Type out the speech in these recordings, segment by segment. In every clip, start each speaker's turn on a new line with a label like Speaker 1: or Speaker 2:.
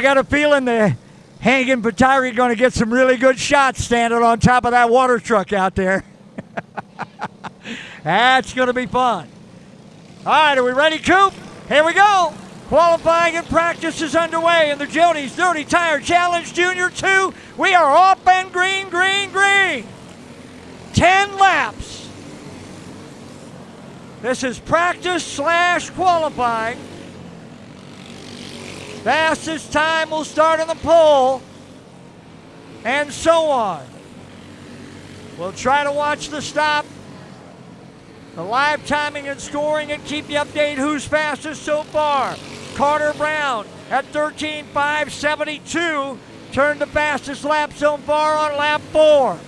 Speaker 1: I got a feeling the Hank and Patiri are going to get some really good shots standing on top of that water truck out there. That's going to be fun. All right, are we ready, Coop? Here we go. Qualifying and practice is underway in the Jody's Dirty Tire Challenge Junior 2. We are off and green, green, green. 10 laps. This is practice / qualifying. Fastest time will start on the pole, and so on. We'll try to watch the stop, the live timing and scoring, and keep you updated who's fastest so far. Carter Brown at 13.572 turned the fastest lap so far on lap 4.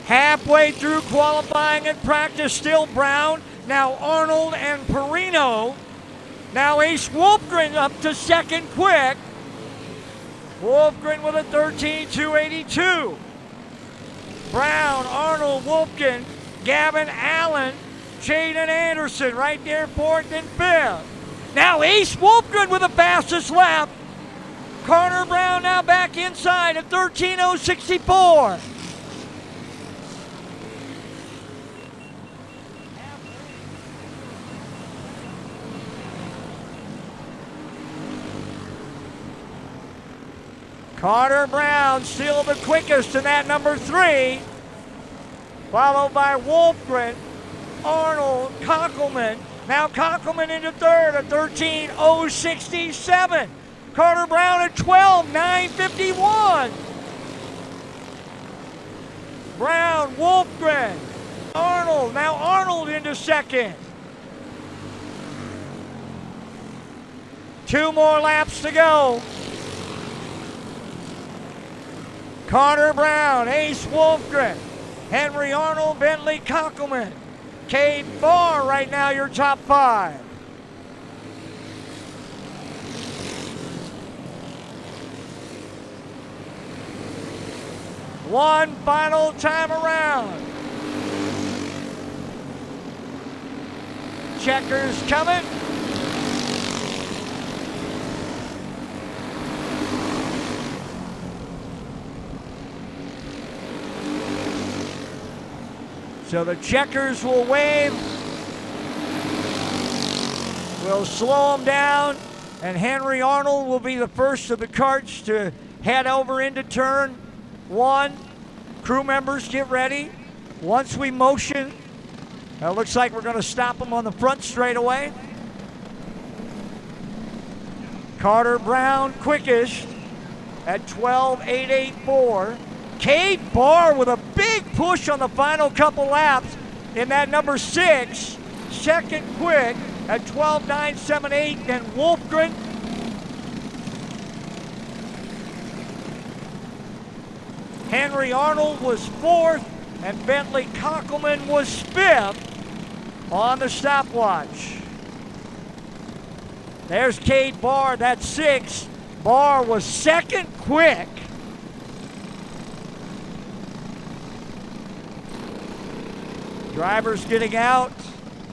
Speaker 1: Halfway through qualifying and practice, still Brown, now Arnold and Perino. Now Ace Wolfgren up to second quick. Wolfgren with a 13.282. Brown, Arnold, Wolfgren, Gavin Allen, Jaden Anderson right there fourth and fifth. Now Ace Wolfgren with the fastest lap. Carter Brown now back inside at 13.064. Carter Brown still the quickest in that number 3, followed by Wolfgren, Arnold, Kockelman. Now Kockelman into third at 13.067. Carter Brown at 12.951. Brown, Wolfgren, Arnold. Now Arnold into second. 2 more laps to go. Carter Brown, Ace Wolfgren, Henry Arnold, Bentley Kockelman, Cade Barr right now your top 5. One final time around. Checkers coming. So the checkers will wave. We'll slow them down, and Henry Arnold will be the first of the karts to head over into turn 1. Crew members, get ready. Once we motion, it looks like we're going to stop them on the front straightaway. Carter Brown quickest at 12.884. Cade Barr with a big push on the final couple laps in that number 6. Second quick at 12.978. And Wolfgren Henry Arnold was 4th, and Bentley Kockelman was 5th on the stopwatch. There's Cade Barr, that's 6. Barr was second quick. Drivers getting out.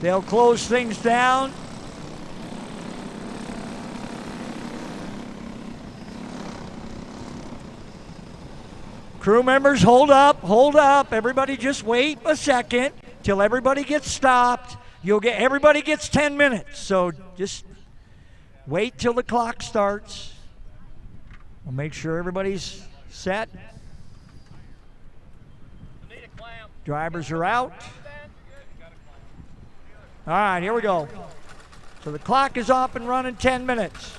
Speaker 1: They'll close things down. Crew members, hold up, hold up. Everybody just wait a second till everybody gets stopped. Everybody gets 10 minutes, so just wait till the clock starts. We'll make sure everybody's set. Drivers are out. All right, here we go. So the clock is off and running 10 minutes.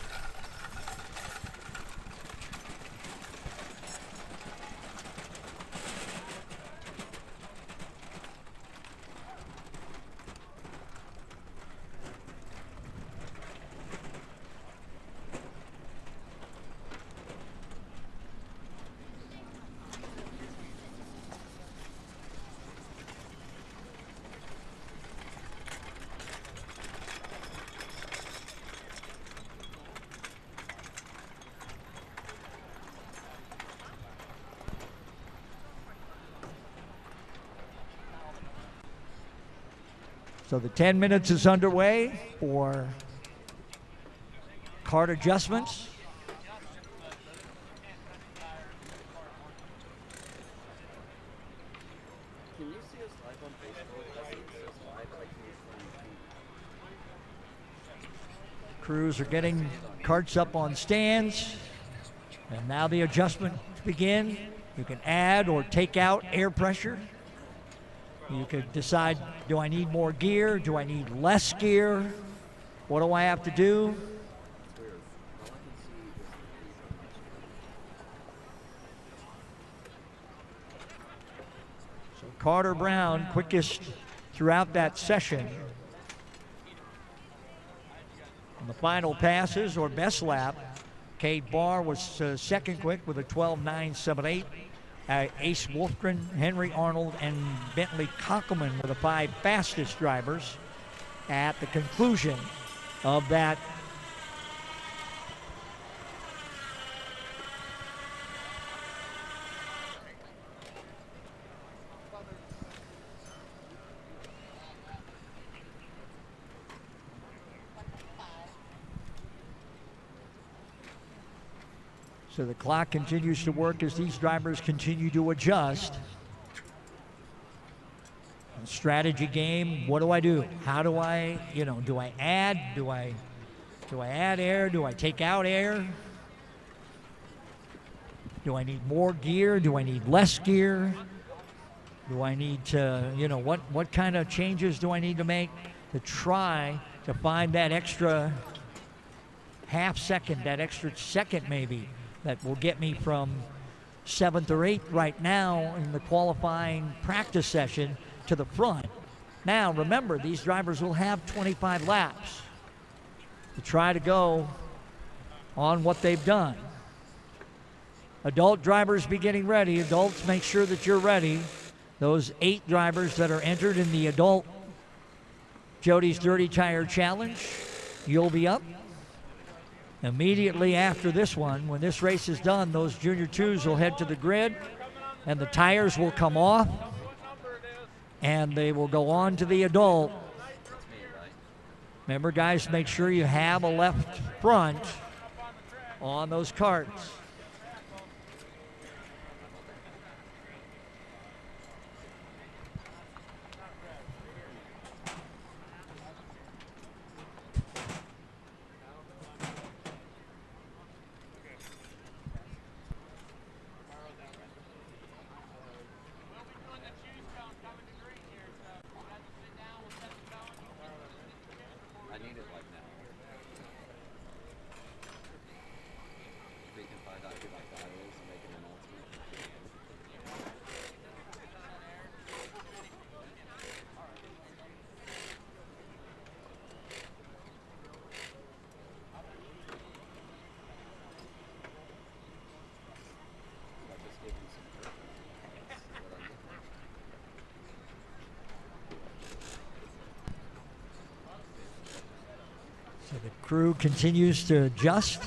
Speaker 1: So the 10 minutes is underway for kart adjustments.
Speaker 2: Can you see us live on Facebook? I think it says live, but I can't see you.
Speaker 1: Crews are getting karts up on stands. And now the adjustments begin. You can add or take out air pressure. You could decide, do I need more gear? Do I need less gear? What do I have to do? So Carter Brown, quickest throughout that session. On the final passes or best lap, Cade Barr was second quick with a 12.978. Ace Wolfgren, Henry Arnold, and Bentley Konkelman were the 5 fastest drivers at the conclusion of that So the clock continues to work as these drivers continue to adjust. Strategy game, what do I do? How do I, do I add? Do I add air? Do I take out air? Do I need more gear? Do I need less gear? Do I need to, what kind of changes do I need to make to try to find that extra half second, that extra second maybe, that will get me from 7th or 8th right now in the qualifying practice session to the front. Now, remember, these drivers will have 25 laps to try to go on what they've done. Adult drivers be getting ready. Adults, make sure that you're ready. Those 8 drivers that are entered in the adult Jody's Dirty Tire Challenge, you'll be up. Immediately after this one, when this race is done, those Junior 2s will head to the grid and the tires will come off and they will go on to the adult. Remember, guys, make sure you have a left front on those karts. So the crew continues to adjust.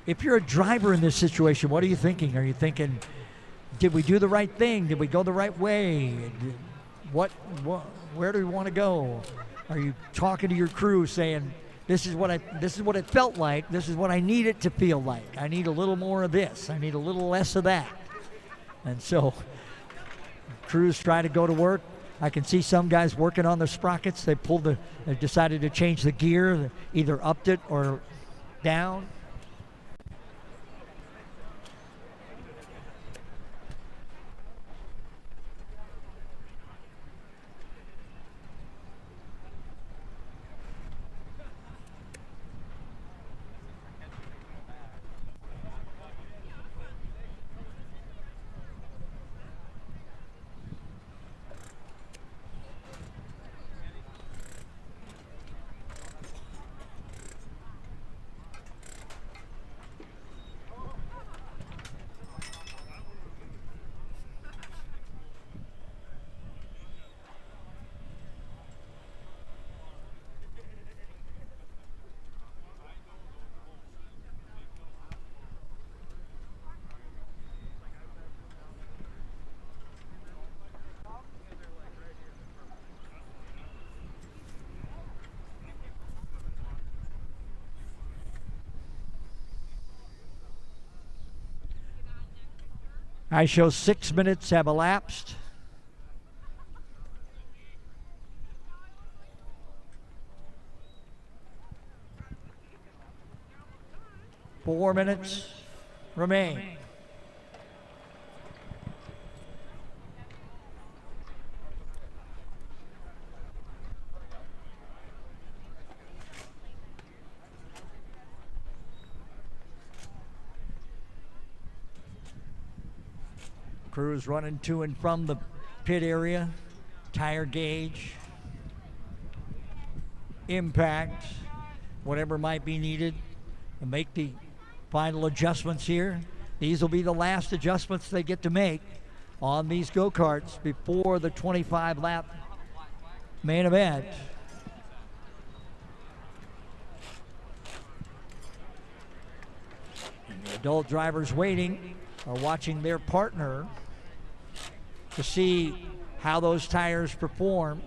Speaker 1: If you're a driver in this situation, what are you thinking? Are you thinking, did we do the right thing? Did we go the right way? Where do we want to go? Are you talking to your crew saying, this is what it felt like, this is what I need it to feel like. I need a little more of this, I need a little less of that. And so crews try to go to work. I can see some guys working on their sprockets. They decided to change the gear, either upped it or down. I show 6 minutes have elapsed. Four minutes remain. Crews running to and from the pit area, tire gauge, impact, whatever might be needed to make the final adjustments here. These will be the last adjustments they get to make on these go-karts before the 25-lap main event. And the adult drivers waiting are watching their partner to see how those tires perform.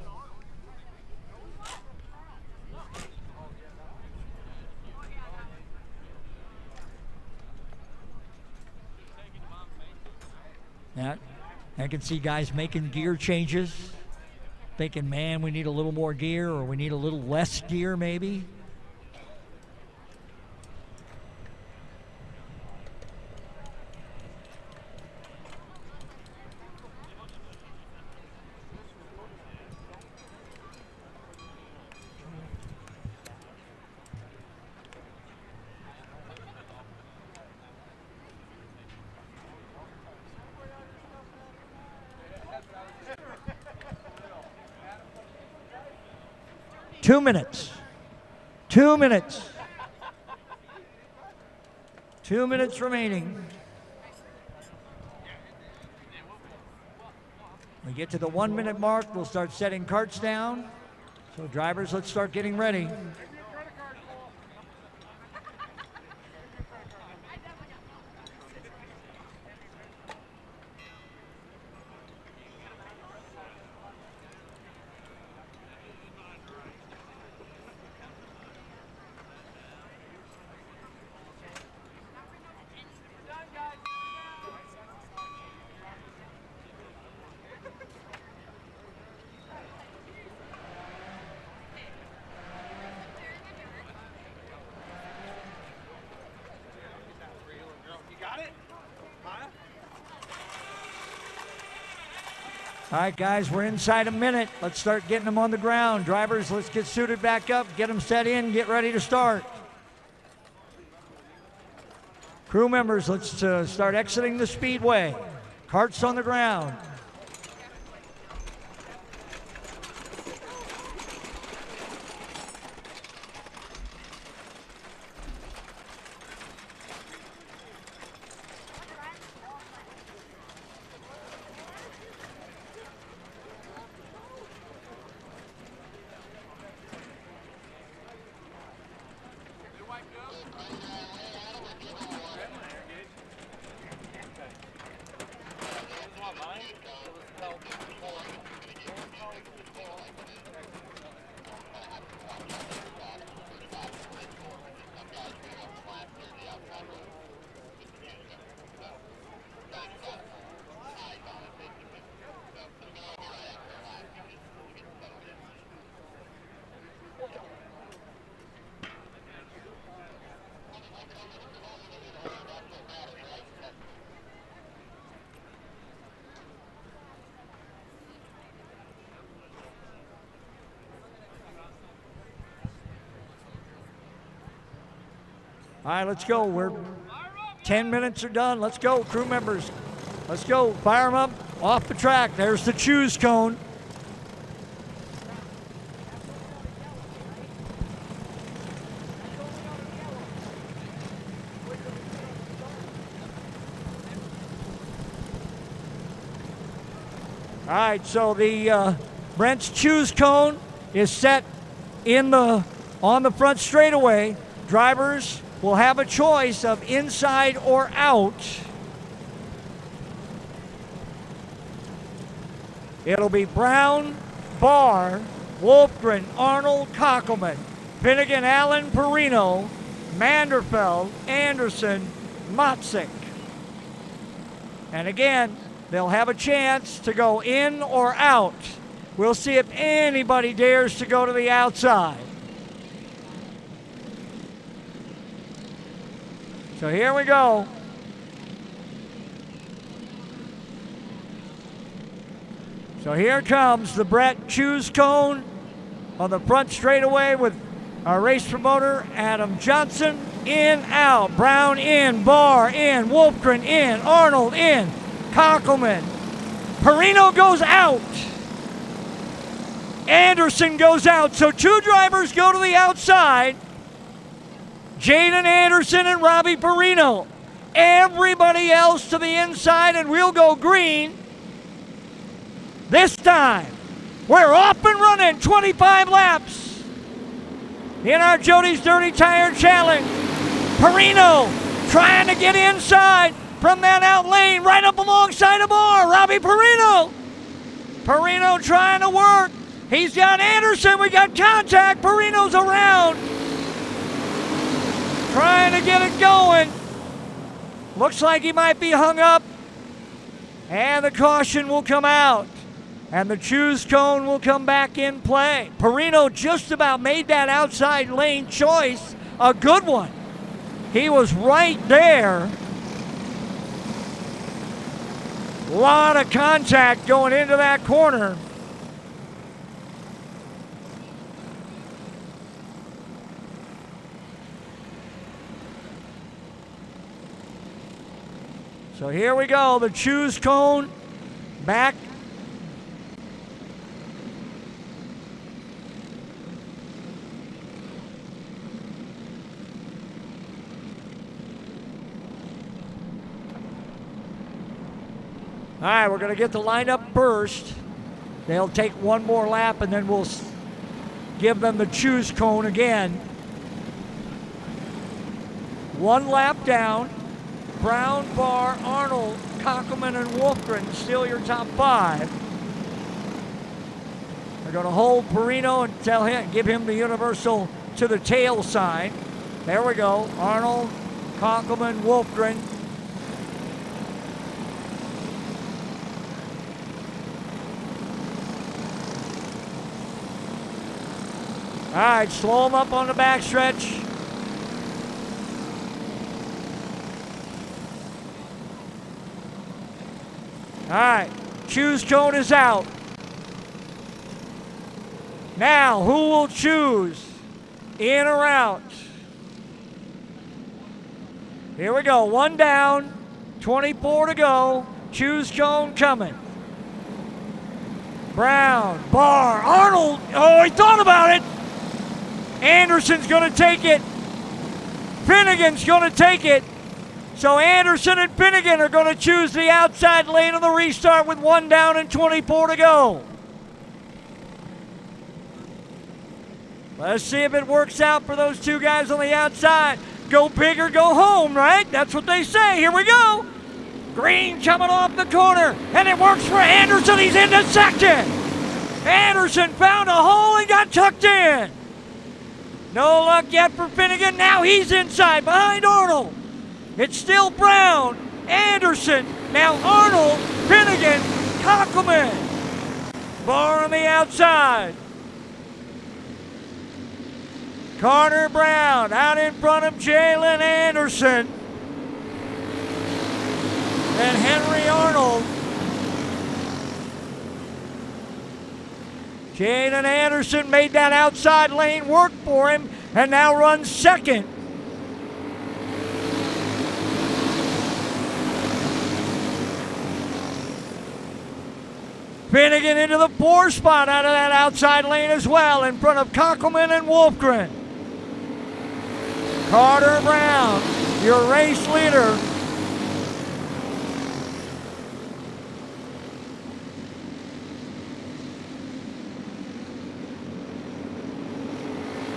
Speaker 1: Yeah, I can see guys making gear changes, thinking, man, we need a little more gear, or we need a little less gear maybe. Two minutes. 2 minutes. 2 minutes remaining. We get to the 1 minute mark, we'll start setting carts down. So drivers, let's start getting ready. All right, guys, we're inside a minute. Let's start getting them on the ground. Drivers, let's get suited back up, get them set in, get ready to start. Crew members, let's start exiting the speedway. Carts on the ground. All right, let's go. We're 10 minutes are done. Let's go, crew members. Let's go. Fire them up off the track. There's the choose cone. All right, so the Brent's choose cone is set on the front straightaway. Drivers will have a choice of inside or out. It'll be Brown, Barr, Wolfgren, Arnold, Kockelman, Finnegan, Allen, Perino, Manderfeld, Anderson, Motzik. And again, they'll have a chance to go in or out. We'll see if anybody dares to go to the outside. So here we go. So here comes the Brett Choose Cone on the front straightaway with our race promoter, Adam Johnson. In, out, Brown in, Barr in, Wolfgren in, Arnold in, Kockelman. Perino goes out. Anderson goes out. So two drivers go to the outside. Jaden Anderson and Robbie Perino. Everybody else to the inside, and we'll go green. This time, we're off and running 25 laps in our Jody's Dirty Tire Challenge. Perino trying to get inside from that out lane right up alongside the bar. Robbie Perino. Perino trying to work. He's got Anderson. We got contact. Perino's around. Trying to get it going. Looks like he might be hung up. And the caution will come out. And the choose cone will come back in play. Perino just about made that outside lane choice a good one. He was right there. A lot of contact going into that corner. So here we go, the choose cone back. All right, we're going to get the lineup first. They'll take one more lap, and then we'll give them the choose cone again. One lap down. Brown, Barr, Arnold, Kockelman, and Wolfgren still your top five. They're going to hold Perino and tell him, give him the universal to the tail sign. There we go. Arnold, Kockelman, Wolfgren. All right, slow them up on the backstretch. All right, choose cone is out. Now, who will choose? In or out? Here we go, one down, 24 to go. Choose cone coming. Brown, Barr, Arnold. Oh, he thought about it. Anderson's going to take it. Finnegan's going to take it. So Anderson and Finnegan are going to choose the outside lane of the restart with one down and 24 to go. Let's see if it works out for those two guys on the outside. Go big or go home, right? That's what they say. Here we go. Green coming off the corner, and it works for Anderson. He's into second. Anderson found a hole and got tucked in. No luck yet for Finnegan. Now he's inside behind Arnold. It's still Brown, Anderson, now Arnold, Finnegan, Kockelman. Barr on the outside. Carter Brown out in front of Jalen Anderson. And Henry Arnold. Jaden Anderson made that outside lane work for him and now runs second. Finnegan into the 4 spot out of that outside lane as well in front of Kockelman and Wolfgren. Carter Brown, your race leader.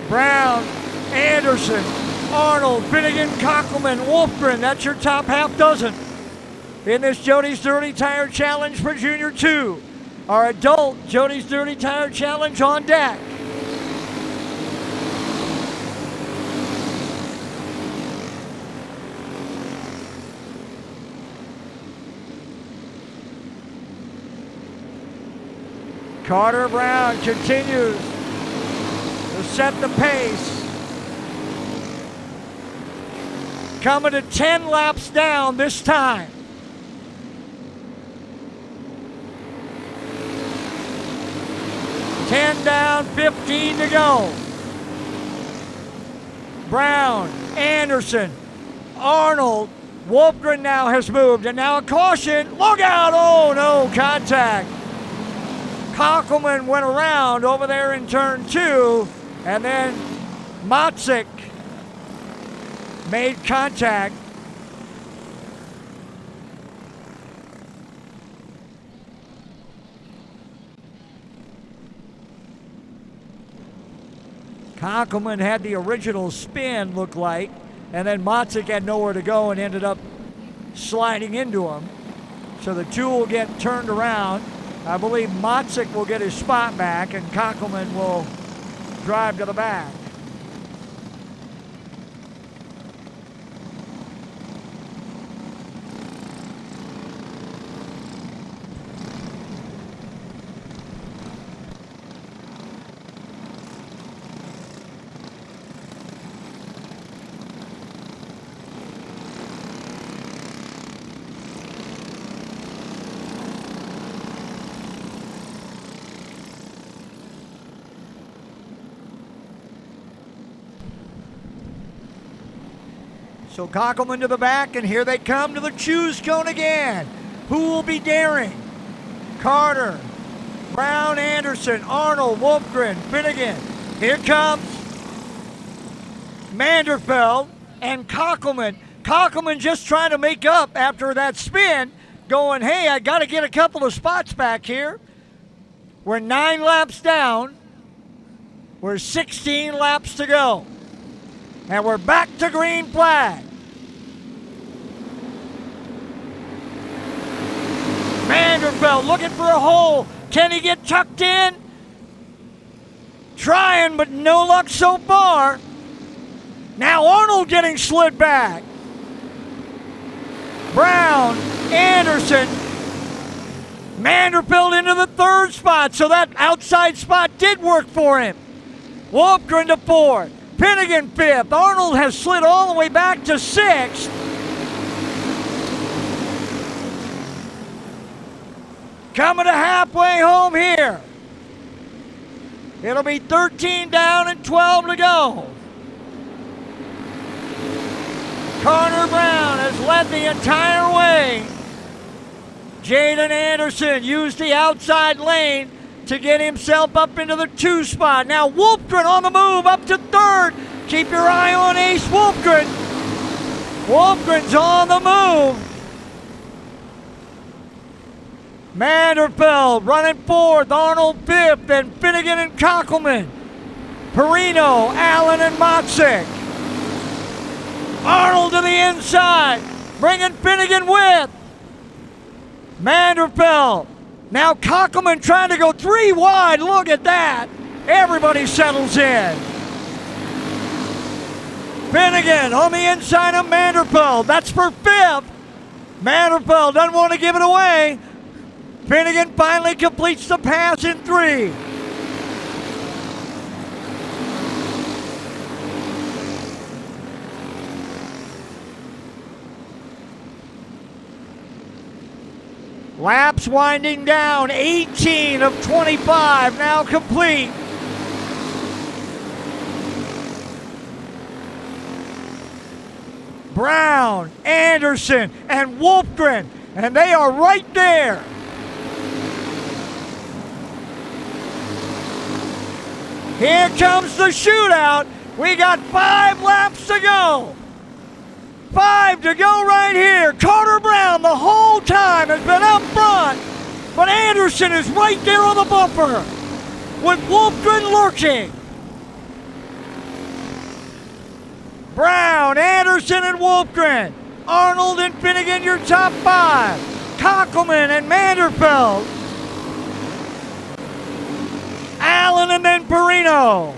Speaker 1: Brown, Anderson, Arnold, Finnegan, Kockelman, Wolfgren. That's your top half dozen in this Jody's Dirty Tire Challenge for Junior 2. Our adult Jody's Dirty Tire Challenge on deck. Carter Brown continues to set the pace. Coming to 10 laps down this time. Ten down, 15 to go. Brown, Anderson, Arnold, Wolfgren now has moved, and now a caution. Look out! Oh no, contact. Kockelman went around over there in turn 2, and then Motzik made contact. Kockelman had the original spin, looked like, and then Motzik had nowhere to go and ended up sliding into him. So the two will get turned around. I believe Motzik will get his spot back, and Kockelman will drive to the back. So Kockelman to the back, and here they come to the choose cone again. Who will be daring? Carter, Brown, Anderson, Arnold, Wolfgren, Finnegan. Here comes Manderfeld and Kockelman. Kockelman just trying to make up after that spin, going, hey, I got to get a couple of spots back here. We're 9 laps down. We're 16 laps to go. And we're back to green flag. Manderfeld looking for a hole. Can he get tucked in? Trying, but no luck so far. Now Arnold getting slid back. Brown, Anderson, Manderfeld into the 3rd spot, so that outside spot did work for him. Wolfgren to 4th. Finnegan 5th. Arnold has slid all the way back to 6th. Coming to halfway home here. It'll be 13 down and 12 to go. Carter Brown has led the entire way. Jaden Anderson used the outside lane to get himself up into the 2 spot. Now Wolfgren on the move up to 3rd. Keep your eye on Ace Wolfgren. Wolfgren's on the move. Manderfeld running 4th, Arnold 5th, and Finnegan and Kockelman. Perino, Allen, and Motzik. Arnold to the inside, bringing Finnegan with. Manderfeld. Now Kockelman trying to go 3 wide. Look at that. Everybody settles in. Finnegan on the inside of Manderfeld. That's for 5th. Manderfeld doesn't want to give it away. Finnegan finally completes the pass in 3. Laps winding down, 18 of 25 now complete. Brown, Anderson, and Wolfgren, and they are right there. Here comes the shootout. We got 5 laps to go. 5 to go right here. Carter Brown the whole time has been up front, but Anderson is right there on the bumper with Wolfgren lurking. Brown, Anderson, and Wolfgren. Arnold and Finnegan, your top 5. Kockelman and Manderfeld. Allen and then Perino.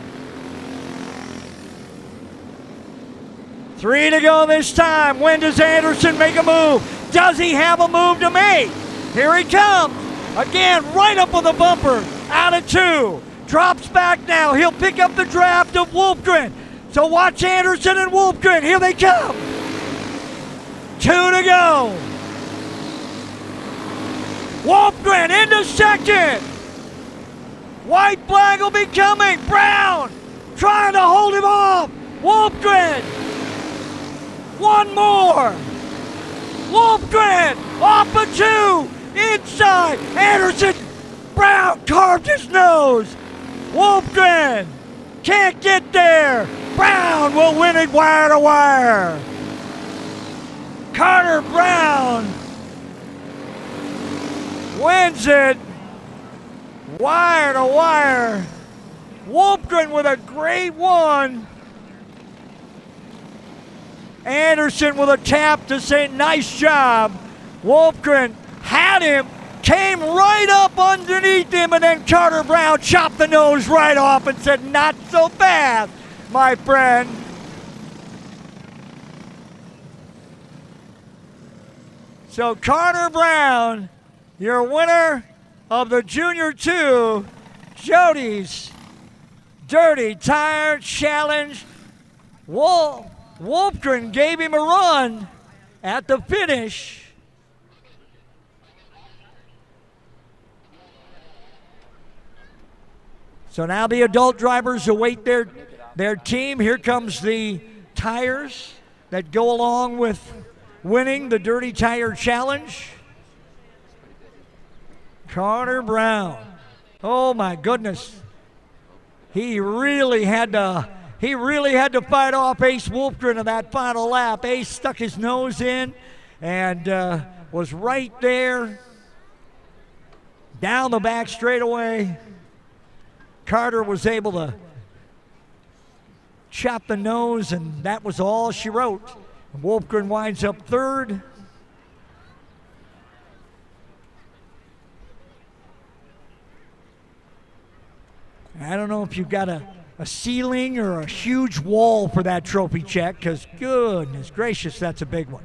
Speaker 1: 3 to go this time. When does Anderson make a move? Does he have a move to make? Here he comes. Again, right up on the bumper. out of 2. Drops back now. He'll pick up the draft of Wolfgren. So watch Anderson and Wolfgren. Here they come. 2 to go. Wolfgren into second. White flag will be coming. Brown trying to hold him off. Wolfgren. One more. Wolfgren off of 2. Inside. Anderson. Brown carved his nose. Wolfgren can't get there. Brown will win it wire to wire. Carter Brown wins it wire to wire. Wolfgren with a great one. Anderson with a tap to say nice job. Wolfgren had him, came right up underneath him, and then Carter Brown chopped the nose right off and said, not so bad, my friend. So Carter Brown, your winner of the Junior 2 Jody's Dirty Tire Challenge. Wolfgren gave him a run at the finish. So now the adult drivers await their team. Here comes the tires that go along with winning the Dirty Tire Challenge. Carter Brown. Oh my goodness. He really had to fight off Ace Wolfgren in that final lap. Ace stuck his nose in and was right there down the back straightaway. Carter was able to chop the nose, and that was all she wrote. Wolfgren winds up 3rd. I don't know if you've got a ceiling or a huge wall for that trophy check, because goodness gracious, that's a big one.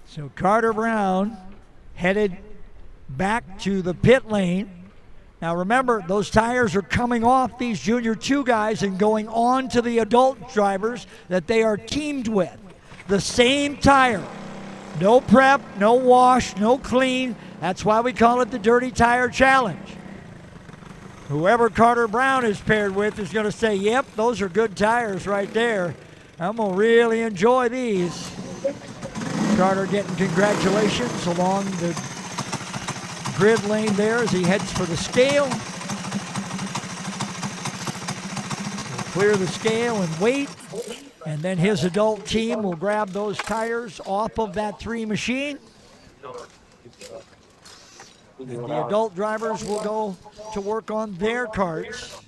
Speaker 1: So Carter Brown headed back to the pit lane. Now remember, those tires are coming off these Junior 2 guys and going on to the adult drivers that they are teamed with. The same tire. No prep, no wash, no clean. That's why we call it the Dirty Tire Challenge. Whoever Carter Brown is paired with is going to say, yep, those are good tires right there. I'm going to really enjoy these. Carter getting congratulations along the grid lane there as he heads for the scale. He'll clear the scale and wait, and then his adult team will grab those tires off of that 3 machine. And the adult drivers will go to work on their karts.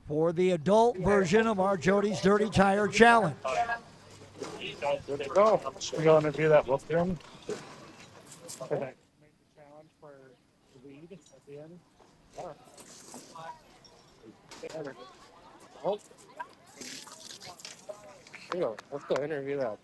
Speaker 1: For the adult version of our Jody's Dirty Tire Challenge.
Speaker 3: There they go. Should we go interview that Wolfgren? For that major challenge for the lead at the end? Oh. Here, let's go interview that.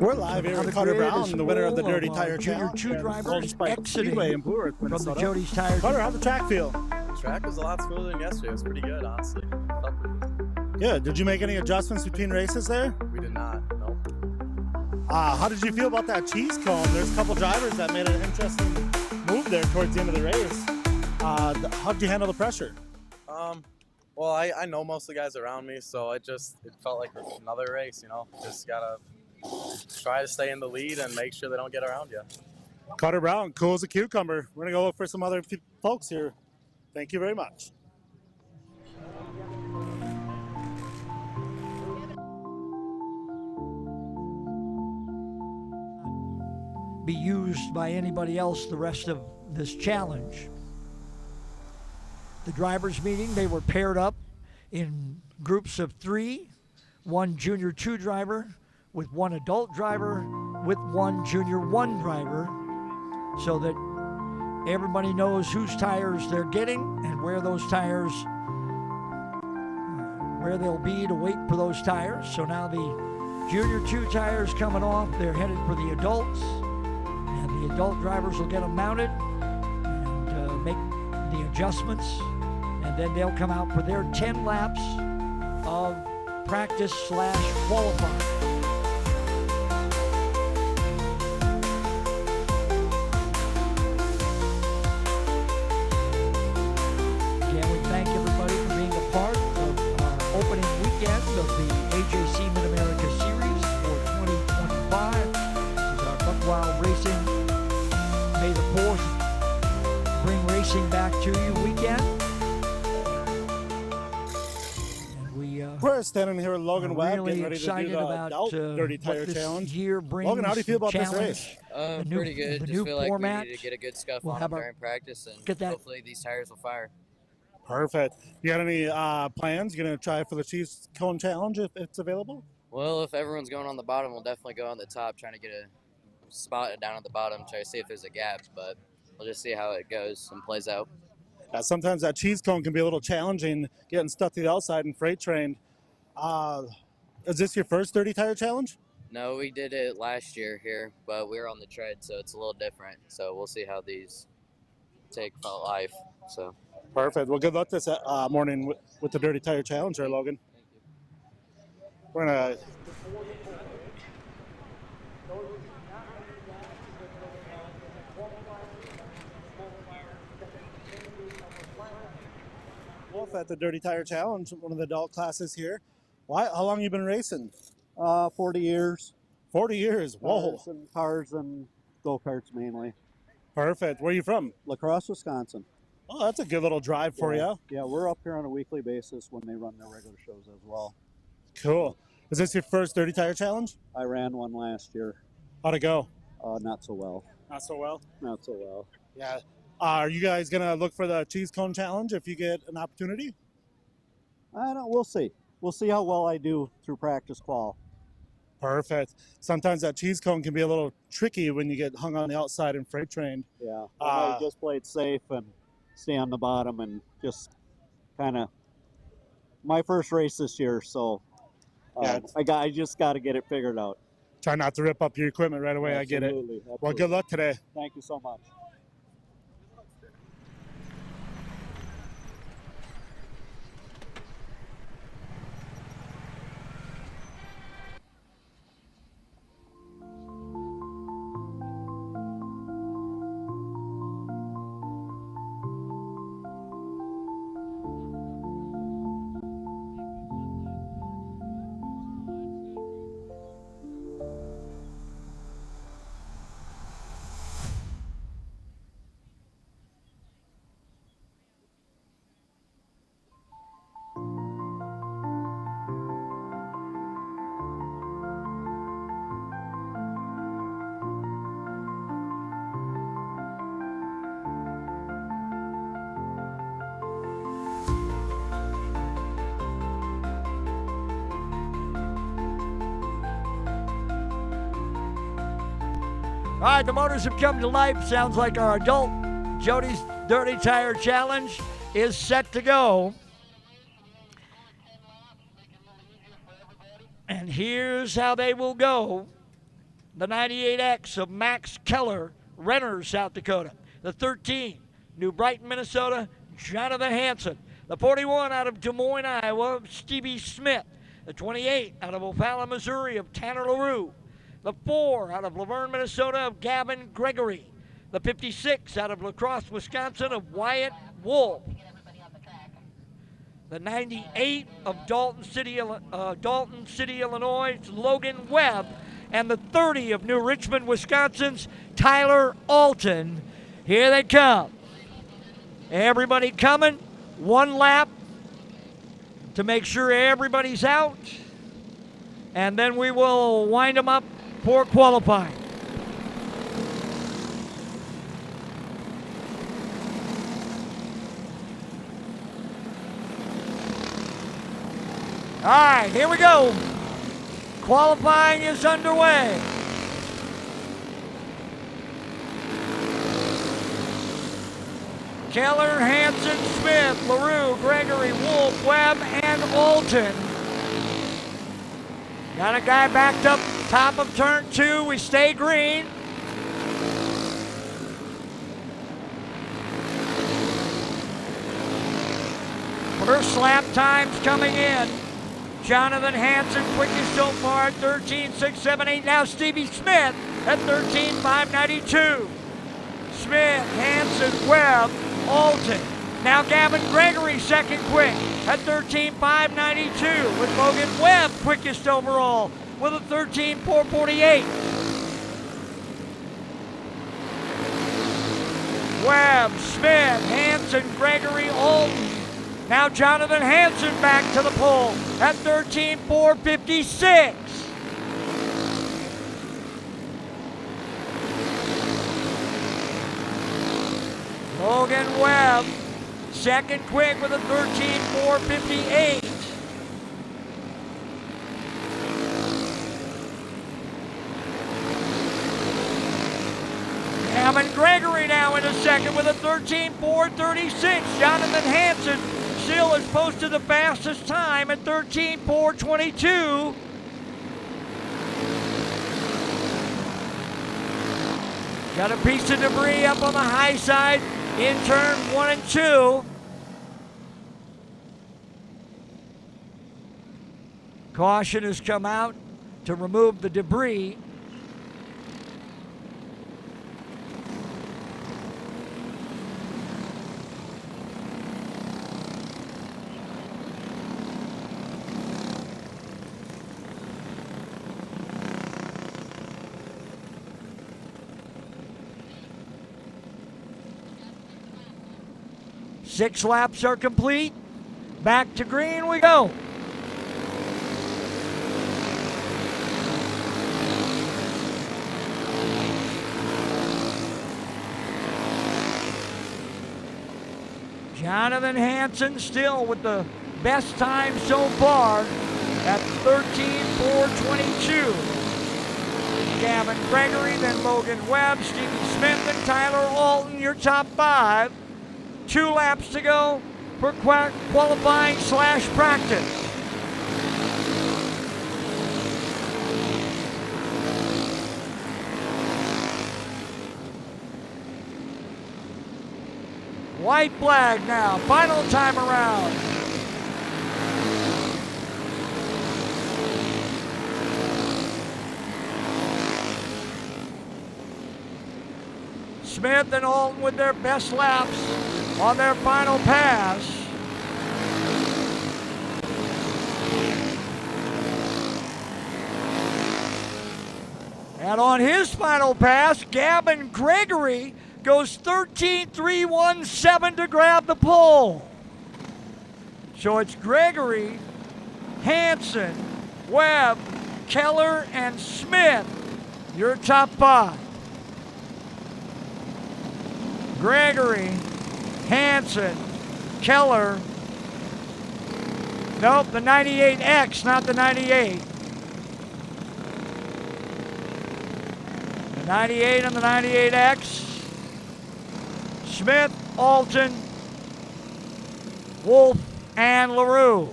Speaker 4: We're live here with Carter Brown, the winner of the Dirty Tire Challenge.
Speaker 1: Junior 2 drivers
Speaker 4: Spike Speedway in Blue Earth,
Speaker 1: from the
Speaker 4: Minnesota.
Speaker 1: Jody's Tire.
Speaker 4: Carter, how'd the track feel?
Speaker 2: The track was a lot smoother than yesterday. It was pretty good, honestly. Felt pretty good.
Speaker 4: Good. Did you make any adjustments between races there?
Speaker 2: We did not, no.
Speaker 4: How did you feel about that cheese cone? There's a couple drivers that made an interesting move there towards the end of the race. How did you handle the pressure?
Speaker 5: Well, I know most of the guys around me, so it felt like another race, you know. Just gotta try to stay in the lead and make sure they don't get around you.
Speaker 4: Carter Brown, cool as a cucumber. We're gonna go look for some other folks here. Thank you very much.
Speaker 1: Be used by anybody else the rest of this challenge. The drivers' meeting, they were paired up in groups of 3, one Junior 2 driver with one adult driver with one Junior 1 driver, so that everybody knows whose tires they're getting and where those tires, where they'll be to wait for those tires. So now the Junior 2 tires coming off, they're headed for the adults, and the adult drivers will get them mounted and make the adjustments, and then they'll come out for their 10 laps of practice/qualifying. Again, we thank everybody for being a part of our opening weekend of the AJC Mid-America Series for 2025. This is our Buck Wild Racing May the 4th bring racing back to you weekend.
Speaker 4: We're standing here with Logan Webb,
Speaker 1: really
Speaker 4: getting ready to do
Speaker 1: excited
Speaker 4: the
Speaker 1: about
Speaker 4: adult Dirty Tire
Speaker 1: what this
Speaker 4: Challenge.
Speaker 1: year brings.
Speaker 4: Logan, how do you feel about this
Speaker 1: challenge,
Speaker 4: race?
Speaker 2: Pretty good.
Speaker 1: The
Speaker 2: Just
Speaker 1: new
Speaker 2: feel like
Speaker 1: format.
Speaker 2: we need to get a good scuff
Speaker 1: We'll
Speaker 2: on
Speaker 1: have
Speaker 2: them
Speaker 1: our-
Speaker 2: during practice, and
Speaker 1: get that-
Speaker 2: hopefully these tires will fire.
Speaker 4: Perfect. You got any plans? You gonna try for the cheese cone challenge if it's available?
Speaker 2: Well, if everyone's going on the bottom, we'll definitely go on the top, trying to get a spot down at the bottom, try to see if there's a gap, but we'll just see how it goes and plays out.
Speaker 4: Sometimes that cheese cone can be a little challenging, getting stuck to the outside and freight trained. Is this your first Dirty Tire Challenge?
Speaker 2: No, we did it last year here, but we were on the tread, so it's a little different. So we'll see how these take life. So
Speaker 4: Perfect. Well, good luck this morning with the Dirty Tire Challenge there, Logan.
Speaker 2: thank you.
Speaker 4: We're gonna. Wolf at the Dirty Tire Challenge, one of the adult classes here. Why? How long you been racing?
Speaker 6: 40 years.
Speaker 4: 40 years. Whoa.
Speaker 6: Cars and go-karts mainly.
Speaker 4: Perfect. Where are you from?
Speaker 6: La Crosse, Wisconsin.
Speaker 4: Oh, that's a good little drive for you.
Speaker 6: Yeah, we're up here on a weekly basis when they run their regular shows as well.
Speaker 4: Cool. Is this your first Dirty Tire Challenge?
Speaker 6: I ran one last year.
Speaker 4: How'd it go?
Speaker 6: Not so well.
Speaker 4: Not so well.
Speaker 6: Not so well.
Speaker 4: Yeah. Are you guys gonna look for the cheese cone challenge if you get an opportunity?
Speaker 6: I don't. We'll see. We'll see how well I do through practice qual.
Speaker 4: Perfect. Sometimes that cheese cone can be a little tricky when you get hung on the outside and freight trained.
Speaker 6: Yeah. I just played safe and stay on the bottom and just kind of my first race this year, so
Speaker 4: Yeah.
Speaker 6: I just got to get it figured out.
Speaker 4: Try not to rip up your equipment right away. I get it.
Speaker 6: Absolutely.
Speaker 4: Well, good luck today.
Speaker 6: Thank you so much.
Speaker 1: All right, the motors have come to life. Sounds like our adult Jody's Dirty Tire Challenge is set to go. And here's how they will go. The 98X of Max Keller, Renner, South Dakota. The 13, New Brighton, Minnesota, Jonathan Hansen. The 41 out of Des Moines, Iowa, Stevie Smith. The 28 out of O'Fallon, Missouri, of Tanner LaRue. The 4 out of Laverne, Minnesota, of Gavin Gregory. The 56 out of La Crosse, Wisconsin, of Wyatt Wolf. The 98 of Dalton City, Illinois, Logan Webb. And the 30 of New Richmond, Wisconsin's Tyler Alton. Here they come. Everybody coming. One lap to make sure everybody's out. And then we will wind them up for qualifying. All right, here we go. Qualifying is underway. Keller, Hansen, Smith, LaRue, Gregory, Wolf, Webb, and Alton. Got a guy backed up top of turn 2. We stay green. First lap times coming in. Jonathan Hansen, quickest so far at 13.678. Now Stevie Smith at 13.592. Smith, Hansen, Webb, Alton. Now Gavin Gregory, second quick at 13.592 with Logan Webb quickest overall with a 13.448. Webb, Smith, Hansen, Gregory, Alton. Now Jonathan Hansen back to the pole at 13.456. Logan Webb, second quick with a 13.458. Gavin Gregory now in a second with a 13.436. Jonathan Hansen still has posted the fastest time at 13.422. Got a piece of debris up on the high side in turn 1 and 2. Caution has come out to remove the debris. Six laps are complete. Back to green we go. Jonathan Hansen still with the best time so far at 13.422. Gavin Gregory, then Logan Webb, Stevie Smith, and Tyler Alton, your top 5. 2 laps to go for qualifying / practice. White flag now, final time around. Smith and Alton with their best laps on their final pass. And on his final pass, Gavin Gregory goes 13.317 to grab the pole. So it's Gregory, Hansen, Webb, Keller, and Smith, your top 5. Gregory, Hansen, Keller. Nope, the 98X, not the 98. The 98 and the 98X. Smith, Alton, Wolf, and LaRue.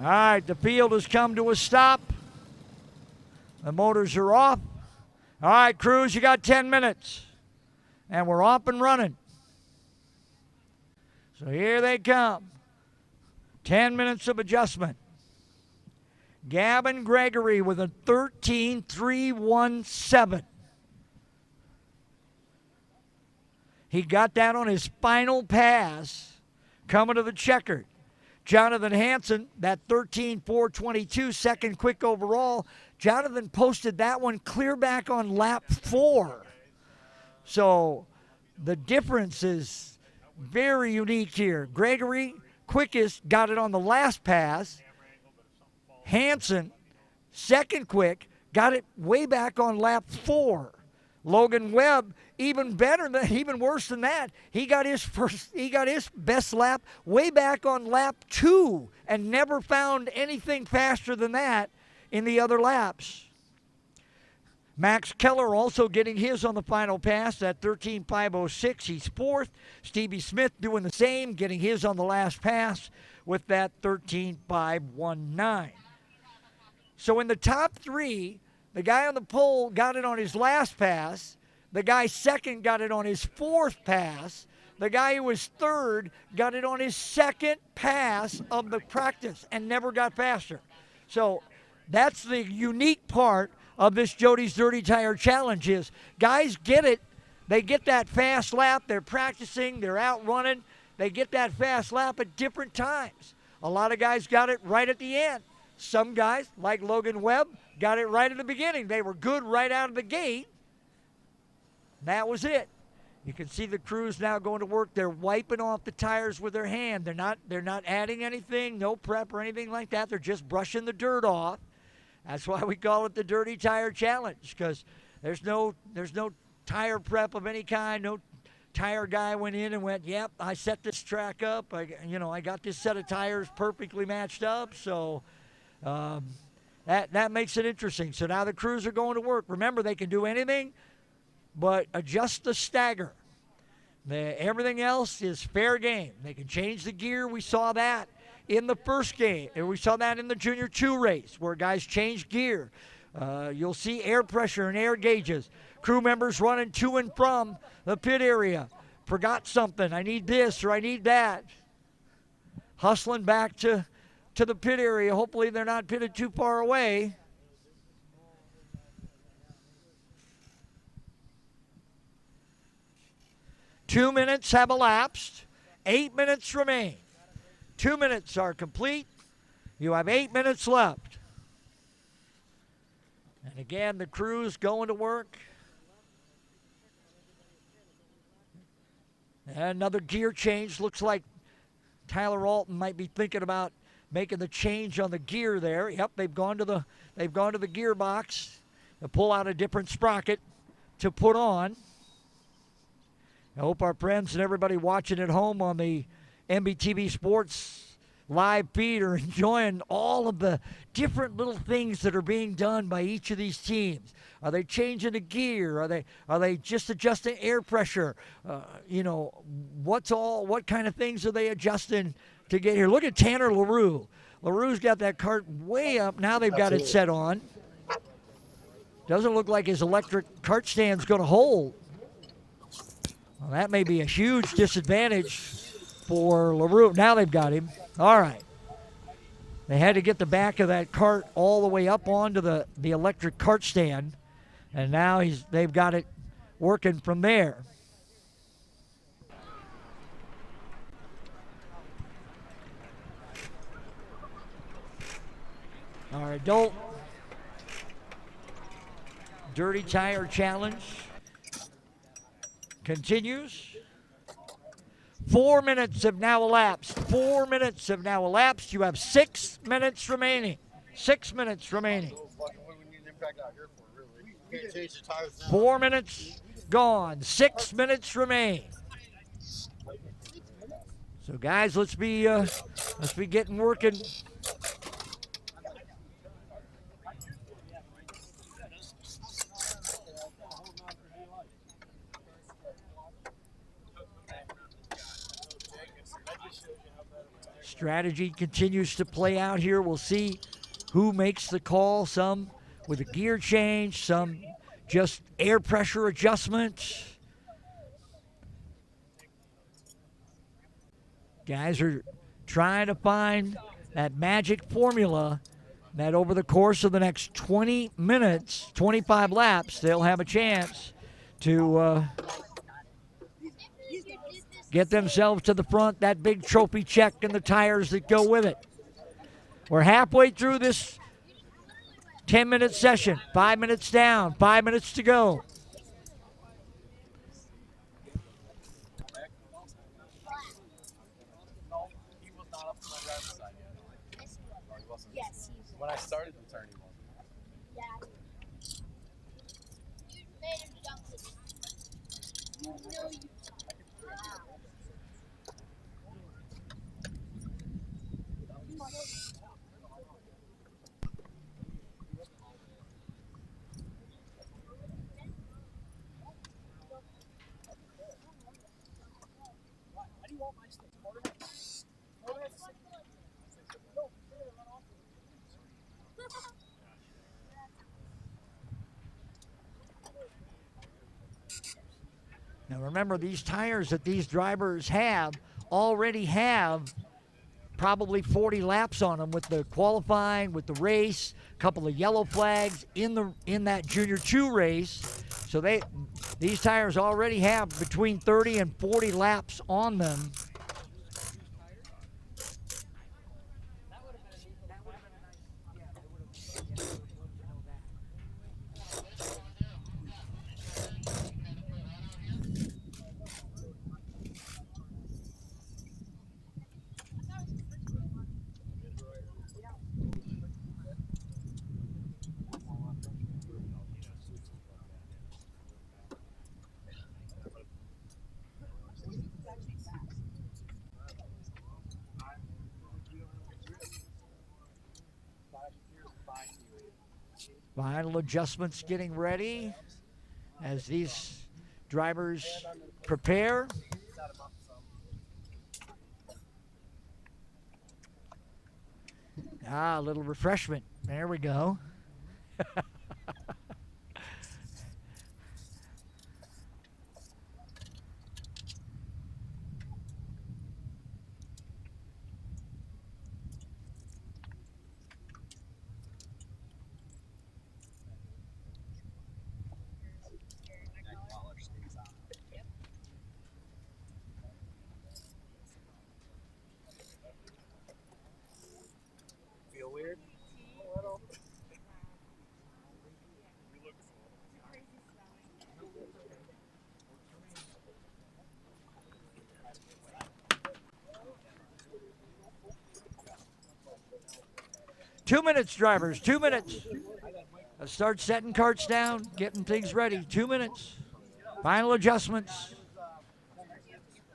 Speaker 1: All right, the field has come to a stop. The motors are off. All right, crews, you got 10 minutes. And we're off and running. So here they come. 10 minutes of adjustment. Gavin Gregory with a 13.317. He got that on his final pass coming to the checkered. Jonathan Hansen, that 13.422, second quick overall. Jonathan posted that one clear back on lap 4. So the difference is very unique here. Gregory, quickest, got it on the last pass. Hansen, second quick, got it way back on lap 4. Logan Webb, even worse than that. He got his best lap way back on lap 2 and never found anything faster than that in the other laps. Max Keller also getting his on the final pass at 13.506. He's fourth. Stevie Smith doing the same, getting his on the last pass with that 13.519. So in the top 3, the guy on the pole got it on his last pass. The guy second got it on his 4th pass. The guy who was third got it on his 2nd pass of the practice and never got faster. So that's the unique part of this Jody's Dirty Tire Challenge is guys get it. They get that fast lap. They're practicing. They're out running. They get that fast lap at different times. A lot of guys got it right at the end. Some guys, like Logan Webb, got it right at the beginning. They were good right out of the gate. That was it. You can see the crews now going to work. They're wiping off the tires with their hand. They're not adding anything, no prep or anything like that. They're just brushing the dirt off. That's why we call it the Dirty Tire Challenge, because there's no tire prep of any kind. No tire guy went in and went, yep, I set this track up. I got this set of tires perfectly matched up. So that makes it interesting. So now the crews are going to work. Remember, they can do anything but adjust the stagger. Everything else is fair game. They can change the gear. We saw that in the first game. And we saw that in the Junior 2 race where guys changed gear. You'll see air pressure and air gauges. Crew members running to and from the pit area. Forgot something. I need this or I need that. Hustling back to the pit area. Hopefully they're not pitted too far away. Two minutes have elapsed. 8 minutes remain. 2 minutes are complete. You have 8 minutes left. And again, the crew's going to work. Another gear change. Looks like Tyler Alton might be thinking about making the change on the gear there. Yep, they've gone to the gearbox to pull out a different sprocket to put on. I hope our friends and everybody watching at home on the MBTV Sports live feed are enjoying all of the different little things that are being done by each of these teams. Are they changing the gear? Are they just adjusting air pressure? What kind of things are they adjusting to get here? Look at Tanner LaRue. LaRue's got that cart way up. Now they've got it set on. Doesn't look like his electric cart stand's going to hold. Well, that may be a huge disadvantage for LaRue. Now they've got him. All right. They had to get the back of that cart all the way up onto the electric cart stand, and now they've got it working from there. Our adult Dirty Tire Challenge continues. 4 minutes have now elapsed. 4 minutes have now elapsed. You have 6 minutes remaining. 6 minutes remaining. 4 minutes gone. 6 minutes remain. So guys, let's be getting working. Strategy continues to play out here. We'll see who makes the call. Some with a gear change, some just air pressure adjustments. Guys are trying to find that magic formula that over the course of the next 20 minutes, 25 laps, they'll have a chance to get themselves to the front, that big trophy check and the tires that go with it. We're halfway through this 10-minute session. 5 minutes down, 5 minutes to go.
Speaker 5: He was not up to my driver's side yet. No, he wasn't. Yes, he was. When I started the turn, he wasn't. You made him jump. You know you.
Speaker 1: Now remember, these tires that these drivers have already have probably 40 laps on them with the qualifying, with the race, a couple of yellow flags in that Junior 2 race. So these tires already have between 30 and 40 laps on them. Final adjustments getting ready as these drivers prepare. A little refreshment. There we go. 2 minutes, drivers, 2 minutes. Let's start setting carts down, getting things ready. 2 minutes. Final adjustments.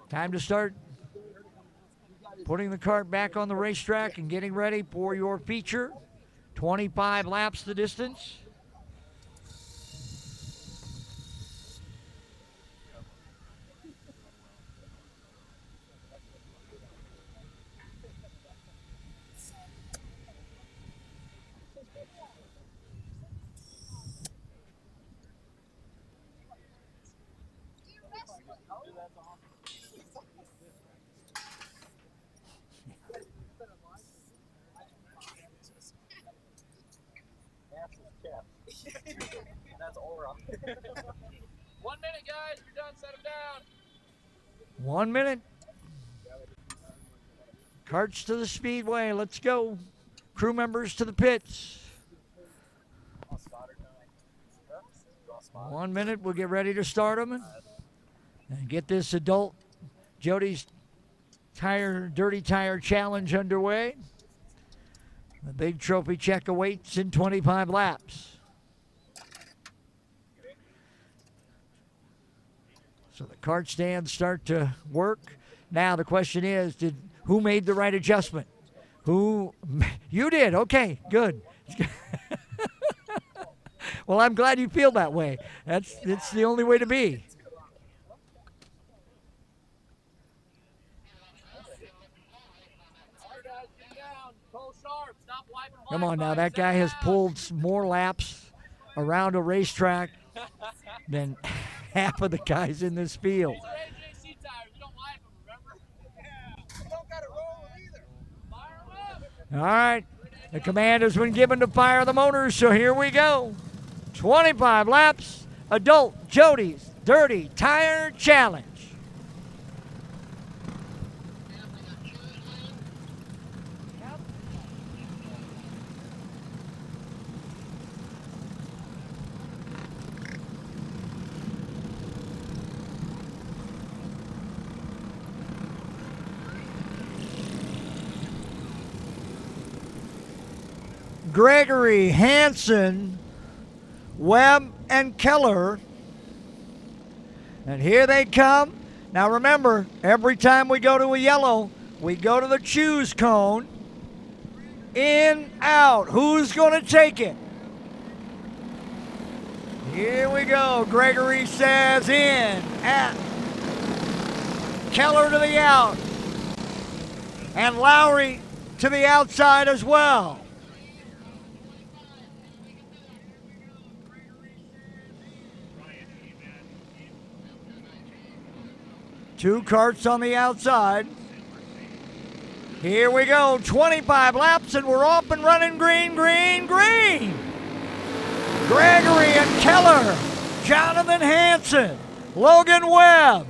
Speaker 1: Time to start putting the cart back on the racetrack and getting ready for your feature. 25 laps the distance.
Speaker 5: That's aura. 1 minute, guys. You're done. Set them down.
Speaker 1: 1 minute. Carts to the speedway. Let's go. Crew members to the pits. 1 minute. We'll get ready to start them and get this adult Jody's Dirty Tire Challenge underway. The big trophy check awaits in 25 laps. So the cart stands start to work. Now the question is, who made the right adjustment? You did. Okay, good. Well, I'm glad you feel that way. It's the only way to be. Come on now, that guy has pulled more laps around a racetrack than half of the guys in this field.
Speaker 5: These are AJC tires. You don't like them, remember? Yeah. You don't got to roll them either. Fire them up.
Speaker 1: All right, the command has been given to fire the motors, so here we go. 25 laps, adult Jody's Dirty Tire Challenge. Gregory, Hansen, Webb, and Keller. And here they come. Now remember, every time we go to a yellow, we go to the choose cone. In, out. Who's going to take it? Here we go. Gregory says in, at. Keller to the out. And Lowry to the outside as well. Two karts on the outside. Here we go, 25 laps, and we're off and running green, green, green. Gregory and Keller, Jonathan Hansen, Logan Webb.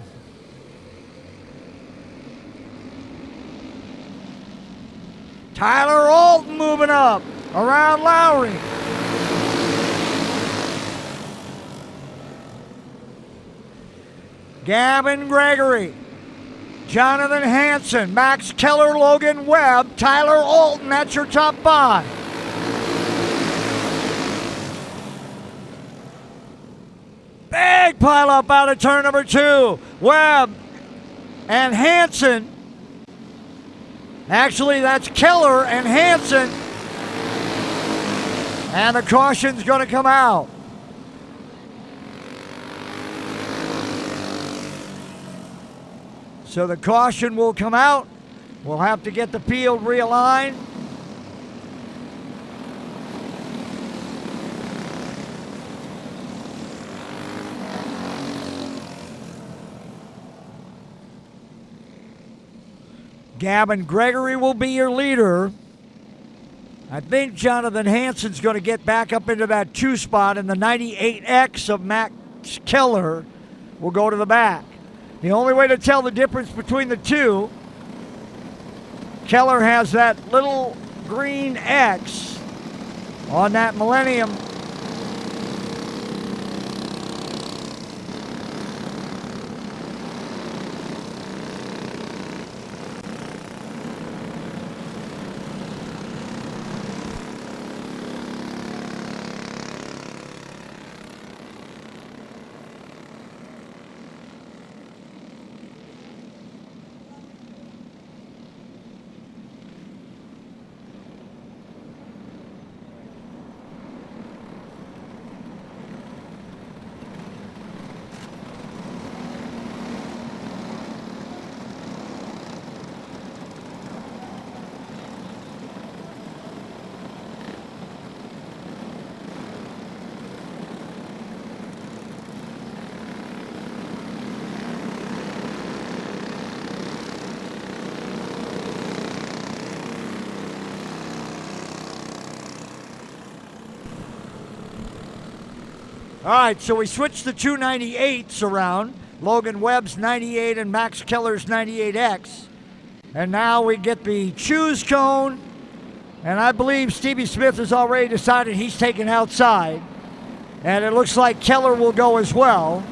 Speaker 1: Tyler Alton moving up around Lowry. Gavin Gregory, Jonathan Hansen, Max Keller, Logan Webb, Tyler Alton, that's your top five. Big pile up out of turn number 2. Webb and Hansen. Actually, that's Keller and Hansen. And the caution's going to come out. So the caution will come out. We'll have to get the field realigned. Gavin Gregory will be your leader. I think Jonathan Hansen's going to get back up into that 2 spot, and the 98X of Max Keller will go to the back. The only way to tell the difference between the two, Keller has that little green X on that Millennium. All right, so we switched the 298s around. Logan Webb's 98 and Max Keller's 98X. And now we get the choose cone. And I believe Stevie Smith has already decided he's taking outside. And it looks like Keller will go as well.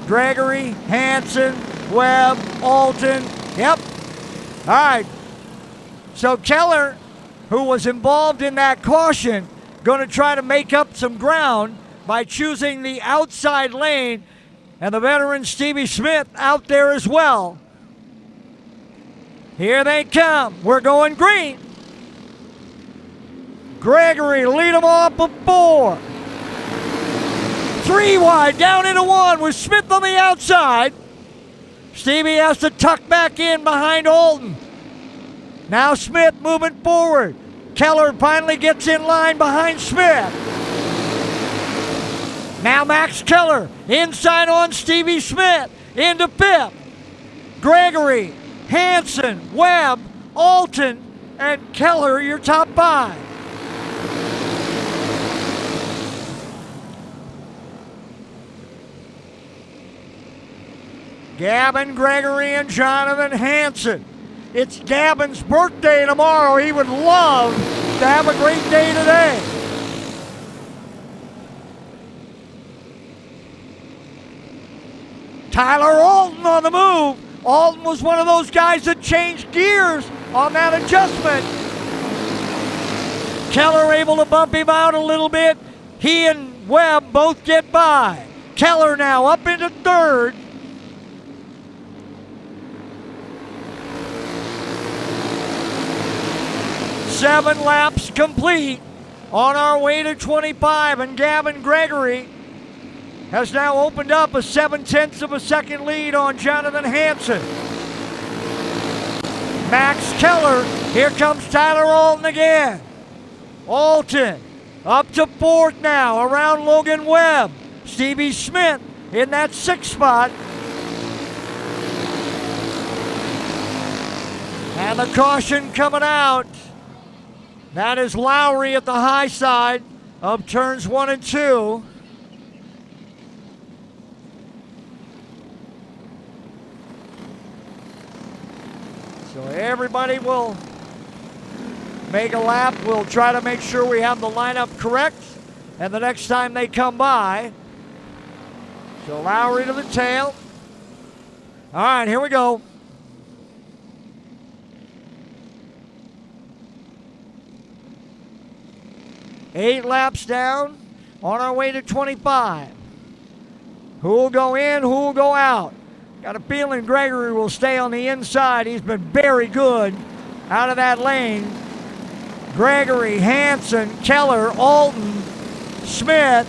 Speaker 1: Gregory, Hansen, Webb, Alton. Yep. All right. So Keller, who was involved in that caution, going to try to make up some ground by choosing the outside lane, and the veteran Stevie Smith out there as well. Here they come. We're going green. Gregory lead them off of 4. 3 wide, down into 1 with Smith on the outside. Stevie has to tuck back in behind Alton. Now Smith moving forward. Keller finally gets in line behind Smith. Now Max Keller inside on Stevie Smith into 5th. Gregory, Hansen, Webb, Alton, and Keller your top 5. Gavin Gregory and Jonathan Hansen. It's Gavin's birthday tomorrow. He would love to have a great day today. Tyler Alton on the move. Alton was one of those guys that changed gears on that adjustment. Keller able to bump him out a little bit. He and Webb both get by. Keller now up into third. Seven laps complete. On our way to 25, and Gavin Gregory has now opened up a 0.7 of a second lead on Jonathan Hansen. Max Keller, here comes Tyler Alton again. Alton up to fourth now, around Logan Webb. Stevie Smith in that sixth spot. And the caution coming out. That is Lowry at the high side of turns 1 and 2. So everybody will make a lap. We'll try to make sure we have the lineup correct. And the next time they come by. So Lowry to the tail. All right, here we go. Eight laps down, on our way to 25. Who will go in, who will go out? Got a feeling Gregory will stay on the inside. He's been very good out of that lane. Gregory, Hansen, Keller, Alton, Smith,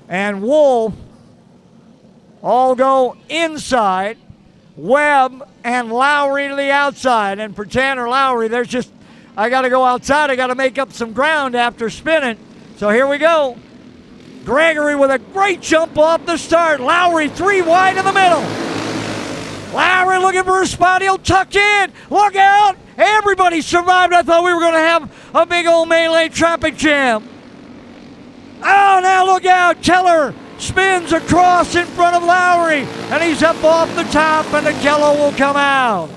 Speaker 1: and Wolf all go inside. Webb and Lowry to the outside. And for Tanner Lowry, there's just, I got to go outside. I got to make up some ground after spinning. So here we go. Gregory with a great jump off the start. Lowry 3 wide in the middle. Lowry looking for a spot. He'll tuck in. Look out. Everybody survived. I thought we were going to have a big old melee traffic jam. Oh, now look out. Keller spins across in front of Lowry. And he's up off the top, and the Keller will come out.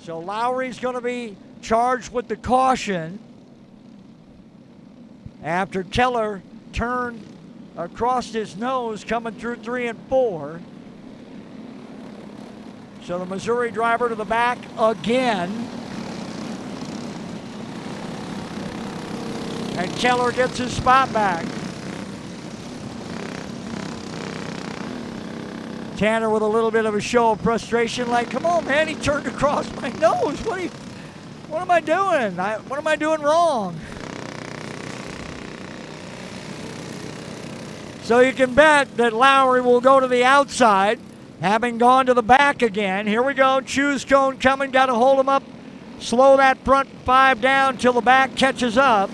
Speaker 1: So Lowry's going to be charged with the caution after Keller turned across his nose coming through 3 and 4. So the Missouri driver to the back again. And Keller gets his spot back. Tanner with a little bit of a show of frustration, like, come on, man, he turned across my nose. What am I doing? What am I doing wrong? So you can bet that Lowry will go to the outside, having gone to the back again. Here we go, choose cone coming, got to hold him up, slow that front 5 down till the back catches up.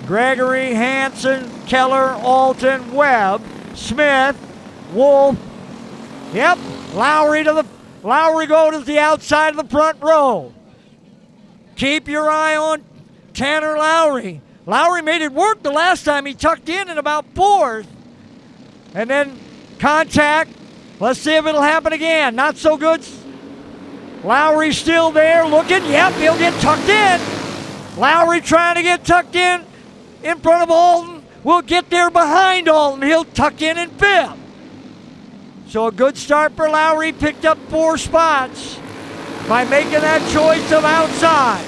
Speaker 1: Gregory, Hansen, Keller, Alton, Webb, Smith, Wolf. Yep, Lowry go to the outside of the front row. Keep your eye on Tanner Lowry. Lowry made it work the last time. He tucked in about 4th. And then contact. Let's see if it'll happen again. Not so good. Lowry still there looking. Yep, he'll get tucked in. Lowry trying to get tucked in front of Alton. We'll get there behind Alton. He'll tuck in 5th. So a good start for Lowry, picked up 4 spots by making that choice of outside.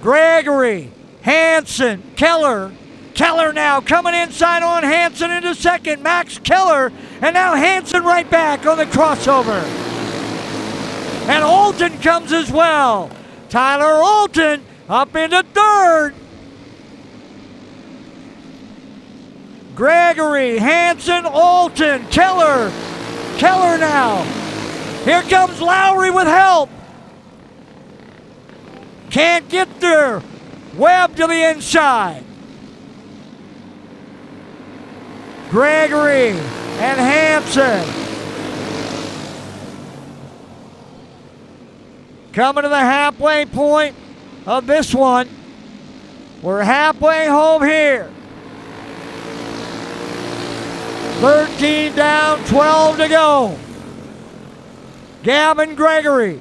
Speaker 1: Gregory, Hansen, Keller. Keller now coming inside on Hansen into second. Max Keller, and now Hansen right back on the crossover. And Alton comes as well. Tyler Alton up into third. Gregory, Hansen, Alton, Keller. Keller now. Here comes Lowry with help. Can't get there. Webb to the inside. Gregory and Hansen. Coming to the halfway point of this one. We're halfway home here. 13 down, 12 to go. Gavin Gregory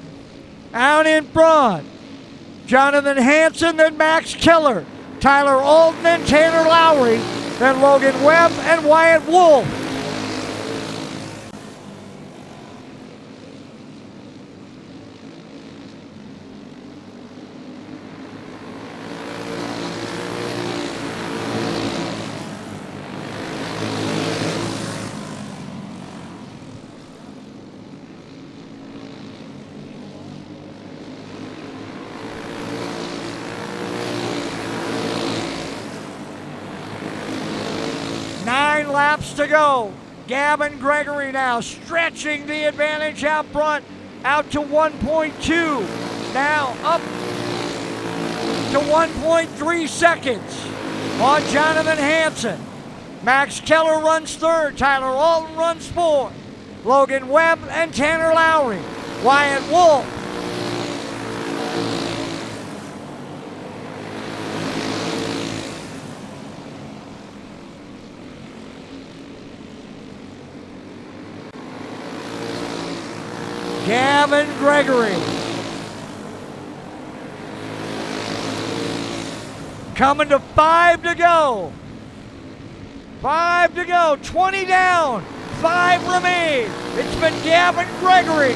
Speaker 1: out in front. Jonathan Hansen, then Max Keller. Tyler Alton and Tanner Lowry. Then Logan Webb and Wyatt Wolf. Laps to go. Gavin Gregory now stretching the advantage out front, out to 1.2. Now up to 1.3 seconds on Jonathan Hansen. Max Keller runs third. Tyler Alton runs fourth. Logan Webb and Tanner Lowry. Wyatt Wolf. Gavin Gregory. Coming to 5 to go. 5 to go. 20 down. 5 remain. It's been Gavin Gregory.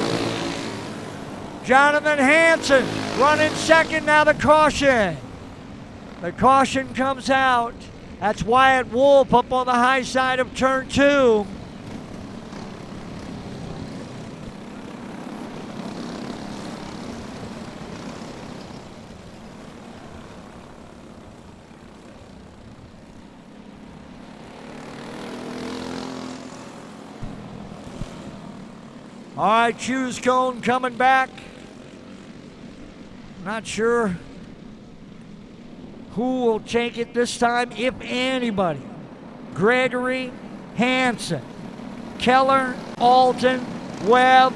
Speaker 1: Jonathan Hansen running second. Now the caution. The caution comes out. That's Wyatt Wolf up on the high side of turn 2. All right, Choose Cone coming back. Not sure who will take it this time, if anybody. Gregory, Hansen, Keller, Alton, Webb,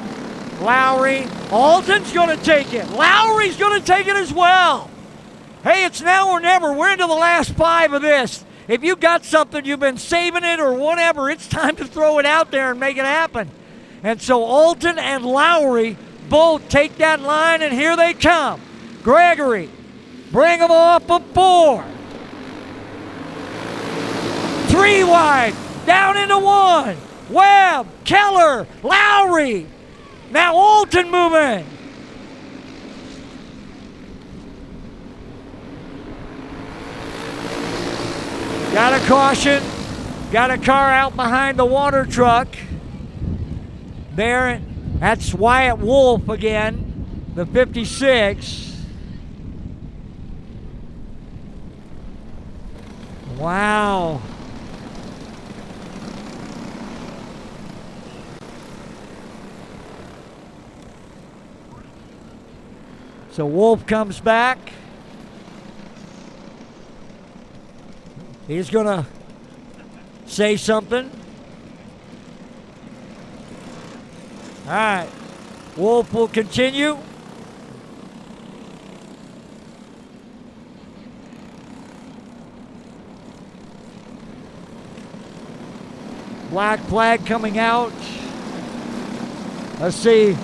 Speaker 1: Lowry. Alton's going to take it. Lowry's going to take it as well. Hey, it's now or never. We're into the last 5 of this. If you've got something, you've been saving it or whatever, it's time to throw it out there and make it happen. And so Alton and Lowry both take that line, and here they come. Gregory, bring them off of 4. 3 wide, down into 1. Webb, Keller, Lowry. Now Alton moving. Got a caution. Got a car out behind the water truck. There, that's Wyatt Wolf again, the 56. Wow. So Wolf comes back. He's going to say something. All right, Wolf will continue. Black flag coming out. Let's see.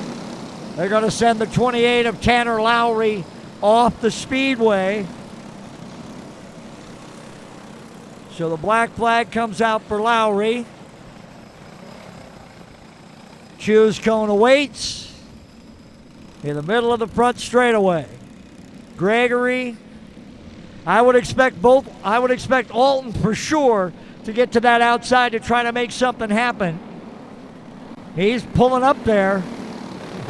Speaker 1: They're going to send the 28 of Tanner Lowry off the speedway. So the black flag comes out for Lowry. Choose Cone awaits in the middle of the front straightaway. Gregory, I would expect Alton for sure to get to that outside to try to make something happen. He's pulling up there.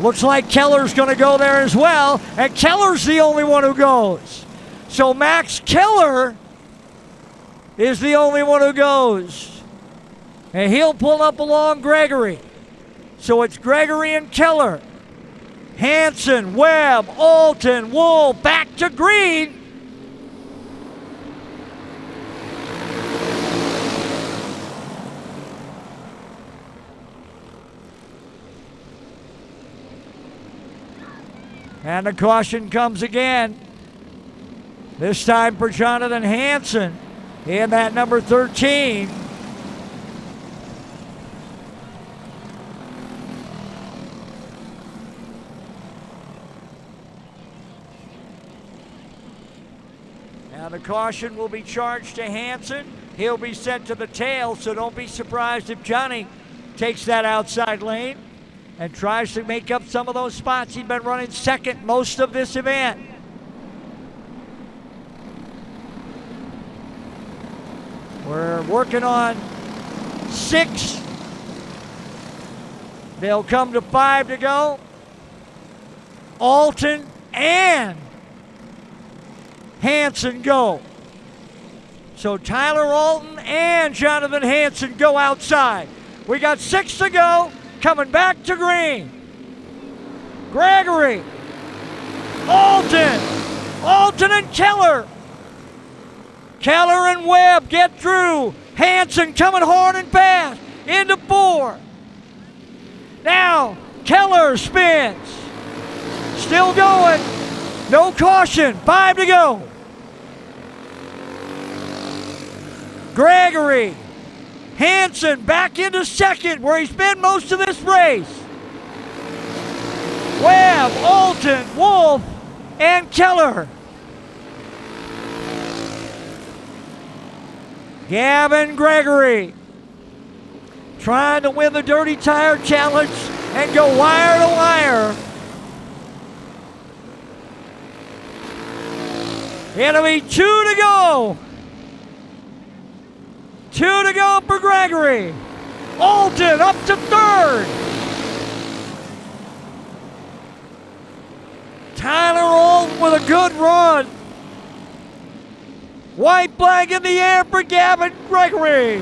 Speaker 1: Looks like Keller's going to go there as well, and Keller's the only one who goes. So Max Keller is the only one who goes, and he'll pull up along Gregory. So it's Gregory and Keller. Hansen, Webb, Alton, Wolf, back to green. And the caution comes again. This time for Jonathan Hansen in that number 13. Now the caution will be charged to Hansen. He'll be sent to the tail, so don't be surprised if Johnny takes that outside lane and tries to make up some of those spots. He's been running second most of this event. We're working on 6. They'll come to 5 to go. Alton and Hansen go. So Tyler Alton and Jonathan Hansen go outside. We got 6 to go. Coming back to green. Gregory. Alton and Keller. Keller and Webb get through. Hansen coming hard and fast. Into 4. Now Keller spins. Still going. No caution. 5 to go. Gregory. Hansen back into second where he's been most of this race. Webb, Alton, Wolf, and Keller. Gavin Gregory trying to win the Dirty Tire Challenge and go wire to wire. It'll be 2 to go. 2 to go for Gregory. Alton up to 3rd. Tyler Alton with a good run. White flag in the air for Gavin Gregory.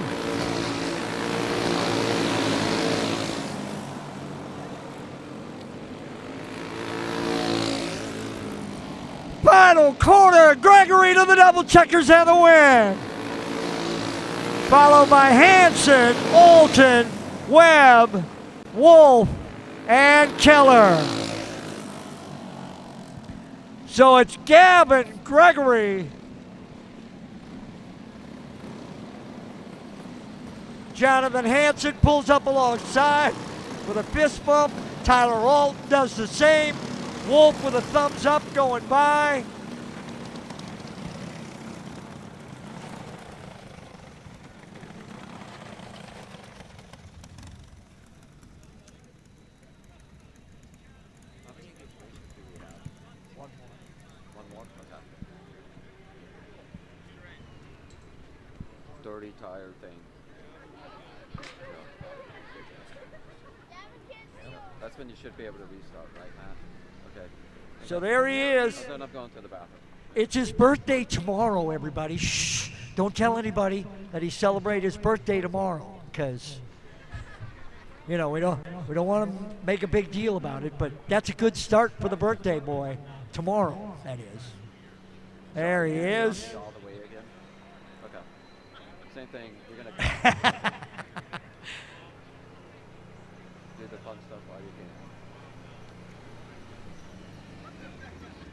Speaker 1: Final corner, Gregory to the double checkers and the win. Followed by Hansen, Alton, Webb, Wolf, and Keller. So it's Gavin Gregory, Jonathan Hansen pulls up alongside with a fist bump. Tyler Alton does the same. Wolf with a thumbs up going by.
Speaker 7: Dirty tire thing. That's when you should be able to restart, right, Matt? Okay.
Speaker 1: So there he is.
Speaker 7: I'm going to the bathroom.
Speaker 1: It's his birthday tomorrow, everybody. Shh. Don't tell anybody that he celebrated his birthday tomorrow, because we don't want to make a big deal about it, but that's a good start for the birthday boy. Tomorrow, that is. There he is.
Speaker 7: All the way again. Okay. Same thing. You're gonna do the fun stuff while you can.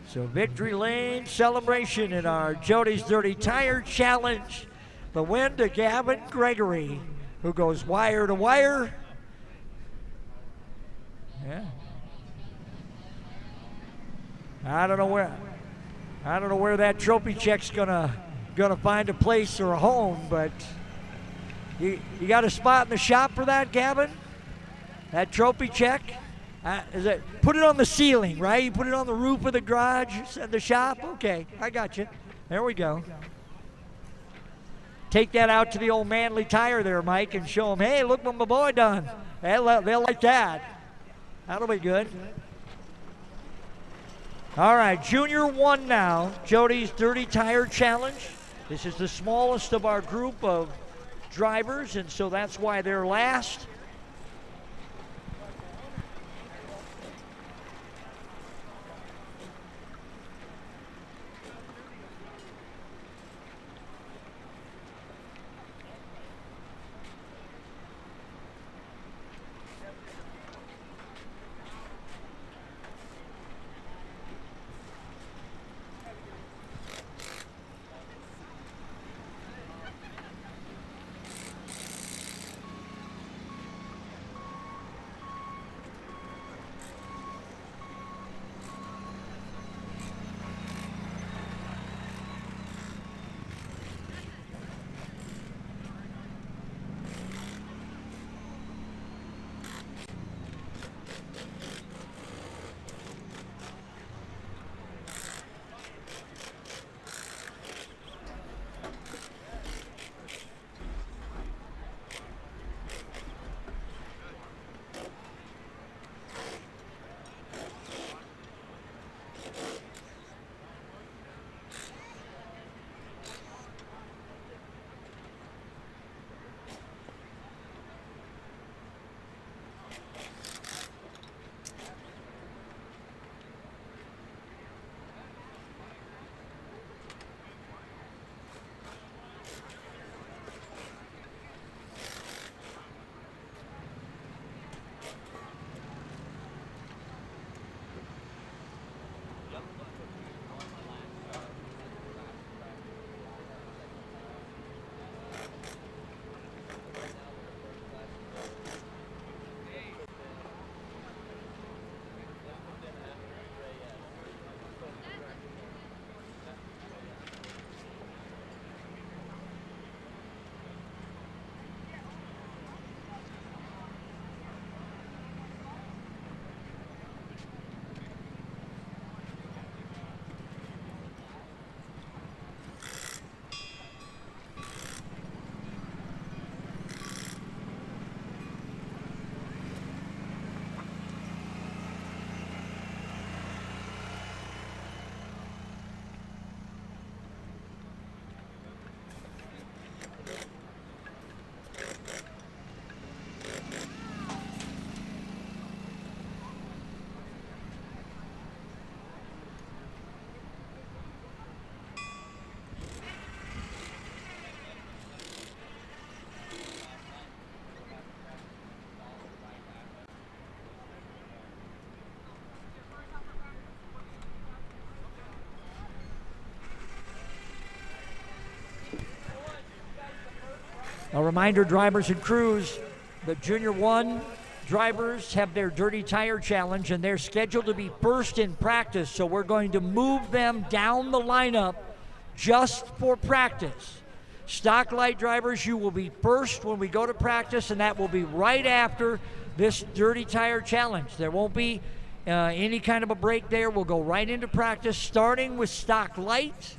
Speaker 1: So victory lane celebration in our Jody's Dirty Tire Challenge. The win to Gavin Gregory, who goes wire to wire. Yeah. I don't know where that trophy check's gonna find a place or a home, but you got a spot in the shop for that, Gavin? That trophy check? Put it on the ceiling, right? You put it on the roof of the garage at the shop? Okay, I got you. There we go. Take that out to the old Manly Tire there, Mike, and show them, hey, look what my boy done. They'll like that. That'll be good. All right, Junior 1 now, Jody's Dirty Tire Challenge. This is the smallest of our group of drivers, and so that's why they're last. A reminder, drivers and crews, the Junior 1 drivers have their Dirty Tire Challenge, and they're scheduled to be first in practice, so we're going to move them down the lineup just for practice. Stock light drivers, you will be first when we go to practice, and that will be right after this Dirty Tire Challenge. There won't be any kind of a break there. We'll go right into practice, starting with stock light,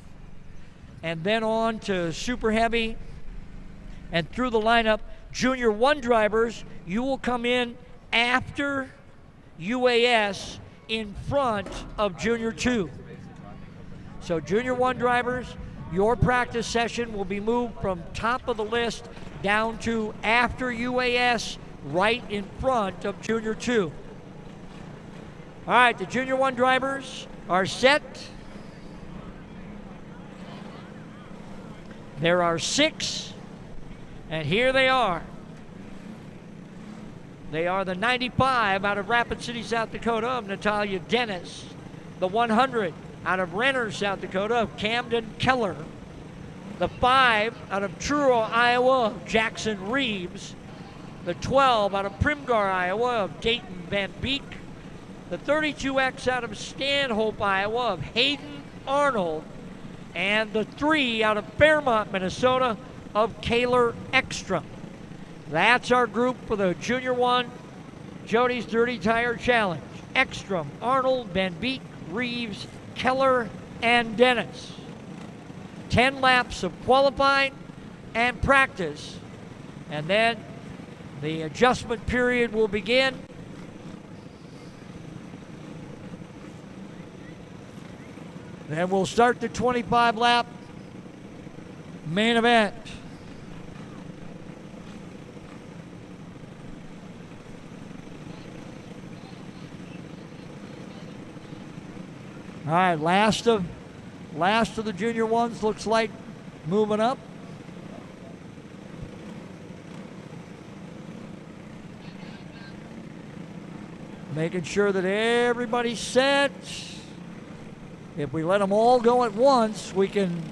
Speaker 1: and then on to super heavy, and through the lineup. Junior 1 drivers, you will come in after UAS in front of Junior 2. So Junior 1 drivers, your practice session will be moved from top of the list down to after UAS, right in front of Junior 2. All right, the Junior 1 drivers are set. There are 6. And here they are. They are the 95 out of Rapid City, South Dakota of Natalia Dennis. The 100 out of Renner, South Dakota of Camden Keller. The 5 out of Truro, Iowa of Jackson Reeves. The 12 out of Primgar, Iowa of Dayton Van Beek. The 32X out of Stanhope, Iowa of Hayden Arnold. And the 3 out of Fairmont, Minnesota of Kaylor Ekstrom. That's our group for the Junior 1 Jody's Dirty Tire Challenge. Ekstrom, Arnold, Van Beek, Reeves, Keller, and Dennis. 10 laps of qualifying and practice, and then the adjustment period will begin. Then we'll start the 25-lap main event. All right, last of the Junior 1s looks like moving up. Making sure that everybody's set. If we let them all go at once, we can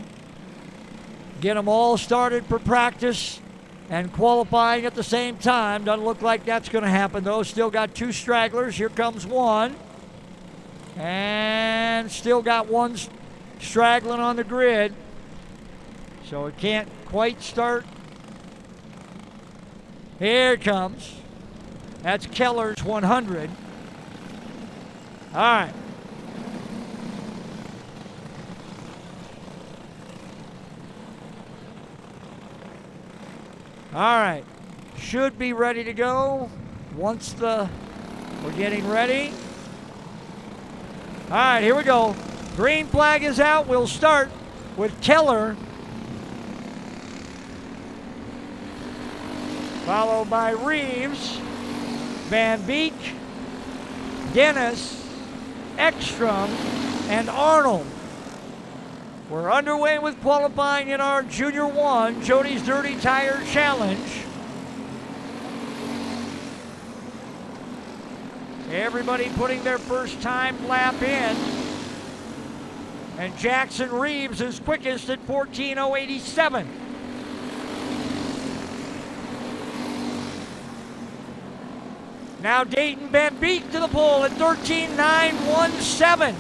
Speaker 1: get them all started for practice and qualifying at the same time. Doesn't look like that's going to happen, though. Still got 2 stragglers. Here comes one. And still got one straggling on the grid. So it can't quite start. Here it comes. That's Keller's 100. All right. All right. Should be ready to go once we're getting ready. All right, here we go. Green flag is out. We'll start with Keller, followed by Reeves, Van Beek, Dennis, Ekstrom, and Arnold. We're underway with qualifying in our Junior 1 Jody's Dirty Tire Challenge. Everybody putting their first time lap in. And Jackson Reeves is quickest at 14:087. Now Dayton Van Beek to the pole at 13:917.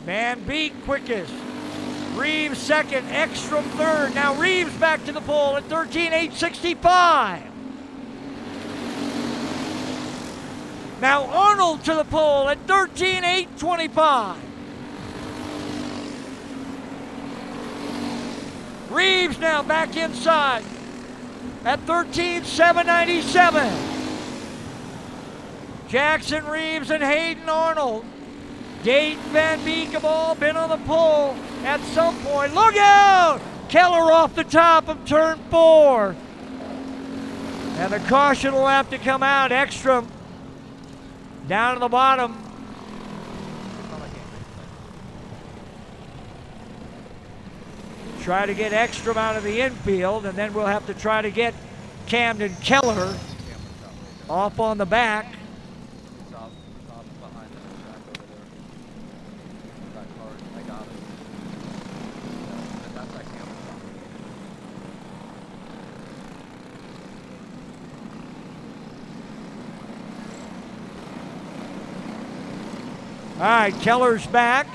Speaker 1: Van Beek quickest. Reeves second, Ekstrom third. Now Reeves back to the pole at 13:865. Now Arnold to the pole at 13:825. Reeves now back inside at 13:797. Jackson Reeves and Hayden Arnold. Dayton Van Beek have all been on the pole at some point. Look out! Keller off the top of turn 4. And the caution will have to come out. Ekstrom down to the bottom. Try to get Ekstrom out of the infield, and then we'll have to try to get Camden Keller off on the back. All right, Keller's back.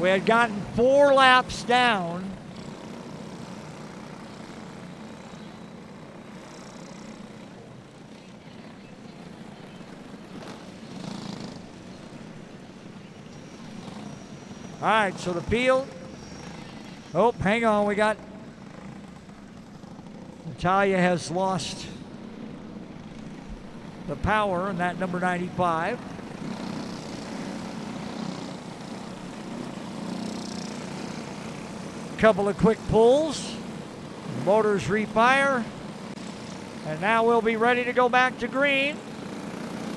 Speaker 1: We had gotten 4 laps down. All right, so the field. Oh, hang on, we got. Natalia has lost the power in that number 95. Couple of quick pulls. Motors refire. And now we'll be ready to go back to green.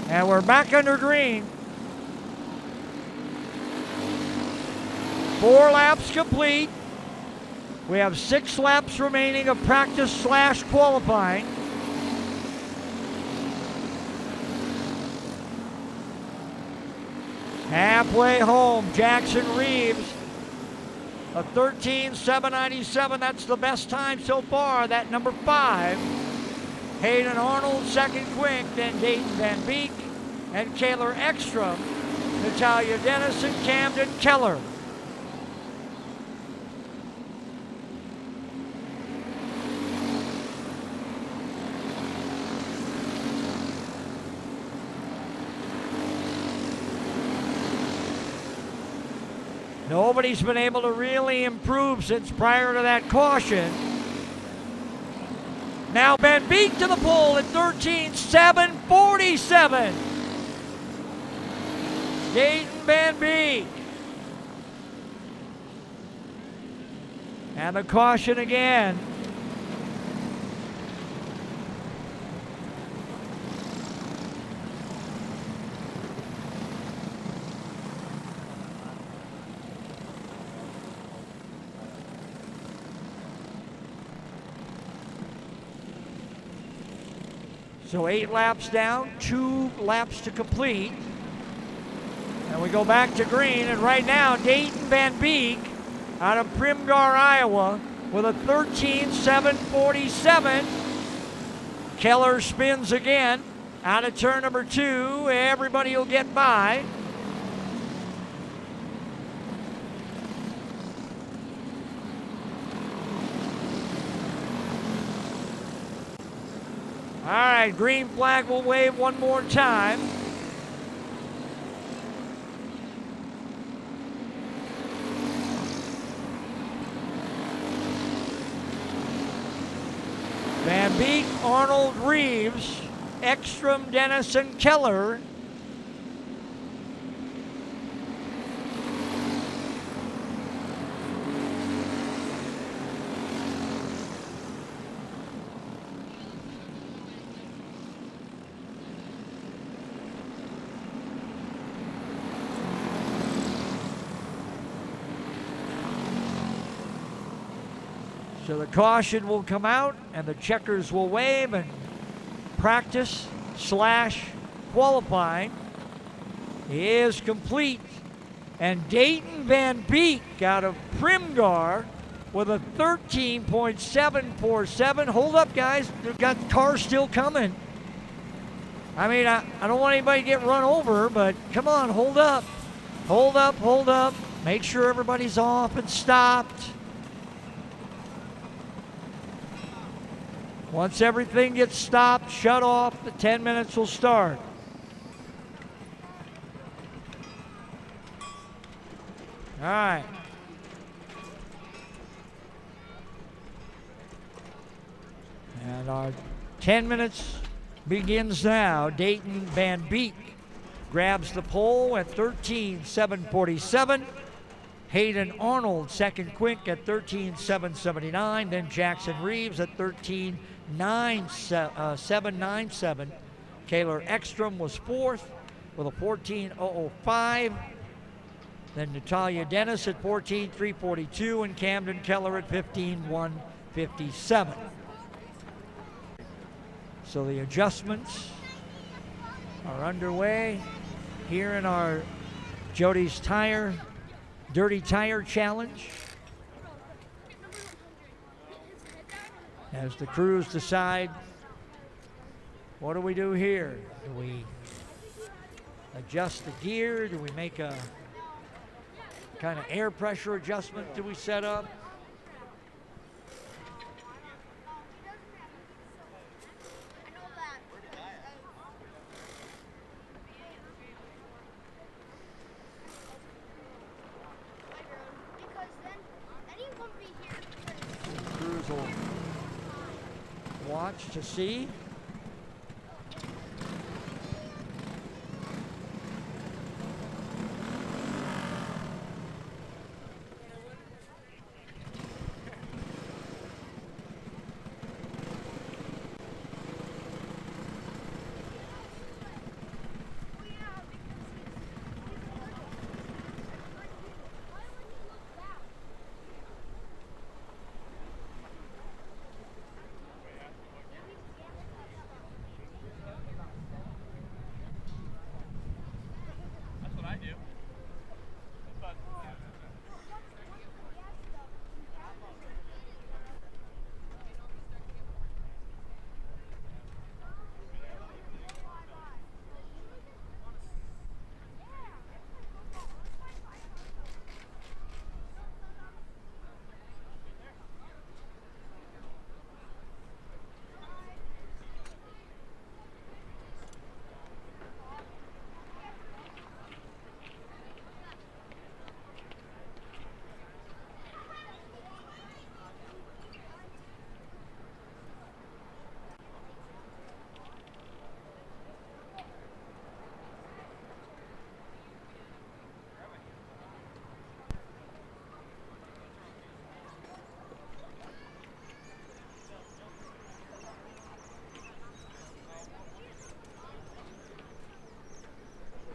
Speaker 1: And we're back under green. 4 laps complete. We have 6 laps remaining of practice / qualifying. Halfway home, Jackson Reeves, a 13:797. That's the best time so far. That number 5. Hayden Arnold, second quick. Then Dayton Van Beek and Kaylor Ekstrom. Natalia Dennis and Camden Keller. Nobody's been able to really improve since prior to that caution. Now Van Beek to the pole at 13:747. Dayton Van Beek. And the caution again. So 8 laps down, 2 laps to complete. And we go back to green, and right now Dayton Van Beek out of Primgar, Iowa with a 13:747. Keller spins again out of turn number 2. Everybody will get by. All right, green flag will wave one more time. Van Beek, Arnold, Reeves, Ekstrom, Dennis, and Keller. So the caution will come out and the checkers will wave, and practice / qualifying is complete. And Dayton Van Beek out of Primgar with a 13.747. Hold up, guys. They've got cars still coming. I mean, I don't want anybody to get run over, but come on, hold up. Hold up, hold up. Make sure everybody's off and stopped. Once everything gets stopped, shut off, the 10 minutes will start. All right. And our 10 minutes begins now. Dayton Van Beek grabs the pole at 13:747. Hayden Arnold, second quick at 13:779. Then Jackson Reeves at 13:797. Kaylor Ekstrom was fourth with a 14:005. Then Natalia Dennis at 14:342 and Camden Keller at 15:157. So the adjustments are underway here in our Jody's Tire Dirty Tire Challenge, as the crews decide, what do we do here? Do we adjust the gear? Do we make a kind of air pressure adjustment? Do we set up? Crews will watch to see.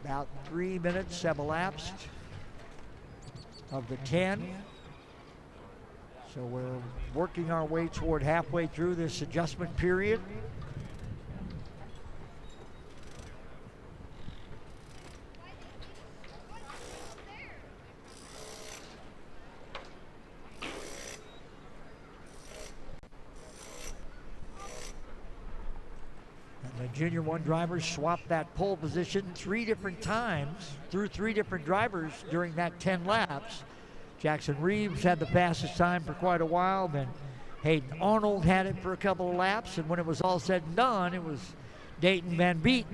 Speaker 1: About 3 minutes have elapsed of the 10. So we're working our way toward halfway through this adjustment period. The Junior 1 drivers swapped that pole position 3 different times through 3 different drivers during that 10 laps. Jackson Reeves had the fastest time for quite a while, then Hayden Arnold had it for a couple of laps, and when it was all said and done, it was Dayton Van Beek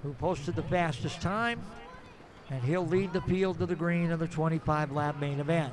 Speaker 1: who posted the fastest time, and he'll lead the field to the green of the 25-lap main event.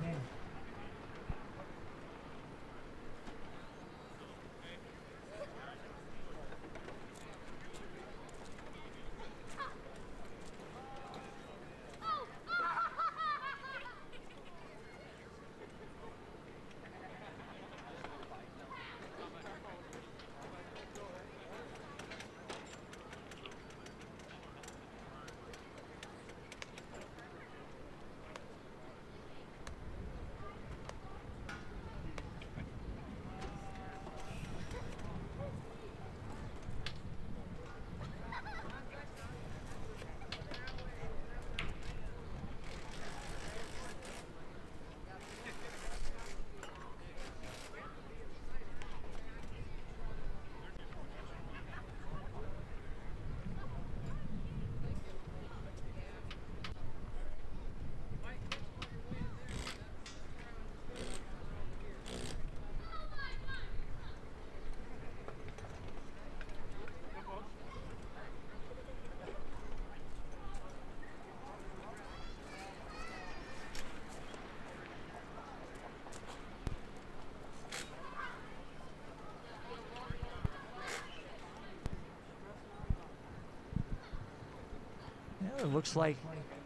Speaker 1: It looks like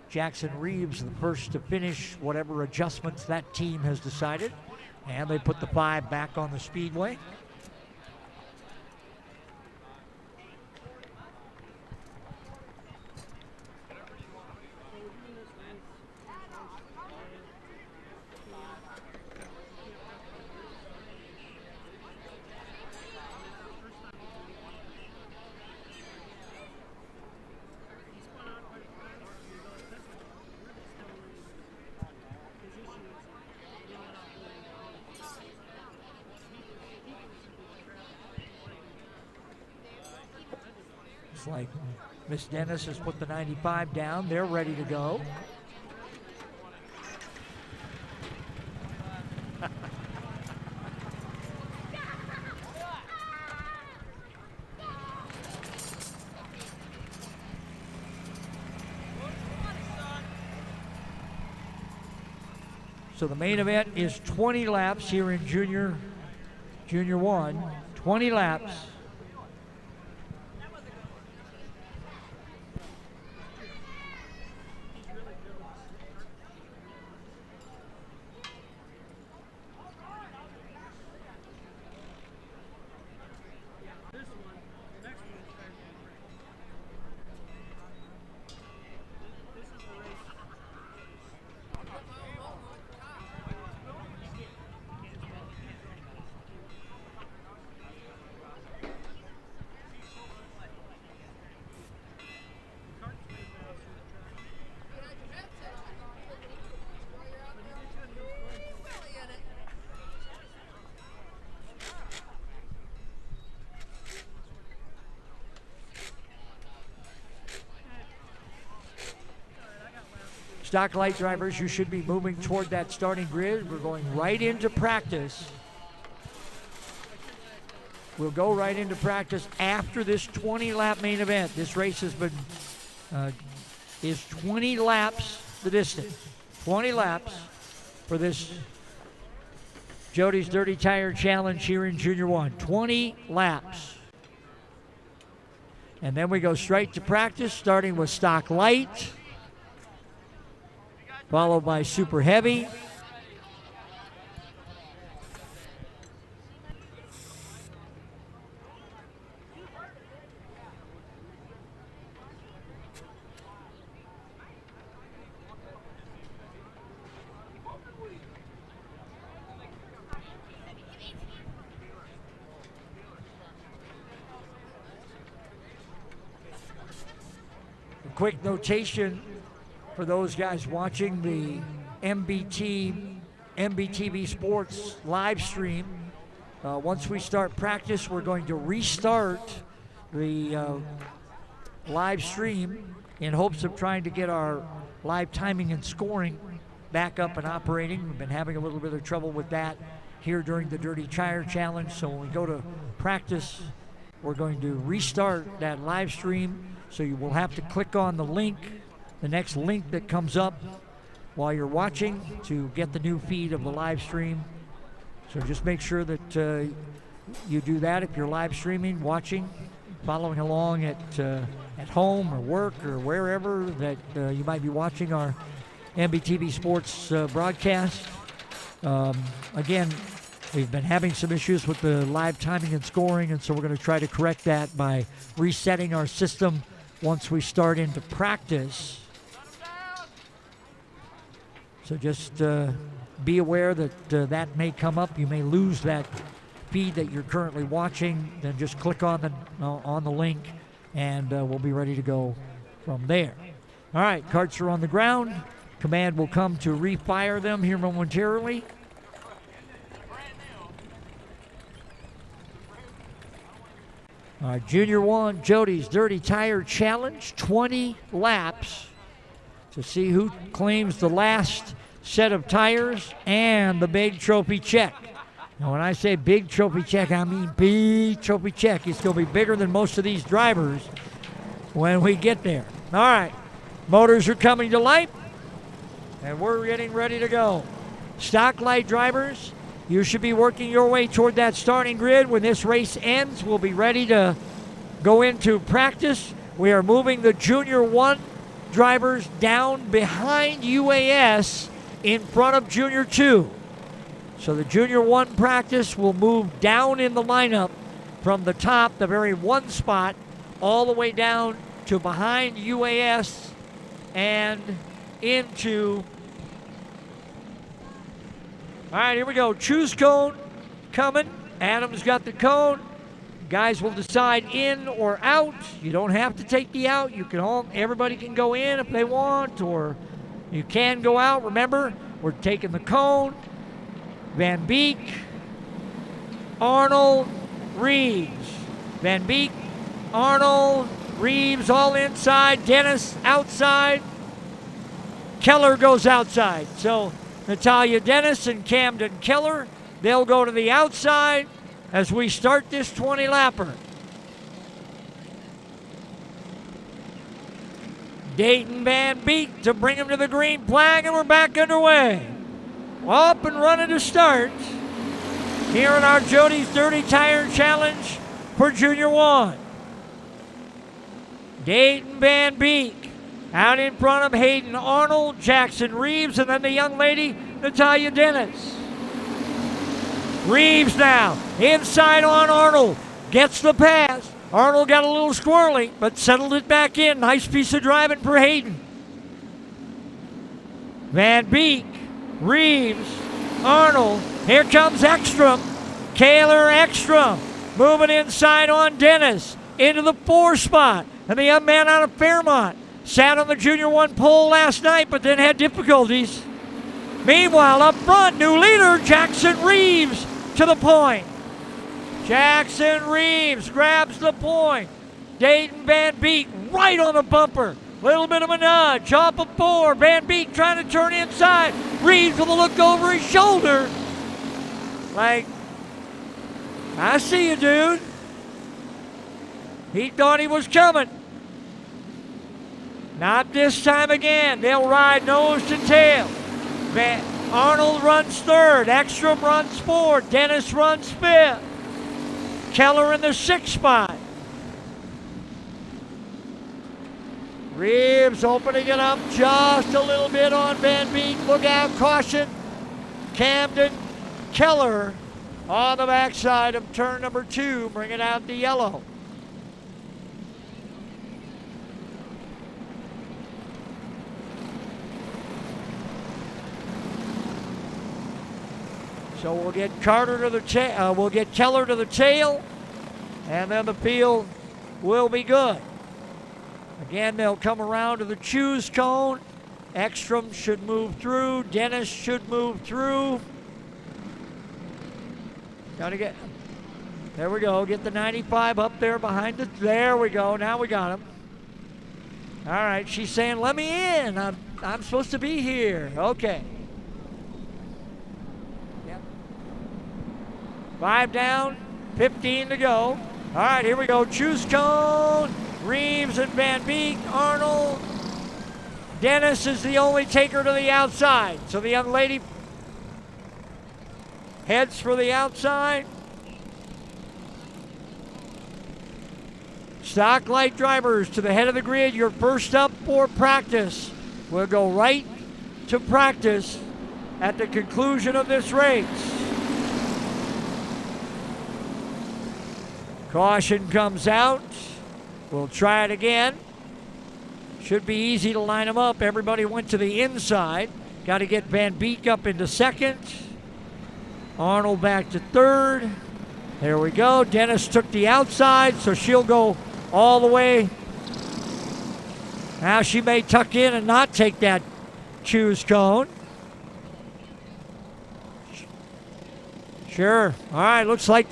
Speaker 1: Jackson Reeves the first to finish whatever adjustments that team has decided. And they put the 5 back on the speedway. Like Miss Dennis has put the 95 down. They're ready to go. So the main event is 20 laps here in Junior 1. 20 laps. Stock light drivers, you should be moving toward that starting grid. We're going right into practice. We'll go right into practice after this 20-lap main event. This race has been, is 20 laps the distance. 20 laps for this Jody's Dirty Tire Challenge here in Junior 1. 20 laps. And then we go straight to practice, starting with stock light, followed by super heavy. A quick notation for those guys watching the MBTV Sports live stream. Once we start practice, we're going to restart the live stream in hopes of trying to get our live timing and scoring back up and operating. We've been having a little bit of trouble with that here during the Dirty Tire Challenge. So when we go to practice, we're going to restart that live stream. So you will have to click on the link, the next link that comes up while you're watching, to get the new feed of the live stream. So just make sure that you do that if you're live streaming, watching, following along at home or work or wherever that you might be watching our MBTV Sports broadcast. Again, we've been having some issues with the live timing and scoring, and so we're going to try to correct that by resetting our system once we start into practice. So just be aware that that may come up. You may lose that feed that you're currently watching. Then just click on the link, and we'll be ready to go from there. All right, karts are on the ground. Command will come to refire them here momentarily. All right, Junior 1, Jody's Dirty Tire Challenge, 20 laps to see who claims the last set of tires and the big trophy check. Now, when I say big trophy check, I mean big trophy check. It's going to be bigger than most of these drivers when we get there. All right, motors are coming to life, and we're getting ready to go. Stock light drivers, you should be working your way toward that starting grid. When this race ends, we'll be ready to go into practice. We are moving the Junior 1 drivers down behind UAS in front of Junior 2. So the Junior 1 practice will move down in the lineup from the top, the very one spot, all the way down to behind UAS and into... All right, here we go. Choose cone coming. Adam's got the cone. Guys will decide in or out. You don't have to take the out. You can everybody can go in if they want, or you can go out. Remember, we're taking the cone. Van Beek, Arnold, Reeves. Van Beek, Arnold, Reeves all inside. Dennis outside. Keller goes outside. So Natalia Dennis and Camden Keller, they'll go to the outside as we start this 20-lapper. Dayton Van Beek to bring him to the green flag, and we're back underway. Up and running to start here in our Jody's Dirty Tire Challenge for Junior 1. Dayton Van Beek out in front of Hayden Arnold, Jackson Reeves, and then the young lady, Natalia Dennis. Reeves now inside on Arnold, gets the pass. Arnold got a little squirrely, but settled it back in. Nice piece of driving for Hayden. Van Beek, Reeves, Arnold. Here comes Ekstrom. Kaylor Ekstrom moving inside on Dennis into the 4 spot. And the young man out of Fairmont sat on the Junior 1 pole last night, but then had difficulties. Meanwhile, up front, new leader, Jackson Reeves to the point. Jackson Reeves grabs the point. Dayton Van Beek right on the bumper. Little bit of a nudge. Off of 4. Van Beek trying to turn inside. Reeves with a look over his shoulder. Like, I see you, dude. He thought he was coming. Not this time again. They'll ride nose to tail. Arnold runs 3rd. Ekstrom runs 4th. Dennis runs 5th. Keller in the 6th spot. Reeves opening it up just a little bit on Van Beek. Look out, caution. Camden Keller on the backside of turn number 2, bringing out the yellow. So we'll get Keller to the tail, and then the field will be good. Again, they'll come around to the choose cone. Ekstrom should move through. Dennis should move through. There we go. Get the 95 up there behind it. There we go. Now we got him. All right. She's saying, "Let me in. I'm supposed to be here." Okay. 5 down, 15 to go. All right, here we go. Choose cone. Reeves and Van Beek, Arnold. Dennis is the only taker to the outside. So the young lady heads for the outside. Stock light drivers to the head of the grid. You're first up for practice. We'll go right to practice at the conclusion of this race. Caution comes out. We'll try it again. Should be easy to line them up. Everybody went to the inside. Got to get Van Beek up into 2nd. Arnold back to 3rd. There we go. Dennis took the outside, so she'll go all the way. Now she may tuck in and not take that choose cone. Sure. All right. Looks like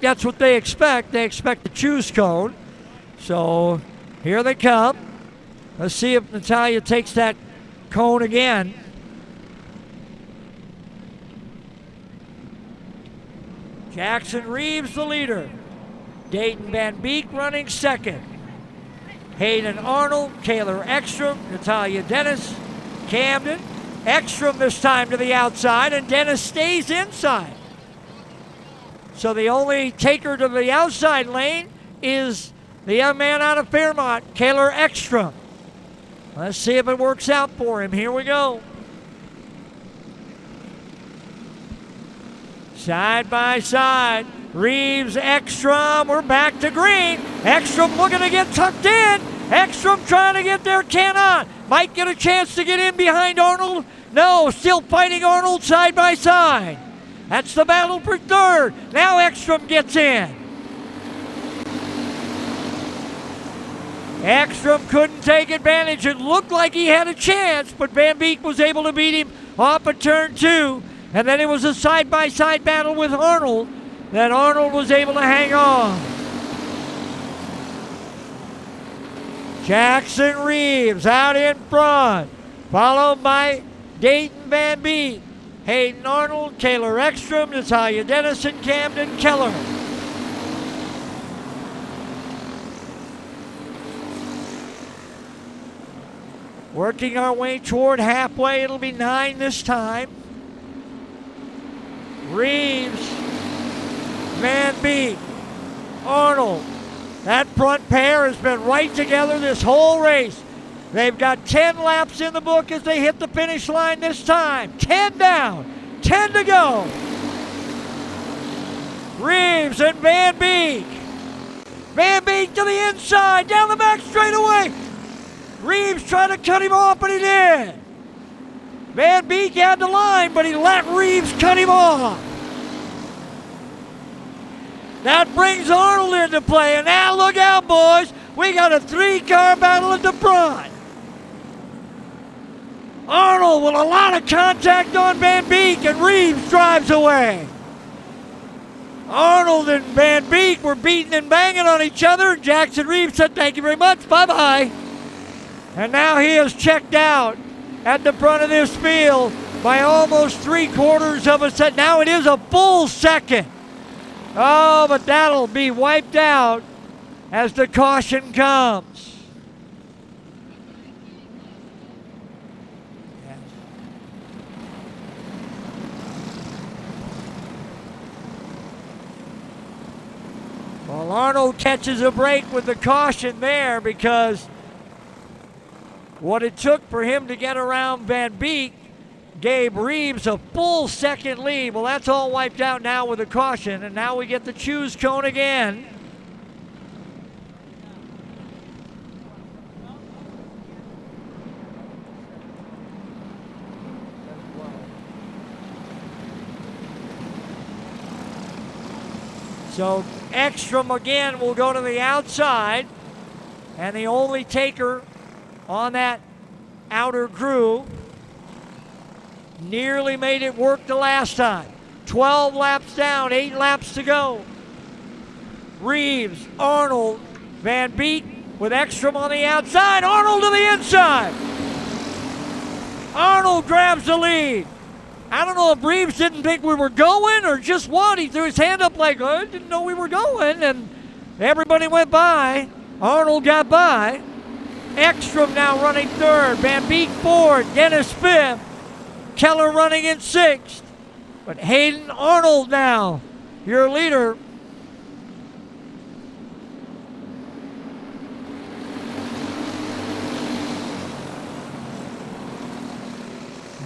Speaker 1: that's what they expect. They expect the choose cone. So here they come. Let's see if Natalia takes that cone again. Jackson Reeves the leader. Dayton Van Beek running 2nd. Hayden Arnold, Kaylor Ekstrom, Natalia Dennis, Camden. Ekstrom this time to the outside, and Dennis stays inside. So the only taker to the outside lane is the young man out of Fairmont, Kaylor Ekstrom. Let's see if it works out for him. Here we go. Side by side. Reeves, Ekstrom. We're back to green. Ekstrom looking to get tucked in. Ekstrom trying to get there. Cannot. Might get a chance to get in behind Arnold. No, still fighting Arnold side by side. That's the battle for 3rd. Now Ekstrom gets in. Ekstrom couldn't take advantage. It looked like he had a chance, but Van Beek was able to beat him off of turn 2. And then it was a side-by-side battle with Arnold that Arnold was able to hang on. Jackson Reeves out in front, followed by Dayton Van Beek, Hayden Arnold, Taylor Ekstrom, Natalia Dennison, Camden Keller. Working our way toward halfway, it'll be 9 this time. Reeves, Van Beek, Arnold. That front pair has been right together this whole race. They've got 10 laps in the book as they hit the finish line this time. 10 down, 10 to go. Reeves and Van Beek. Van Beek to the inside, down the back straightaway. Reeves tried to cut him off, but he did. Van Beek had the line, but he let Reeves cut him off. That brings Arnold into play, and now look out, boys. We got a 3-car battle at the front. Arnold with a lot of contact on Van Beek, and Reeves drives away. Arnold and Van Beek were beating and banging on each other. Jackson Reeves said, "Thank you very much, bye-bye." And now he is checked out at the front of this field by almost 3/4 of a second. Now it is a full second. Oh, but that'll be wiped out as the caution comes. Well, Arnold catches a break with the caution there because what it took for him to get around Van Beek gave Reeves a full second lead. Well, that's all wiped out now with a caution, and now we get the choose cone again. So Ekstrom again will go to the outside, and the only taker on that outer crew nearly made it work the last time. 12 laps down, 8 laps to go. Reeves, Arnold, Van Beek with Ekstrom on the outside. Arnold to the inside. Arnold grabs the lead. I don't know if Reeves didn't think we were going or just what. He threw his hand up like, I didn't know we were going. And everybody went by. Arnold got by. Ekstrom now running third. Van Beek fourth. Dennis fifth. Keller running in sixth. But Hayden Arnold now, your leader.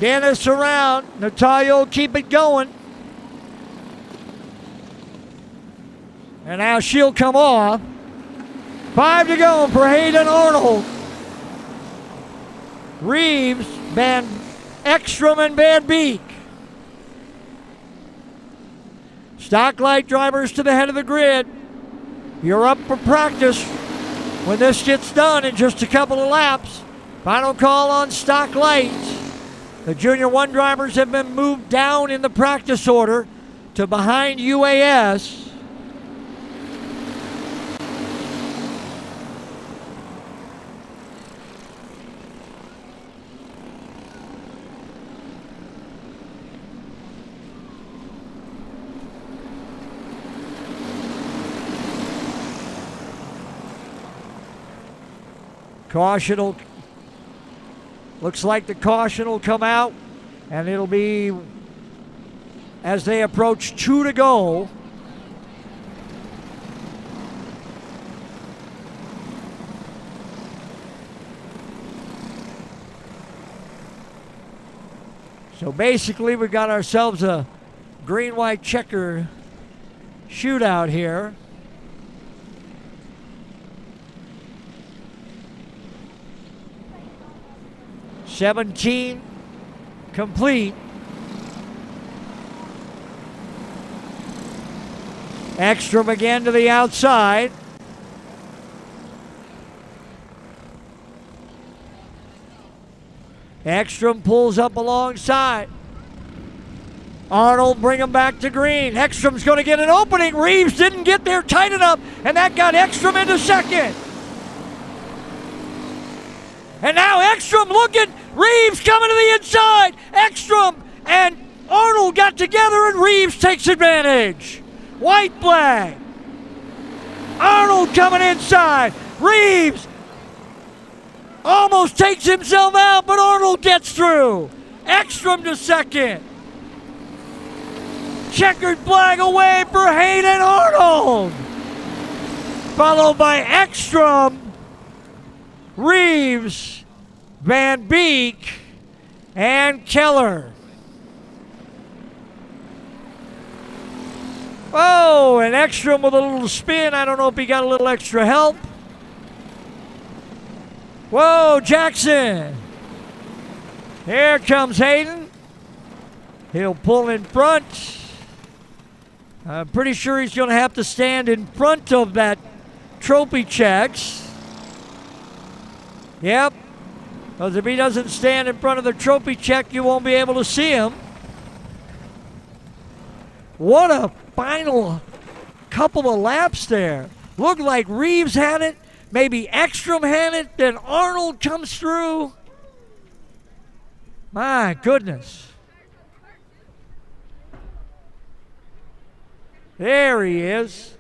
Speaker 1: Dennis around. Natalia will keep it going. And now she'll come off. 5 to go for Hayden Arnold. Reeves, Van Ekstrom, and Van Beek. Stock light drivers to the head of the grid. You're up for practice when this gets done in just a couple of laps. Final call on stock lights. The Junior 1 drivers have been moved down in the practice order to behind UAS. Caution will, looks like the caution will come out, and it'll be as they approach 2 to go. So basically we've got ourselves a green-white checker shootout here. $17 complete. Ekstrom again to the outside. Ekstrom pulls up alongside. Arnold bring him back to green. Ekstrom's going to get an opening. Reeves didn't get there tight enough, and that got Ekstrom into second. And now Ekstrom looking. Reeves coming to the inside. Ekstrom and Arnold got together and Reeves takes advantage. White flag. Arnold coming inside. Reeves almost takes himself out, but Arnold gets through. Ekstrom to second. Checkered flag away for Hayden Arnold. Followed by Ekstrom, Reeves, Van Beek, and Keller. Oh, and Ekstrom with a little spin. I don't know if he got a little extra help. Whoa, Jackson. Here comes Hayden. He'll pull in front. I'm pretty sure he's going to have to stand in front of that trophy checks. Yep. Because if he doesn't stand in front of the trophy check, you won't be able to see him. What a final couple of laps there. Looked like Reeves had it. Maybe Ekstrom had it. Then Arnold comes through. My goodness. There he is.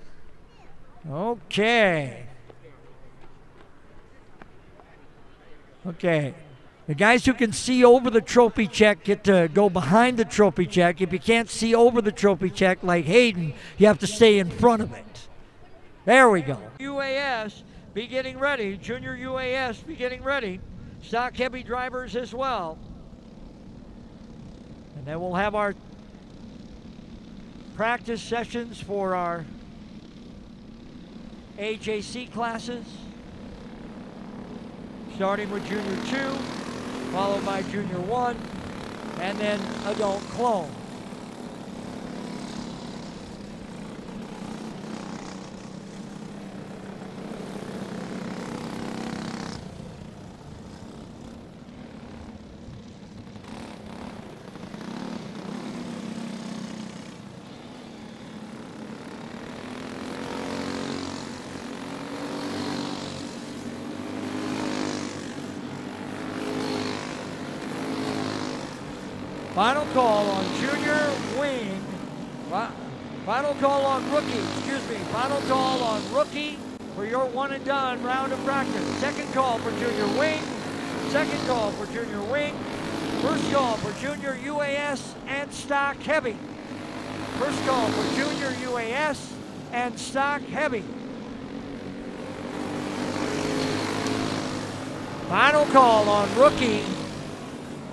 Speaker 1: Okay. Okay. The guys who can see over the trophy check get to go behind the trophy check. If you can't see over the trophy check like Hayden, you have to stay in front of it. There we go. UAS be getting ready. Junior UAS be getting ready. Stock heavy drivers as well. And then we'll have our practice sessions for our AJC classes. Starting with Junior 2, followed by Junior 1, and then Adult Clone. Final call on Junior Wing. Final call on Rookie. Final call on Rookie for your one and done round of practice. Second call for Junior Wing. Second call for Junior Wing. First call for Junior UAS and Stock Heavy. First call for Junior UAS and Stock Heavy. Final call on Rookie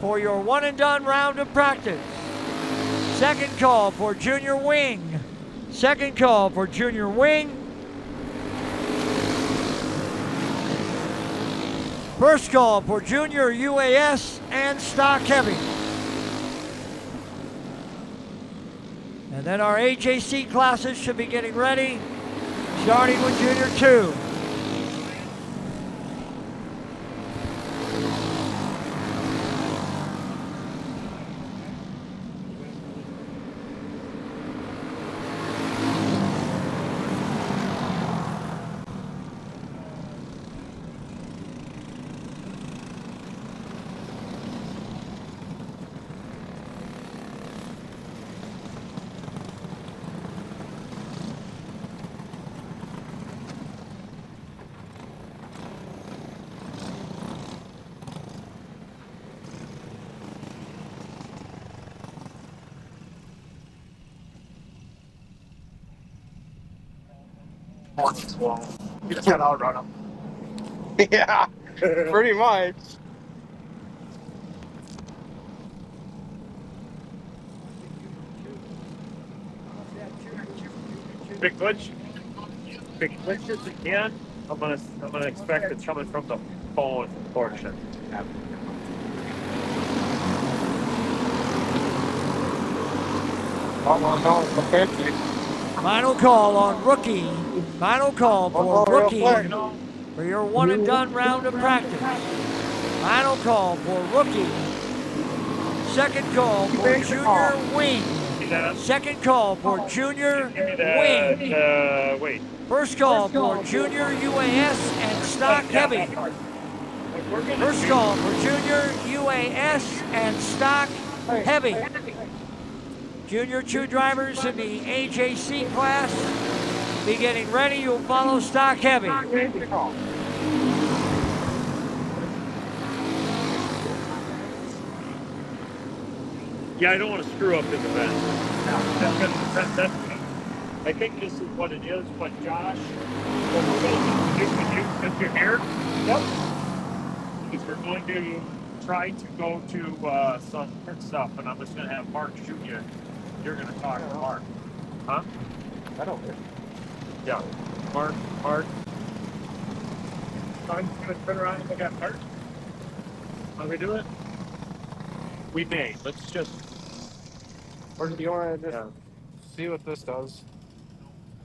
Speaker 1: for your one and done round of practice. Second call for Junior Wing. Second call for Junior Wing. First call for Junior UAS and Stock Heavy. And then our AJC classes should be getting ready, starting with Junior 2.
Speaker 3: You can't outrun them. Yeah, pretty much. Big glitch. Big glitches again. I'm gonna expect it's coming from the phone portion.
Speaker 1: Final call on Rookie. Final call for Rookie for your one and done round of practice. Final call for Rookie. Second call for Junior Wing. Second call for Junior Wing.
Speaker 3: Wait.
Speaker 1: First call for Junior UAS and Stock Heavy. First call for junior UAS and stock heavy. Junior 2 drivers in the AJC class, be getting ready. You'll follow stock heavy.
Speaker 3: Yeah, I don't want to screw up this event. I think this is what it is, but Josh, what we're going to do with you, if you're here, is we're going to try to go to some stuff, and I'm just going to have Mark shoot you. You're going to talk to Mark. Huh? I don't know. Yeah. Mark. I'm just going to turn around and look at Mark. How do we do it? We may. Let's just.
Speaker 8: Or do you want to just see what this does?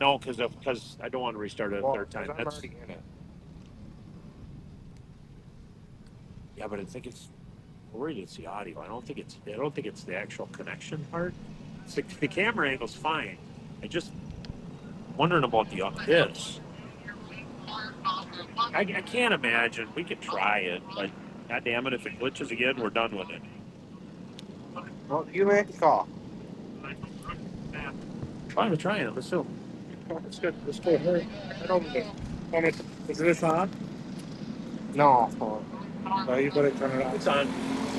Speaker 3: No, because I don't want to restart it a third time.
Speaker 8: I'm already in it.
Speaker 3: Yeah, but I think it's worried it's the audio. I don't think it's the actual connection part. The camera angle's fine. I just wondering about this. I can't imagine. We could try it, but god damn it, if it glitches again, we're done with it.
Speaker 8: Well, you make the call.
Speaker 3: Fine, we're trying it. Let's do.
Speaker 8: It's good. Let's go ahead. Head over there. Is this on? No. So you better turn it on.
Speaker 3: It's on.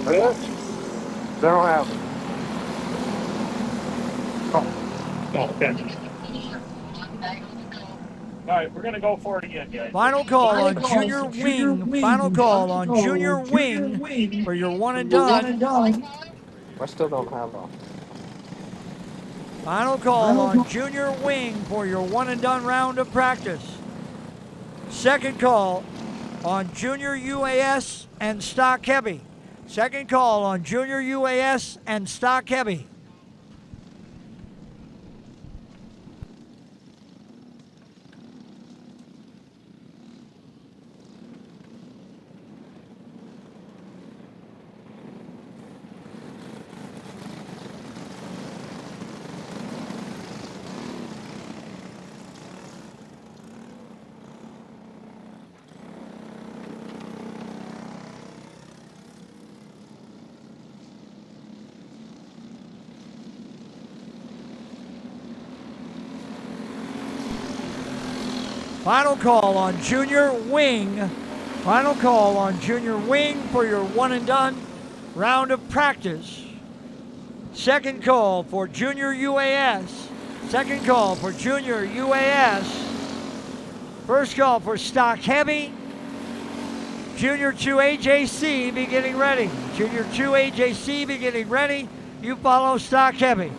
Speaker 8: Really? They don't have it.
Speaker 3: Oh, okay. All right, we're gonna go for it again, guys.
Speaker 1: Final call on junior wing. Final call on junior wing for your one and done.
Speaker 8: I still don't have a.
Speaker 1: Final call on junior wing for your one and done round of practice. Second call on junior UAS and stock heavy. Second call on junior UAS and stock heavy. Final call on junior wing. Final call on junior wing for your one and done round of practice. Second call for junior UAS. Second call for junior UAS. First call for stock heavy. Junior 2 AJC be getting ready. Junior 2 AJC be getting ready. You follow stock heavy.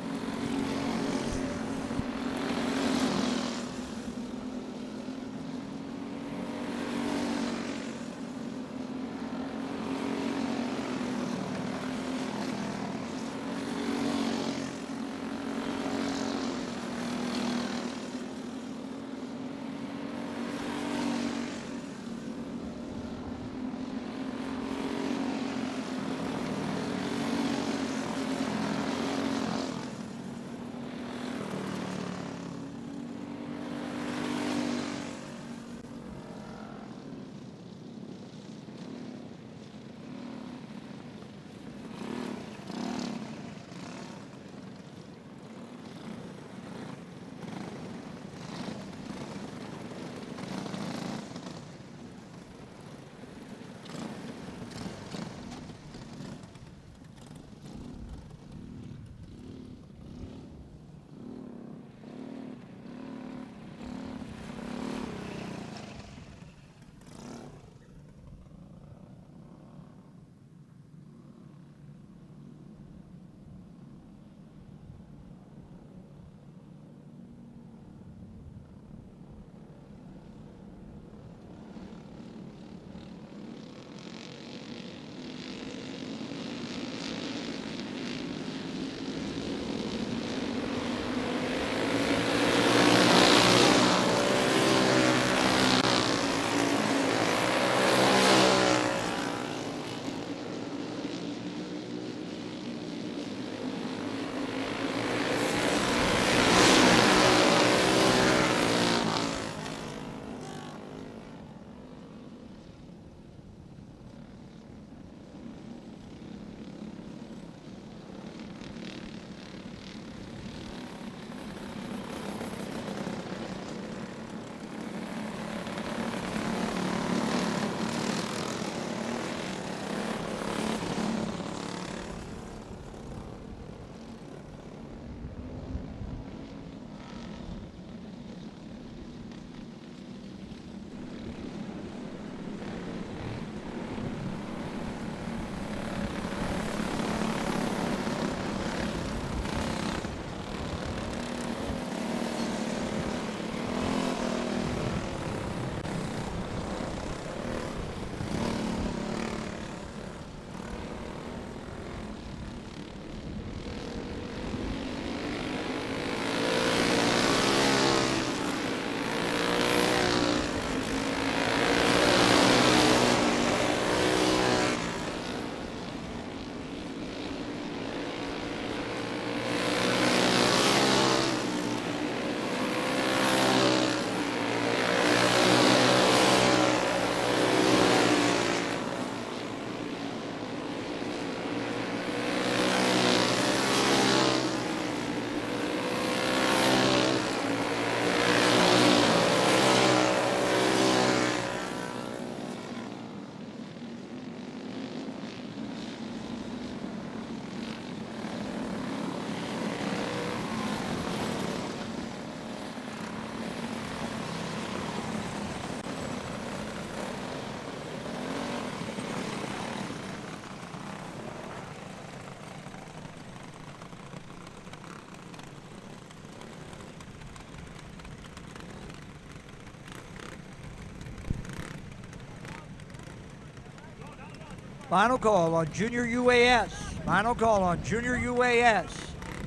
Speaker 1: Final call on Junior UAS. Final call on Junior UAS.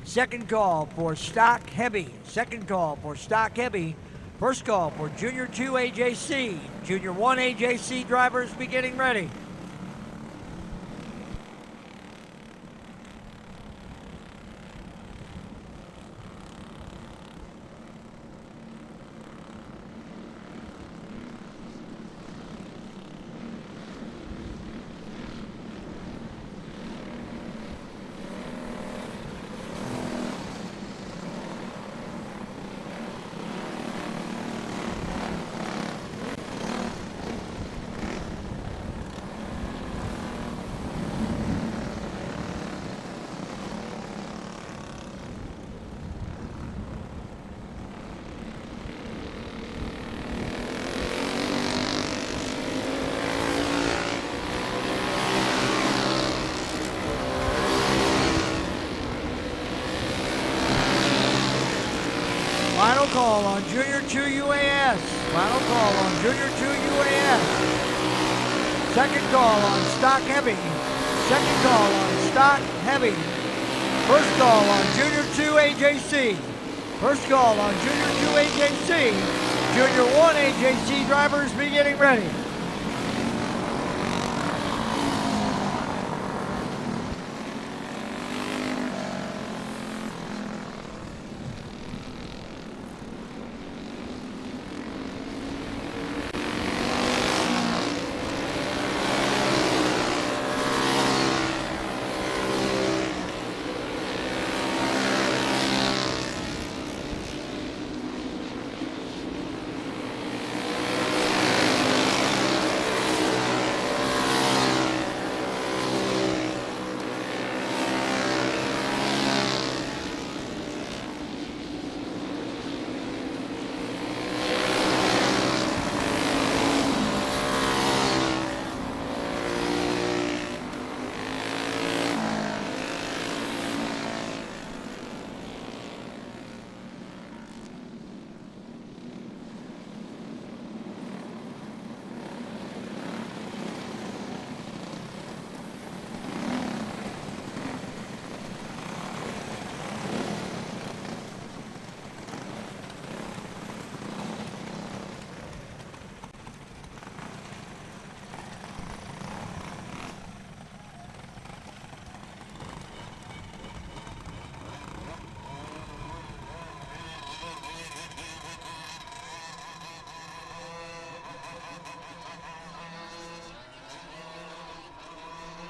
Speaker 1: Second call for stock heavy. Second call for stock heavy. First call for Junior 2 AJC. Junior 1 AJC drivers be getting ready. Final call on Junior 2 UAS. Final call on Junior 2 UAS. Second call on stock heavy. Second call on stock heavy. First call on Junior 2 AJC. First call on Junior 2 AJC. Junior 1 AJC drivers be getting ready.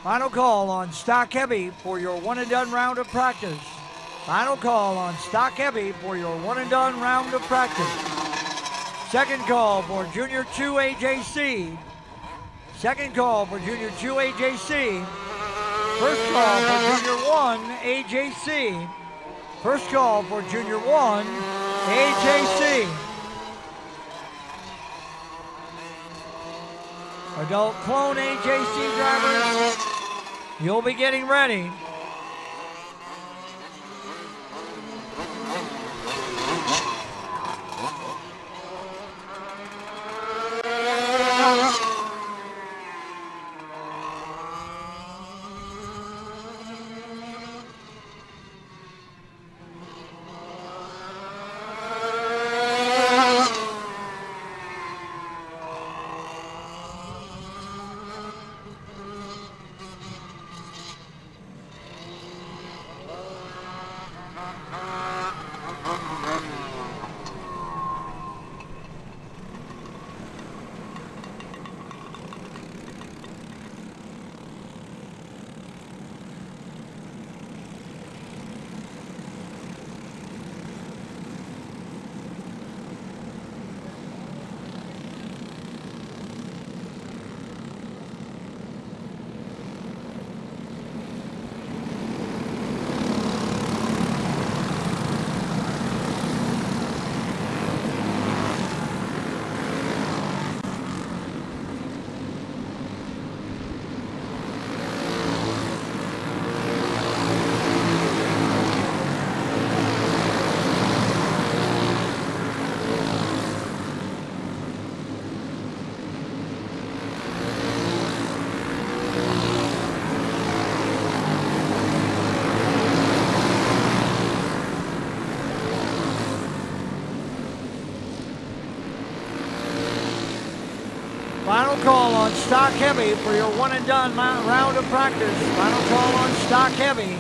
Speaker 1: Final call on stock heavy for your one and done round of practice. Final call on stock heavy for your one and done round of practice. Second call for Junior 2 AJC. Second call for Junior 2 AJC. First call for Junior 1 AJC. First call for Junior 1 AJC. Adult clone AJC drivers, you'll be getting ready. on stock heavy for your one and done round of practice. Final call on stock heavy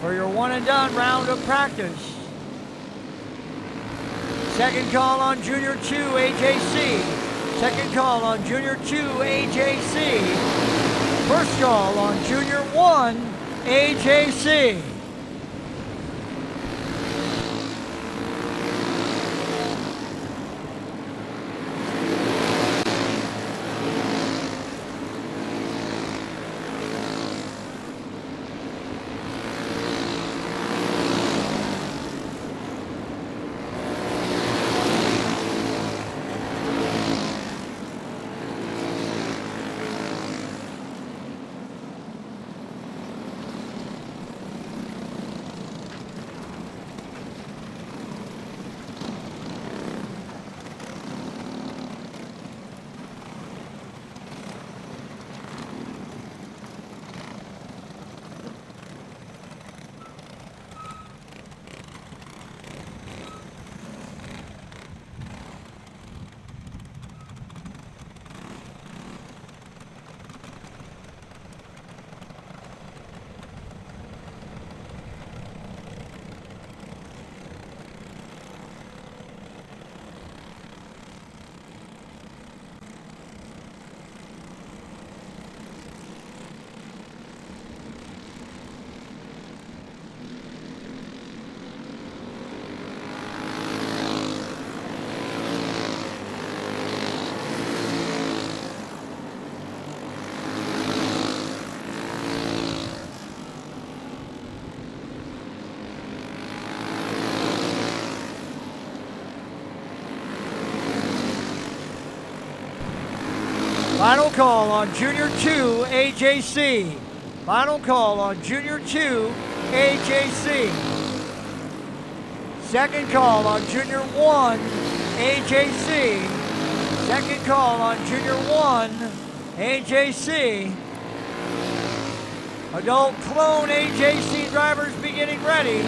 Speaker 1: for your one and done round of practice. Second call on Junior 2 AJC. Second call on Junior 2 AJC. First call on Junior 1 AJC. Final call on Junior 2 AJC. Final call on Junior 2 AJC. Second call on Junior 1 AJC. Second call on Junior 1 AJC. Adult clone AJC drivers be getting ready.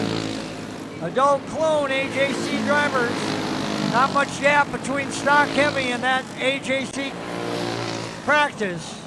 Speaker 1: Adult clone AJC drivers. Not much gap between stock heavy and that AJC practice.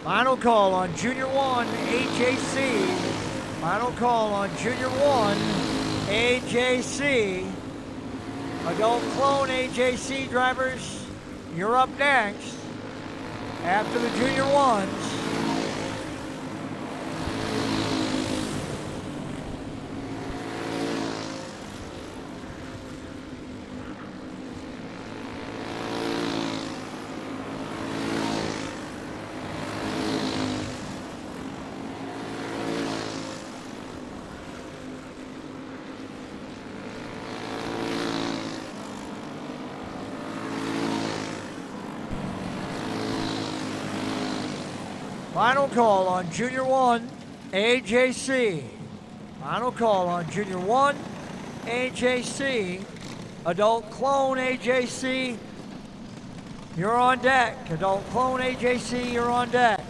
Speaker 1: Final call on Junior 1 AJC. Final call on Junior 1 AJC. Adult clone AJC drivers, you're up next after the Junior 1s. Final call on Junior 1 AJC. Final call on Junior 1 AJC. Adult clone AJC, you're on deck. Adult clone AJC, you're on deck.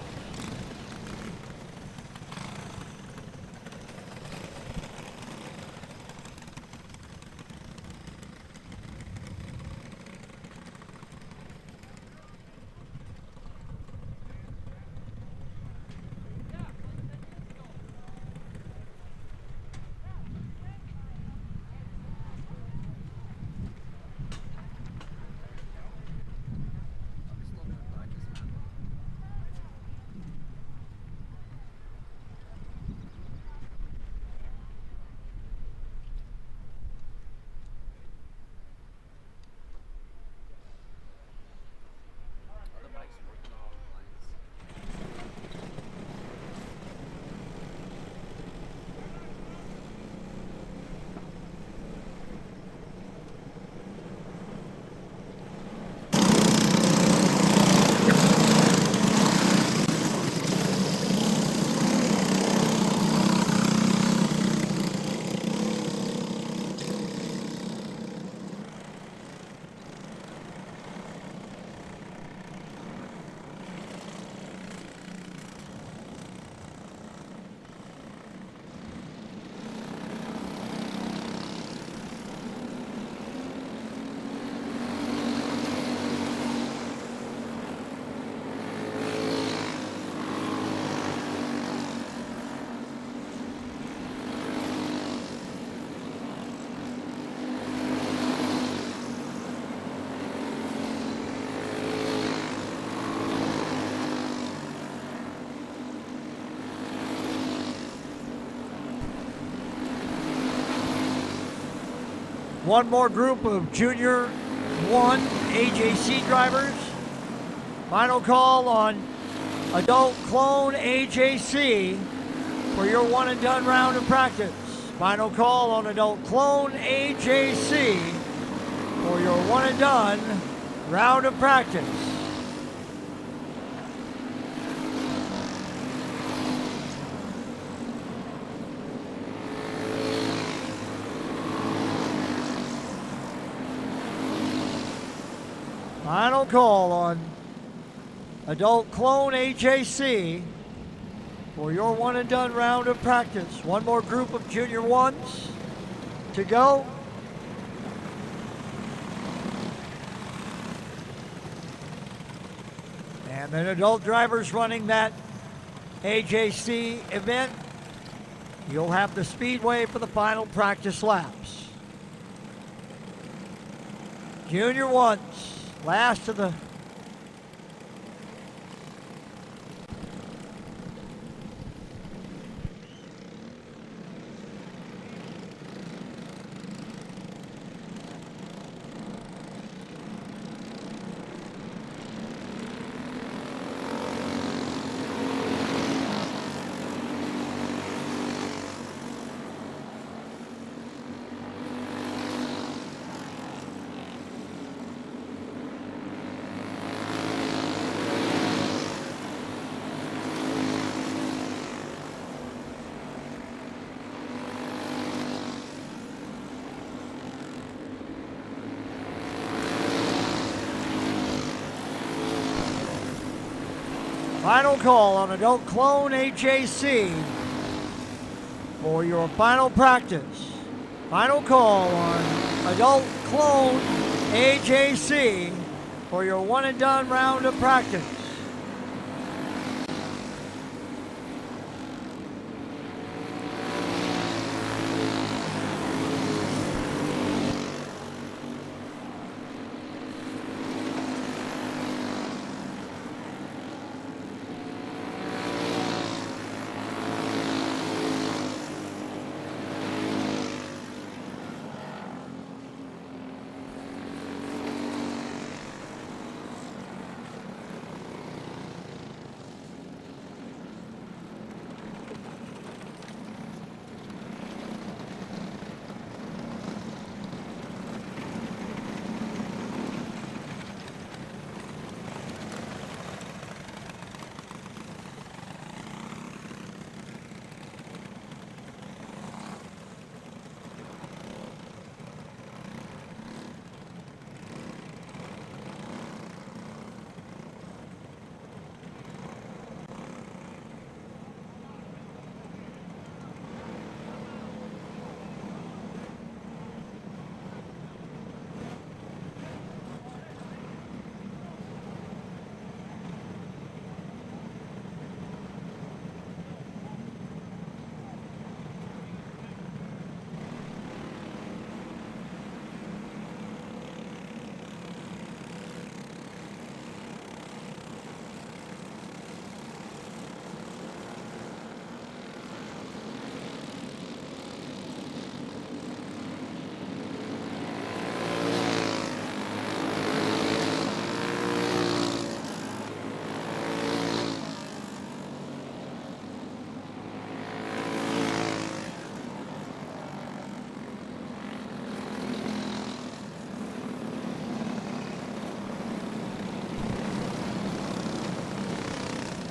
Speaker 1: One more group of Junior 1 AJC drivers. Final call on Adult Clone AJC for your one and done round of practice. Final call on Adult Clone AJC for your one and done round of practice. Final call on Adult Clone AJC for your one and done round of practice. One more group of Junior 1s to go. And then adult drivers running that AJC event. You'll have the speedway for the final practice laps. Junior 1s, last of the final call on Adult Clone AJC for your final practice. Final call on Adult Clone AJC for your one and done round of practice.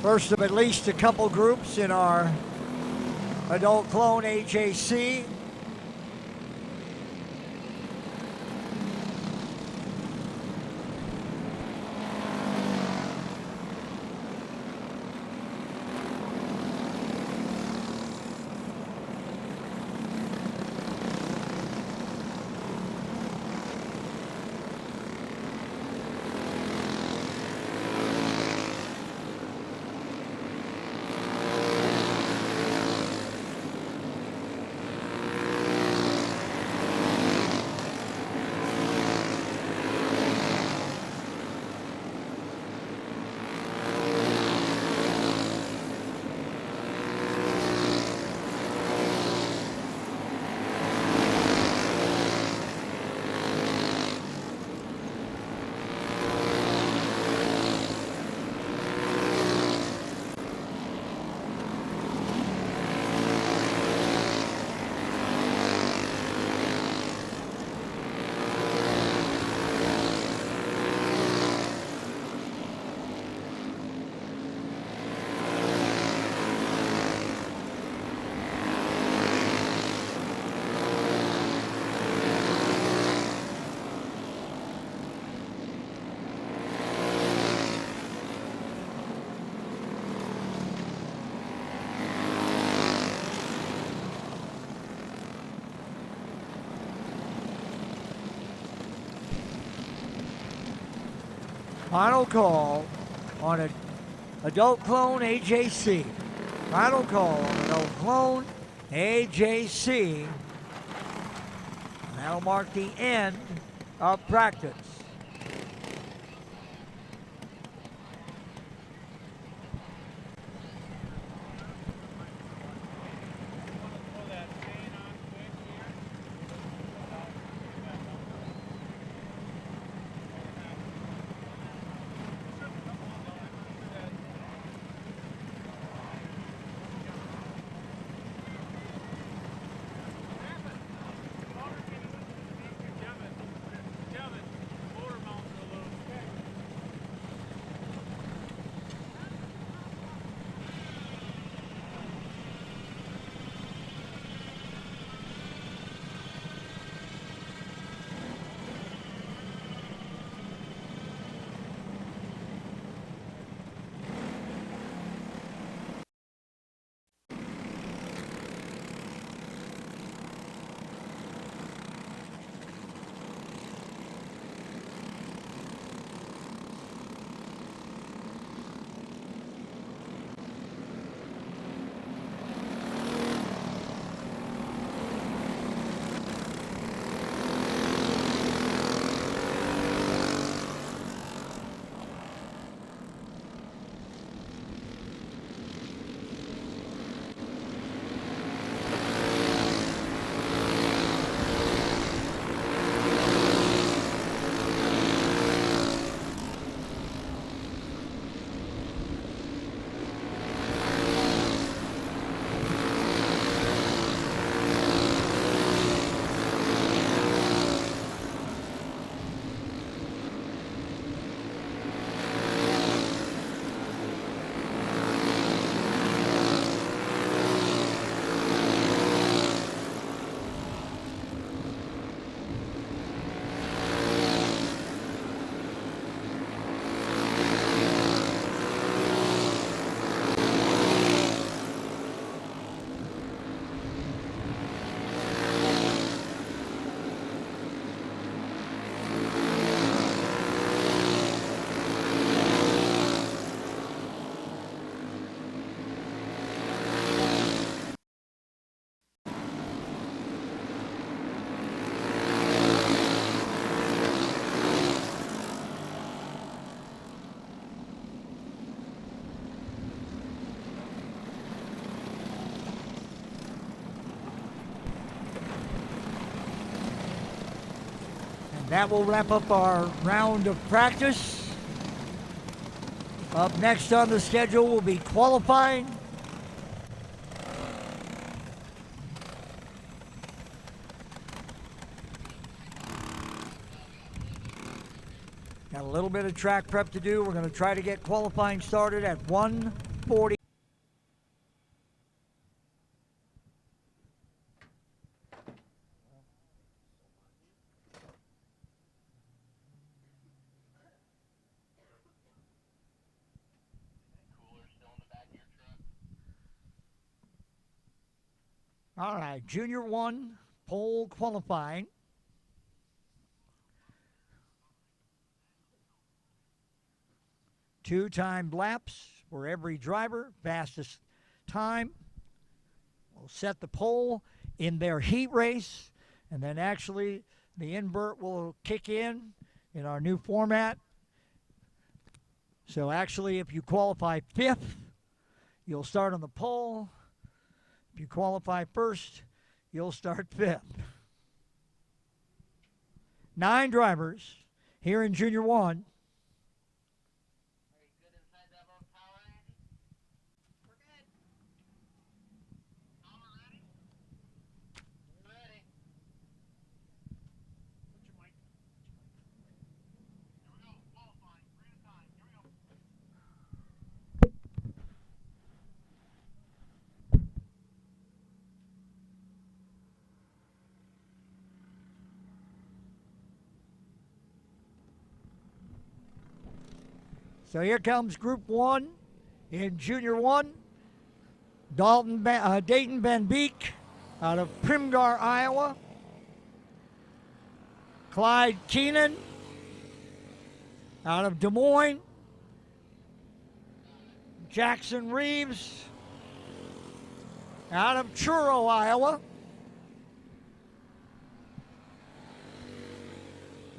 Speaker 1: First of at least a couple groups in our Adult Clone AJC. Final call on an adult clone AJC. Final call on adult clone AJC. And that'll mark the end of practice. That will wrap up our round of practice. Up next on the schedule will be qualifying. Got a little bit of track prep to do. We're going to try to get qualifying started at 1:40. All right, Junior 1 pole qualifying. Two-timed laps for every driver. Fastest time will set the pole in their heat race. And then actually the invert will kick in our new format. So actually if you qualify 5th, you'll start on the pole. If you qualify 1st, you'll start 5th. 9 drivers here in Junior 1. So here comes Group 1 in Junior 1. Dayton Van Beek out of Primgar, Iowa. Clyde Keenan Out of Des Moines, Jackson Reeves. Out of Truro, Iowa,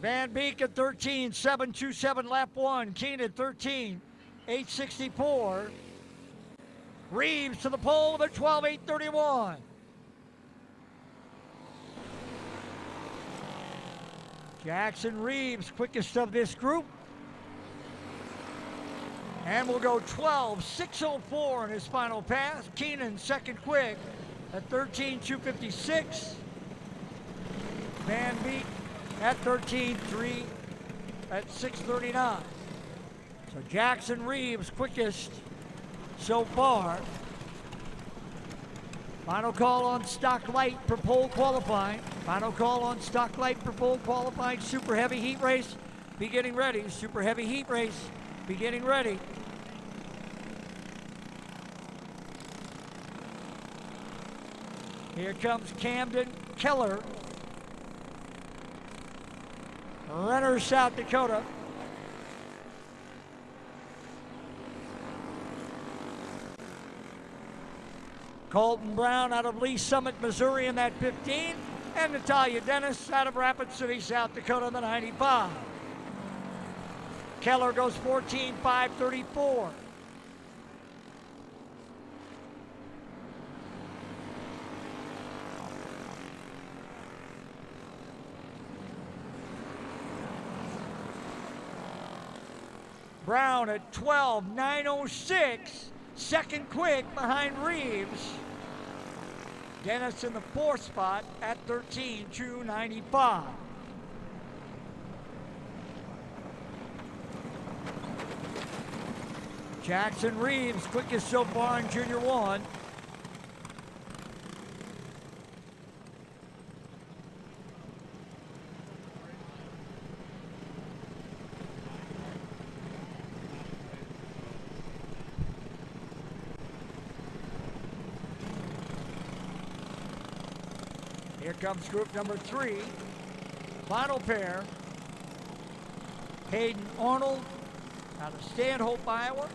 Speaker 1: Van Beek at 13.727, lap 1. Keenan 13.864. Reeves to the pole with a 12.831. Jackson Reeves, quickest of this group. And we'll go 12.604 in his final pass. Keenan second quick at 13.256. Van Beek at 13.3 at 6.39. So Jackson Reeves quickest so far. Final call on stock light for pole qualifying. Final call on stock light for pole qualifying. Super heavy heat race. Be getting ready. Super heavy heat race. Be getting ready. Here comes Camden Keller. Renner, South Dakota. Colton Brown out of Lee Summit, Missouri in that 15. And Natalia Dennis out of Rapid City, South Dakota in the 95. Keller goes 14.534. Brown at 12.906, second quick behind Reeves. Dennis in the fourth spot at 13.295. Jackson Reeves, quickest so far in Junior 1. Here comes group number 3. Final pair. Hayden Arnold out of Stanhope, Iowa.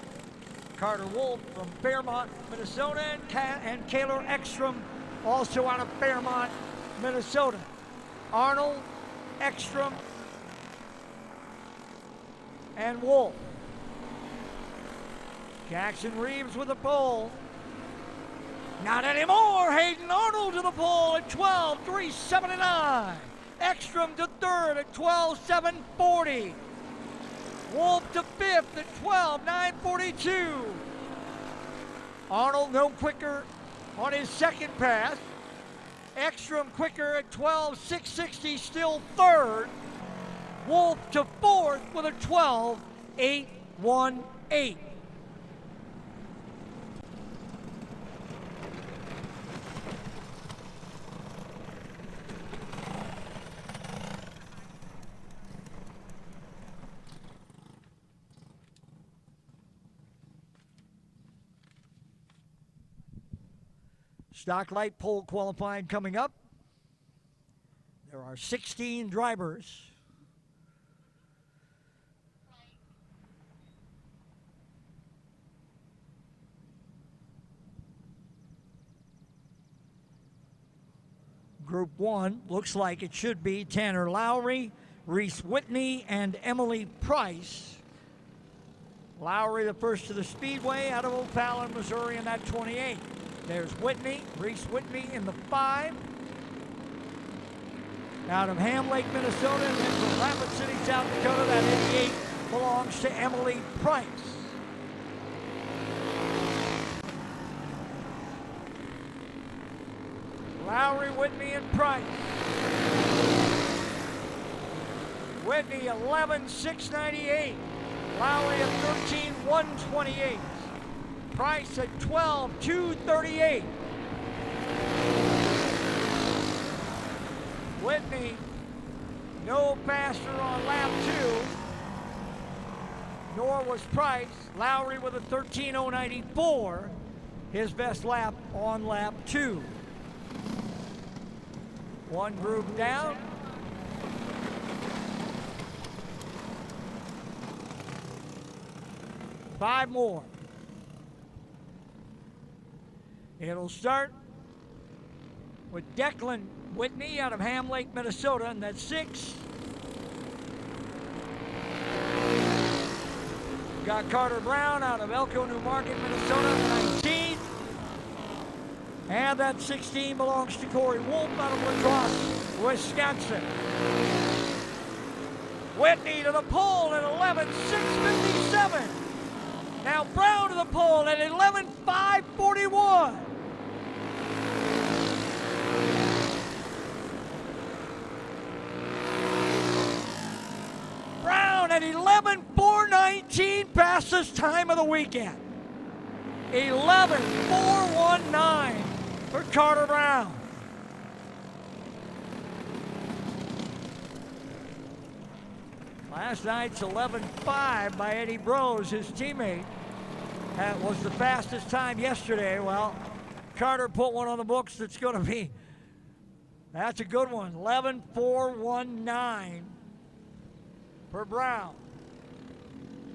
Speaker 1: Carter Wolf from Fairmont, Minnesota. And Kaylor Ekstrom, also out of Fairmont, Minnesota. Arnold, Ekstrom, and Wolf. Jackson Reeves with the pole. Not anymore. Hayden Arnold to the pole at 12.379. Ekstrom to third at 12.740. Wolf to fifth at 12.942. Arnold no quicker on his second pass. Ekstrom quicker at 12.660, still third. Wolf to fourth with a 12.818. Stock light pole qualifying coming up. There are 16 drivers. Group 1 looks like it should be Tanner Lowry, Reese Whitney, and Emily Price. Lowry, the first to the Speedway out of O'Fallon, Missouri in that 28. There's Whitney, Reese Whitney in the 5. Out of Ham Lake, Minnesota, and then from Rapid City, South Dakota, that 88 belongs to Emily Price. Lowry, Whitney, and Price. Whitney, 11.698. Lowry at 13.128. Price at 12.238. Whitney, no faster on lap 2, nor was Price. Lowry with a 13.094, his best lap on lap 2. One group down. 5 more. It'll start with Declan Whitney out of Ham Lake, Minnesota, and that's 6. Got Carter Brown out of Elko, New Market, Minnesota, 19. And that 16 belongs to Corey Wolf out of La Crosse, Wisconsin. Whitney to the pole at 11:6:57. Now Brown to the pole at 11:5:41. Brown at 11:4:19, fastest time of the weekend. 11:4:19 for Carter Brown. Last night's 11:5 by Eddie Brose, his teammate. That was the fastest time yesterday. Well, Carter put one on the books that's going to be, that's a good one. 11:4:19 for Brown.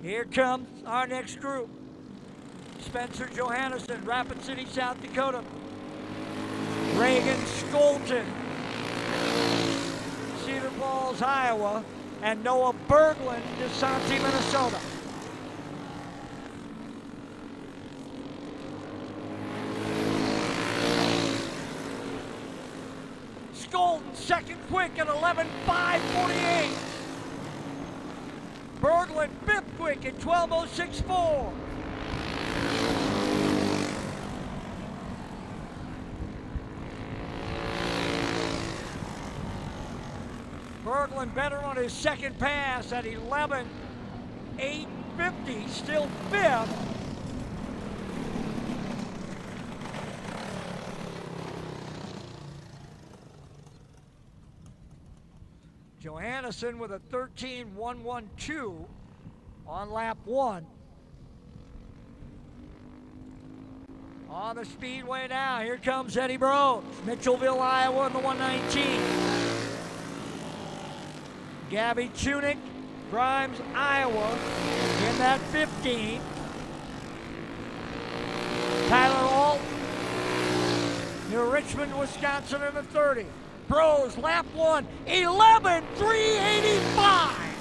Speaker 1: Here comes our next group. Spencer Johannesson, Rapid City, South Dakota. Reagan Skolton, Cedar Falls, Iowa. And Noah Berglund, DeSanti, Minnesota. Skolton, second quick at 11:5:48. Berglund, fifth quick at 12:06:4. Berglund better on his second pass at 11:08:50, still fifth. Johannesson with a 13:112 on lap 1. On the speedway now, here comes Eddie Brose, Mitchellville, Iowa in the 119. Gabby Chunick, Grimes, Iowa in that 15. Tyler Alt, New Richmond, Wisconsin in the 30. Brose, lap 1, 11:3:85.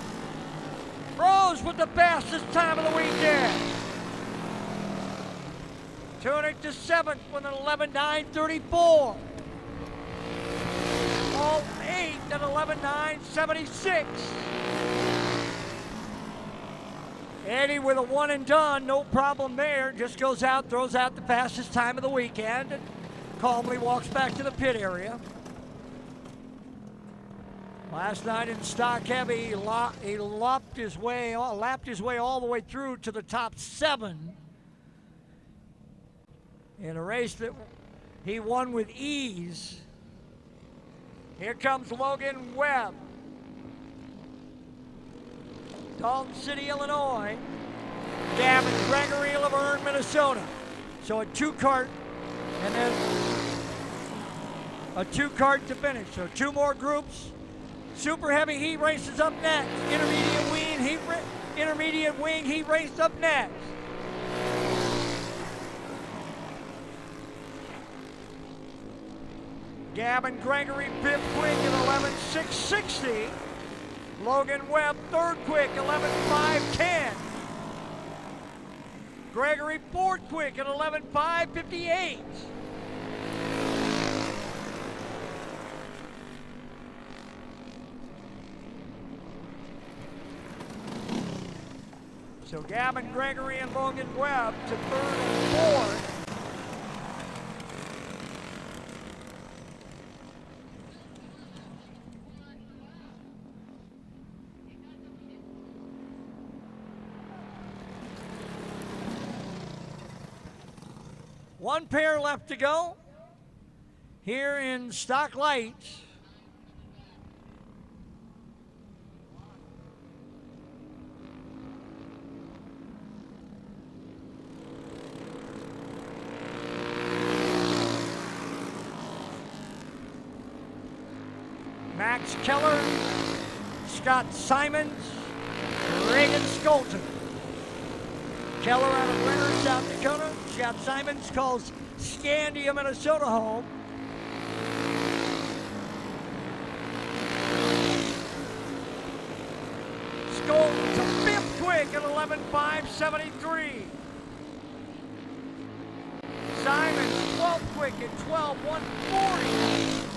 Speaker 1: Brose with the fastest time of the weekend. Chunick to 7th with an 11:9:34. Alt 8 at 11:9:76. Eddie with a one and done, no problem there. Just goes out, throws out the fastest time of the weekend, and calmly walks back to the pit area. Last night in stock heavy, he lapped his way all the way through to the top 7 in a race that he won with ease. Here comes Logan Webb, Dalton City, Illinois. Gavin Gregory, Laverne, Minnesota. So a 2-cart and then a 2-cart to finish. So 2 more groups. Super heavy heat races up next. Intermediate wing heat race up next. Gavin Gregory, 5th quick at 11:6:60. Logan Webb, 3rd quick, 11:5:10. Gregory, 4th quick at 11:5:58. So Gavin Gregory and Logan Webb to 3rd and 4th. One pair left to go here in Stock Lights. Max Keller, Scott Simons, Reagan Skolton. Keller out of Brenner, South Dakota. Scott Simons calls Scandia, Minnesota home. Skolten to fifth quick at 11.573. Simons 12th quick at 12.140.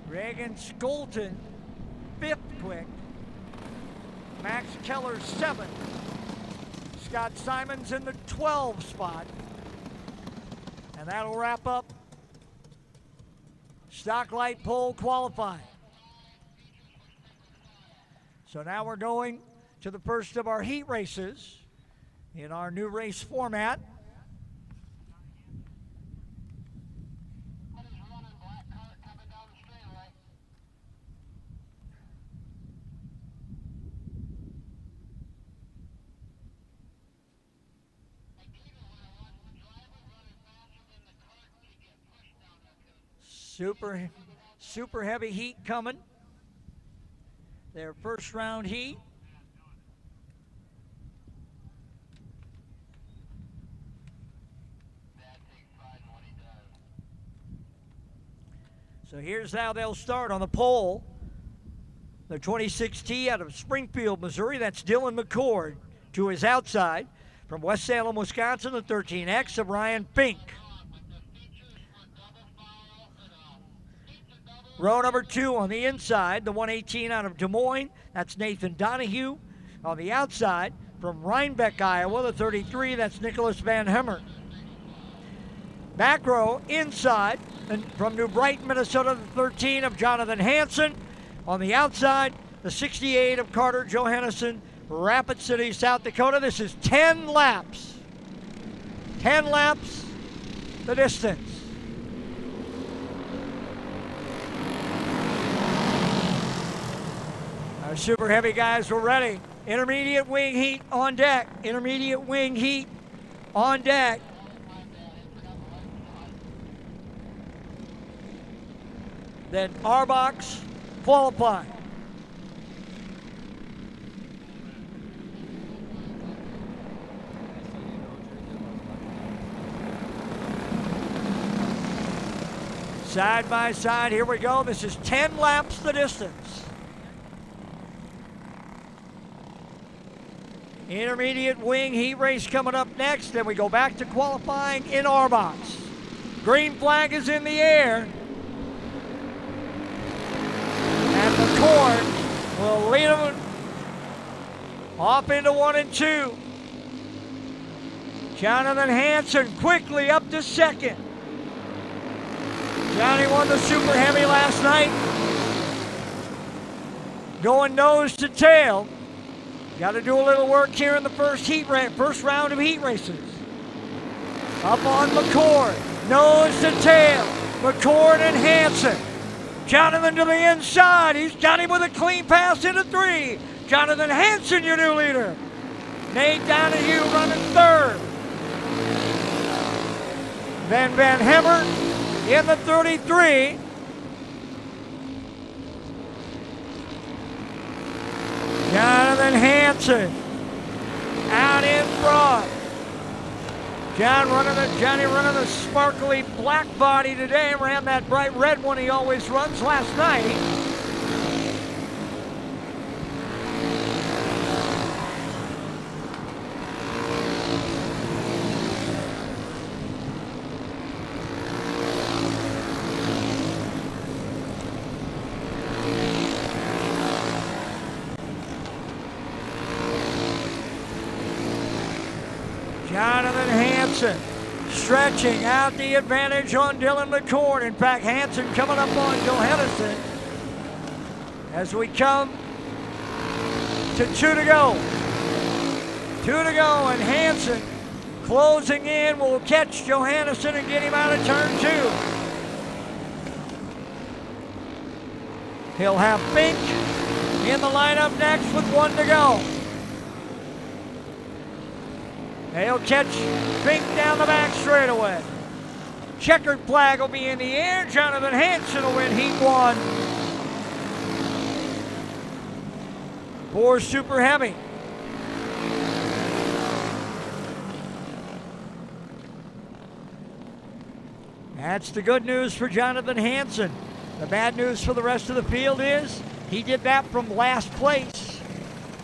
Speaker 1: Reagan Skolten, 5th quick. Max Keller, 7th. Scott Simons in the 12 spot. And that'll wrap up stock light pole qualifying. So now we're going to the first of our heat races in our new race format. Super heavy heat coming. Their first round heat. So here's how they'll start on the pole. The 26T out of Springfield, Missouri. That's Dylan McCord to his outside. From West Salem, Wisconsin, the 13X of Ryan Fink. Row number 2 on the inside, the 118 out of Des Moines. That's Nathan Donahue. On the outside, from Rhinebeck, Iowa, the 33, that's Nicholas Van Hemmer. Back row, inside, and from New Brighton, Minnesota, the 13 of Jonathan Hansen. On the outside, the 68 of Carter Johannesson, Rapid City, South Dakota. This is 10 laps. 10 laps, the distance. Our super heavy guys were ready. Intermediate wing heat on deck. Intermediate wing heat on deck. Then R-Box qualifying. Side by side, here we go. This is 10 laps the distance. Intermediate wing heat race coming up next. Then we go back to qualifying in R-Box. Green flag is in the air. And McCord will lead them off into 1 and 2. Jonathan Hansen quickly up to second. Johnny won the super heavy last night. Going nose to tail. Got to do a little work here in the first round of heat races. Up on McCord, nose to tail. McCord and Hansen. Jonathan to the inside. He's got him with a clean pass into 3. Jonathan Hansen, your new leader. Nate Donahue running 3rd. Then Van Hemmer in the 33. Jonathan Hansen out in front. Johnny running the sparkly black body today. Ran that bright red one he always runs last night. Jonathan Hansen stretching out the advantage on Dylan McCord. In fact, Hansen coming up on Johannesson as we come to 2 to go. 2 to go, and Hansen closing in will catch Johannesson and get him out of turn 2. He'll have Fink in the lineup next with 1 to go. He'll catch Fink down the back straightaway. Checkered flag will be in the air. Jonathan Hansen will win Heat 1. for Super Heavy. That's the good news for Jonathan Hansen. The bad news for the rest of the field is he did that from last place.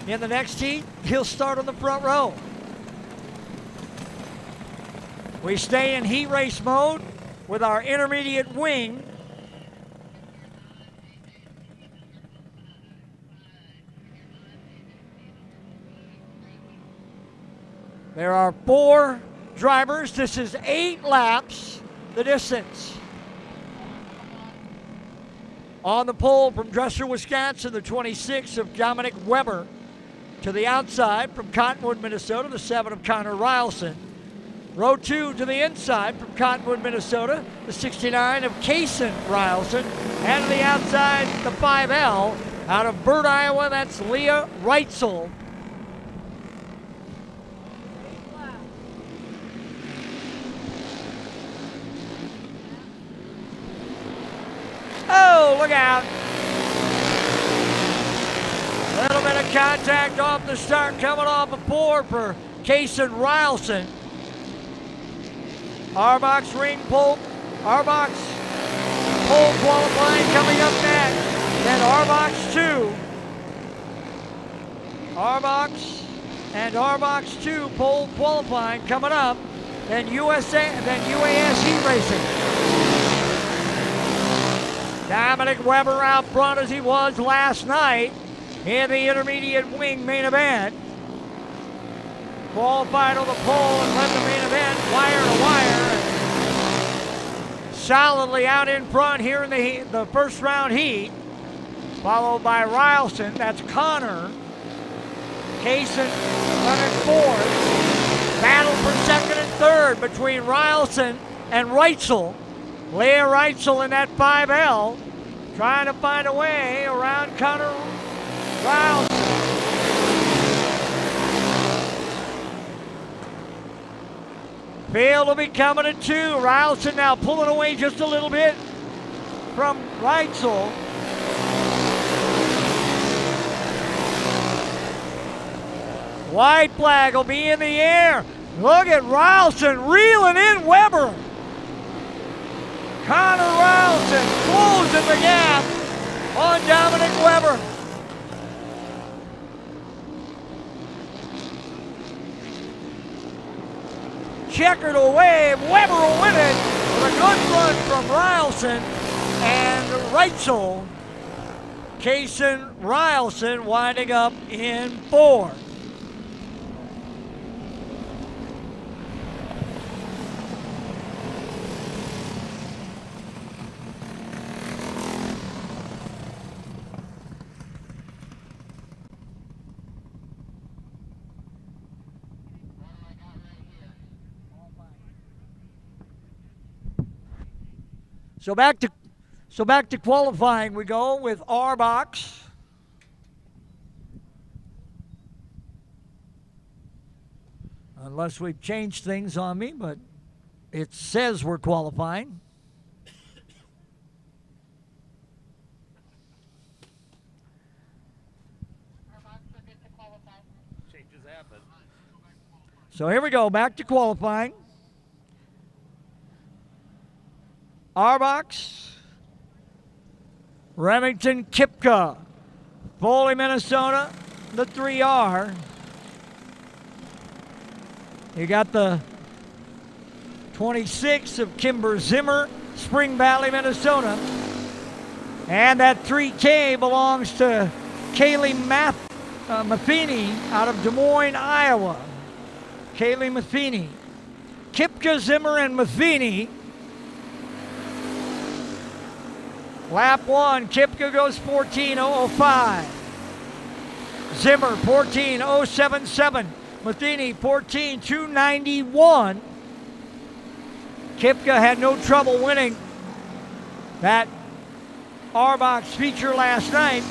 Speaker 1: In the next heat, he'll start on the front row. We stay in heat race mode with our intermediate wing. There are 4 drivers. This is 8 laps, the distance. On the pole from Dresser, Wisconsin, the 26 of Dominic Weber. To the outside from Cottonwood, Minnesota, the 7 of Connor Rylson. Row 2 to the inside from Cottonwood, Minnesota, the 69 of Kaysen Rylson. And to the outside, the 5L out of Burt, Iowa, that's Leah Reitzel. Oh, look out. A little bit of contact off the start coming off of 4 for Kaysen Rylson. Arbox ring pole. Arbox pole qualifying coming up next. Then Arbox 2. Arbox and Arbox 2 pole qualifying coming up. Then UAS heat racing. Dominic Weber out front as he was last night in the intermediate wing main event. Qualified on the pole and led the main event wire to wire. Solidly out in front here in the first round heat. Followed by Rylson, that's Connor. Kaysen running 4th. Battle for 2nd and 3rd between Rylson and Reitzel. Leah Reitzel in that 5L, trying to find a way around Connor Rylson. Field will be coming at 2. Rylson now pulling away just a little bit from Reitzel. White flag will be in the air. Look at Rylson reeling in Weber. Connor Rylson closing the gap on Dominic Weber. Checkered away, Weber will win it with a good run from Rylson and Reitzel. Kaysen Rylson winding up in 4th. So back to qualifying we go with Arbox. Unless we've changed things on me, but it says we're qualifying.
Speaker 7: Changes happen.
Speaker 1: So here we go, back to qualifying. Arbox, Remington Kipka, Foley, Minnesota, the 3R. You got the 26 of Kimber Zimmer, Spring Valley, Minnesota. And that 3K belongs to Kaylee Matheny out of Des Moines, Iowa. Kaylee Matheny. Kipka, Zimmer, and Matheny. Lap 1, Kipka goes 14.005. Zimmer 14.077. Matheny 14.291. Kipka had no trouble winning that Arbox feature last night.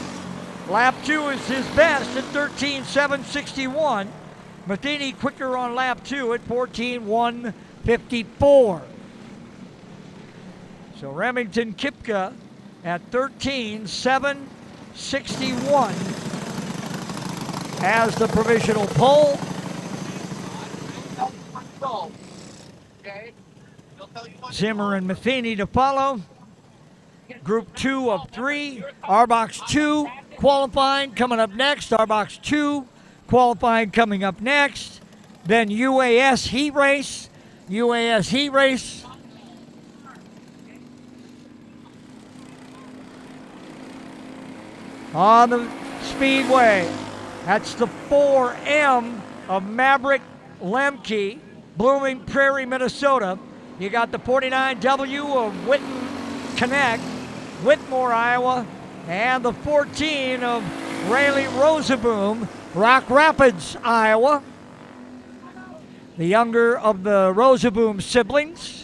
Speaker 1: Lap 2 is his best at 13.761. Matheny quicker on lap 2 at 14.154. So Remington Kipka at 13.761. as the provisional pole. Zimmer and Matheny to follow. Group 2 of 3. RBox 2 qualifying coming up next. RBox 2 qualifying coming up next. Then UAS heat race. UAS heat race. On the speedway. That's the 4M of Maverick Lemke, Blooming Prairie, Minnesota. You got the 49W of Witten Connect, Whitmore, Iowa, and the 14 of Rayleigh Rosaboom, Rock Rapids, Iowa. The younger of the Rosaboom siblings.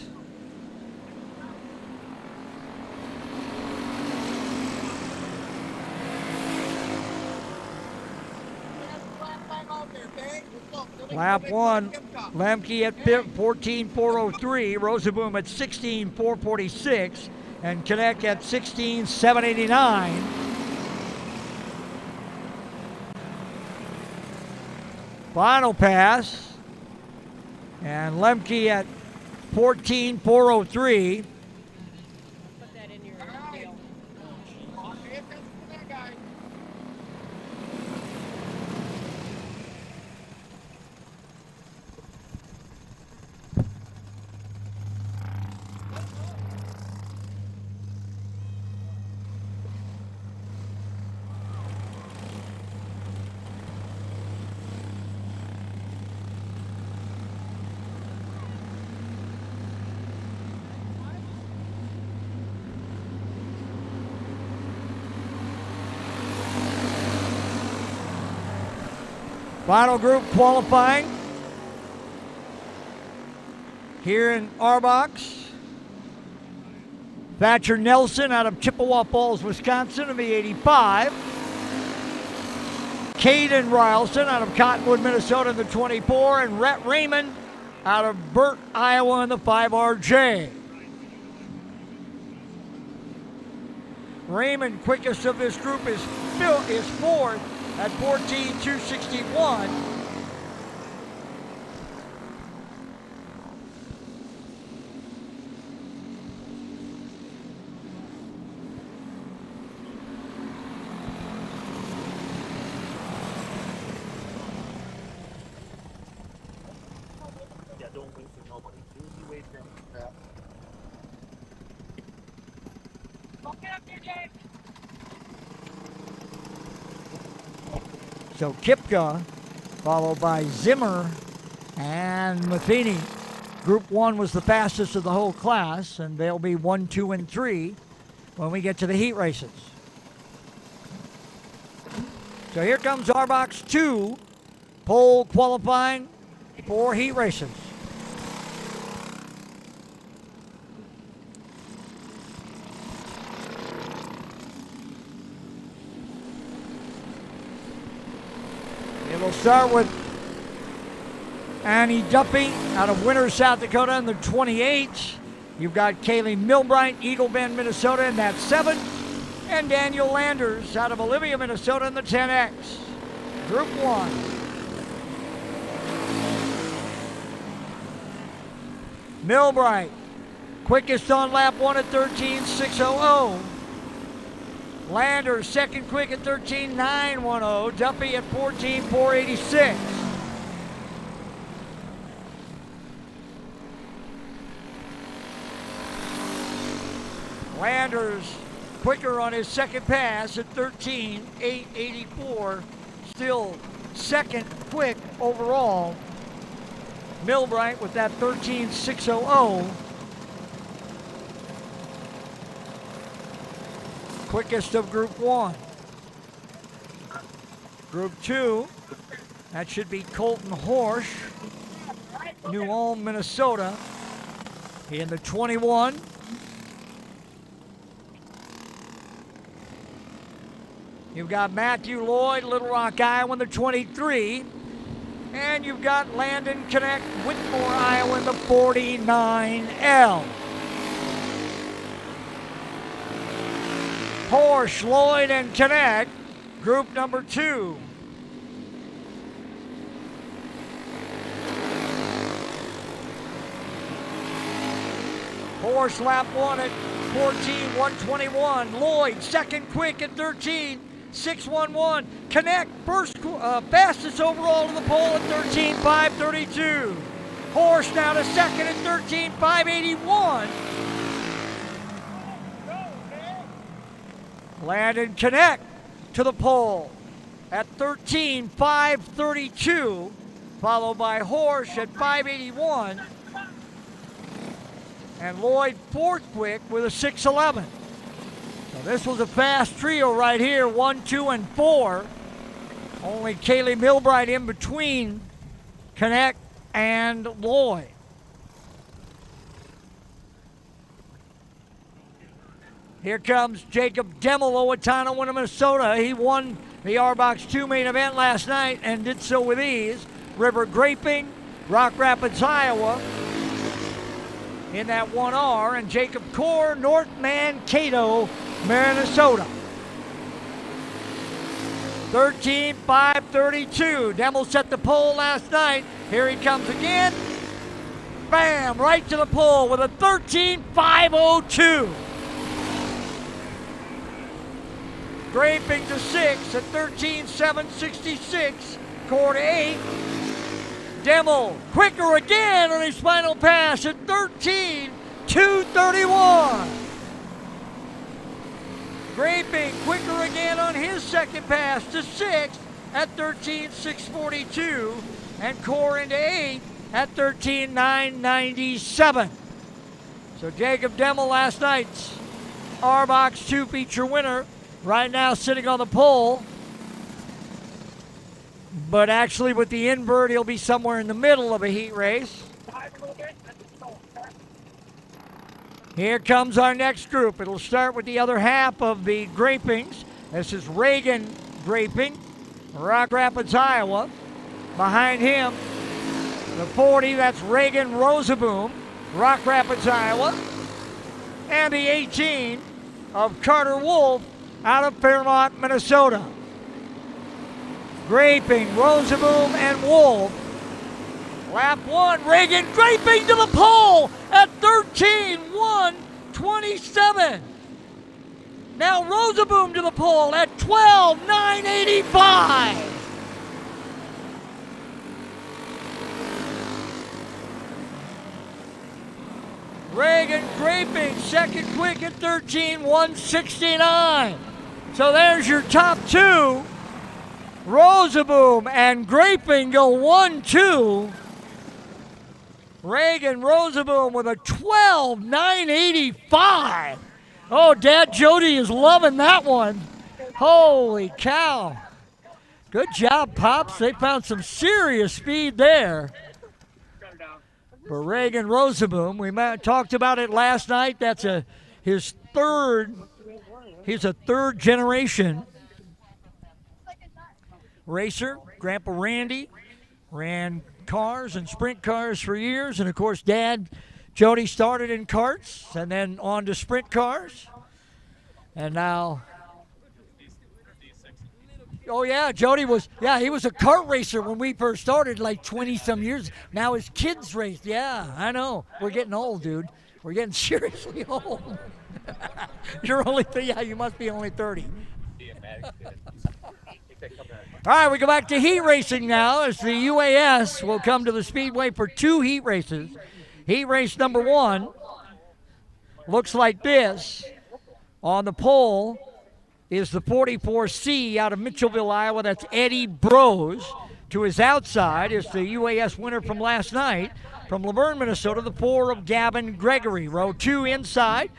Speaker 1: Lap 1, Lemke at 14.403, Rosaboom at 16.446, and Connect at 16.789. Final pass, and Lemke at 14.403.
Speaker 9: Put that in your deal.
Speaker 1: Final group qualifying here in RBox. Thatcher Nelson out of Chippewa Falls, Wisconsin in the 85. Caden Rylson out of Cottonwood, Minnesota in the 24. And Rhett Raymond out of Burt, Iowa in the 5RJ. Raymond, quickest of this group, is fourth at 14.261.
Speaker 3: Yeah, don't wait for nobody. You wait for that.
Speaker 1: So Kipka, followed by Zimmer and Matheny. Group 1 was the fastest of the whole class, and they'll be 1, 2, and 3 when we get to the heat races. So here comes RBox 2, pole qualifying for heat races. We'll start with Annie Duffy out of Winter, South Dakota in the 28. You've got Kaylee Milbright, Eagle Bend, Minnesota in that 7. And Daniel Landers out of Olivia, Minnesota in the 10X. Group 1. Milbright, quickest on lap 1 at 13.600. Landers, second quick at 13.910. Duffy at 14.486. Landers quicker on his second pass at 13.884. Still second quick overall. Milbright with that 13.600. Quickest of Group 1. Group 2, that should be Colton Horsch, New Ulm, Minnesota, in the 21. You've got Matthew Lloyd, Little Rock, Iowa, in the 23. And you've got Landon Connect, Whitmore, Iowa, in the 49L. Horsch, Lloyd, and Connect, group number 2. Horse lap 1 at 14:121. Lloyd second quick at 13:611. Connect first fastest overall to the pole at 13:532. Horse now to second at 13:581. Landon Connect to the pole at 13:532, followed by Horse at 581. And Lloyd fourth quick with a 6:11. So this was a fast trio right here, 1, 2, and 4. Only Kaylee Milbright in between Connect and Lloyd. Here comes Jacob Demmel, Owatonna, Minnesota. He won the R-Box 2 main event last night and did so with ease. River Graping, Rock Rapids, Iowa in that 1R. And Jacob Core, North Mankato, Minnesota. 13:532. Demmel set the pole last night. Here he comes again. Bam, right to the pole with a 13:502. Graping to 6 at 13:766. Core to 8. Demmel quicker again on his final pass at 13:231. Graping quicker again on his second pass to 6 at 13:642. And Core into 8 at 13:997. So Jacob Demmel, last night's R-Box 2 feature winner, right now sitting on the pole. But actually with the invert, he'll be somewhere in the middle of a heat race. Here comes our next group. It'll start with the other half of the Grapings. This is Reagan Graping, Rock Rapids, Iowa. Behind him, the 40, that's Reagan Rosaboom, Rock Rapids, Iowa. And the 18 of Carter Wolf out of Fairmont, Minnesota. Graping, Rosaboom, and Wolf. Lap 1, Reagan Graping to the pole at 13:127. Now Rosaboom to the pole at 12:985. Reagan Graping second quick at 13:169. So there's your top two. Rosaboom and Graping go 1-2. Reagan Rosaboom with a 12:985. Oh, Dad Jody is loving that one. Holy cow. Good job, Pops. They found some serious speed there for Reagan Rosaboom. We talked about it last night. That's he's a third generation racer. Grandpa Randy ran cars and sprint cars for years, and of course Dad Jody started in karts and then on to sprint cars, and now Jody was he was a kart racer when we first started like 20 some years. Now his kids race. I know, we're getting old, dude. We're getting seriously old. You're only you must be only 30. All right, we go back to heat racing now as the UAS will come to the Speedway for 2 heat races. Heat race number 1 looks like this. On the pole is the 44C out of Mitchellville, Iowa. That's Eddie Brose. To his outside is the UAS winner from last night from Laverne, Minnesota, the 4 of Gavin Gregory. Row 2 inside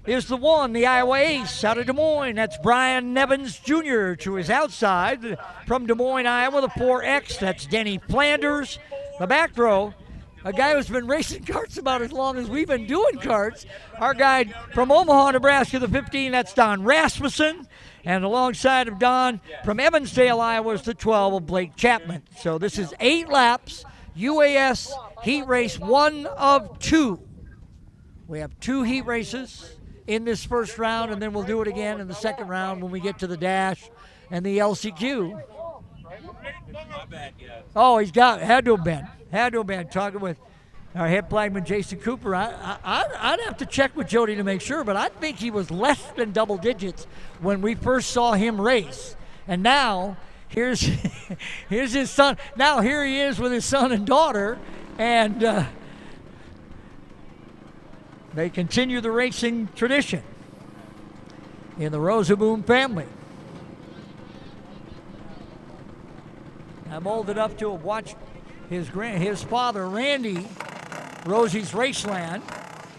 Speaker 1: is the 1, the Iowa Ace out of Des Moines. That's Brian Nevins Jr. To his outside from Des Moines, Iowa, the 4X. That's Denny Flanders. The back row, a guy who's been racing karts about as long as we've been doing karts. Our guy from Omaha, Nebraska, the 15, that's Don Rasmussen. And alongside of Don from Evansdale, Iowa, is the 12 of Blake Chapman. So this is 8 laps, UAS heat race 1 of 2. We have 2 heat races in this first round, and then we'll do it again in the second round when we get to the dash and the LCQ. Oh, had to have been talking with Our head flagman, Jason Cooper, I'd have to check with Jody to make sure, but I think he was less than double digits when we first saw him race. And now, here's his son. Now here he is with his son and daughter, and they continue the racing tradition in the Rosaboom family. I'm old enough to have watched his father, Randy, Rosie's Raceland,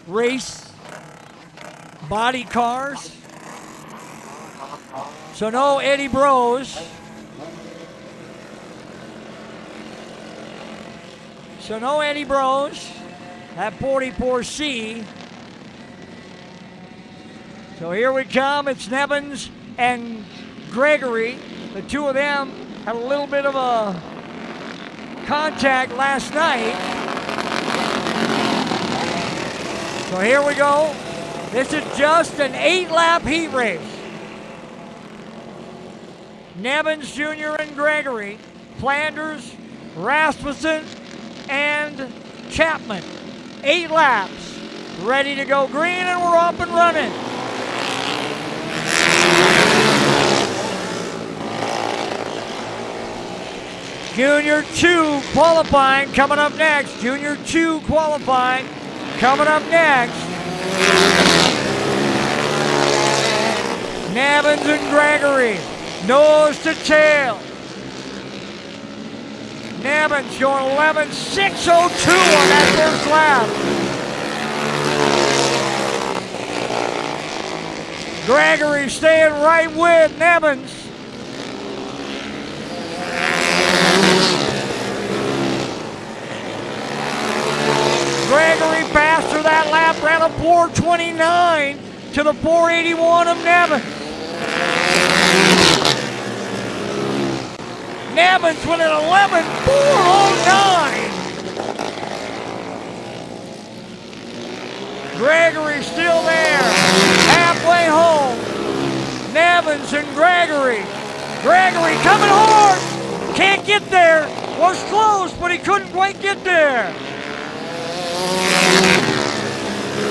Speaker 1: race body cars. So no Eddie Bros. So no Eddie Bros at 44C. So here we come. It's Nevins and Gregory. The two of them had a little bit of a contact last night. So here we go. This is just an 8-lap heat race. Nevins Jr. and Gregory, Flanders, Rasmussen, and Chapman. 8 laps. Ready to go green, and we're up and running. Junior 2 qualifying coming up next. Junior 2 qualifying coming up next. Nevins and Gregory, nose to tail. Nevins going 11.602 on that first lap. Gregory staying right with Nevins. Gregory faster that lap, ran a 4.29 to the 4.81 of Nevins. Nevins with an 11.409. Gregory still there, halfway home. Nevins and Gregory. Gregory coming hard, can't get there. Was close, but he couldn't quite get there.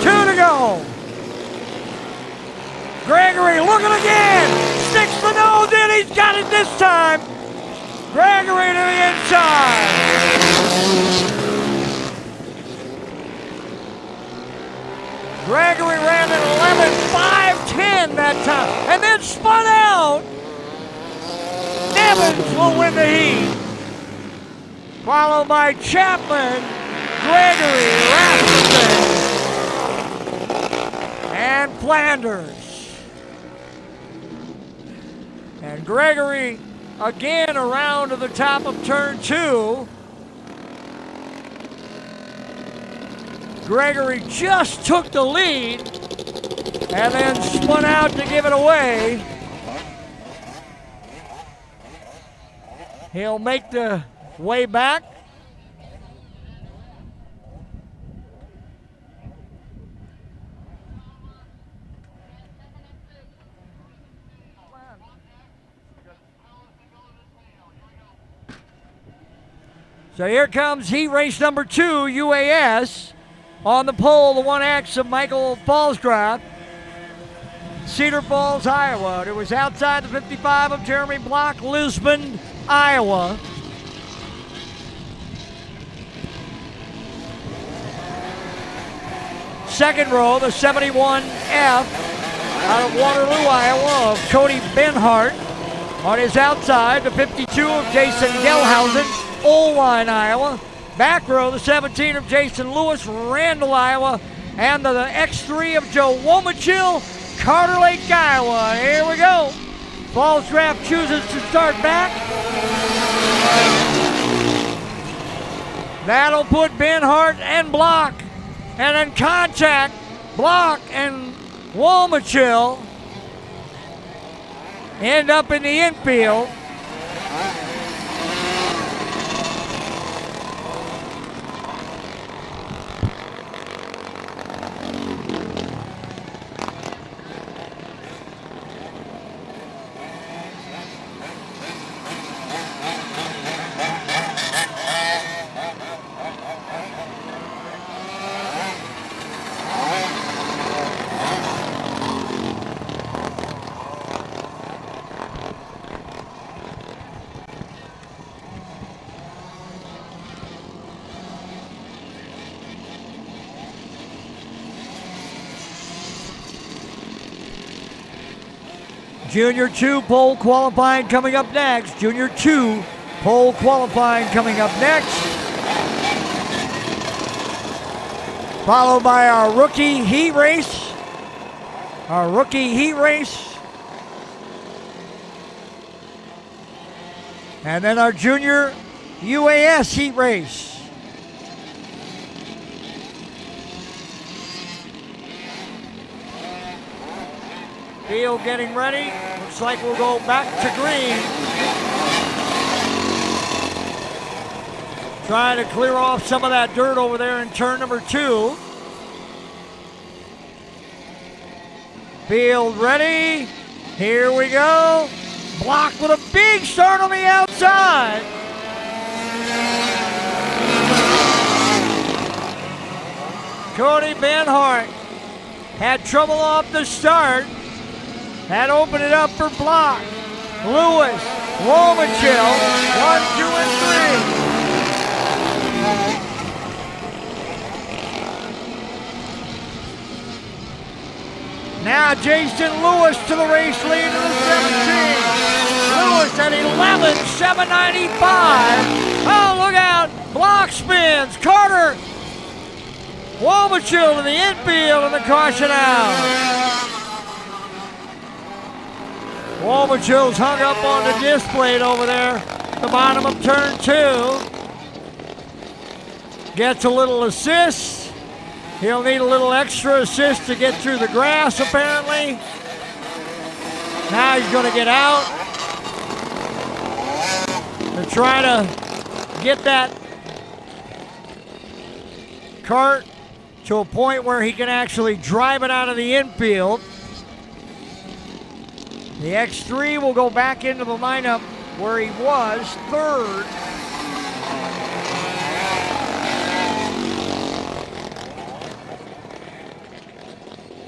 Speaker 1: 2 to go. Gregory looking again. Sticks the nose in. He's got it this time. Gregory to the inside. Gregory ran at 11.510 that time. And then spun out. Nevins will win the heat. Followed by Chapman, Gregory, Rasmussen, and Flanders. And Gregory again around to the top of turn 2. Gregory just took the lead and then spun out to give it away. He'll make the way back. So here comes heat race number 2, UAS. On the pole, the 1X of Michael Fallscraft. Cedar Falls, Iowa. It was outside the 55 of Jeremy Block, Lisbon, Iowa. Second row, the 71F out of Waterloo, Iowa, of Cody Benhart. On his outside, the 52 of Jason Gelhausen, Oline, Iowa. Back row, the 17 of Jason Lewis, Randall, Iowa. And the X3 of Joe Womachill, Carter Lake, Iowa. Here we go. Fallscraft chooses to start back. That'll put Benhart and Block. And then contact, Block and Womachill end up in the infield. Junior 2 pole qualifying coming up next. Junior 2 pole qualifying coming up next. Followed by our rookie heat race. Our rookie heat race. And then our junior UAS heat race. Field getting ready. Looks like we'll go back to green. Trying to clear off some of that dirt over there in turn number 2. Field ready. Here we go. Block with a big start on the outside. Cody Benhart had trouble off the start. That opened it up for Block. Lewis, Womachill, 1, 2, and 3. Now Jason Lewis to the race lead to the 17. Lewis at 11,795. Oh, look out. Block spins. Carter. Womachill to the infield and the caution out. Womachill's hung up on the disc plate over there at the bottom of turn 2. Gets a little assist. He'll need a little extra assist to get through the grass, apparently. Now he's going to get out to try to get that cart to a point where he can actually drive it out of the infield. The X3 will go back into the lineup where he was, 3rd.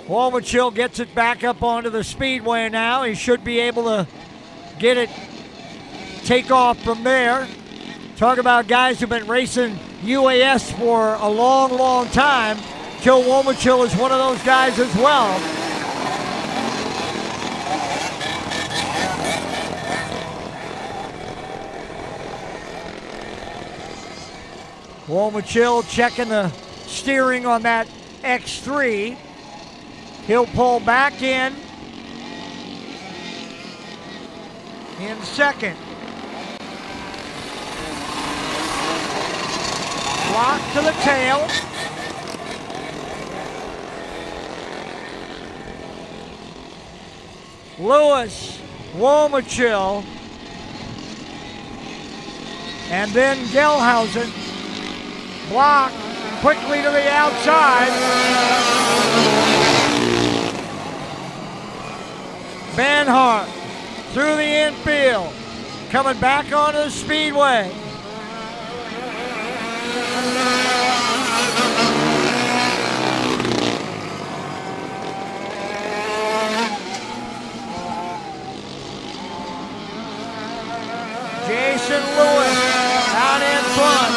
Speaker 1: Womachill gets it back up onto the speedway now. He should be able to get it, take off from there. Talk about guys who've been racing UAS for a long, long time. Joe Womachill is one of those guys as well. Womachill checking the steering on that X3. He'll pull back in 2nd. Block to the tail. Lewis, Womachill, and then Gelhausen. Block quickly to the outside. Benhart through the infield, coming back onto the speedway. Jason Lewis out in front.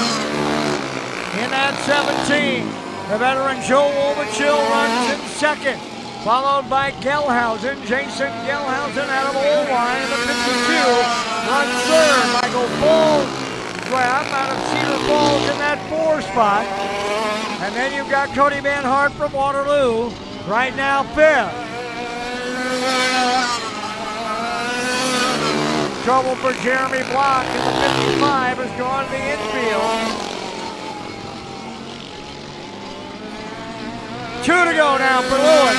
Speaker 1: In that 17, the veteran Joe Womachill runs in 2nd, followed by Gelhausen. Jason Gelhausen out of Oldline in the 52 runs 3rd. Michael Bullcraft out of Cedar Falls in that 4 spot. And then you've got Cody Benhart from Waterloo right now 5th. Trouble for Jeremy Block in the 55 has gone to the infield. 2 to go now for Lewis.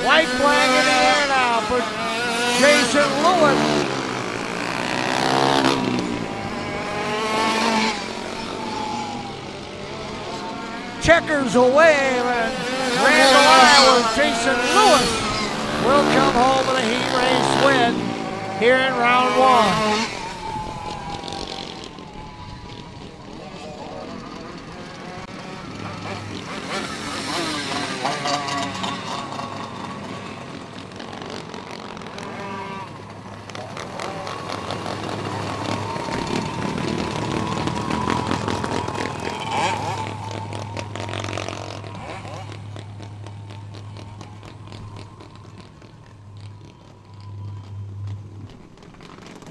Speaker 1: White flag in the air now for Jason Lewis. Checkers away, and Randall, Iowa, Jason Lewis will come home with a heat race win here in round 1.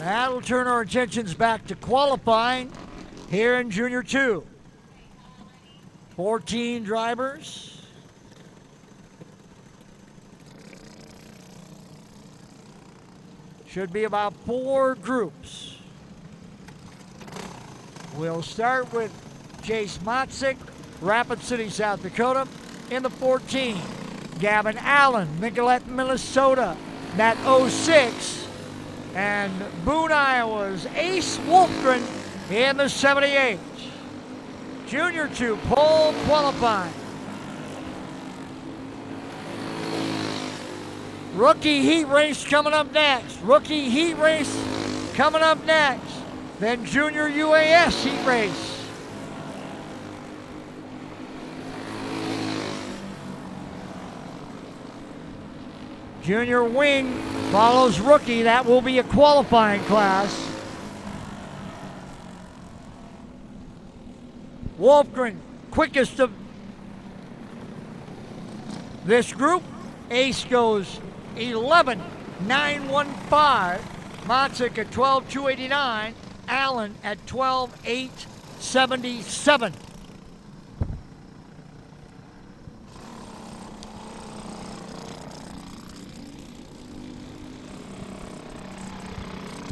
Speaker 1: That'll turn our attentions back to qualifying here in Junior 2. 14 drivers. Should be about 4 groups. We'll start with Jace Motzik, Rapid City, South Dakota, in the 14. Gavin Allen, Nicollet, Minnesota, that 06. And Boone, Iowa's Ace Wolfgren in the 78. Junior 2 pole qualifying. Rookie heat race coming up next. Rookie heat race coming up next. Then junior UAS heat race. Junior wing follows rookie. That will be a qualifying class. Wolfgren, quickest of this group. Ace goes 11.915. Motzik at 12.289. Allen at 12.877.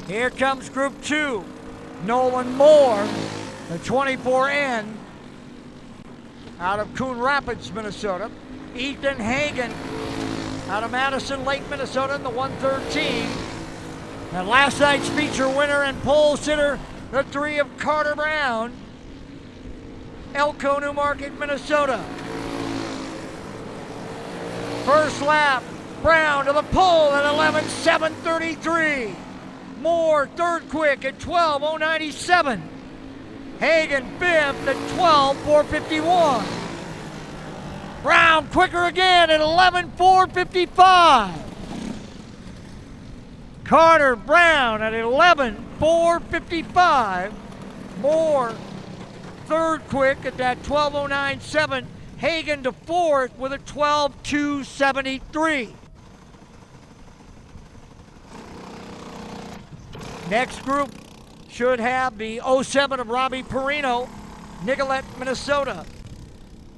Speaker 1: Here comes Group 2. Nolan Moore, the 24N, out of Coon Rapids, Minnesota. Ethan Hagen, out of Madison Lake, Minnesota, in the 113. And last night's feature winner and pole sitter, the 3 of Carter Brown, Elko, New Market, Minnesota. First lap, Brown to the pole at 11.733. Moore, third quick at 12.097. Hagen, fifth at 12.451. Brown, quicker again at 11.455. Carter, Brown at 11.455. Moore, third quick at that 12.097. Hagen to fourth with a 12.273. Next group should have the 07 of Robbie Perino, Nicollet, Minnesota.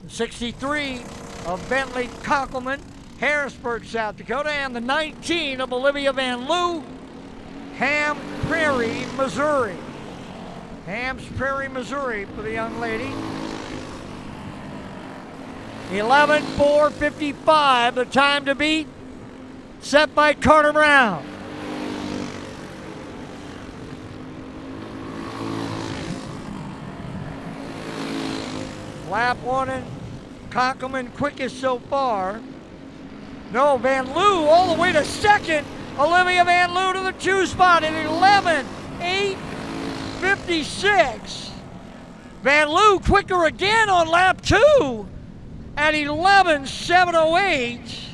Speaker 1: The 63 of Bentley Conkelman, Harrisburg, South Dakota, and the 19 of Olivia Van Loo, Ham Prairie, Missouri. Hams Prairie, Missouri for the young lady. 11.455, the time to beat, set by Carter Brown. Lap one and Conkelman quickest so far. No, Van Loo all the way to second. Olivia Van Loo to the 2 spot at 11.856. Van Loo quicker again on lap 2 at 11.708.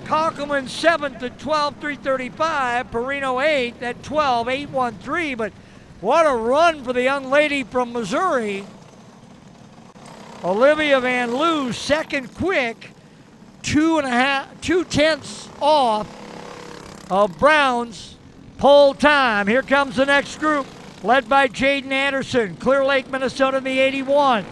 Speaker 1: Conkelman 7th at 12.335. Perino 8th at 12.813. But what a run for the young lady from Missouri. Olivia Van Loo, second quick, 2.2 off of Brown's pole time. Here comes the next group, led by Jaden Anderson, Clear Lake, Minnesota in the 81.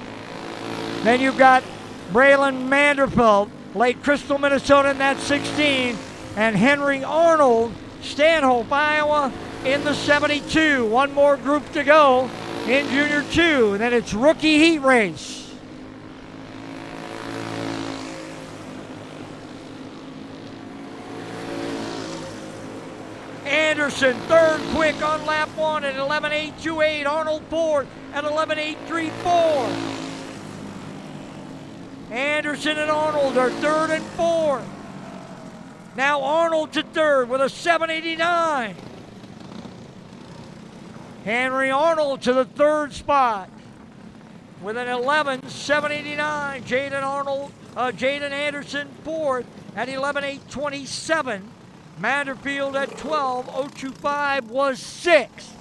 Speaker 1: Then you've got Braylon Manderfeld, Lake Crystal, Minnesota in that 16. And Henry Arnold, Stanhope, Iowa in the 72. One more group to go in Junior 2. And then it's rookie heat race. Anderson, third quick on lap 1 at 11.828. Arnold fourth at 11.834. Anderson and Arnold are third and fourth. Now Arnold to third with a 7.89. Henry Arnold to the third spot with an 11.789. Jaden Anderson fourth at 11.827. Manderfield at 12.025 was sixth.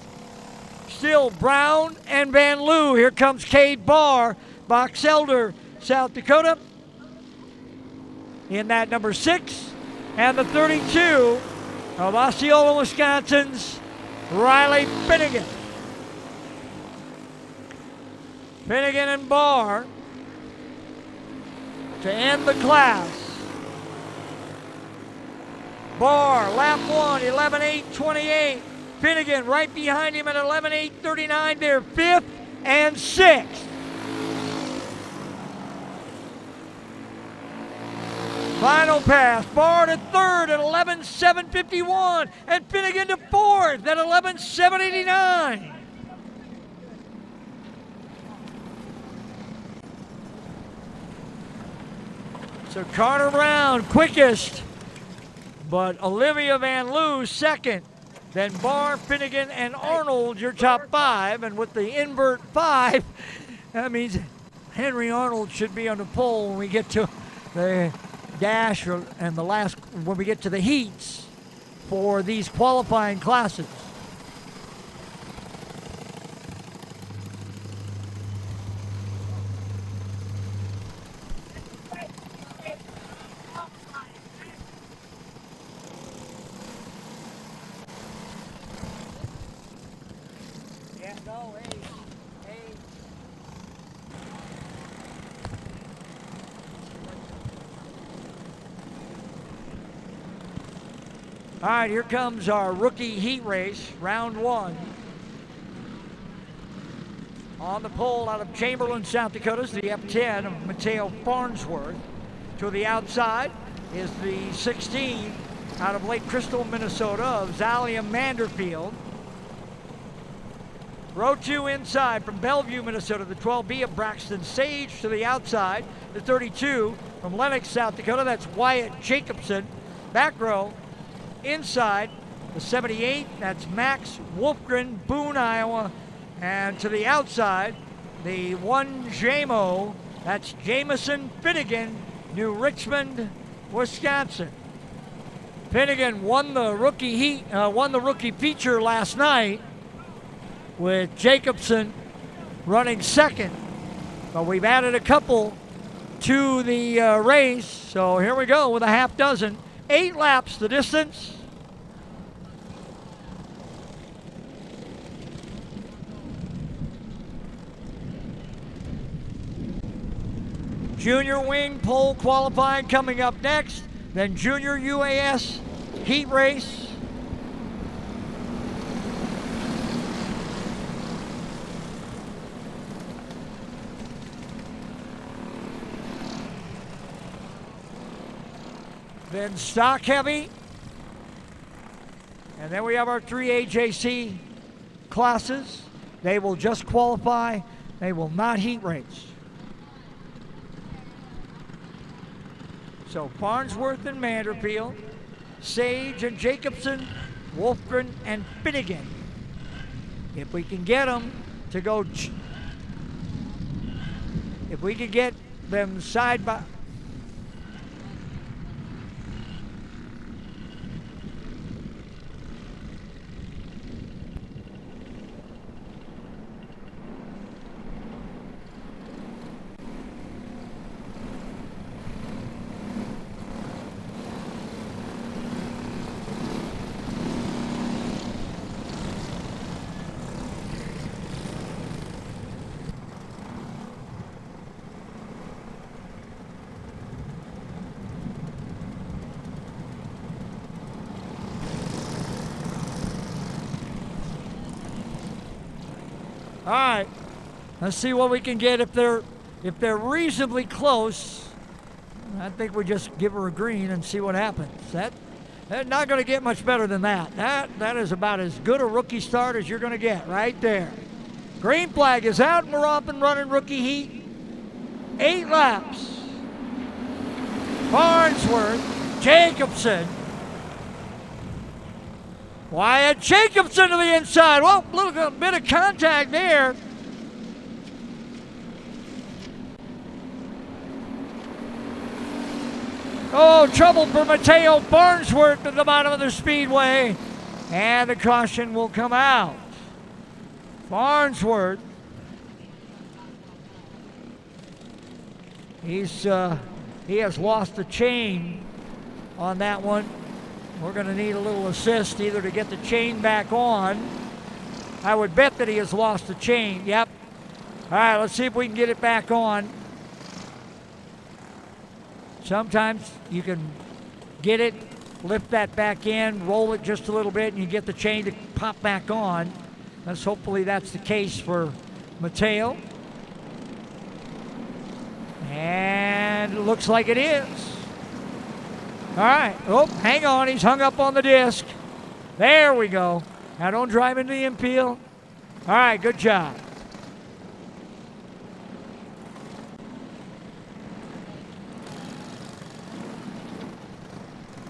Speaker 1: Still Brown and Van Loo. Here comes Cade Barr, Box Elder, South in that number 6. And the 32 of Osceola, Wisconsin's Riley Finnegan. Finnegan and Barr to end the class. Barr, lap 1, 11:8:28. Finnegan right behind him at 11:8:39. They're 5th and 6th. Final pass, Barr to 3rd at 11:7:51, and Finnegan to 4th at 11:7:89. So Carter Brown quickest, but Olivia Van Loo second. Then Barr, Finnegan, and Arnold your top 5, and with the invert 5, that means Henry Arnold should be on the pole when we get to the dash and the last, when we get to the heats for these qualifying classes. All right, here comes our rookie heat race, round 1. On the pole out of Chamberlain, South Dakota is the F10 of Mateo Farnsworth. To the outside is the 16 out of Lake Crystal, Minnesota of Zalia Manderfield. Row 2 inside from Bellevue, Minnesota, the 12B of Braxton Sage. To the outside, the 32 from Lenox, South Dakota, that's Wyatt Jacobson. Back row, inside, the 78, that's Max Wolfgren, Boone, Iowa. And to the outside, the 1 JAMO, that's Jamison Finnegan, New Richmond, Wisconsin. Finnegan won the rookie feature last night with Jacobson running second. But we've added a couple to the race, so here we go with a half dozen. 8 laps the distance. Junior wing pole qualifying coming up next. Then junior UAS heat race. Then stock heavy. And then we have our 3 AJC classes. They will just qualify. They will not heat race. So Farnsworth and Manderfield, Sage and Jacobson, Wolfgren and Finnegan. If we can get them to go, if we can get them side by, all right, let's see what we can get. If they're reasonably close, I think we just give her a green and see what happens. That's not going to get much better than that. That is about as good a rookie start as you're going to get right there. Green flag is out, and we're off and running rookie heat. 8 laps. Farnsworth, Jacobson. Wyatt Jacobson to the inside. Well, a little bit of contact there. Oh, trouble for Mateo Farnsworth at the bottom of the speedway. And the caution will come out. Farnsworth. He has lost the chain on that one. We're going to need a little assist either to get the chain back on. I would bet that he has lost the chain. Yep. All right, let's see if we can get it back on. Sometimes you can get it, lift that back in, roll it just a little bit, and you get the chain to pop back on. Hopefully that's the case for Mateo. And it looks like it is. All right. Oh, hang on. He's hung up on the disc. There we go. Now don't drive into the infield. All right, good job.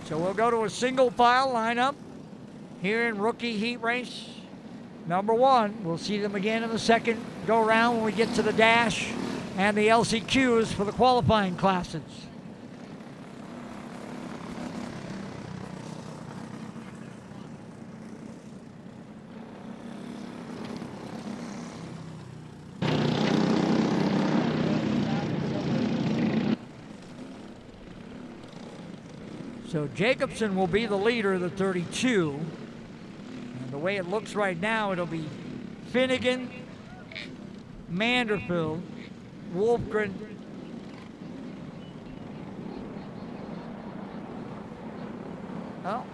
Speaker 1: So we'll go to a single file lineup here in rookie heat race number 1. We'll see them again in the second go round when we get to the dash and the LCQs for the qualifying classes. So Jacobson will be the leader of the 32. And the way it looks right now, it'll be Finnegan, Manderfield, Wolfgren, oh.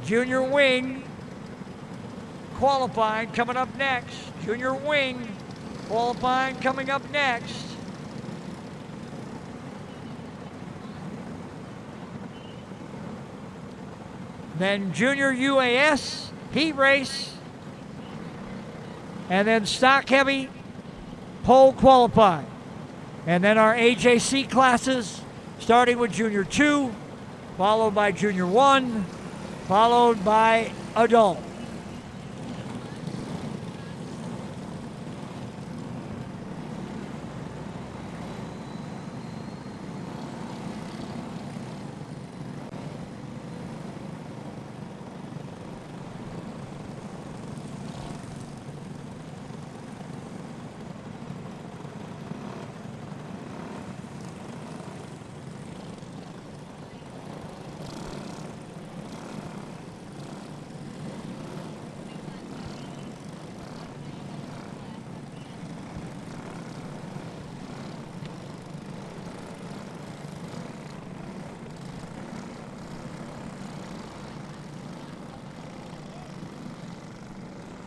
Speaker 1: Junior Wing qualifying coming up next. Junior Wing qualifying coming up next. Then Junior UAS heat race. And then stock heavy pole qualifying. And then our AJC classes starting with Junior 2, followed by Junior 1, followed by adult.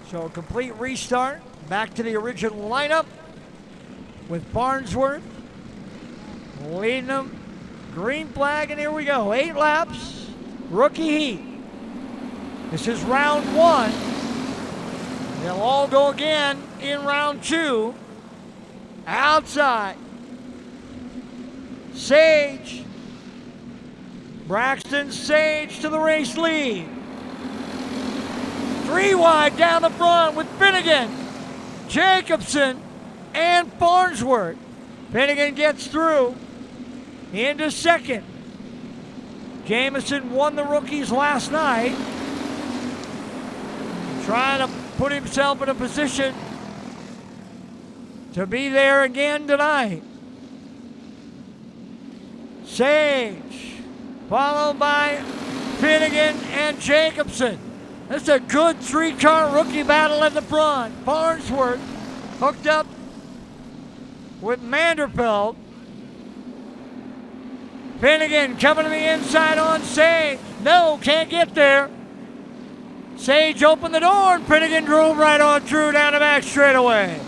Speaker 1: So a complete restart, back to the original lineup with Farnsworth leading them. Green flag, and here we go. 8 laps, rookie heat. This is round 1. They'll all go again in round 2. Outside. Sage. Braxton Sage to the race lead. 3 wide down the front with Finnegan, Jacobson, and Farnsworth. Finnegan gets through into second. Jamison won the rookies last night. Trying to put himself in a position to be there again tonight. Sage, followed by Finnegan and Jacobson. This is a good 3-car rookie battle at the front. Farnsworth hooked up with Manderfeld. Finnegan coming to the inside on Sage. No, can't get there. Sage opened the door and Finnegan drove right on through down the back straightaway.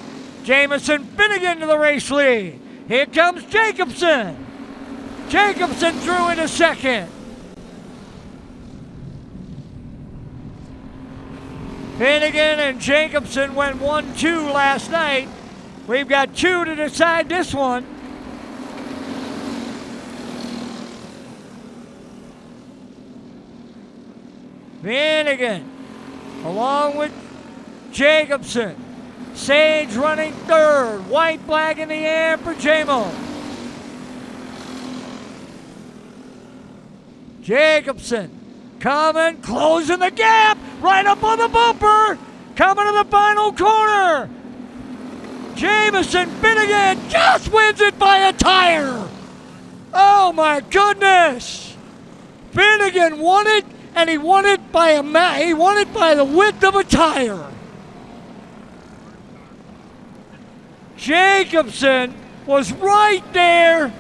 Speaker 1: Jamison Finnegan to the race lead. Here comes Jacobson. Jacobson through into second. Finnegan and Jacobson went 1-2 last night. We've got 2 to decide this one. Finnegan, along with Jacobson. Sage running third. White flag in the air for Jamo. Jacobson coming, closing the gap, right up on the bumper, coming to the final corner. Jamison Finnegan just wins it by a tire. Oh my goodness! Finnegan won it, and he won it by the width of a tire. Jacobson was right there.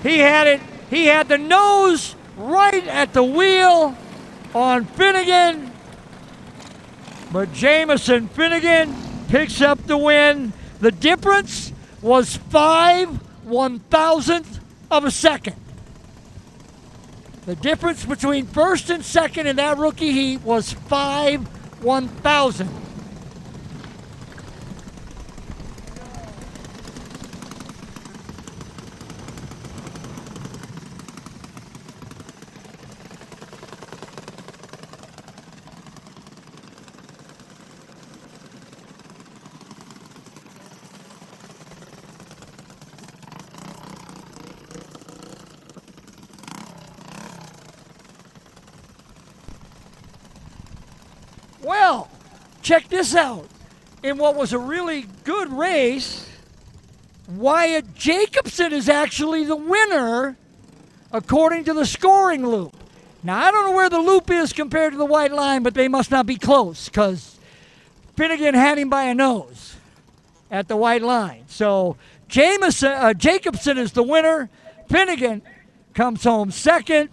Speaker 1: He had the nose right at the wheel on Finnegan, but Jamison Finnegan picks up the win. The difference was 5/1000th of a second. The difference between first and second in that rookie heat was 5/1000. Well, check this out. In what was a really good race, Wyatt Jacobson is actually the winner according to the scoring loop. Now, I don't know where the loop is compared to the white line, but they must not be close because Finnegan had him by a nose at the white line. So Jacobson is the winner. Finnegan comes home second.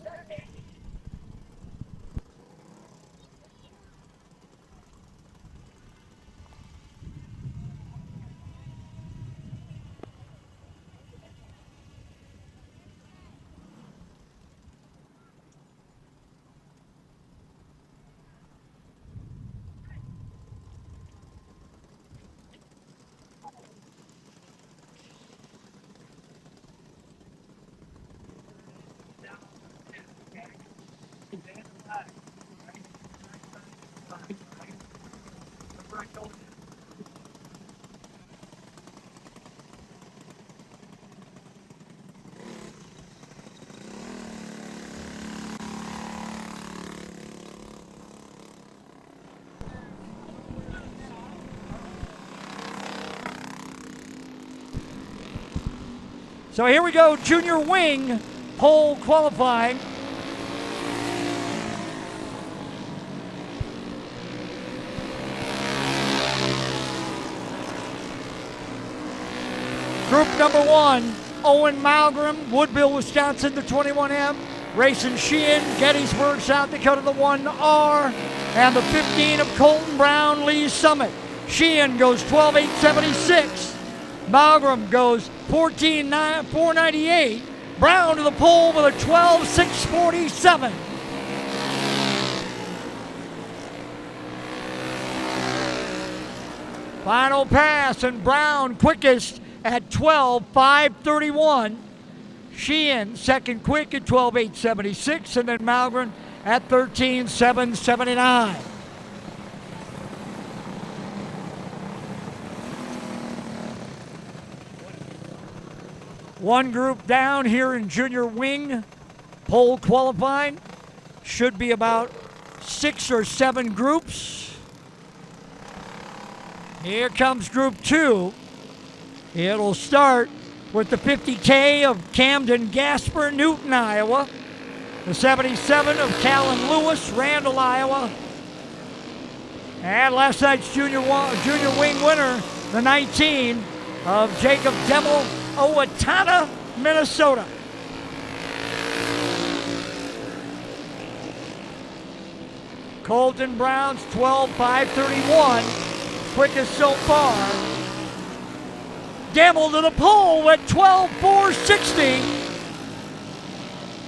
Speaker 1: So here we go, junior wing pole qualifying. Group number one, Owen Malgrim, Woodville, Wisconsin, the 21M. Racing Sheehan, Gettysburg, South Dakota, the 1R. And the 15 of Colton Brown, Lee's Summit. Sheehan goes 12.876. Malgrim goes 14.498. Brown to the pole with a 12.647. Final pass, and Brown quickest at 12.531. Sheehan second quick at 12.876, and then Malgrim at 13.779. One group down here in junior wing pole qualifying. Should be about 6 or 7 groups. Here comes group 2. It'll start with the 50K of Camden Gasper, Newton, Iowa. The 77 of Callan Lewis, Randall, Iowa. And last night's junior wing winner, the 19 of Jacob Demmel, Owatonna, Minnesota. Colton Brown's 12.531, quickest so far. Demmel to the pole at 12.460.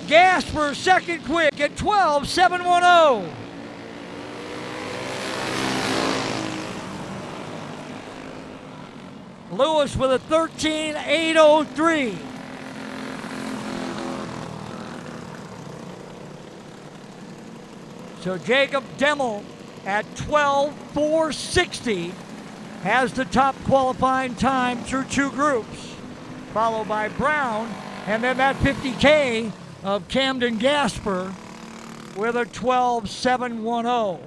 Speaker 1: Gasper second quick at 12.710. Lewis with a 13.803. So Jacob Demmel at 12:4:60 has the top qualifying time through two groups, followed by Brown, and then that 50K of Camden Gasper with a 12:710.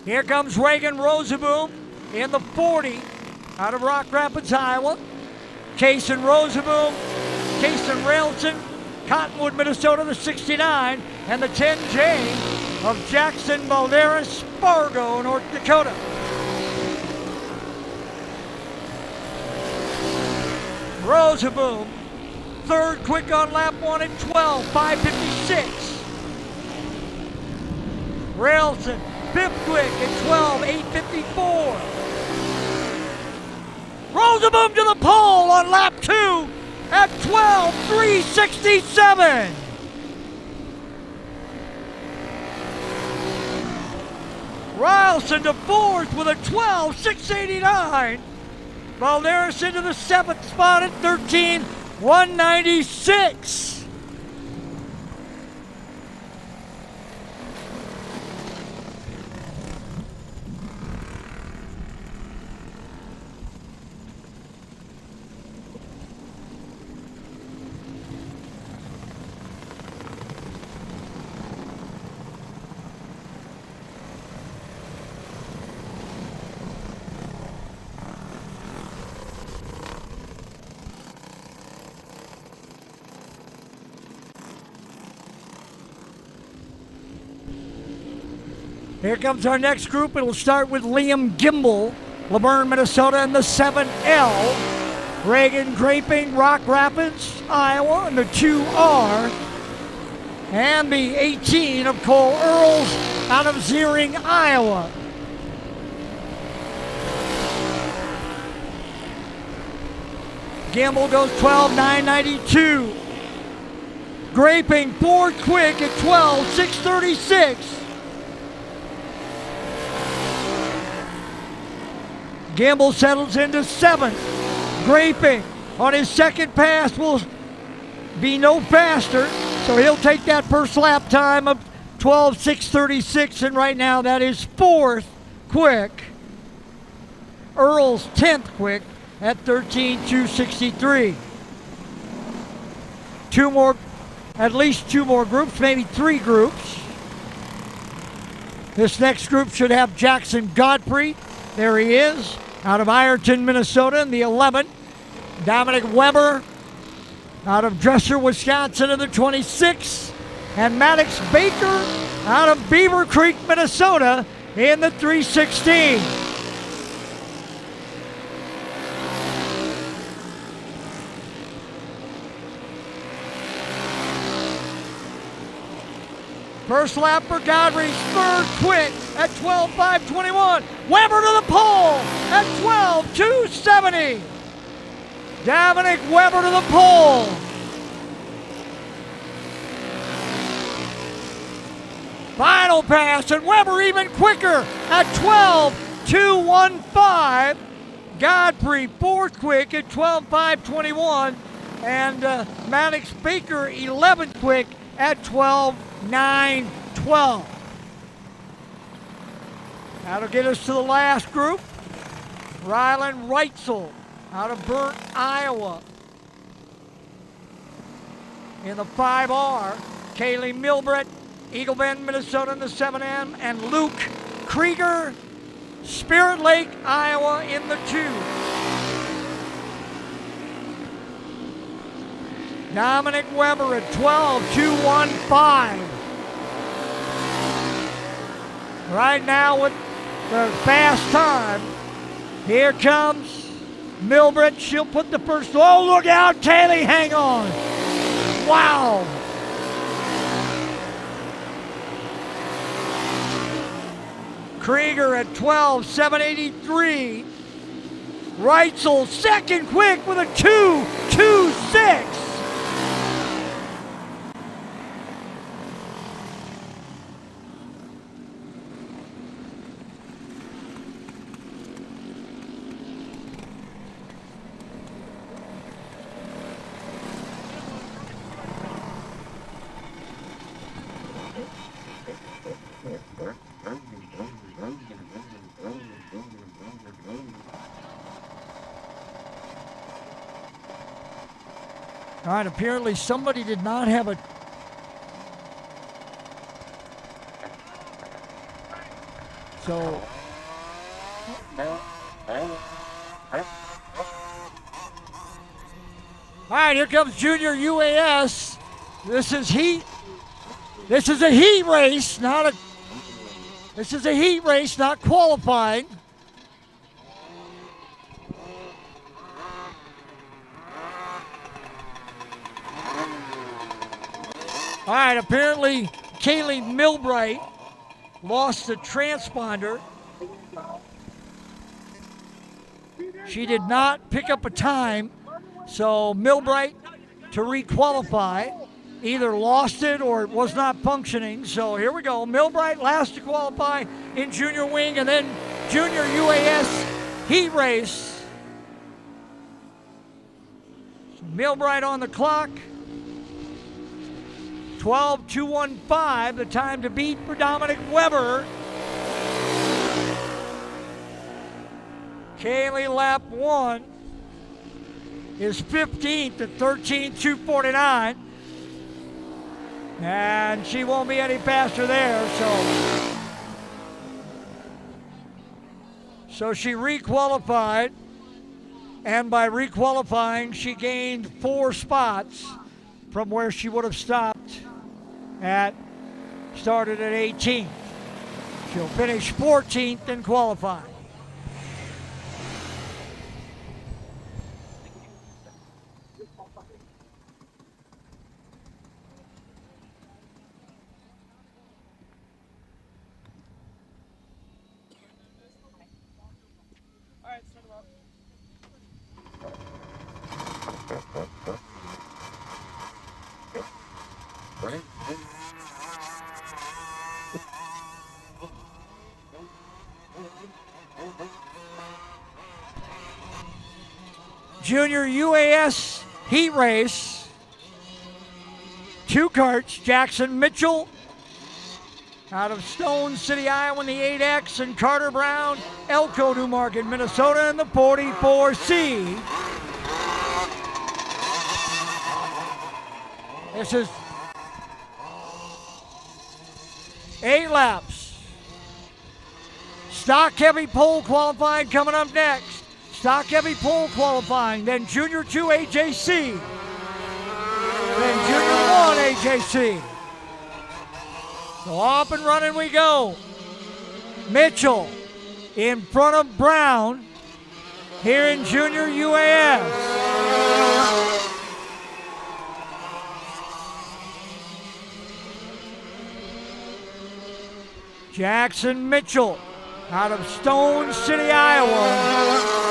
Speaker 1: Here comes Reagan Rosenboom in the 40 out of Rock Rapids, Iowa. Kason Rosenboom, Kason Railton, Cottonwood, Minnesota, the 69, and the 10J of Jackson Balderas, Fargo, North Dakota. Rosenboom, third quick on lap 1 at 12:5:56. Railton, fifth quick at 12:8:54. Rosenboom to the pole on lap 2 at 12:3:67. Rylson to fourth with a 12:6:89. Balderas into the seventh spot at 13:196. Here comes our next group. It'll start with Liam Gimbel, Laverne, Minnesota, in the 7L. Reagan Graping, Rock Rapids, Iowa, in the 2R. And the 18 of Cole Earls out of Zeering, Iowa. Gimbel goes 12:992. Graping, fourth quick at 12:636. Gimbel settles into seventh. Graping on his second pass will be no faster, so he'll take that first lap time of 12:636, and right now that is fourth quick. Earl's 10th quick at 13:263. At least two more groups, maybe three groups. This next group should have Jackson Godfrey. There he is, out of Ironton, Minnesota, in the 11. Dominic Weber out of Dresser, Wisconsin, in the 26. And Maddox Baker out of Beaver Creek, Minnesota, in the 316. First lap for Godfrey's third quick at 12:5:21. Weber to the pole at 12:270. Dominic Weber to the pole. Final pass, and Weber even quicker at 12:215. Godfrey fourth quick at 12:5:21, and Maddox Baker 11th quick at 12:9:12. That'll get us to the last group. Rylan Reitzel out of Burnt, Iowa, in the 5R. Kaylee Milbrett, Eagle Bend, Minnesota, in the 7M, and Luke Krieger, Spirit Lake, Iowa, in the 2. Dominic Weber at 12:215. Right now with the fast time, here comes Milbrett. She'll put the first, oh, look out, Kaylee, hang on. Wow. Krieger at 12:783. Reitzel second quick with a 2:26. All right, apparently somebody did not have a... So... All right, here comes Junior UAS. This is heat. This is a heat race, not a... This is a heat race, not qualifying. All right, apparently Kaylee Milbright lost the transponder. She did not pick up a time, so Milbright to requalify either lost it or it was not functioning. So here we go. Milbright last to qualify in junior wing, and then junior UAS heat race. Milbright on the clock. 12:215, the time to beat for Dominic Weber. Kaylee lap 1 is 15th at 13:249. And she won't be any faster there, so she requalified, and by requalifying, she gained 4 spots from where she would have stopped started at 18th. She'll finish 14th in qualifying. Junior UAS heat race. 2 karts, Jackson Mitchell out of Stone City, Iowa in the 8X, and Carter Brown, Elko, Newmarket, Minnesota in the 44C. This is 8 laps. Stock heavy pole qualifying coming up next. Stock heavy pole qualifying, then Junior 2 AJC, then Junior 1 AJC. So off and running we go. Mitchell in front of Brown here in Junior UAS. Jackson Mitchell out of Stone City, Iowa.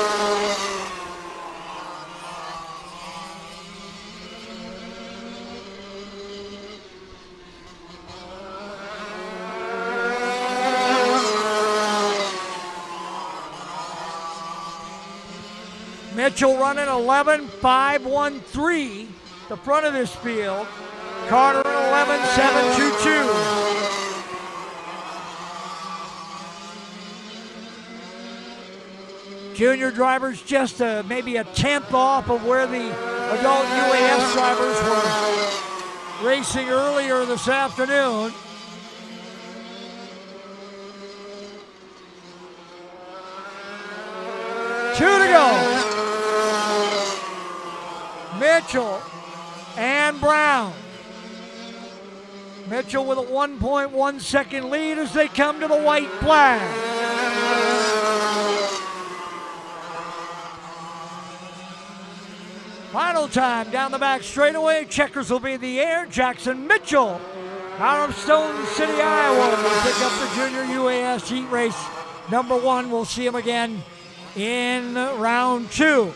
Speaker 1: Mitchell running 11.513, the front of this field. Carter 11.722. Junior drivers just maybe a 10th off of where the adult UAS drivers were racing earlier this afternoon. Two to go. Mitchell and Brown. Mitchell with a 1.1 second lead as they come to the white flag. Final time down the back straightaway. Checkers will be in the air. Jackson Mitchell out of Stone City, Iowa will pick up the junior UAS heat race number 1. We'll see him again in round 2.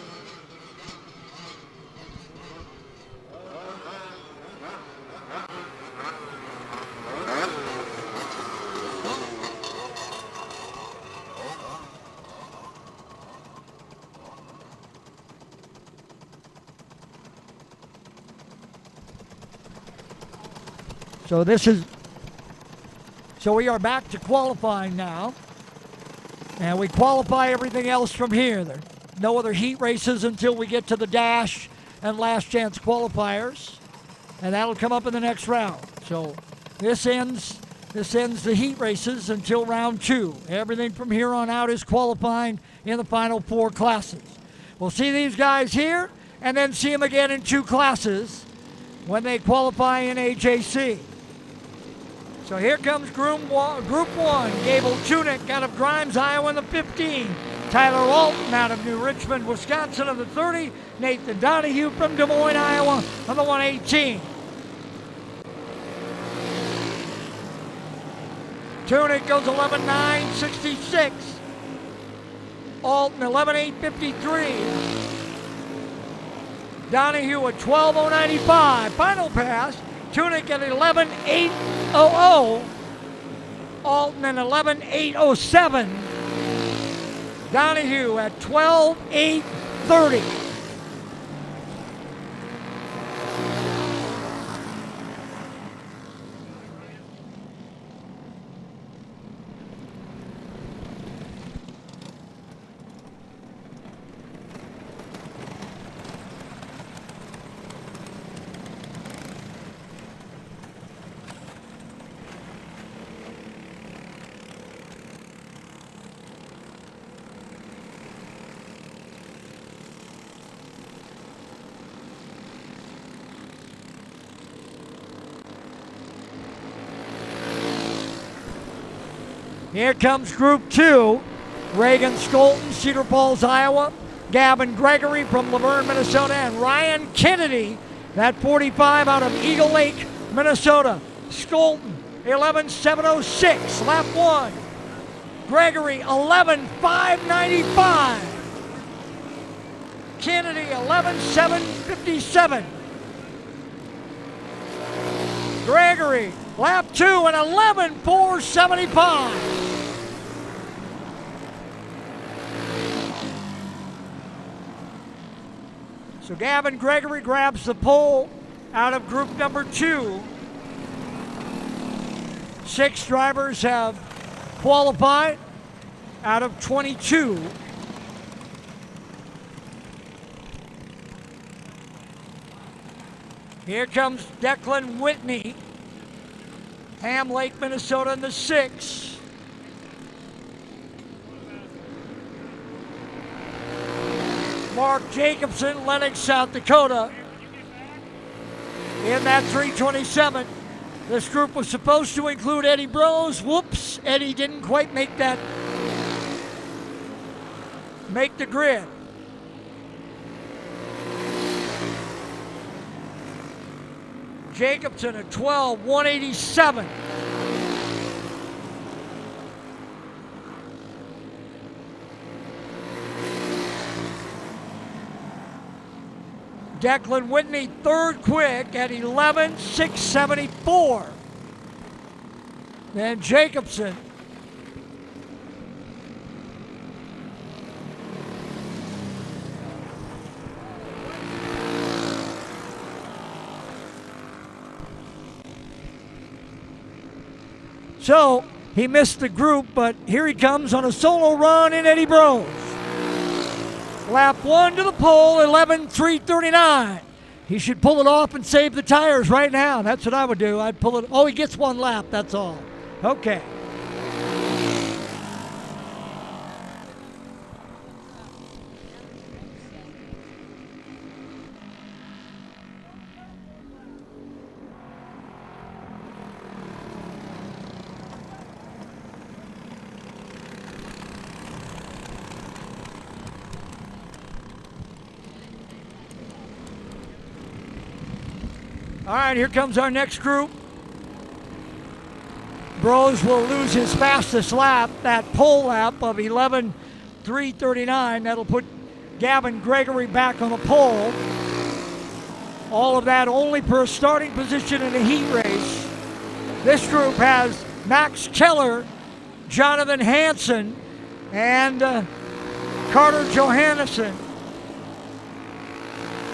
Speaker 1: So we are back to qualifying now. And we qualify everything else from here. There are no other heat races until we get to the dash. and last chance qualifiers, and that'll come up in the next round. So this ends the heat races until round 2. Everything from here on out is qualifying in the final 4 classes. We'll see these guys here and then see them again in 2 classes when they qualify in AJC. So here comes Group 1. Gable Tunick out of Grimes, Iowa in the 15. Tyler Alton out of New Richmond, Wisconsin in the 30. Nathan Donahue from Des Moines, Iowa on the 118. Tunick goes 11.966. Alton 11.853. Donahue at 12.095. Final pass. Tunick at 11.800. Alton at 11.807. Donahue at 12.830. Here comes Group 2. Reagan Skolton, Cedar Falls, Iowa. Gavin Gregory from Laverne, Minnesota. And Ryan Kennedy, that 45 out of Eagle Lake, Minnesota. Skolton, 11.706, lap 1. Gregory, 11.595. Kennedy, 11.757. Gregory, lap 2 and 11.475. So Gavin Gregory grabs the pole out of group number 2. 6 drivers have qualified out of 22. Here comes Declan Whitney, Ham Lake, Minnesota in the 6. Mark Jacobson, Lenox, South Dakota in that 327. This group was supposed to include Eddie Brose. Whoops, Eddie didn't quite make the grid. Jacobson at 12.187. Declan Whitney, third quick at 11.674. Then Jacobson. So he missed the group, but here he comes on a solo run in Eddie Brose. Lap 1 to the pole, 11.339. He should pull it off and save the tires right now. That's what I would do. I'd pull it. Oh, he gets 1 lap, that's all. Okay. All right, here comes our next group. Brose will lose his fastest lap, that pole lap of 11.339. That'll put Gavin Gregory back on the pole. All of that only per starting position in a heat race. This group has Max Keller, Jonathan Hansen, and Carter Johannesson.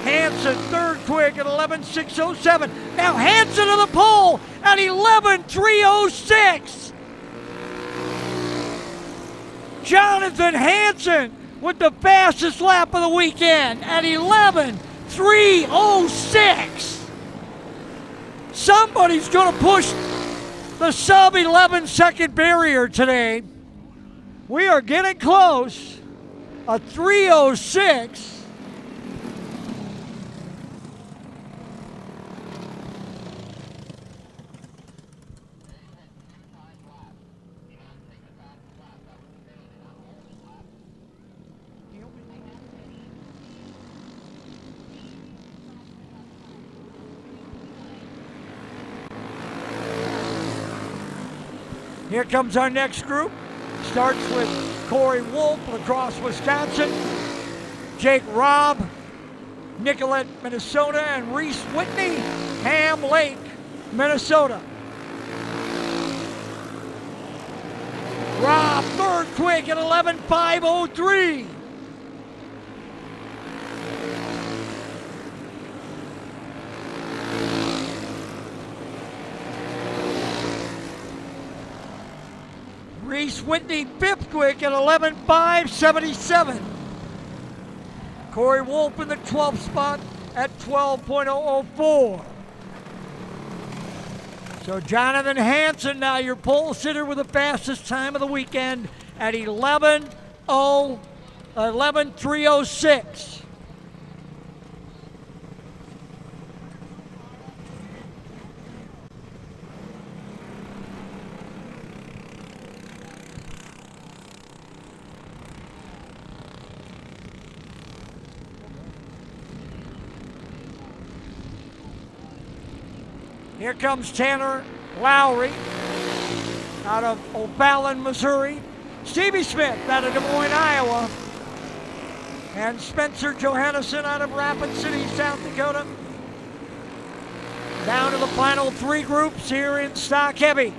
Speaker 1: Hansen third quick at 11.607. Now Hansen to the pole at 11.306. Jonathan Hansen with the fastest lap of the weekend at 11.306. 3:06. Somebody's going to push the sub 11-second barrier today. We are getting close. A 3:06. Here comes our next group. Starts with Corey Wolf, La Crosse, Wisconsin. Jake Robb, Nicollet, Minnesota. And Reese Whitney, Ham Lake, Minnesota. Robb, third quick at 11:5:03. Reese Whitney, fifth quick at 11:5:77. Corey Wolf in the 12th spot at 12:004. So Jonathan Hansen, now your pole sitter with the fastest time of the weekend at 11:3:06. Here comes Tanner Lowry out of O'Fallon, Missouri. Stevie Smith out of Des Moines, Iowa. And Spencer Johannesson out of Rapid City, South Dakota. Down to the final three groups here in Stock Heavy.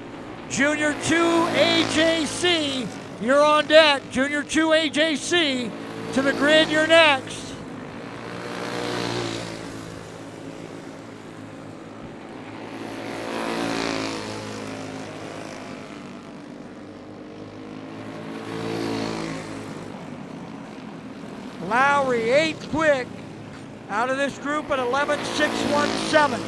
Speaker 1: Junior 2 AJC, you're on deck. Junior 2 AJC, to the grid, you're next. Lowry, eighth quick, out of this group at 11:6:17.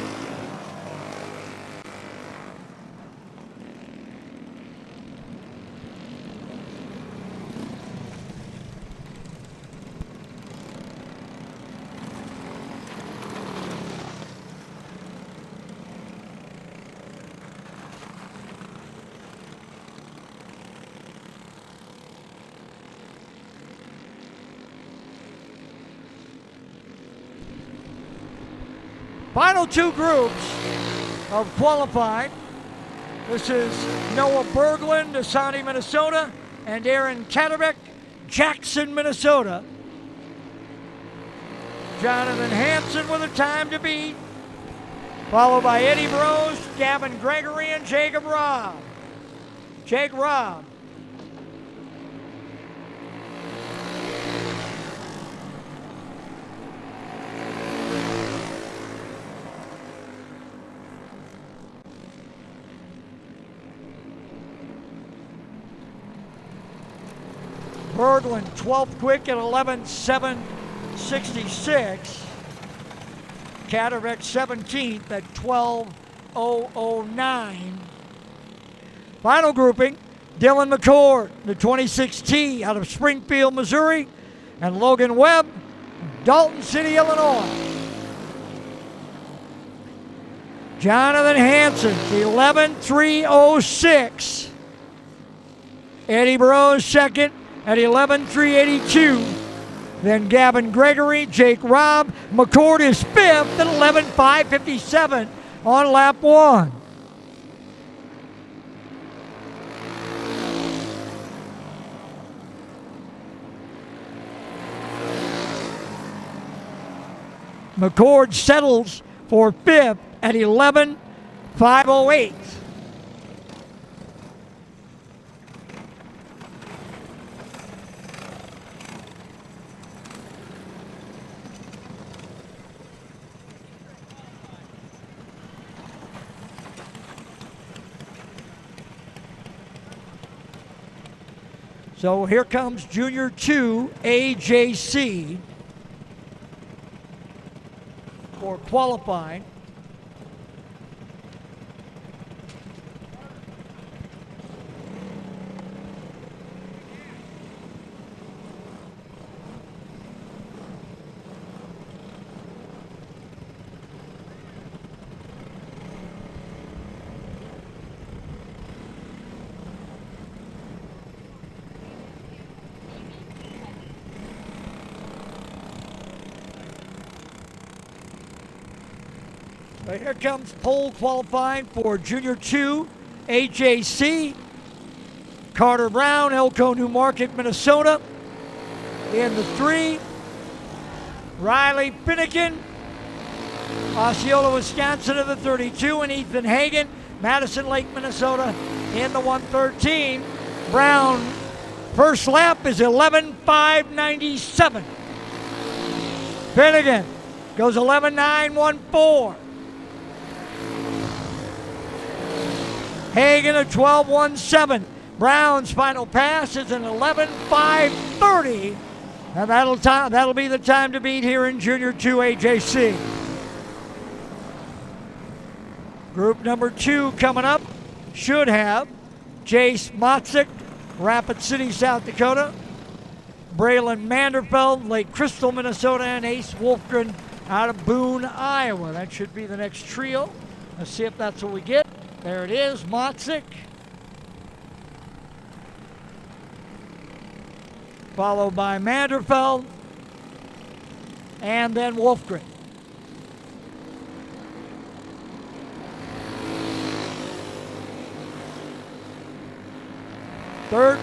Speaker 1: Final two groups of qualified. This is Noah Berglund, Asani, Minnesota, and Aaron Katerbeck, Jackson, Minnesota. Jonathan Hansen with a time to beat, followed by Eddie Brose, Gavin Gregory, and Jacob Robb. Jake Robb. Berglund, 12th quick at 11:7:66. Katerbeck, 17th at 12:009. Final grouping, Dylan McCord, the 26T out of Springfield, Missouri, and Logan Webb, Dalton City, Illinois. Jonathan Hansen, 11:3:06. Eddie Brose, second at 11:3:82. Then Gavin Gregory, Jake Robb. McCord is fifth at 11:5:57 on lap one. McCord settles for fifth at 11:5:08. So here comes Junior 2 AJC. for qualifying. So here comes pole qualifying for Junior 2 AJC. Carter Brown, Elko, New Market, Minnesota. In the 3, Riley Finnegan, Osceola, Wisconsin in the 32, and Ethan Hagan, Madison Lake, Minnesota in the 113. Brown, first lap is 11.597. Finnegan goes 11.914. Hagan a 12.17. Brown's final pass is an 11.530. And that'll be the time to beat here in Junior 2 AJC. Group number 2 coming up should have Jace Motzik, Rapid City, South Dakota. Braylon Manderfeld, Lake Crystal, Minnesota, and Ace Wolfgren out of Boone, Iowa. That should be the next trio. Let's see if that's what we get. There it is, Motzik. Followed by Manderfeld, and then Wolfgren. Third,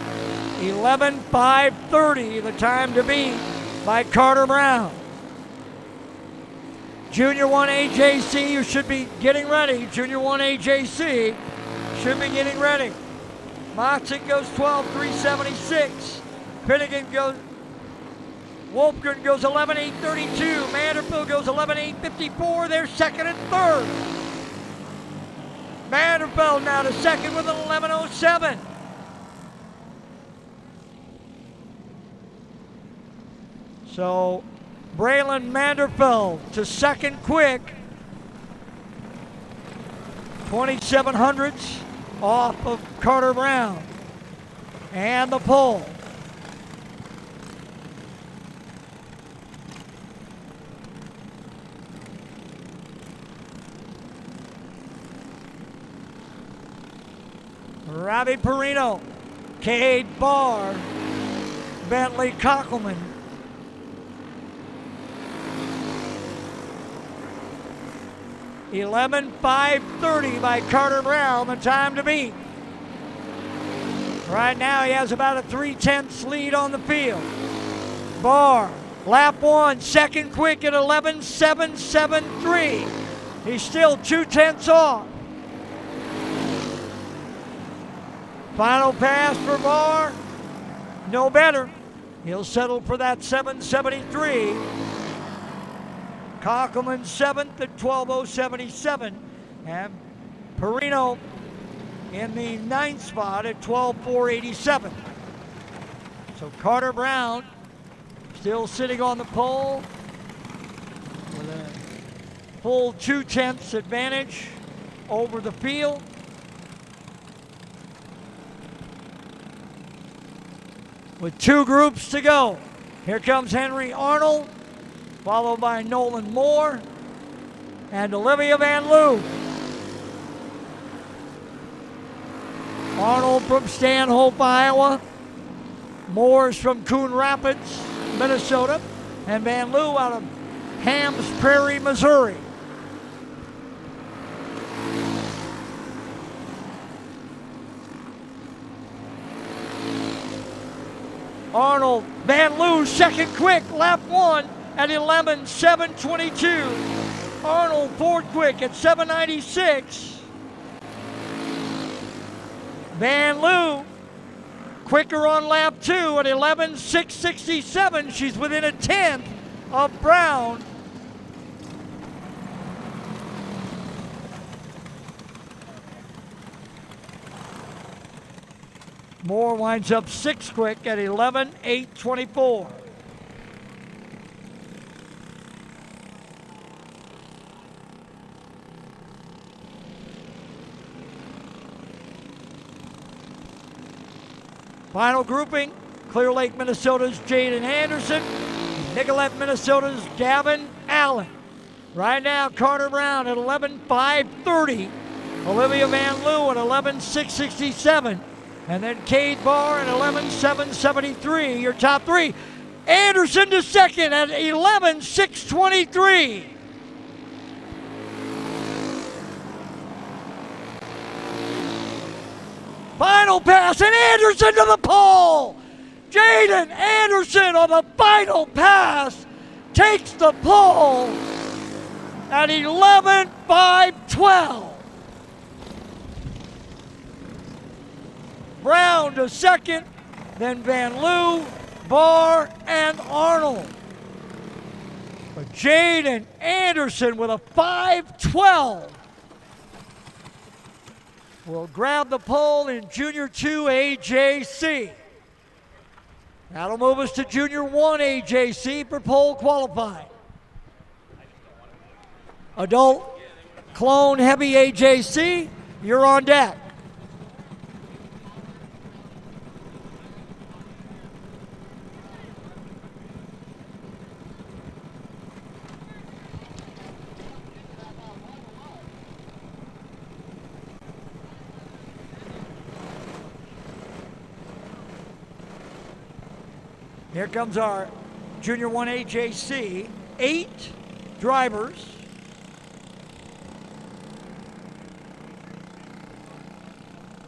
Speaker 1: 11.530, the time to beat by Carter Brown. Junior 1 AJC, you should be getting ready. Junior 1 AJC should be getting ready. Motzik goes 12.376. Finnegan goes, Wolfgren goes 11.832. Manderfeld goes 11.854. They're second and third. Manderfeld now to second with an 11.07. So Braylon Manderfeld to second quick. 2700ths off of Carter Brown. And the pole. Robbie Perino, Cade Barr, Bentley Kockelman. $11.530 by Carter Brown, the time to beat. Right now he has about a 3/10 lead on the field. Barr, lap 1, second quick at 11.773. He's still 2/10 off. Final pass for Barr, no better. He'll settle for that 7.73. Kockelman 7th at 12.077. And Perino in the 9th spot at 12.487. So Carter Brown still sitting on the pole with a full 2/10 advantage over the field. With 2 groups to go. Here comes Henry Arnold, followed by Nolan Moore and Olivia Van Loo. Arnold from Stanhope, Iowa. Moore's from Coon Rapids, Minnesota. And Van Loo out of Hams Prairie, Missouri. Arnold, Van Loo, second quick, lap 1 at 11.722. Arnold, fourth quick at 7.96. Van Loo, quicker on lap 2 at 11.667. She's within a 10th of Brown. Moore winds up 6th quick at 11.824. Final grouping, Clear Lake, Minnesota's Jaden Anderson. Nicollet, Minnesota's Gavin Allen. Right now, Carter Brown at 11.530. Olivia Van Loo at 11.667. And then Cade Barr at 11.773. Your top three. Anderson to second at 11.623. Final pass, and Anderson to the pole. Jaden Anderson on the final pass takes the pole at 11.512. Brown to second, then Van Loo, Barr, and Arnold. But Jaden Anderson with a 5.12 will grab the pole in Junior 2 AJC. That'll move us to Junior 1 AJC for pole qualifying. Adult Clone Heavy AJC, you're on deck. Here comes our Junior 1 AJC, 8 drivers.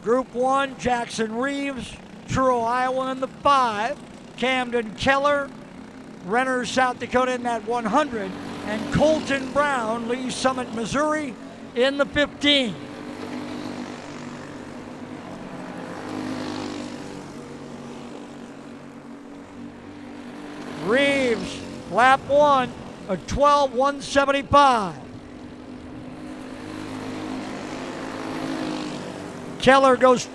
Speaker 1: Group 1, Jackson Reeves, Truro, Iowa in the 5, Camden Keller, Renner, South Dakota in that 100, and Colton Brown, Lee Summit, Missouri in the 15. Reeves, lap 1, a 12.175. Keller goes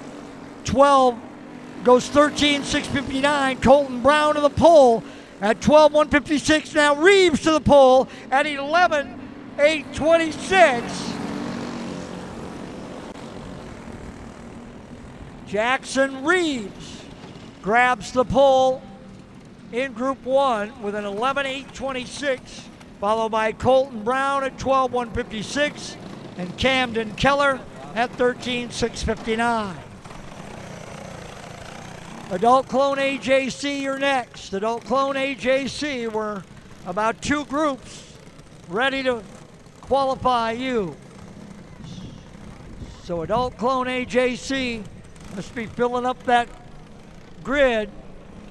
Speaker 1: 13.659. Colton Brown to the pole at 12.156. Now Reeves to the pole at 11.826. Jackson Reeves grabs the pole in Group 1 with an 11.826, followed by Colton Brown at 12.156 and Camden Keller at 13.659. Adult Clone AJC, you're next. Adult Clone AJC, we're about 2 groups ready to qualify you. So Adult Clone AJC must be filling up that grid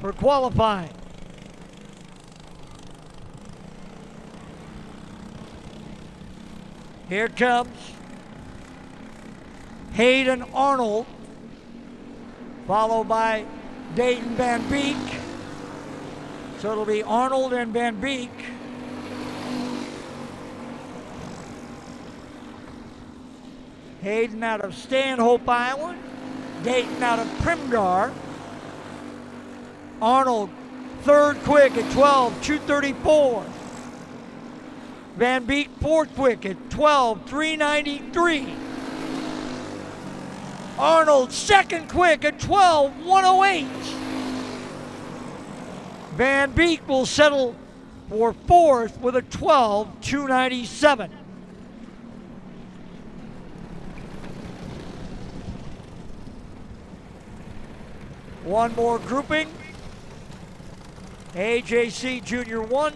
Speaker 1: for qualifying. Here comes Hayden Arnold, followed by Dayton Van Beek. So it'll be Arnold and Van Beek. Hayden out of Stanhope, Iowa. Dayton out of Primgar. Arnold third quick at 12.234. Van Beek fourth quick at 12.393. Arnold second quick at 12.108. Van Beek will settle for fourth with a 12.297. One more grouping. AJC Junior 1.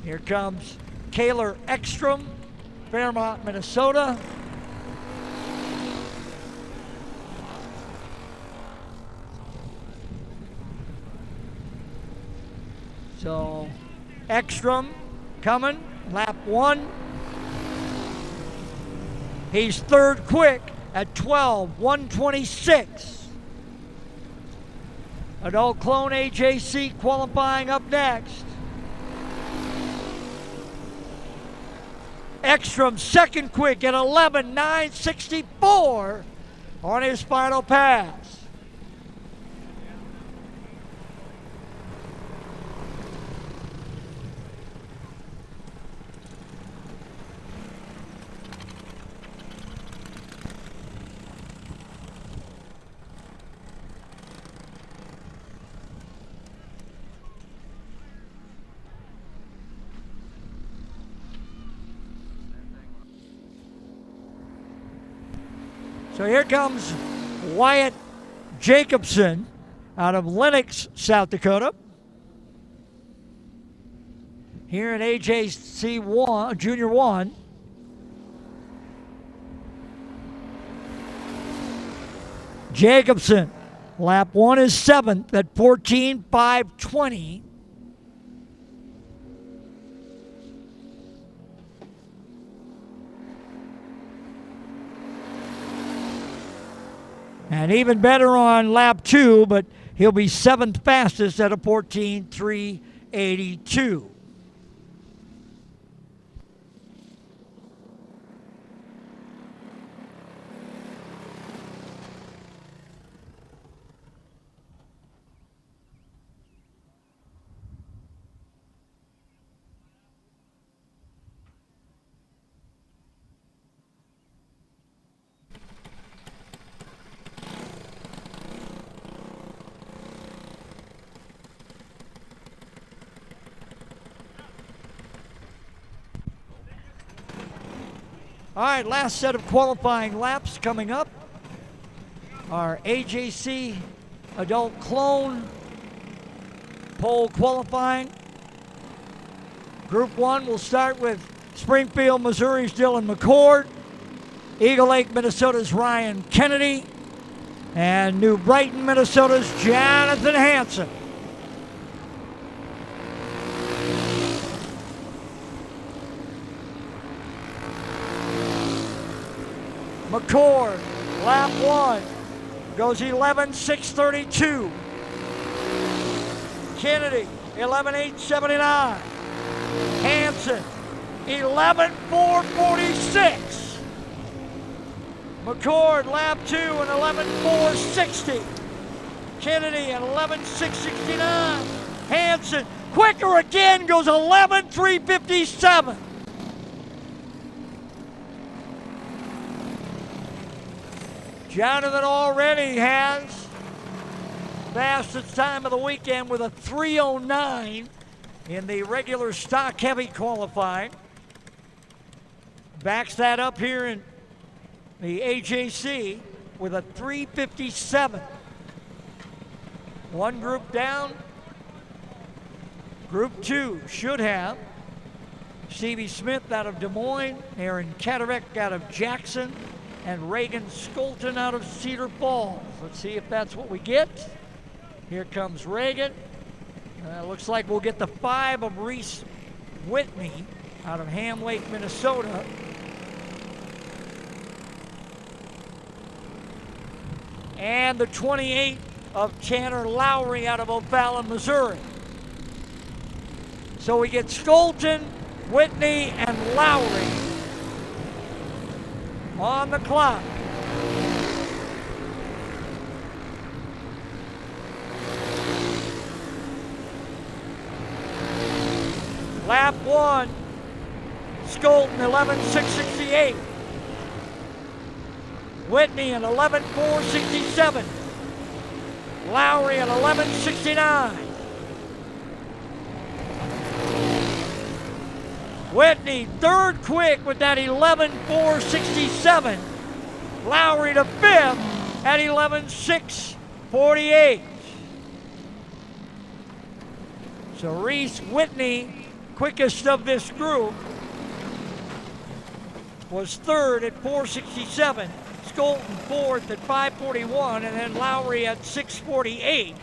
Speaker 1: Here comes Kaylor Ekstrom, Fairmont, Minnesota. So Ekstrom coming, lap 1. He's third quick at 12.126. Adult Clone AJC qualifying up next. Ekstrom second quick at 11.964 on his final pass. So here comes Wyatt Jacobson out of Lenox, South Dakota. Here in AJC 1, Junior 1. Jacobson, lap 1 is 7th at 14.520. And even better on lap 2, but he'll be 7th fastest at a 14.382. All right, last set of qualifying laps coming up. Our AJC Adult Clone pole qualifying. Group 1 will start with Springfield, Missouri's Dylan McCord, Eagle Lake, Minnesota's Ryan Kennedy, and New Brighton, Minnesota's Jonathan Hansen. McCord, lap 1, goes 11.632. Kennedy, 11.879. Hansen, 11.446. McCord, lap 2, and 11.460. Kennedy at 11.669. Hansen, quicker again, goes 11.357. Jonathan already has fastest time of the weekend with a 3:09 in the regular stock heavy qualifying. Backs that up here in the AJC with a 3:57. One group down. Group 2 should have Stevie Smith out of Des Moines, Aaron Katarek out of Jackson, and Reagan Skolton out of Cedar Falls. Let's see if that's what we get. Here comes Reagan. Looks like we'll get the 5 of Reese Whitney out of Ham Lake, Minnesota. And the 28 of Tanner Lowry out of O'Fallon, Missouri. So we get Skolton, Whitney, and Lowry on the clock. Lap 1, Skolton 11.668. Whitney at 11.467. Lowry at 11.69. Whitney third quick with that 11.467. Lowry to fifth at 11.648. So Reese Whitney, quickest of this group, was third at 4.67. Skolton fourth at 5.41, and then Lowry at 6.48.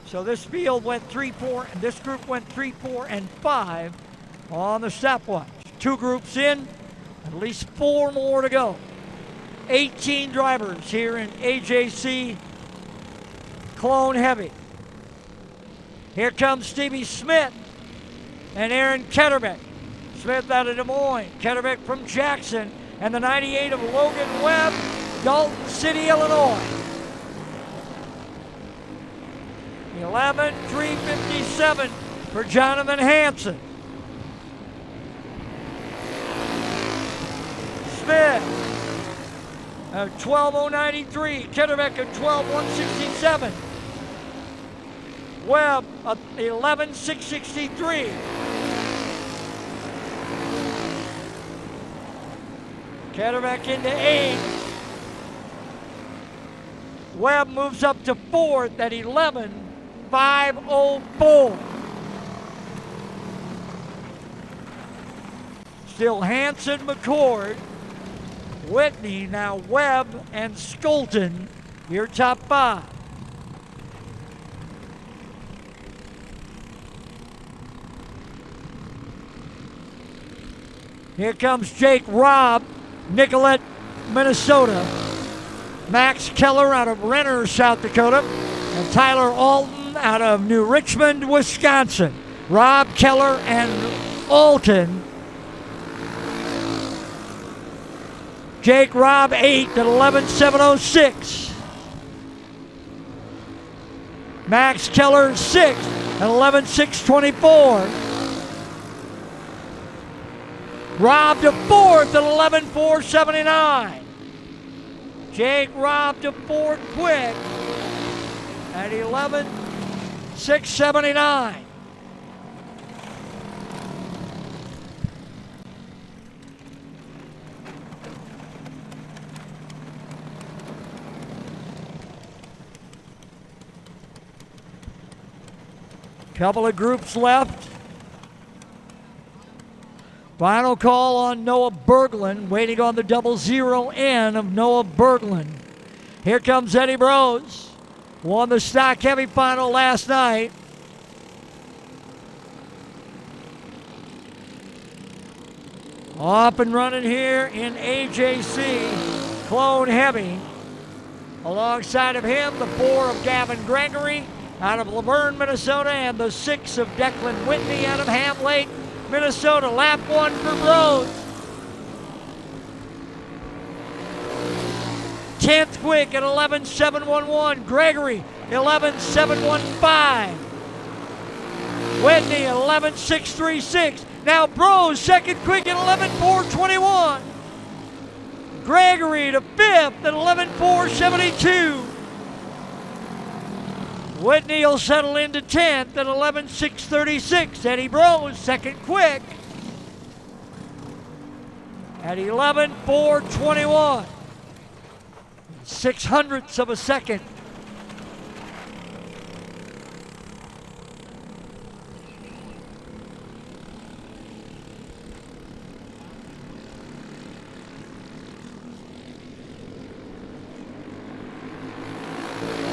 Speaker 1: So this field went 3-4, and this group went 3, 4, and 5 on the stopwatch. 2 groups in, at least 4 more to go. 18 drivers here in AJC Clone Heavy. Here comes Stevie Smith and Aaron Ketterbeck. Smith out of Des Moines, Ketterbeck from Jackson, and the 98 of Logan Webb, Dalton City, Illinois. 11.357 for Jonathan Hansen. Smith at 12.093, Ketterbeck at 12.167. Webb at 11.663. Ketterbeck into 8. Webb moves up to fourth at 11.504. Still Hanson, McCord, Whitney, now Webb and Skolton, your top five. Here comes Jake Robb, Nicollet, Minnesota. Max Keller out of Renner, South Dakota. And Tyler Alton out of New Richmond, Wisconsin. Robb, Keller, and Alton. Jake Robb, 8th at 11.706. Max Keller, 6th at 11.624. Robb to 4th at 11.479. Jake Robb to 4th quick at 11.679. Couple of groups left. Final call on Noah Berglund, waiting on the 00N of Noah Berglund. Here comes Eddie Brose. Won the stock heavy final last night. Off and running here in AJC Clone Heavy. Alongside of him, the 4 of Gavin Gregory out of Laverne, Minnesota, and the 6 of Declan Whitney out of Ham Lake, Minnesota. Lap 1 for Brose. 10th quick at 11.711. Gregory, 11.715. Whitney, 11.636. Now Brose, second quick at 11.421. Gregory to 5th at 11.472. Whitney will settle into 10th at 11.636. Eddie Brose, second quick at 11.421. 0.06 of a second.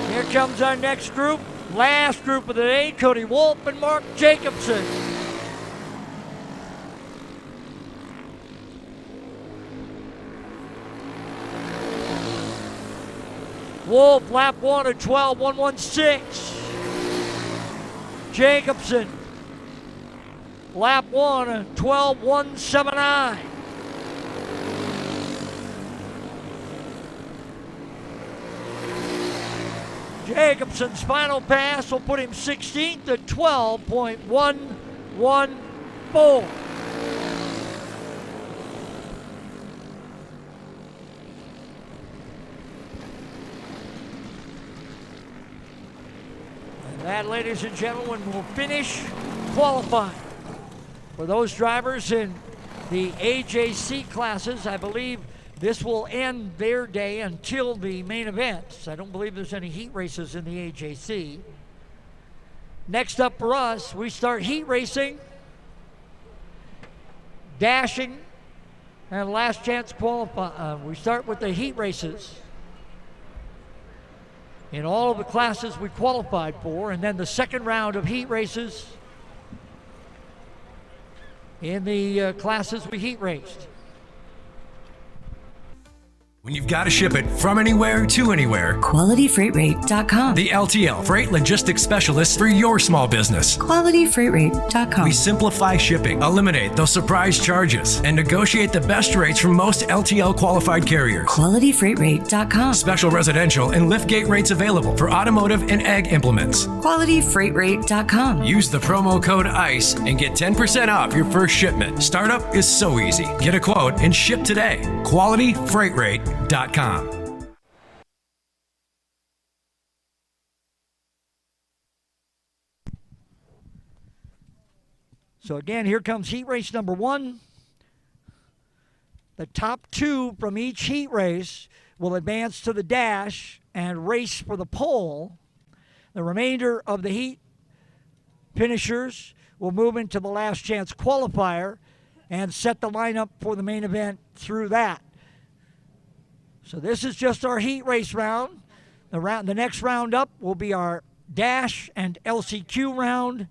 Speaker 1: Here comes our next group, last group of the day, Cody Wolf and Mark Jacobson. Wolf, lap 1 at 12.116. Jacobson, lap 1 at 12.179. Jacobson's final pass will put him 16th at 12.114. And that, ladies and gentlemen, will finish qualifying. For those drivers in the AJC classes, I believe this will end their day until the main events. I don't believe there's any heat races in the AJC. Next up for us, we start heat racing, dashing, and last chance qualify. We start with the heat races in all of the classes we qualified for, and then the second round of heat races in the classes we heat raced.
Speaker 10: When you've got to ship it from anywhere to anywhere,
Speaker 11: QualityFreightRate.com.
Speaker 10: The LTL Freight Logistics Specialist for your small business.
Speaker 11: QualityFreightRate.com.
Speaker 10: We simplify shipping, eliminate those surprise charges, and negotiate the best rates from most LTL qualified carriers.
Speaker 11: QualityFreightRate.com.
Speaker 10: Special residential and liftgate rates available for automotive and ag implements.
Speaker 11: QualityFreightRate.com.
Speaker 10: Use the promo code ICE and get 10% off your first shipment. Startup is so easy. Get a quote and ship today. QualityFreightRate.com.
Speaker 1: So again, here comes heat race number 1. The top 2 from each heat race will advance to the dash and race for the pole. The remainder of the heat finishers will move into the last chance qualifier and set the lineup for the main event through that. So this is just our heat race round. The next round up will be our dash and LCQ round,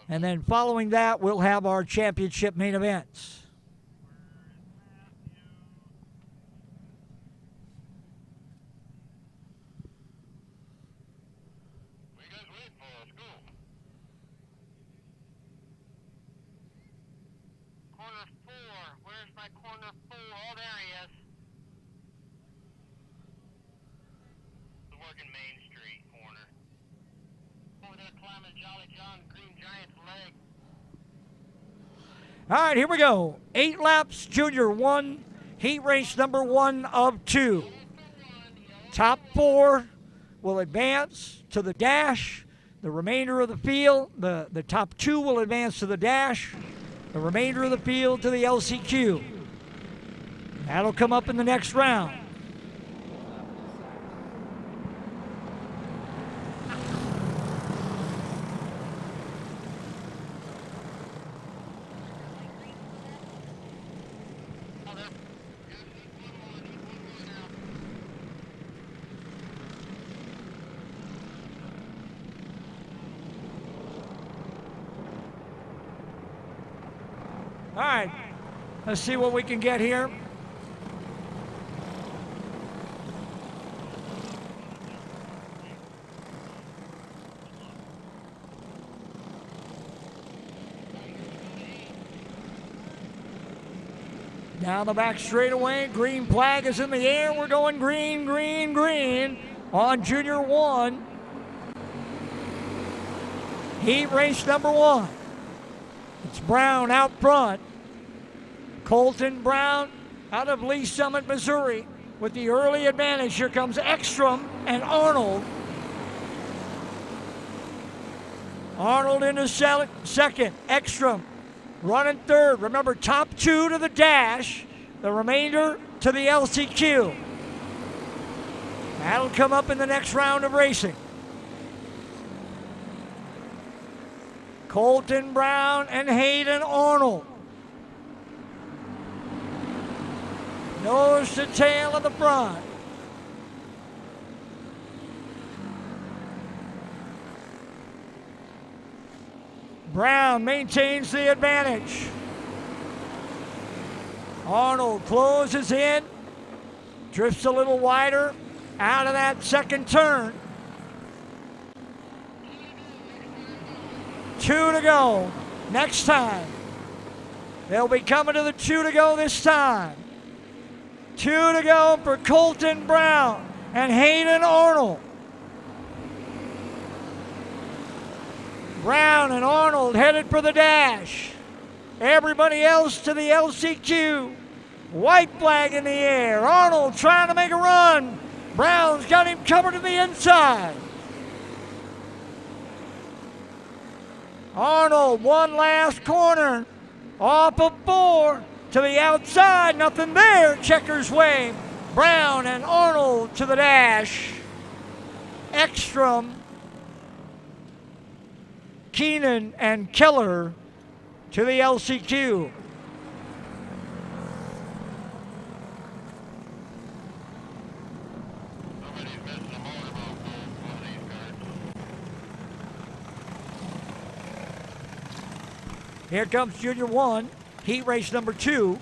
Speaker 1: and then following that we'll have our championship main events. All right, here we go. 8 laps, Junior 1, heat race number 1 of 2. Top 4 will advance to the dash. The remainder of the field, the top 2 will advance to the dash. The remainder of the field to the LCQ. That'll come up in the next round. All right, let's see what we can get here. Down the back straightaway, green flag is in the air. We're going green, green, green on Junior 1. Heat race number 1. It's Brown out front. Colton Brown out of Lee Summit, Missouri with the early advantage. Here comes Ekstrom and Arnold. Arnold into second. Ekstrom running third. Remember, top 2 to the dash. The remainder to the LCQ. That'll come up in the next round of racing. Colton Brown and Hayden Arnold. Nose to tail in the front. Brown maintains the advantage. Arnold closes in, drifts a little wider out of that second turn. 2 to go. Next time. They'll be coming to the 2 to go this time. 2 to go for Colton Brown and Hayden Arnold. Brown and Arnold headed for the dash. Everybody else to the LCQ. White flag in the air. Arnold trying to make a run. Brown's got him covered to the inside. Arnold, one last corner. Off of 4 to the outside. Nothing there. Checkers way. Brown and Arnold to the dash. Ekstrom, Keenan, and Keller to the LCQ. Here comes Junior 1, heat race number 2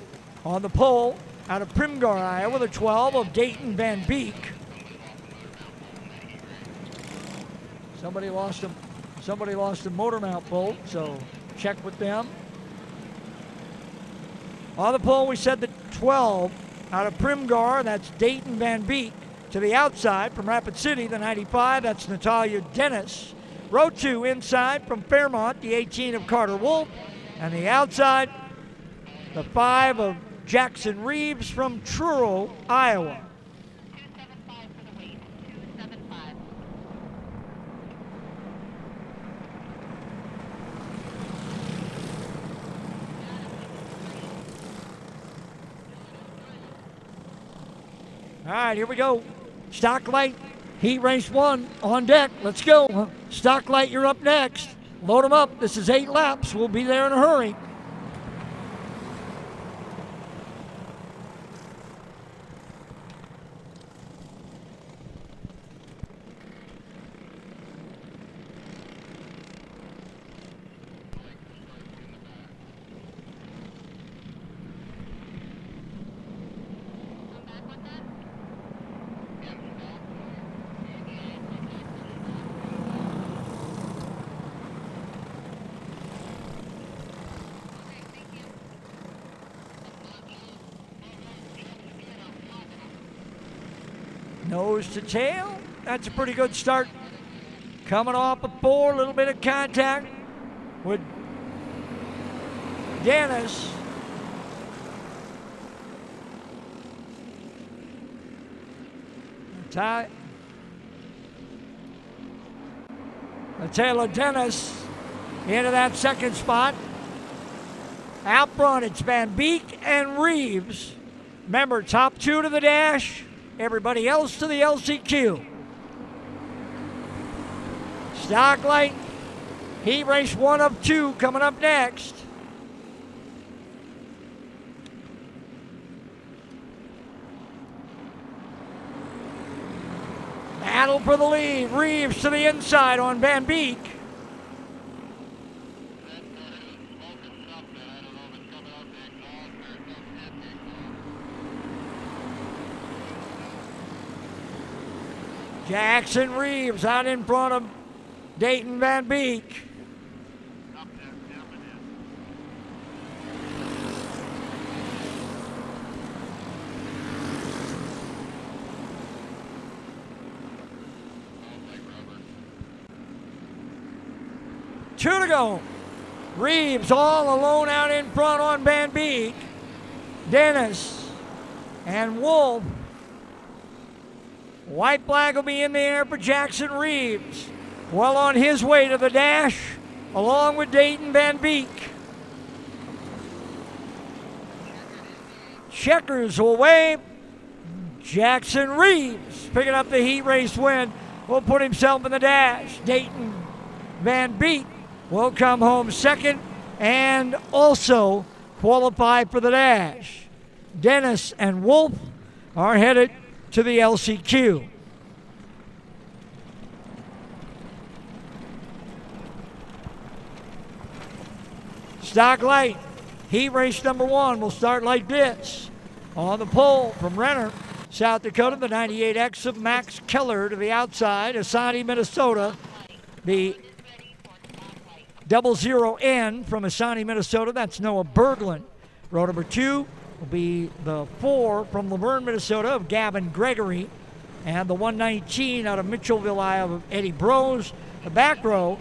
Speaker 1: on the pole out of Primgar, Iowa, the 12 of Dayton Van Beek. Somebody lost a motor mount bolt, so check with them. On the pole, we said the 12 out of Primgar, that's Dayton Van Beek. To the outside from Rapid City, the 95, that's Natalia Dennis. Row 2 inside from Fairmont, the 18 of Carter Wolf. And the outside, the 5 of Jackson Reeves from Truro, Iowa.
Speaker 9: 275 for the weight. 275.
Speaker 1: All right, here we go. Stock light Heat race 1 on deck. Let's go. Stocklight, you're up next. Load them up. This is 8 laps. We'll be there in a hurry. Nose to tail. That's a pretty good start. Coming off of 4, a little bit of contact with Dennis. The tail of Dennis into that second spot. Out front, it's Van Beek and Reeves. Remember, top 2 to the dash. Everybody else to the LCQ. Stocklight, heat race 1 of 2 coming up next. Battle for the lead. Reeves to the inside on Van Beek. Jackson Reeves out in front of Dayton Van Beek. Two to go. Reeves all alone out in front on Van Beek. Dennis and Wolf. White flag will be in the air for Jackson Reeves. Well on his way to the dash, along with Dayton Van Beek. Checkers will wave. Jackson Reeves picking up the heat race win. Will put himself in the dash. Dayton Van Beek will come home second and also qualify for the dash. Dennis and Wolf are headed to the LCQ. Stock light, heat race number 1 will start like this. On the pole from Renner, South Dakota, the 98X of Max Keller to the outside. Asani, Minnesota, the 00N from Asani, Minnesota. That's Noah Berglund. Row number 2 will be the 4 from Laverne, Minnesota of Gavin Gregory. And the 119 out of Mitchellville, Iowa of Eddie Brose. The back row,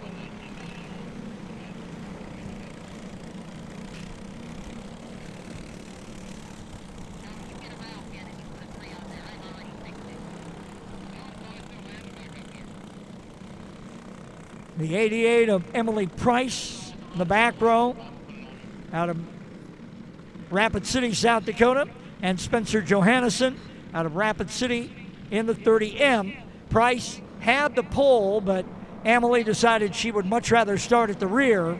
Speaker 1: the 88 of Emily Price, the back row, out of Rapid City, South Dakota, and Spencer Johannesson out of Rapid City in the 30M. Price had the pole, but Emily decided she would much rather start at the rear.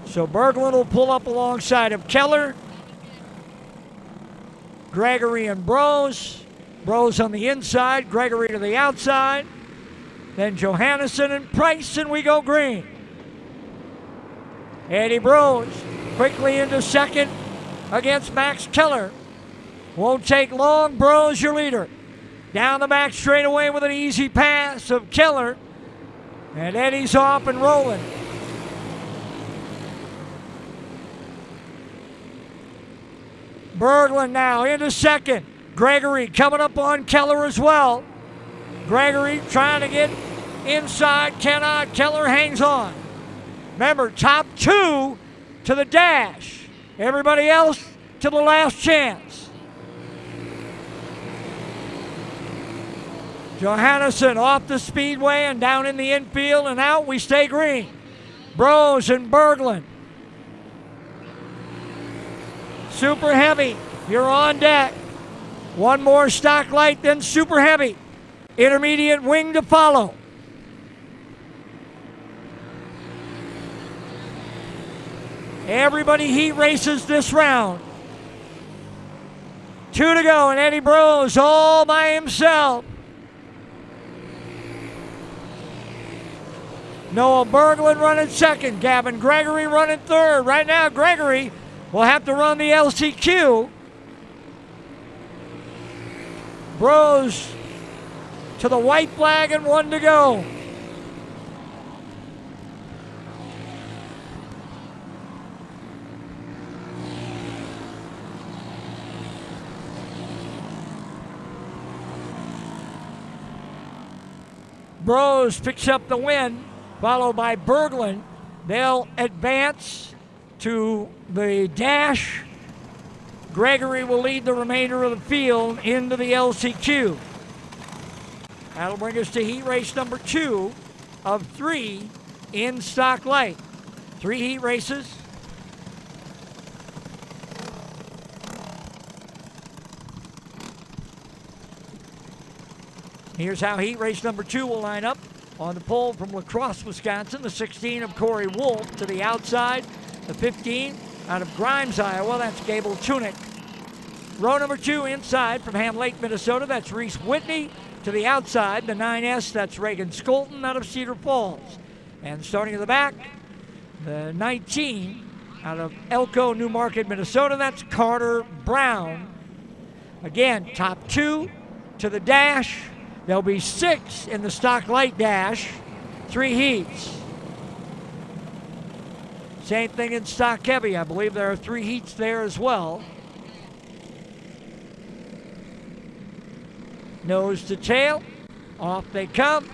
Speaker 1: So Berglund will pull up alongside of Keller, Gregory and Brose. Brose on the inside, Gregory to the outside. Then Johannesson and Price, and we go green. Eddie Brose quickly into second against Max Keller. Won't take long. Brose, your leader. Down the back straightaway with an easy pass of Keller. And Eddie's off and rolling. Berglund now into second. Gregory coming up on Keller as well. Gregory trying to get inside, cannot. Keller hangs on. Remember, top 2 to the dash. Everybody else to the last chance. Johannesson off the speedway and down in the infield, and out we stay green. Brose and Berglund. Super heavy, you're on deck. One more stock light, then super heavy. Intermediate wing to follow. Everybody heat races this round. 2 to go, and Eddie Brose all by himself. Noah Berglund running second. Gavin Gregory running third. Right now, Gregory will have to run the LCQ. Brose to the white flag and 1 to go. Brose picks up the win, followed by Berglund. They'll advance to the dash. Gregory will lead the remainder of the field into the LCQ. That'll bring us to heat race number 2 of 3 in stock light. 3 heat races. Here's how heat race number 2 will line up. On the pole from La Crosse, Wisconsin, the 16 of Corey Wolf to the outside. The 15 out of Grimes, Iowa, that's Gable Tunick. Row number 2 inside from Ham Lake, Minnesota, that's Reese Whitney. To the outside, the 9S, that's Reagan Skolton out of Cedar Falls. And starting at the back, the 19 out of Elko, New Market, Minnesota, that's Carter Brown. Again, top 2 to the dash. There'll be 6 in the stock light dash, 3 heats. Same thing in stock heavy. I believe there are 3 heats there as well. Nose to tail, off they come.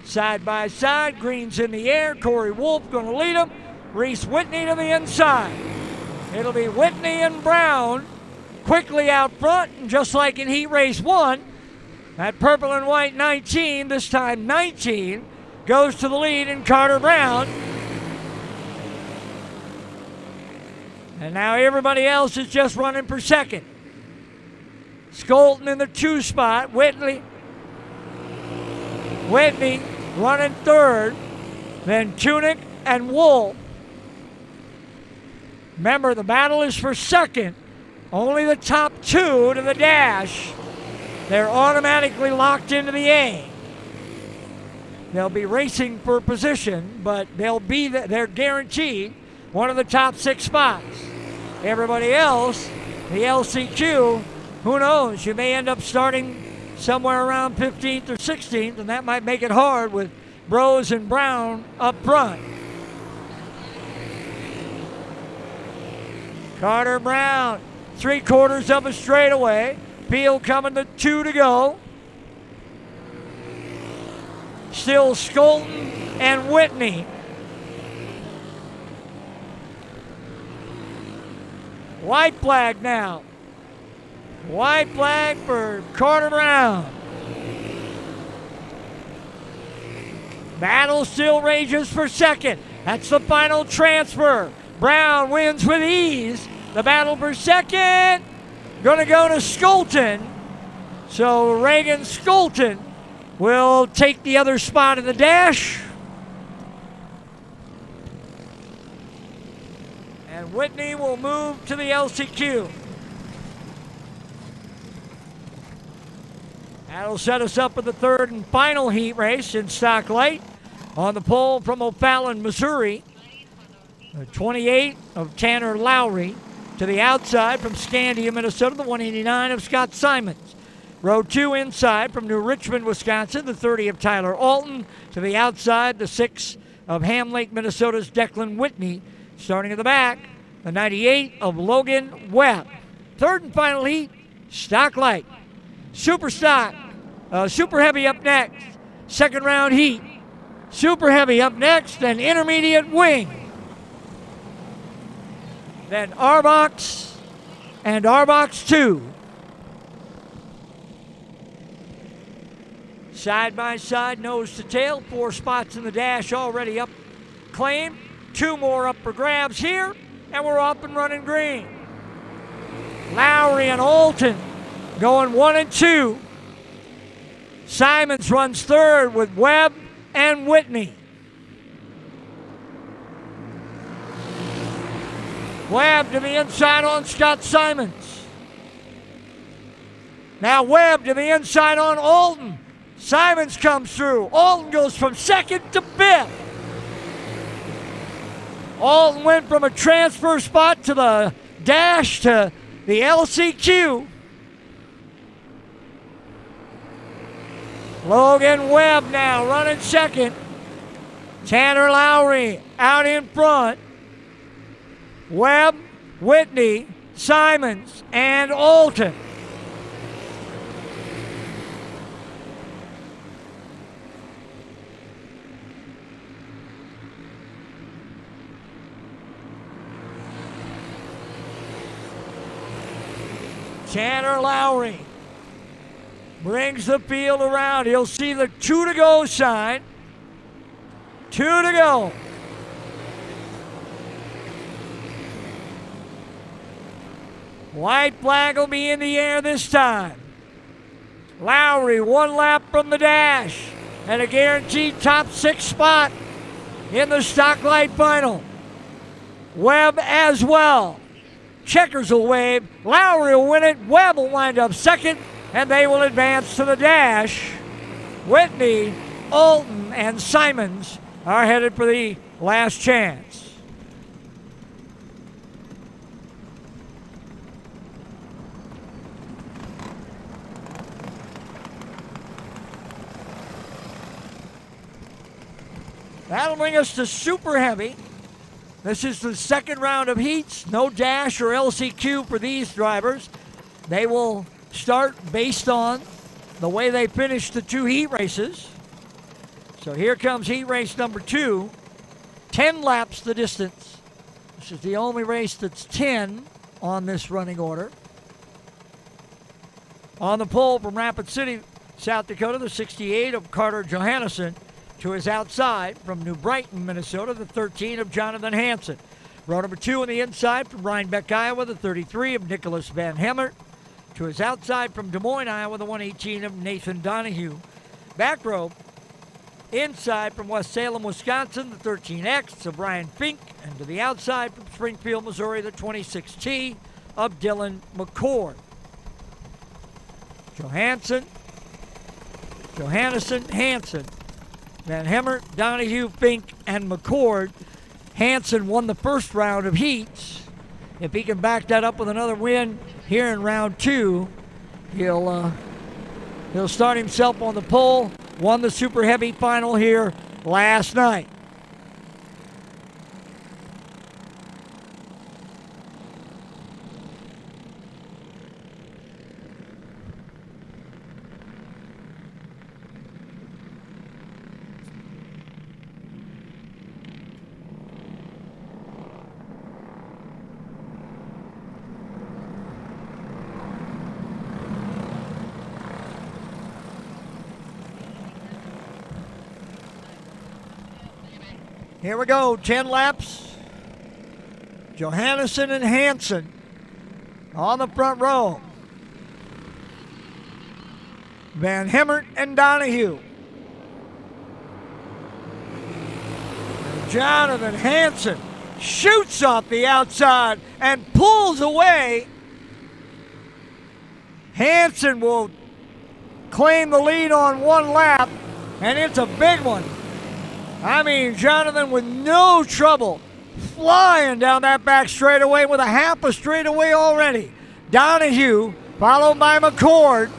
Speaker 1: Side by side, greens in the air. Corey Wolf going to lead them. Reese Whitney to the inside. It'll be Whitney and Brown quickly out front, and just like in heat race 1, that purple and white 19, this time 19, goes to the lead in Carter Brown. And now everybody else is just running for second. Skolton in the 2 spot. Whitney running third. Then Tunick and Wolf. Remember, the battle is for second. Only the top 2 to the dash. They're automatically locked into the A. They'll be racing for position, but they're guaranteed one of the top 6 spots. Everybody else, the LCQ, who knows? You may end up starting somewhere around 15th or 16th, and that might make it hard with Brose and Brown up front. Carter Brown, 3/4 of a straightaway. Peel coming to 2 to go. Still Skolton and Whitney. White flag now. White flag for Carter Brown. Battle still rages for second. That's the final transfer. Brown wins with ease. The battle for second going to go to Skolton. So Reagan Skolton will take the other spot in the dash. And Whitney will move to the LCQ. That'll set us up for the 3rd and final heat race in stock light. On the pole from O'Fallon, Missouri, the 28 of Tanner Lowry. To the outside from Scandia, Minnesota, the 189 of Scott Simons. Row 2 inside from New Richmond, Wisconsin, the 30 of Tyler Alton. To the outside, the 6 of Ham Lake, Minnesota's Declan Whitney. Starting at the back, the 98 of Logan Webb. 3rd and final heat, stock light. Super stock, super heavy up next. 2nd round heat, super heavy up next, and intermediate wing. Then R-Box and R-Box 2. Side by side, nose to tail. 4 spots in the dash already up claimed. 2 more up for grabs here, and we're up and running green. Lowry and Alton going 1 and 2. Simons runs third with Webb and Whitney. Webb to the inside on Scott Simons. Now Webb to the inside on Alton. Simons comes through. Alton goes from second to fifth. Alton went from a transfer spot to the dash to the LCQ. Logan Webb now running second. Tanner Lowry out in front. Webb, Whitney, Simons, and Alton. Tanner Lowry brings the field around. He'll see the 2 to go sign. 2 to go. White flag will be in the air this time. Lowry 1 lap from the dash and a guaranteed top 6 spot in the Stocklight Final. Webb as well. Checkers will wave. Lowry will win it. Webb will wind up second, and they will advance to the dash. Whitney, Alton, and Simons are headed for the last chance. That'll bring us to Super Heavy. This is the second round of heats. No dash or LCQ for these drivers. They will start based on the way they finish the 2 heat races. So here comes heat race number 2. 10 laps the distance. This is the only race that's 10 on this running order. On the pole from Rapid City, South Dakota, the 68 of Carter Johannesson. To his outside from New Brighton, Minnesota, the 13 of Jonathan Hansen. Row number 2 on the inside from Rhinebeck, Iowa, the 33 of Nicholas Van Hemert. To his outside from Des Moines, Iowa, the 118 of Nathan Donahue. Back row inside from West Salem, Wisconsin, the 13X of Brian Fink. And to the outside from Springfield, Missouri, the 26T of Dylan McCord. Johannesson, Hansen. Van Hemert, Donahue, Fink, and McCord. Hansen won the first round of heats. If he can back that up with another win here in round 2, he'll start himself on the pole. Won the Super Heavy final here last night. Here we go, 10 laps. Johannesson and Hansen on the front row. Van Hemert and Donahue. Jonathan Hansen shoots off the outside and pulls away. Hansen will claim the lead on 1 lap, and it's a big one. I mean, Jonathan with no trouble flying down that back straightaway with a half a straightaway already. Donahue, followed by McCord.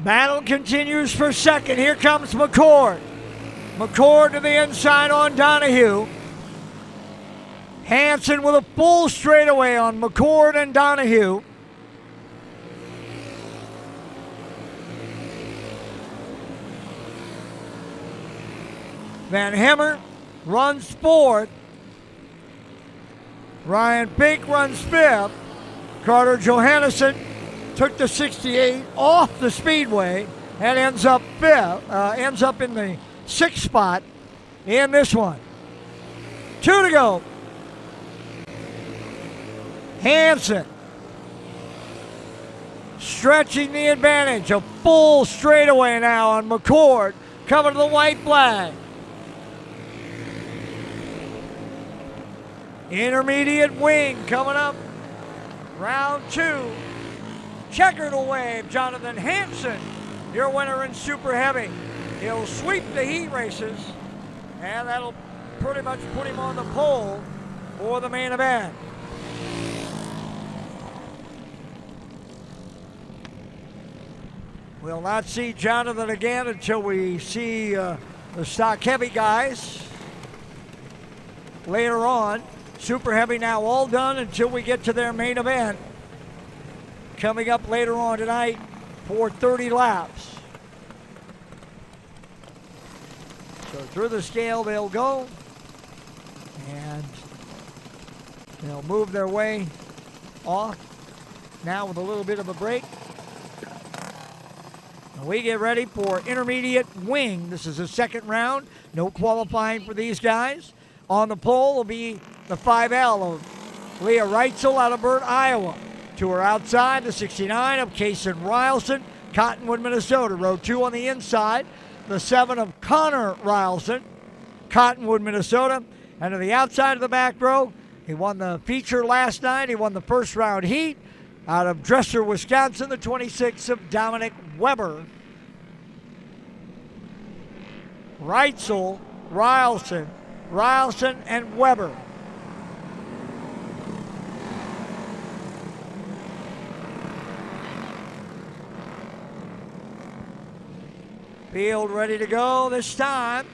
Speaker 1: Battle continues for second. Here comes McCord. McCord to the inside on Donahue. Hansen with a full straightaway on McCord and Donahue. Van Hemert runs 4th. Ryan Fink runs 5th. Carter Johannesson took the 68 off the speedway and ends up in the 6th spot in this one. 2 to go. Hansen stretching the advantage. A full straightaway now on McCord. Coming to the white flag. Intermediate wing coming up. Round 2. Checker to wave. Jonathan Hansen, your winner in Super Heavy. He'll sweep the heat races, and that'll pretty much put him on the pole for the main event. We'll not see Jonathan again until we see the stock heavy guys later on. Super Heavy now all done until we get to their main event coming up later on tonight for 30 laps. So through the scale they'll go, and they'll move their way off now with a little bit of a break. And we get ready for intermediate wing. This is the second round. No qualifying for these guys. On the pole will be the 5L of Leah Reitzel out of Burt, Iowa. To her outside, the 69 of Kaysen Rylson, Cottonwood, Minnesota. Row 2 on the inside, the 7 of Connor Rylson, Cottonwood, Minnesota. And to the outside of the back row, he won the feature last night. He won the first round heat out of Dresser, Wisconsin, the 26 of Dominic Weber. Reitzel, Rylson, and Weber. Field ready to go this time.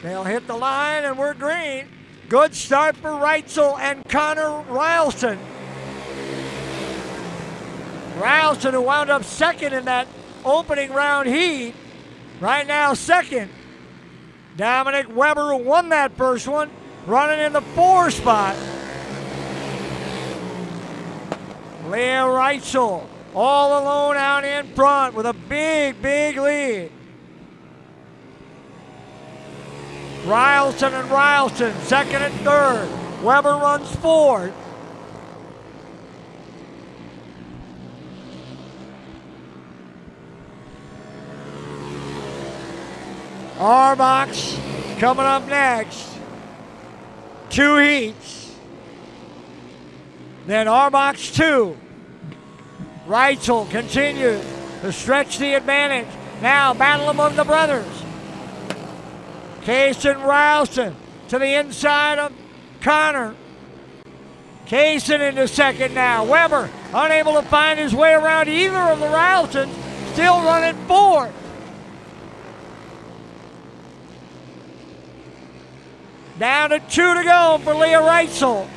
Speaker 1: They'll hit the line and we're green. Good start for Reitzel and Connor Rylson. Rylson, who wound up second in that opening round heat, right now second. Dominic Weber, who won that first one, running in the 4 spot. Leah Reitzel all alone out in front with a big, big lead. Rylson, second and third. Weber runs fourth. Arbox coming up next. 2 heats. Then Arbox 2. Reitzel continues to stretch the advantage. Now battle among the brothers. Kaysen Rylson to the inside of Connor. Kaysen into second now. Weber unable to find his way around either of the Rylsons. Still running fourth. Down to 2 to go for Leah Reitzel.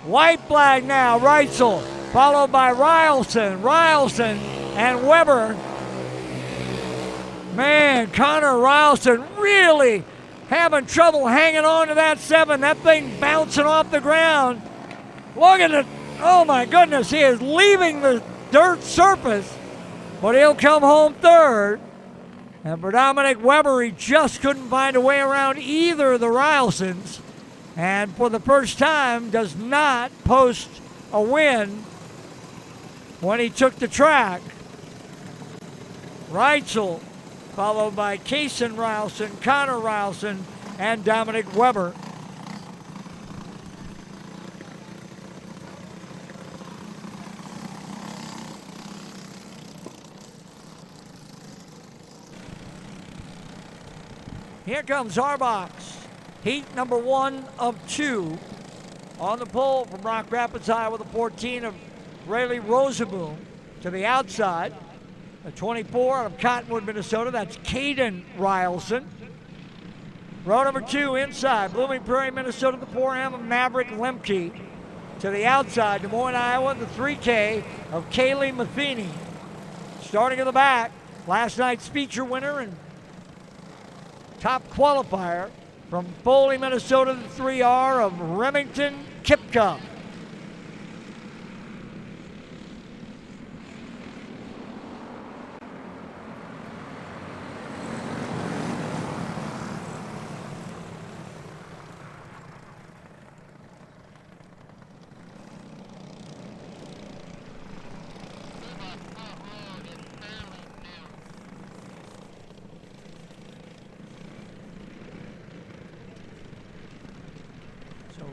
Speaker 1: White flag now, Reitzel, followed by Rylson, and Weber. Man, Connor Rylson really having trouble hanging on to that 7. That thing bouncing off the ground. Look at it. Oh my goodness, he is leaving the dirt surface, but he'll come home third. And for Dominic Weber, he just couldn't find a way around either of the Rylsons. And for the first time, does not post a win when he took the track. Reitzel, followed by Kaysen Rylson, Connor Rylson, and Dominic Weber. Here comes Arbox. Heat number 1 of 2. On the pole from Rock Rapids, Iowa, the 14 of Rayleigh Rosenboom. To the outside, the 24 of Cottonwood, Minnesota. That's Caden Rylson. Row number 2 inside, Blooming Prairie, Minnesota, the 4M of Maverick Lemke. To the outside, Des Moines, Iowa, the 3K of Kaylee Matheny. Starting in the back, last night's feature winner and top qualifier from Foley, Minnesota, the 3R of Remington Kipka.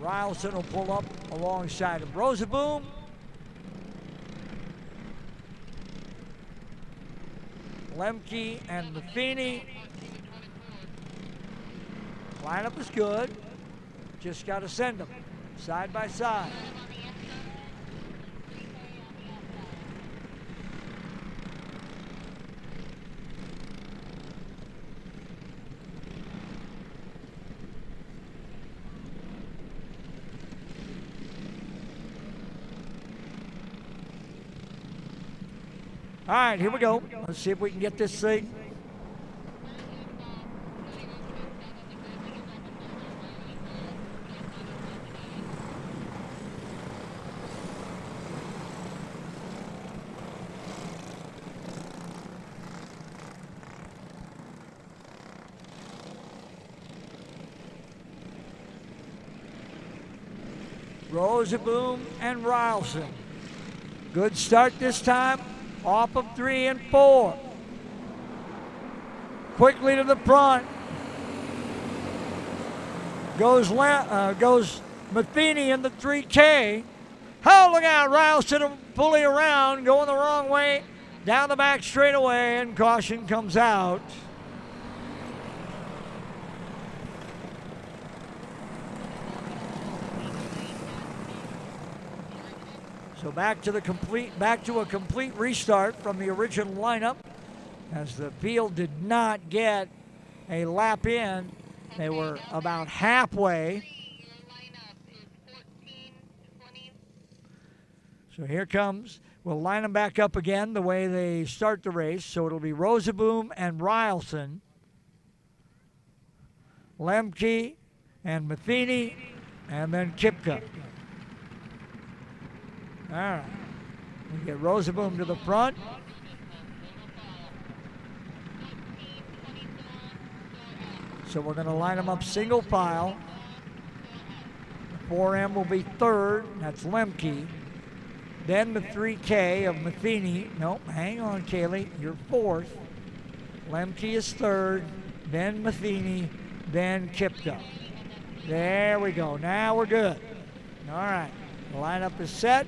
Speaker 1: Rileson will pull up alongside him. Rosaboom. Lemke and Matheny. Lineup is good. Just got to send them side by side. All right, here we go. Let's see if we can get this thing. Rosaboom and Rileson. Good start this time. Off of 3 and 4. Quickly to the front. Goes Matheny in the 3K. Oh, look out. Rileson fully around, going the wrong way. Down the back straightaway, and caution comes out. So back to a complete restart from the original lineup, as the field did not get a lap in. They were about halfway. So here comes. We'll line them back up again the way they start the race. So it'll be Rosaboom and Rileson, Lemke and Matheny, and then Kipka. All right, we get Rosaboom to the front. So we're going to line them up single file. 4M will be third, that's Lemke. Then the 3K of Matheny. Nope, hang on, Kaylee, you're fourth. Lemke is third, then Matheny, then Kipka. There we go, now we're good. All right, the lineup is set.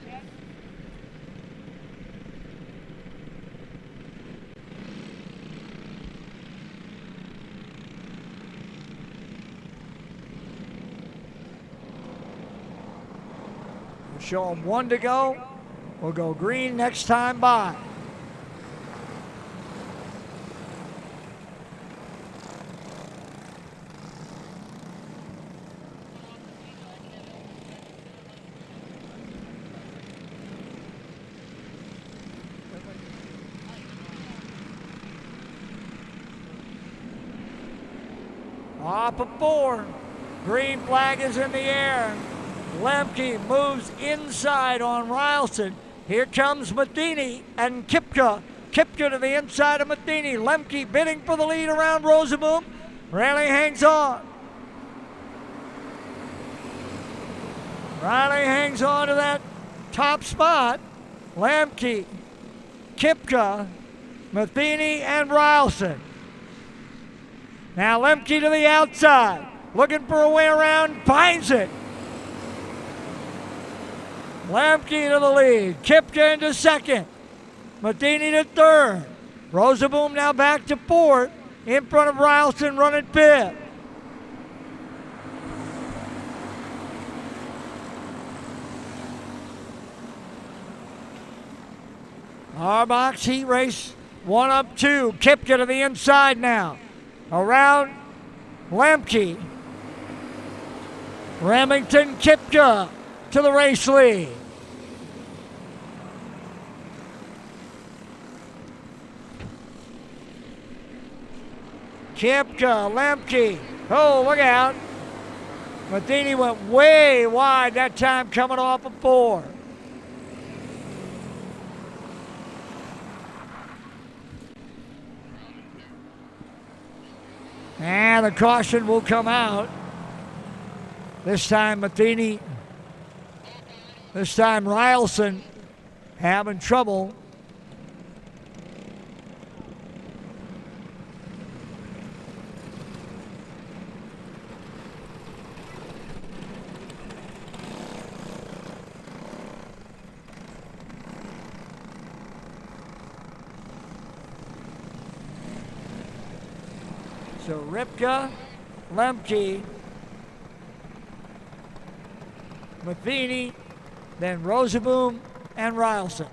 Speaker 1: Show them 1 to go. We'll go green next time by. Off of 4. Green flag is in the air. Lemke moves inside on Rileson. Here comes Matheny and Kipka. Kipka to the inside of Matheny. Lemke bidding for the lead around Rosaboom. Riley hangs on. Riley hangs on to that top spot. Lemke, Kipka, Matheny, and Rileson. Now Lemke to the outside. Looking for a way around, finds it. Lemke to the lead. Kipka into second. Matheny to third. Rosaboom now back to fourth. In front of Rileson running fifth. Our box heat race 1 up 2. Kipka to the inside now. Around Lemke. Remington Kipka to the race lead. Kipka, Lemke. Oh, look out. Matheny went way wide that time coming off of 4. And the caution will come out. This time Matheny, this time Rileson having trouble. So Ripka, Lemke, Matheny, then Rosaboom and Rylson.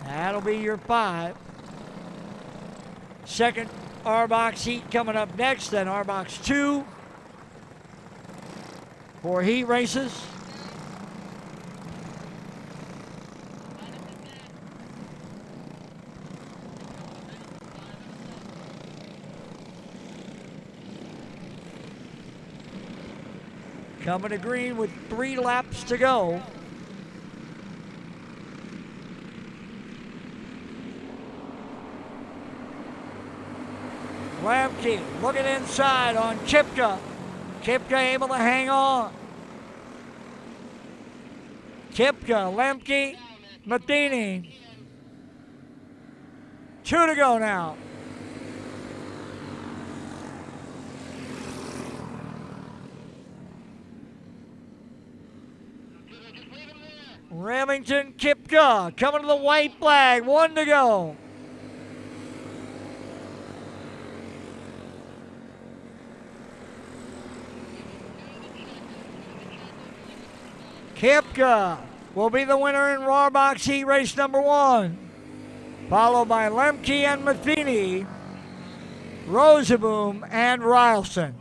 Speaker 1: That'll be your 5. Second R-Box heat coming up next, then R-Box 2 for heat races. Coming to green with 3 laps to go. Lemke looking inside on Kipka. Kipka able to hang on. Kipka, Lemke, Matheny. 2 to go now. Remington, Kipka coming to the white flag. 1 to go. Kipka will be the winner in Raw Box Heat Race number 1, followed by Lemke and Matheny, Rosaboom and Rylson.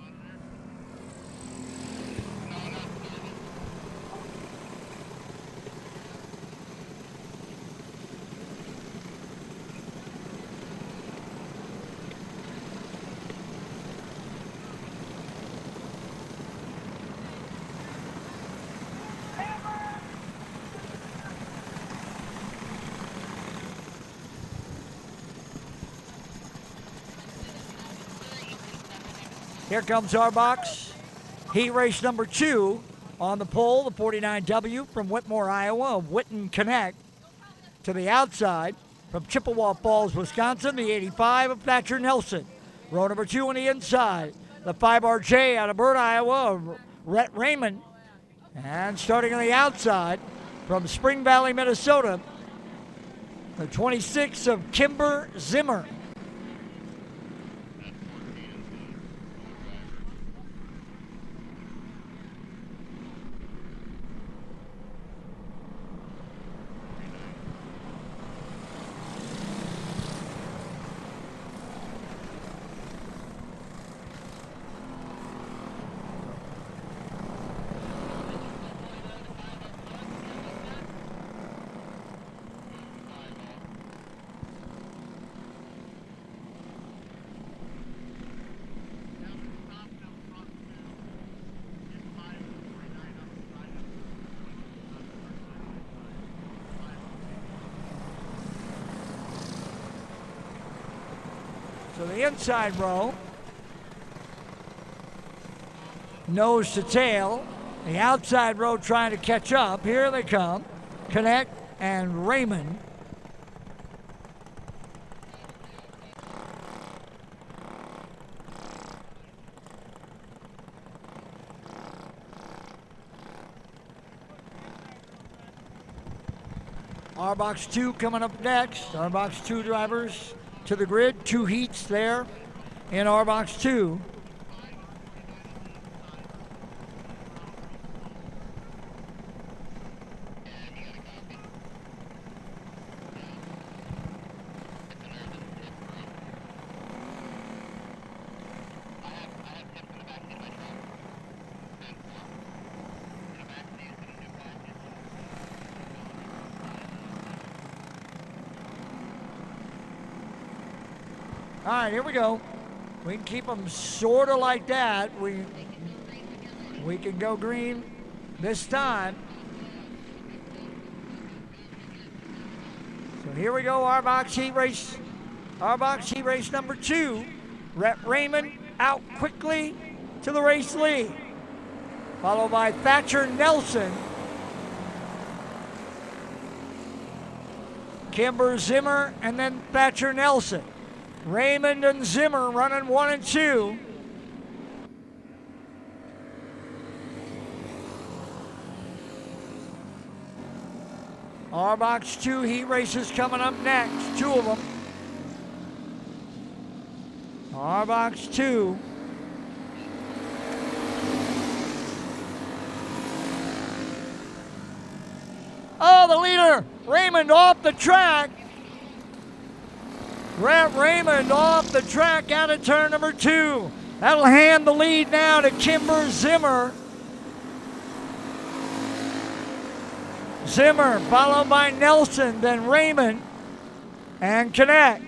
Speaker 1: Here comes our box. Heat race number 2 on the pole, the 49W from Whitmore, Iowa, of Witten Connect. To the outside from Chippewa Falls, Wisconsin, the 85 of Thatcher Nelson. Row number 2 on the inside, the 5RJ out of Burt, Iowa, of Rhett Raymond. And starting on the outside from Spring Valley, Minnesota, the 26 of Kimber Zimmer. So the inside row, nose to tail. The outside row trying to catch up. Here they come, Connect and Raymond. R-Box 2 coming up next. R-Box 2 drivers to the grid. 2 heats there in R-Box 2. All right, here we go. We can keep them sort of like that. We can go green this time. So here we go, R-Box Heat Race. R-Box Heat Race number 2. Rhett Raymond out quickly to the race lead. Followed by Thatcher Nelson. Kimber Zimmer, and then Thatcher Nelson. Raymond and Zimmer running 1 and 2. R-Box 2 heat races coming up next, 2 of them. R-Box 2 Oh, the leader, Raymond, off the track. Raymond off the track out of turn number 2. That'll hand the lead now to Kimber Zimmer. Zimmer followed by Nelson, then Raymond and Connect.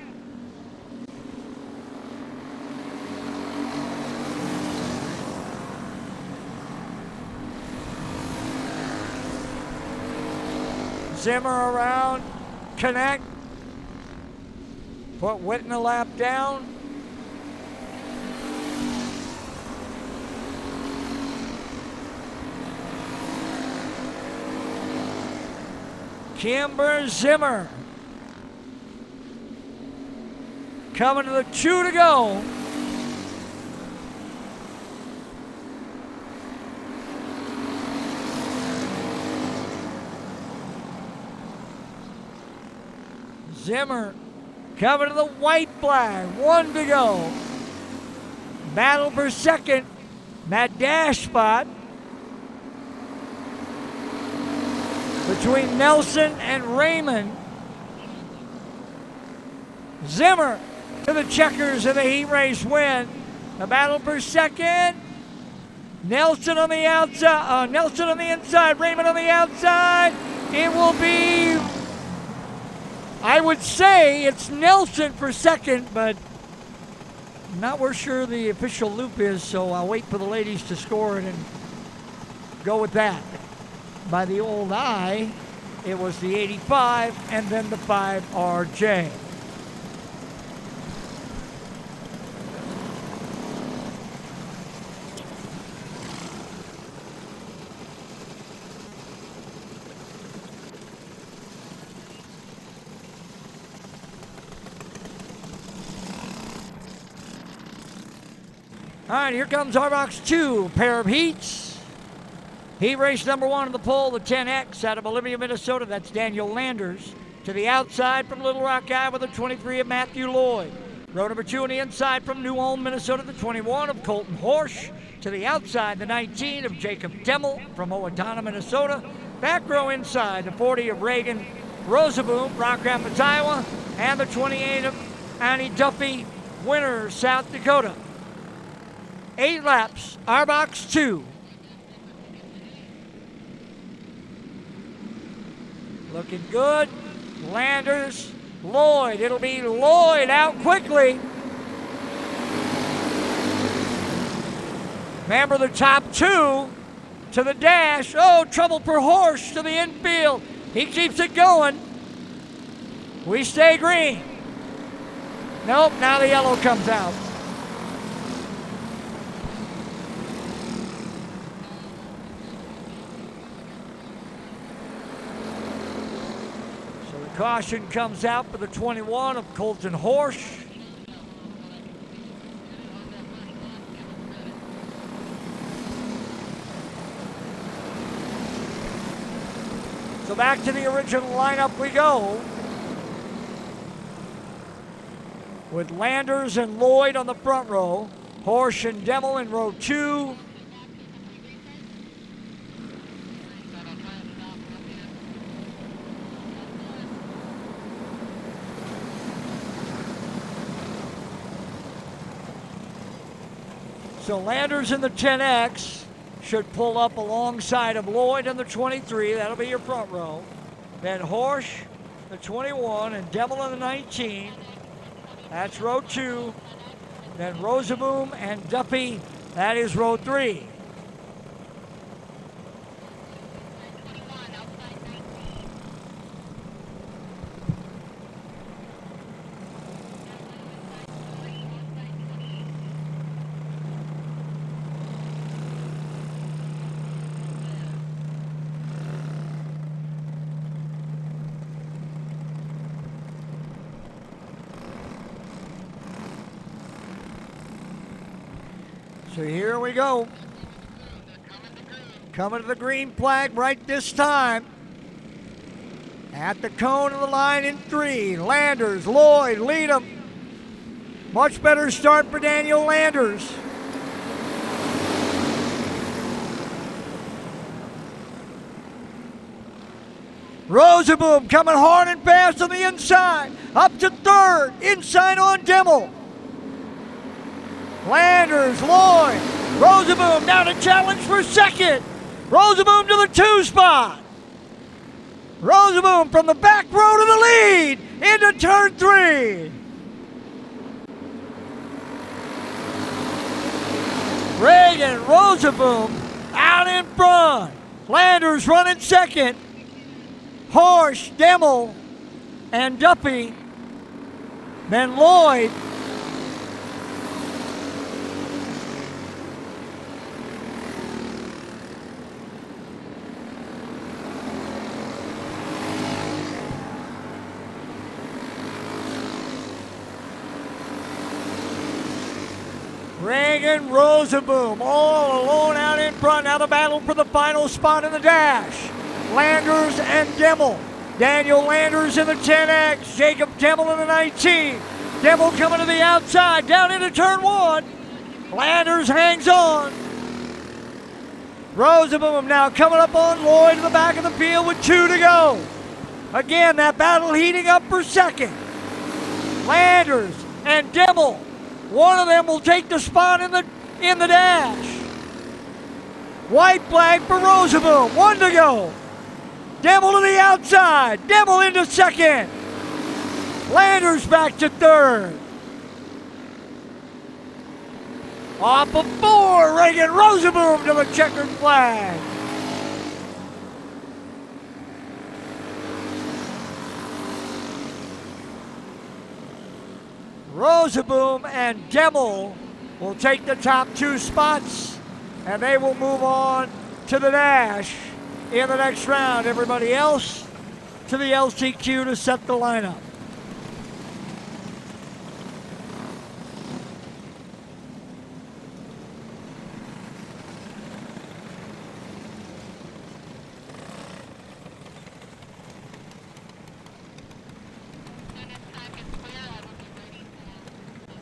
Speaker 1: Zimmer around, Connect. Put Witten a lap down. Kimber Zimmer coming to the 2 to go. Zimmer coming to the white flag, 1 to go. Battle for second, that dash spot between Nelson and Raymond. Zimmer to the checkers of the heat race win. The battle for second. Nelson on the outside, Nelson on the inside, Raymond on the outside. It will be, I would say it's Nelson for second, but not where sure the official loop is, so I'll wait for the ladies to score it and go with that. By the old eye, it was the 85 and then the 5RJ. All right, here comes our box 2, pair of heats. Heat race number 1 on the pole, the 10X out of Olympia, Minnesota. That's Daniel Landers. To the outside from Little Rock, Iowa, the 23 of Matthew Lloyd. Row number 2 on the inside from New Ulm, Minnesota, the 21 of Colton Horsch. To the outside, the 19 of Jacob Demmel from Owatonna, Minnesota. Back row inside, the 40 of Reagan Rosaboom, Rock Rapids, Iowa. And the 28 of Annie Duffy, Winter, South Dakota. 8 laps, our box 2. Looking good. Landers, Lloyd. It'll be Lloyd out quickly. Remember the top 2 to the dash. Oh, trouble for Horsch to the infield. He keeps it going. We stay green. Nope, now the yellow comes out. Caution comes out for the 21 of Colton Horsch. So back to the original lineup we go. With Landers and Lloyd on the front row. Horsch and Demmel in row 2. So Landers in the 10X should pull up alongside of Lloyd in the 23. That'll be your front row. Then Horsch, the 21, and Demmel in the 19. That's row 2. Then Rosaboom and Duffy, that is row 3. So here we go. Coming to the green flag right this time. At the cone of the line in 3. Landers, Lloyd, lead them. Much better start for Daniel Landers. Rosaboom coming hard and fast on the inside. Up to third. Inside on Dimmel. Landers, Lloyd. Rosaboom now to challenge for second. Rosaboom to the 2 spot. Rosaboom from the back row to the lead into turn 3. Reagan, Rosaboom out in front. Landers running second. Horsch, Dimmel, and Duffy. Then Lloyd. Reagan, Rosaboom all alone out in front. Now the battle for the final spot in the dash. Landers and Dimmel. Daniel Landers in the 10X. Jacob Dimmel in the 19. Dimmel coming to the outside, down into turn 1. Landers hangs on. Rosaboom now coming up on Lloyd in the back of the field with 2 to go. Again, that battle heating up for second. Landers and Dimmel. One of them will take the spot in the dash. White flag for Rosaboom. 1 to go. Dimmel to the outside. Dimmel into second. Landers back to third. Off of 4. Reagan Rosaboom to the checkered flag. Rosaboom and Dimmel will take the top 2 spots, and they will move on to the dash in the next round. Everybody else to the LCQ to set the lineup.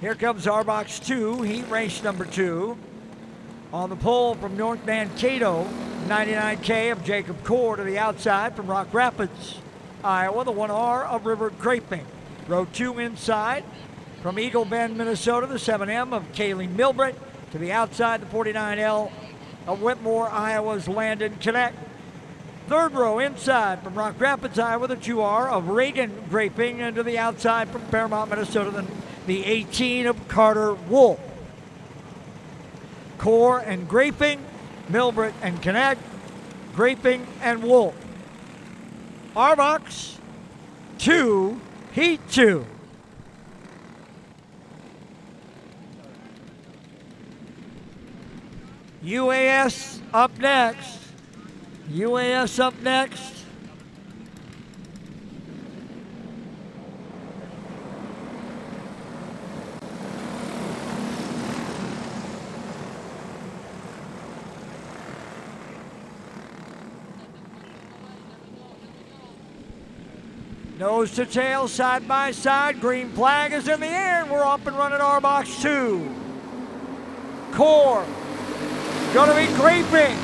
Speaker 1: Here comes our box 2, heat race number 2. On the pole from North Mankato, 99K of Jacob Core to the outside from Rock Rapids, Iowa, the 1R of River Graping. Row 2 inside from Eagle Bend, Minnesota, the 7M of Kaylee Milbrett to the outside, the 49L of Whitmore, Iowa's Landon Connect. Third row inside from Rock Rapids, Iowa, the 2R of Reagan Graping, and to the outside from Fairmont, Minnesota, the 18 of Carter Wolf. Core and Graping, Milbrett and Connect, Graping and Wolf. Our box 2, heat 2. UAS up next. UAS up next. Nose to tail, side by side, green flag is in the air, and we're up and running our box 2. Core, gonna be Graping.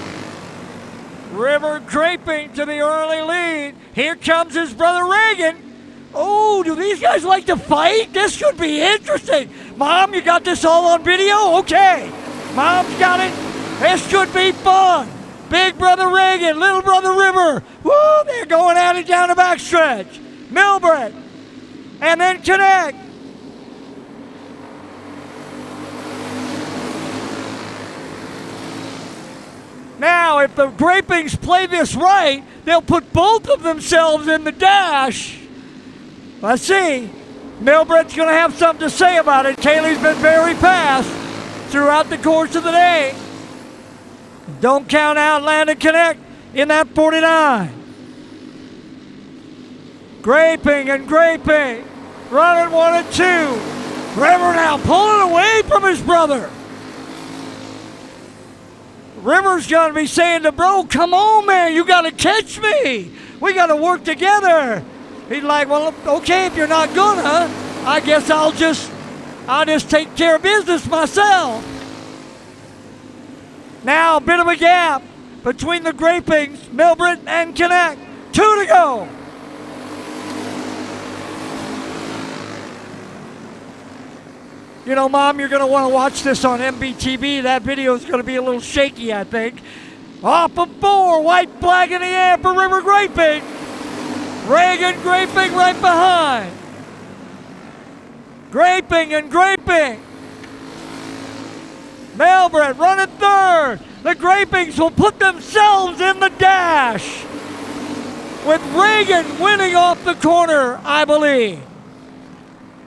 Speaker 1: River Graping to the early lead. Here comes his brother Reagan. Oh, do these guys like to fight? This could be interesting. Mom, you got this all on video? Okay. Mom's got it. This could be fun. Big brother Reagan, little brother River. Woo, they're going at it down the backstretch. Milbrett, and then Connect. Now, if the Grapings play this right, they'll put both of themselves in the dash. Let's see. Milbrett's going to have something to say about it. Kaylee's been very fast throughout the course of the day. Don't count out Landon Connect in that 49. Graping and Graping, running 1 and 2. River now pulling away from his brother. River's gonna be saying to bro, come on man, you gotta catch me. We gotta work together. He's like, well, okay, if you're not gonna, I guess I'll just take care of business myself. Now a bit of a gap between the Grapings, Milbrett and Connect. 2 to go. You know, Mom, you're going to want to watch this on MBTV. That video is going to be a little shaky, I think. Off of 4, white flag in the air for River Graping. Reagan Graping right behind. Graping and Graping. Melbrett running third. The Grapings will put themselves in the dash, with Reagan winning off the corner, I believe.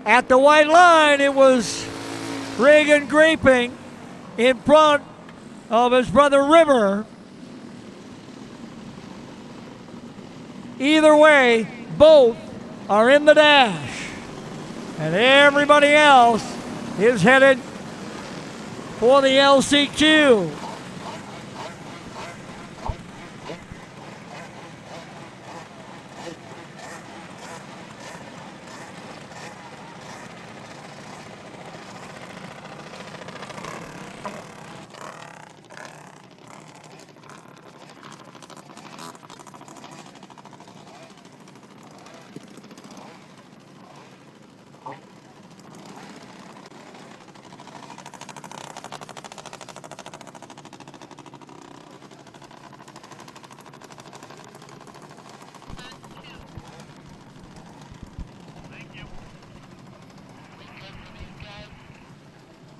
Speaker 1: At the white line, it was Reagan Graping in front of his brother River. Either way, both are in the dash. And everybody else is headed for the LCQ.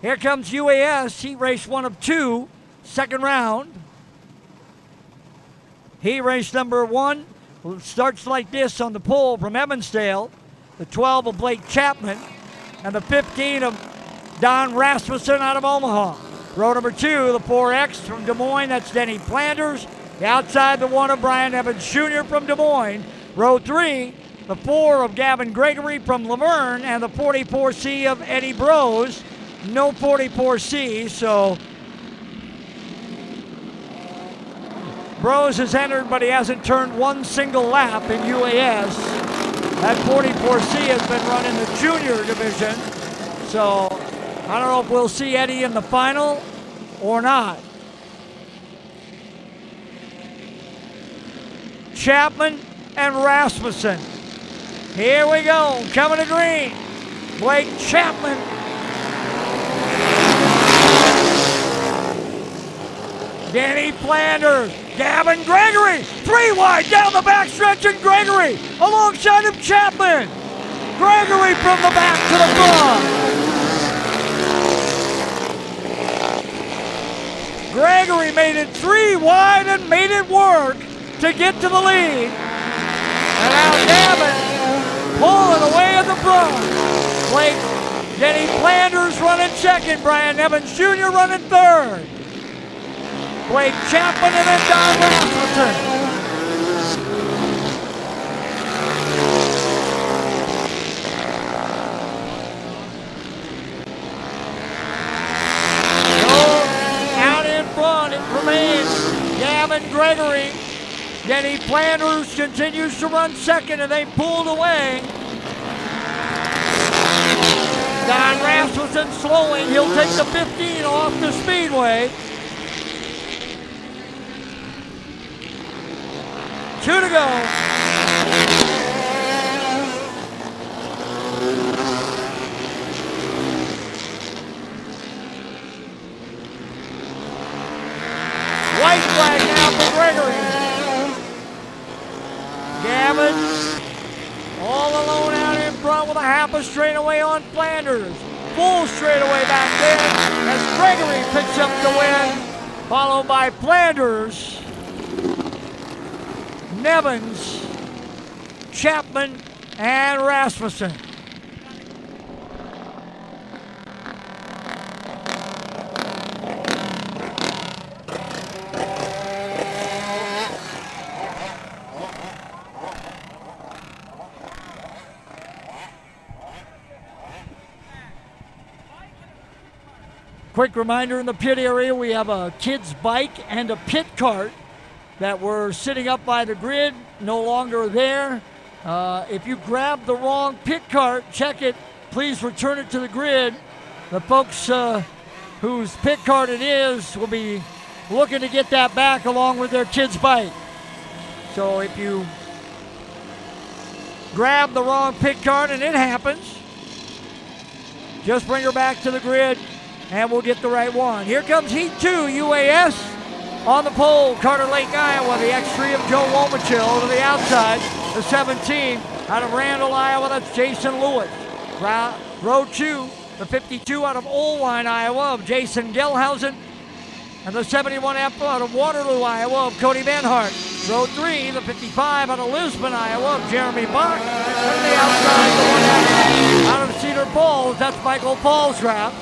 Speaker 1: Here comes UAS, heat race 1 of 2, second round. Heat race number 1 starts like this on the pole from Evansdale. The 12 of Blake Chapman and the 15 of Don Rasmussen out of Omaha. Row number 2, the 4X from Des Moines, that's Denny Flanders. The outside, the 1 of Brian Evans Jr. from Des Moines. Row 3, the 4 of Gavin Gregory from Laverne, and the 44C of Eddie Brose. No 44C, so Brose has entered, but he hasn't turned one single lap in UAS. That 44C has been run in the junior division, so I don't know if we'll see Eddie in the final or not. Chapman and Rasmussen. Here we go, coming to green. Blake Chapman. Denny Flanders, Gavin Gregory, 3 wide down the backstretch, and Gregory alongside of Chapman. Gregory from the back to the front. Gregory made it 3 wide and made it work to get to the lead. And now Gavin pulling away at the front. Blake, Denny Flanders running second, Brian Evans Jr. running third. Blake Chapman and then Don Rasmussen. So out in front it remains Gavin Gregory. Denny Flanders continues to run second and they pulled away. Don Rasmussen slowing. He'll take the 15 off the speedway. 2 to go. White flag now for Gregory. Gavin all alone out in front with a half a straightaway on Flanders. Full straightaway back there as Gregory picks up the win, followed by Flanders, Nevins, Chapman, and Rasmussen. Quick reminder, in the pit area we have a kid's bike and a pit cart that were sitting up by the grid, no longer there. If you grab the wrong pit cart, check it, please return it to the grid. The folks whose pit cart it is will be looking to get that back along with their kid's bike. So if you grabbed the wrong pit card, and it happens. Just bring her back to the grid, and we'll get the right one. Here comes Heat 2, UAS. On the pole, Carter Lake, Iowa, the X3 of Joe Womachill to the outside. The 17 out of Randall, Iowa, that's Jason Lewis. Row 2, the 52 out of Olwine, Iowa, of Jason Gelhausen. And the 71F out of Waterloo, Iowa, of Cody Benhart. Row 3, the 55 out of Lisbon, Iowa, of Jeremy Bach. And the outside, the one out of Cedar Falls, that's Michael Paulsgraf.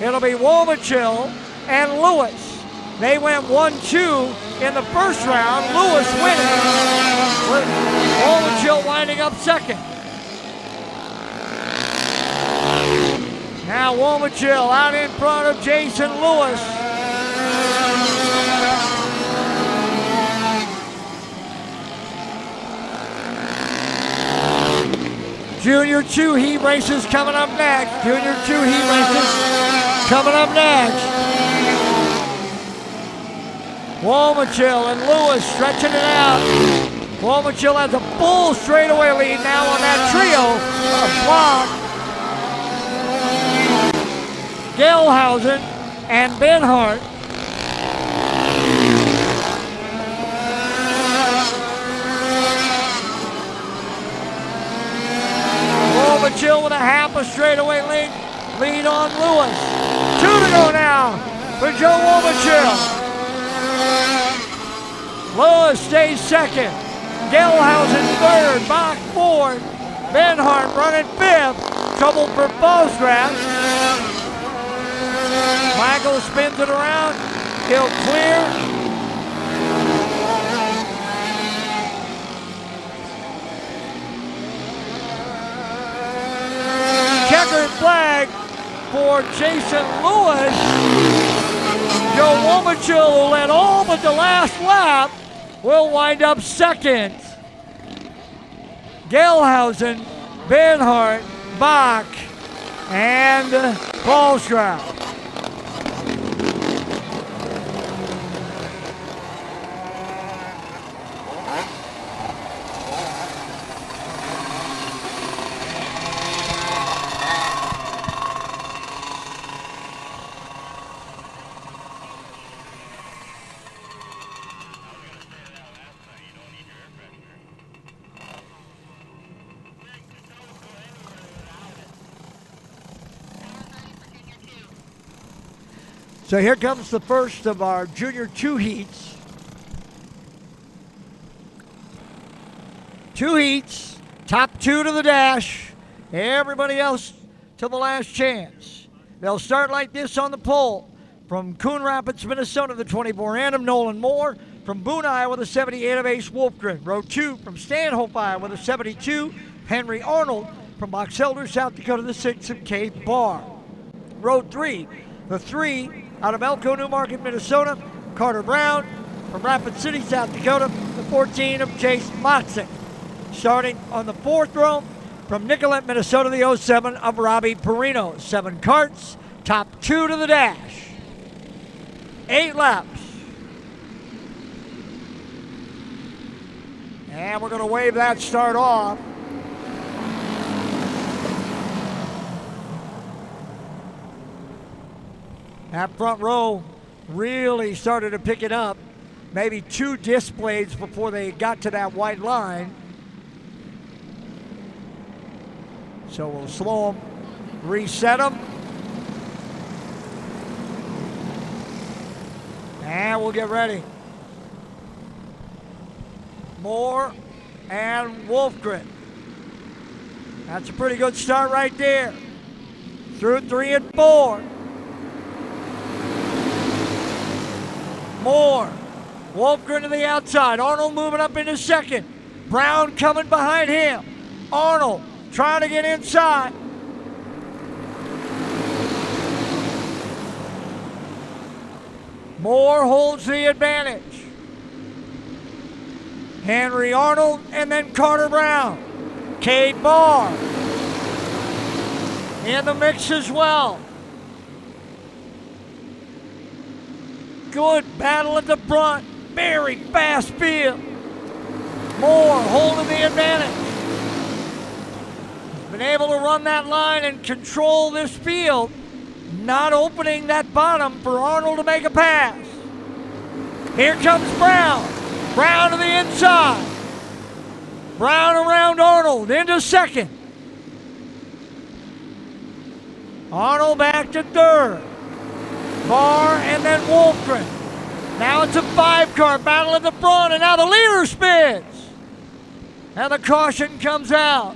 Speaker 1: It'll be Womachill and Lewis. They went 1-2 in the first round. Lewis winning. With Womachill winding up second. Now Womachill out in front of Jason Lewis. Junior 2 heat races coming up next. Junior 2 heat races coming up next. Womachill and Lewis stretching it out. Womachill has a full straightaway lead now on that trio of Block, Gelhausen, and Benhart. Womachill with a half a straightaway lead on Lewis. 2 to go now for Joe Womachill. Lewis stays second. Gelhausen third. Bach fourth. Benhart running fifth. Trouble for Paulsgraf. Michael spins it around. He'll clear. Checkered flag for Jason Lewis. Joe Womachill, who led all but the last lap, will wind up second. Gelhausen, Benhart, Bach, and Paulsgraf. So here comes the first of our Junior 2 heats. 2 heats, top 2 to the dash. Everybody else to the last chance. They'll start like this on the pole. From Coon Rapids, Minnesota, the 24 Adam Nolan Moore. From Boone, Iowa, the 78 of Ace Wolfgren. Row 2 from Stanhope, Iowa, the 72, Henry Arnold. From Box Elder, South Dakota, the 6 of Kate Barr. Row 3, the 3 out of Elko, New Market, Minnesota, Carter Brown. From Rapid City, South Dakota, the 14 of Chase Motzik. Starting on the 4th row, from Nicollet, Minnesota, the 07 of Robbie Perino. 7 carts, top 2 to the dash. 8 laps. And we're going to wave that start off. That front row really started to pick it up. Maybe 2 displays before they got to that white line. So we'll slow them, reset them. And we'll get ready. Moore and Wolfgren. That's a pretty good start right there. Through 3 and 4. Moore. Wolfgren to the outside. Arnold moving up into second. Brown coming behind him. Arnold trying to get inside. Moore holds the advantage. Henry Arnold and then Carter Brown. Cade Barr in the mix as well. Good battle at the front. Very fast field. Moore holding the advantage. been able to run that line and control this field, not opening that bottom for Arnold to make a pass. Here comes Brown. Brown to the inside. Brown around Arnold into second. Arnold back to third. Barr and then Wolfgren. Now it's a 5-car battle at the front, and now the leader spins. And the caution comes out.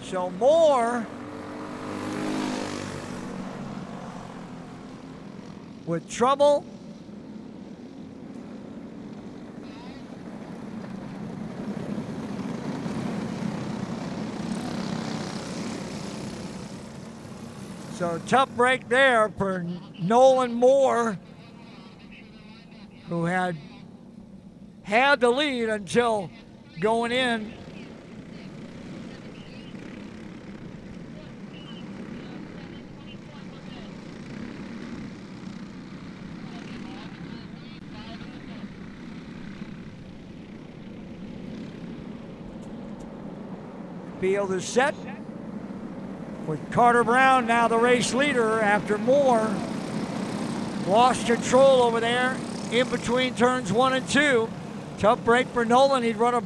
Speaker 1: So Moore with trouble. So tough break there for Nolan Moore, who had the lead until going in. Field is set with Carter Brown now the race leader after Moore lost control over there in between turns 1 and 2. Tough break for Nolan. He'd run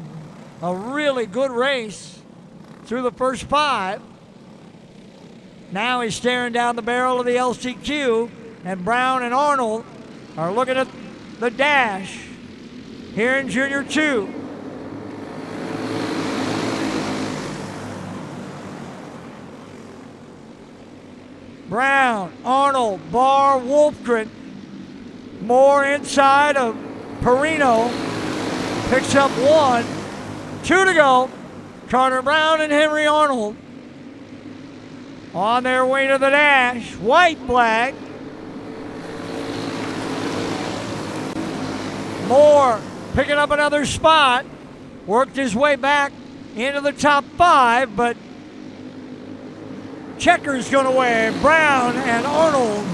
Speaker 1: a really good race through the first 5. Now he's staring down the barrel of the LCQ, and Brown and Arnold are looking at the dash here in Junior 2. Brown, Arnold, Barr, Wolfgren. Moore inside of Perino. Picks up 1. 2 to go. Carter Brown and Henry Arnold on their way to the dash. White flag. Moore picking up another spot. Worked his way back into the top 5, but checker's going away. Brown and Arnold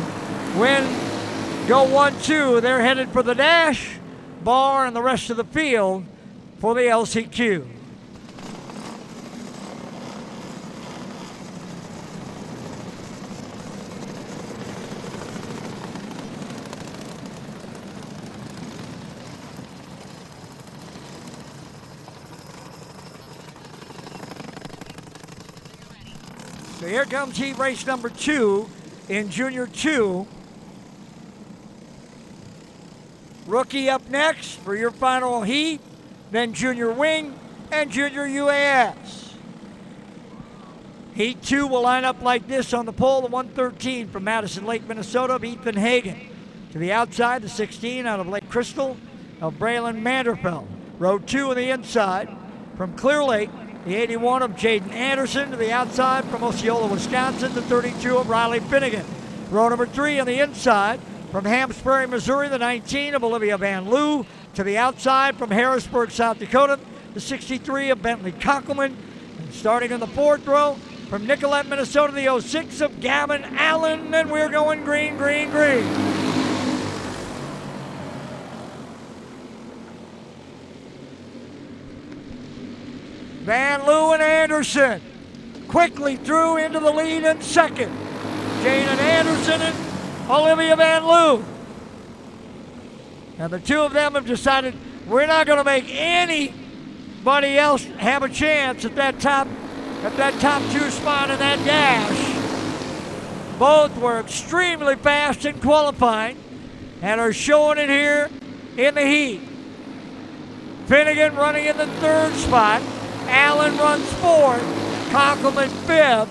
Speaker 1: go 1-2. They're headed for the dash. Barr and the rest of the field for the LCQ. So here comes heat race number 2 in Junior 2. Rookie up next for your final heat, then Junior Wing and Junior UAS. Heat 2 will line up like this on the pole, the 113 from Madison Lake, Minnesota of Ethan Hagen. To the outside, the 16 out of Lake Crystal of Braylon Manderfeld. Row 2 on the inside from Clear Lake, the 81 of Jaden Anderson. To the outside from Osceola, Wisconsin, the 32 of Riley Finnegan. Row number 3 on the inside from Hampsbury, Missouri, the 19 of Olivia Van Loo. To the outside from Harrisburg, South Dakota, the 63 of Bentley Konkelman. And starting in the 4th row from Nicollet, Minnesota, the 06 of Gavin Allen. And we're going green, green, green. Van Loo and Anderson quickly through into the lead in second. Jaden Anderson and Olivia Van Loo. And the two of them have decided we're not going to make anybody else have a chance at that top 2 spot in that dash. Both were extremely fast in qualifying and are showing it here in the heat. Finnegan running in the 3rd spot. Allen runs 4th. Konkelman 5th.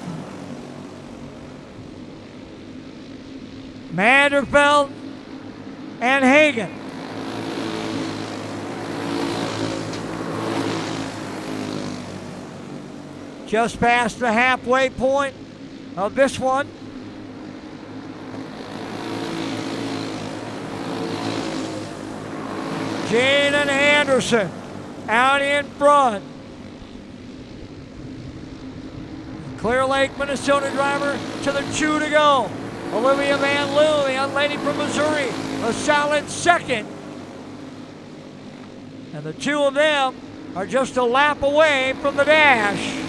Speaker 1: Manderfeld and Hagen. Just past the halfway point of this one. Jaden Anderson out in front. Clear Lake, Minnesota driver to the 2 to go. Olivia Van Loo, the young lady from Missouri, a solid second. And the two of them are just a lap away from the dash.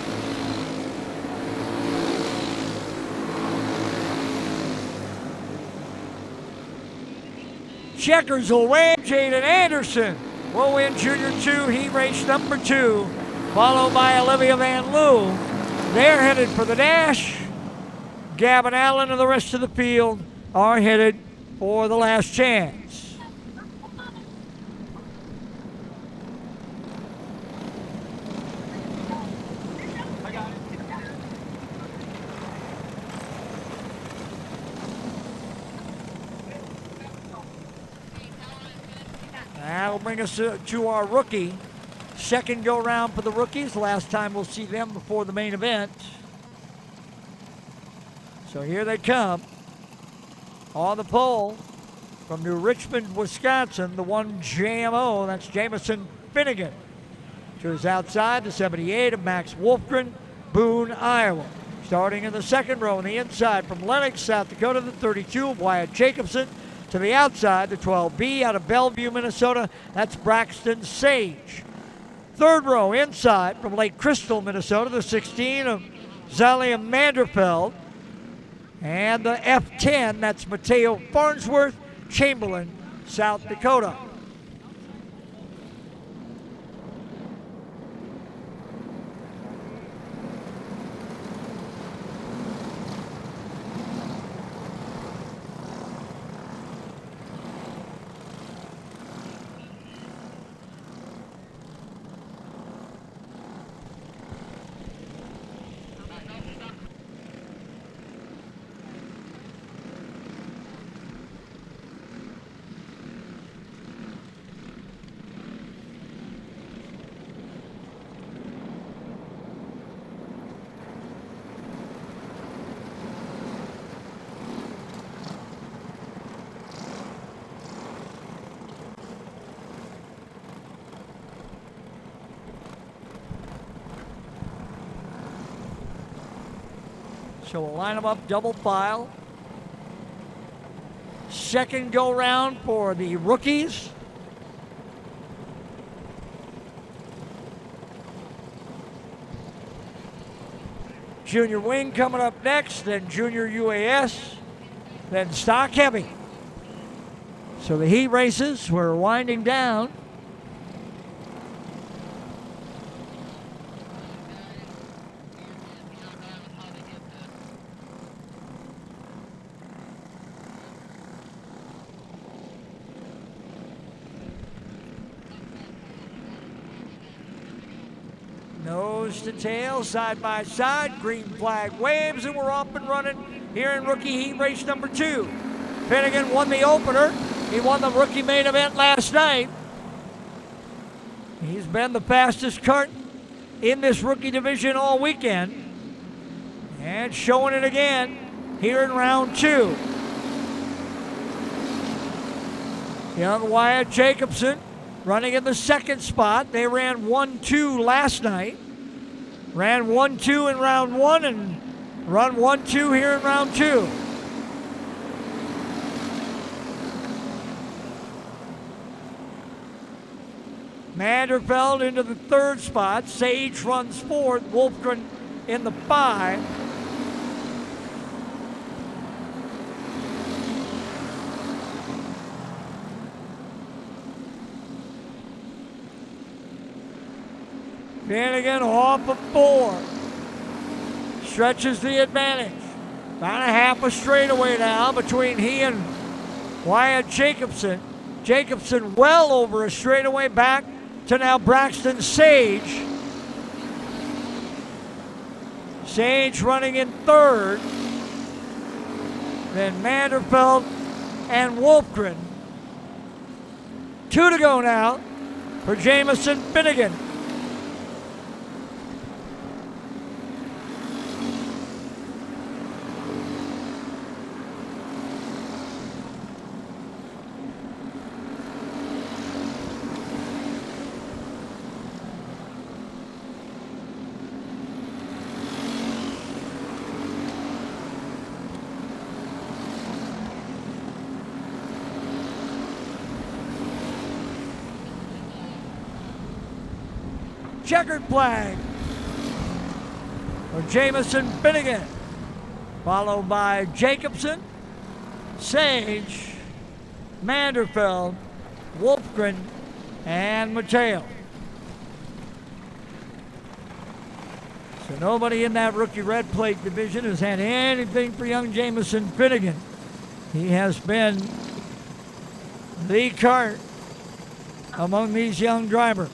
Speaker 1: Checkers will win. Jaden Anderson will win Junior 2 heat race number 2, followed by Olivia Van Loo. They're headed for the dash. Gavin Allen and the rest of the field are headed for the last chance. That'll bring us to our rookie. Second go round for the rookies. Last time we'll see them before the main event. So here they come. On the pole from New Richmond, Wisconsin, the one JMO, that's Jamison Finnegan. To his outside, the 78 of Max Wolfgren, Boone, Iowa. Starting in the second row on the inside from Lenox, South Dakota, the 32 of Wyatt Jacobson. To the outside, the 12B out of Bellevue, Minnesota, that's Braxton Sage. Third row inside from Lake Crystal, Minnesota, the 16 of Zalia Manderfeld. And the F10, that's Mateo Farnsworth, Chamberlain, South Dakota. So we'll line them up double file. Second go round for the rookies. Junior Wing coming up next, then Junior UAS, then Stock Heavy. So the heat races were winding down. Nose to tail, side by side, green flag waves, and we're off and running here in rookie heat race number 2. Finnegan won the opener. He won the rookie main event last night. He's been the fastest kart in this rookie division all weekend. And showing it again here in round 2. Young Wyatt Jacobson running in the second spot. They ran 1-2 last night. Ran 1-2 in round 1 and run 1-2 here in round 2. Manderfeld into the third spot. Sage runs fourth. Wolfgren in the 5. Finnegan off of 4. Stretches the advantage. About a half a straightaway now between he and Wyatt Jacobson. Jacobson well over a straightaway back to now Braxton Sage. Sage running in third. Then Manderfeld and Wolfgren. 2 to go now for Jamison Finnegan. checkered flag for Jamison Finnegan, followed by Jacobson, Sage, Manderfeld, Wolfgren, and Mateo. So nobody in that rookie red plate division has had anything for young Jamison Finnegan. He has been the Kart among these young drivers.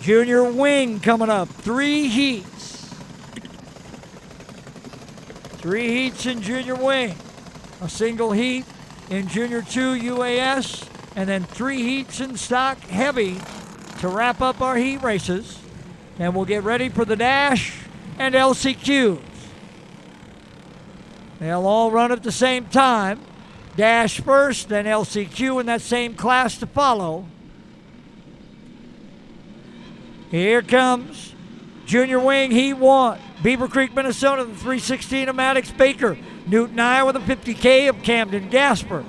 Speaker 1: Junior Wing coming up, 3 heats. 3 heats in Junior Wing. A single heat in Junior 2 UAS, and then 3 heats in stock heavy to wrap up our heat races. And we'll get ready for the Dash and LCQs. They'll all run at the same time. Dash first, then LCQ in that same class to follow. Here comes Junior Wing Heat 1. Beaver Creek, Minnesota, the 316 of Maddox Baker. Newton, Iowa, the 50K of Camden Gasper.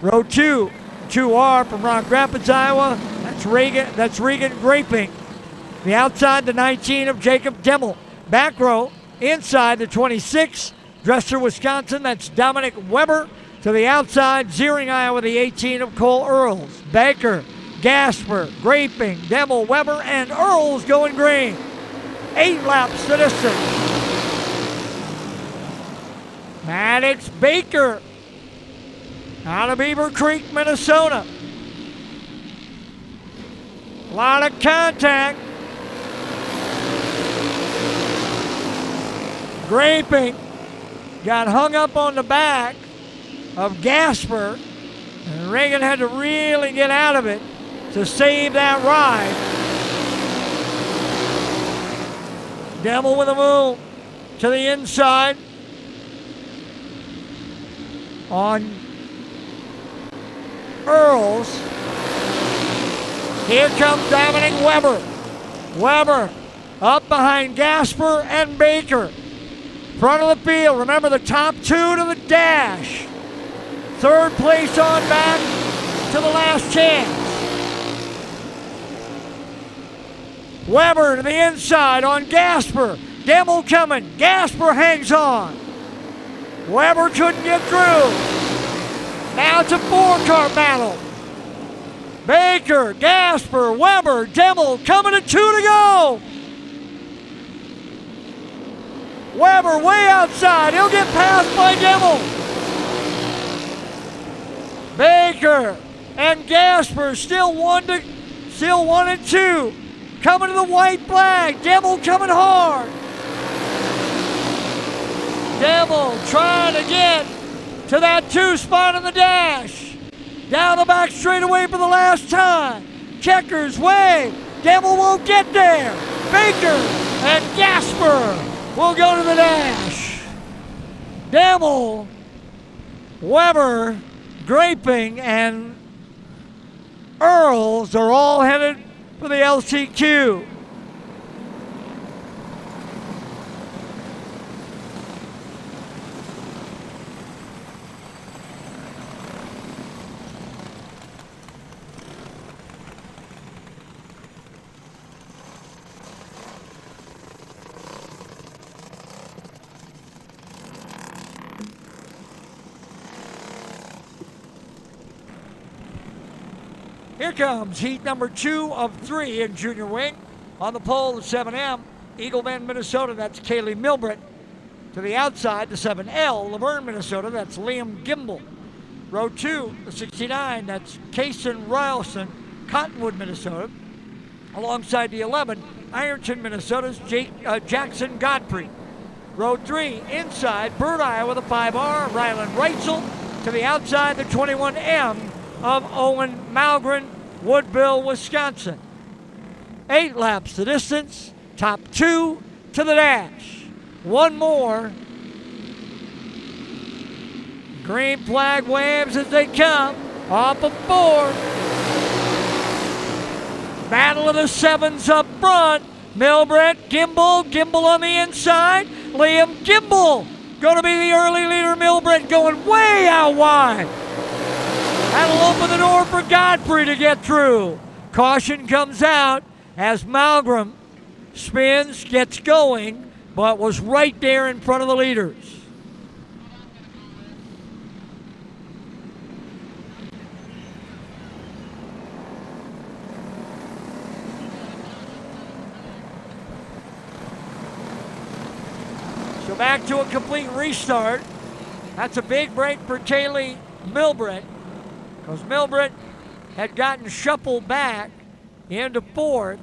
Speaker 1: Row 2, 2R from Rock Rapids, Iowa. That's Regan Graping. The outside, the 19 of Jacob Demmel. Back row, inside the 26, Dresser, Wisconsin. That's Dominic Weber. To the outside, Ziering, Iowa, the 18 of Cole Earls. Baker, Gasper, Graping, Demmel, Weber, and Earls going green. 8 laps to distance. Maddox Baker out of Beaver Creek, Minnesota. A lot of contact. Graping got hung up on the back of Gasper, and Reagan had to really get out of it to save that ride. Demmel with a move to the inside on Earls. Here comes Dominic Weber. Weber up behind Gasper and Baker. Front of the field, remember the top 2 to the Dash. 3rd place on back to the last chance. Weber to the inside on Gasper. Demmel coming. Gasper hangs on. Weber couldn't get through. Now it's a 4-car battle. Baker, Gasper, Weber, Demmel coming to 2 to go. Weber way outside. He'll get passed by Demmel. Baker and Gasper still 1 and 2. Coming to the white flag. Demmel coming hard. Demmel trying to get to that 2 spot in the Dash. Down the back straightaway for the last time. Checkers way. Demmel won't get there. Baker and Gasper will go to the Dash. Demmel, Weber, Graping, and Earls are all headed for the LCQ. Here comes heat number 2 of 3 in Junior Wing. On the pole, the 7M, Eagle Bend, Minnesota, that's Kaylee Milbrett. To the outside, the 7L, Laverne, Minnesota, that's Liam Gimbel. Row 2, the 69, that's Kaysen Ryelson, Cottonwood, Minnesota. Alongside the 11, Ironton, Minnesota's Jackson Godfrey. Row 3, inside, Bird, Iowa, the 5R, Ryland Reitzel. To the outside, the 21M of Owen Malgren, Woodville, Wisconsin. 8 laps the distance, top 2 to the Dash. 1 more. Green flag waves as they come off of 4. Battle of the 7s up front. Milbrett, Gimbel on the inside. Liam Gimbel going to be the early leader. Milbrett going way out wide. That'll open the door for Godfrey to get through. Caution comes out as Malgrim spins, gets going, but was right there in front of the leaders. So back to a complete restart. That's a big break for Kaylee Milbrett, because Milbrett had gotten shuffled back into fourth.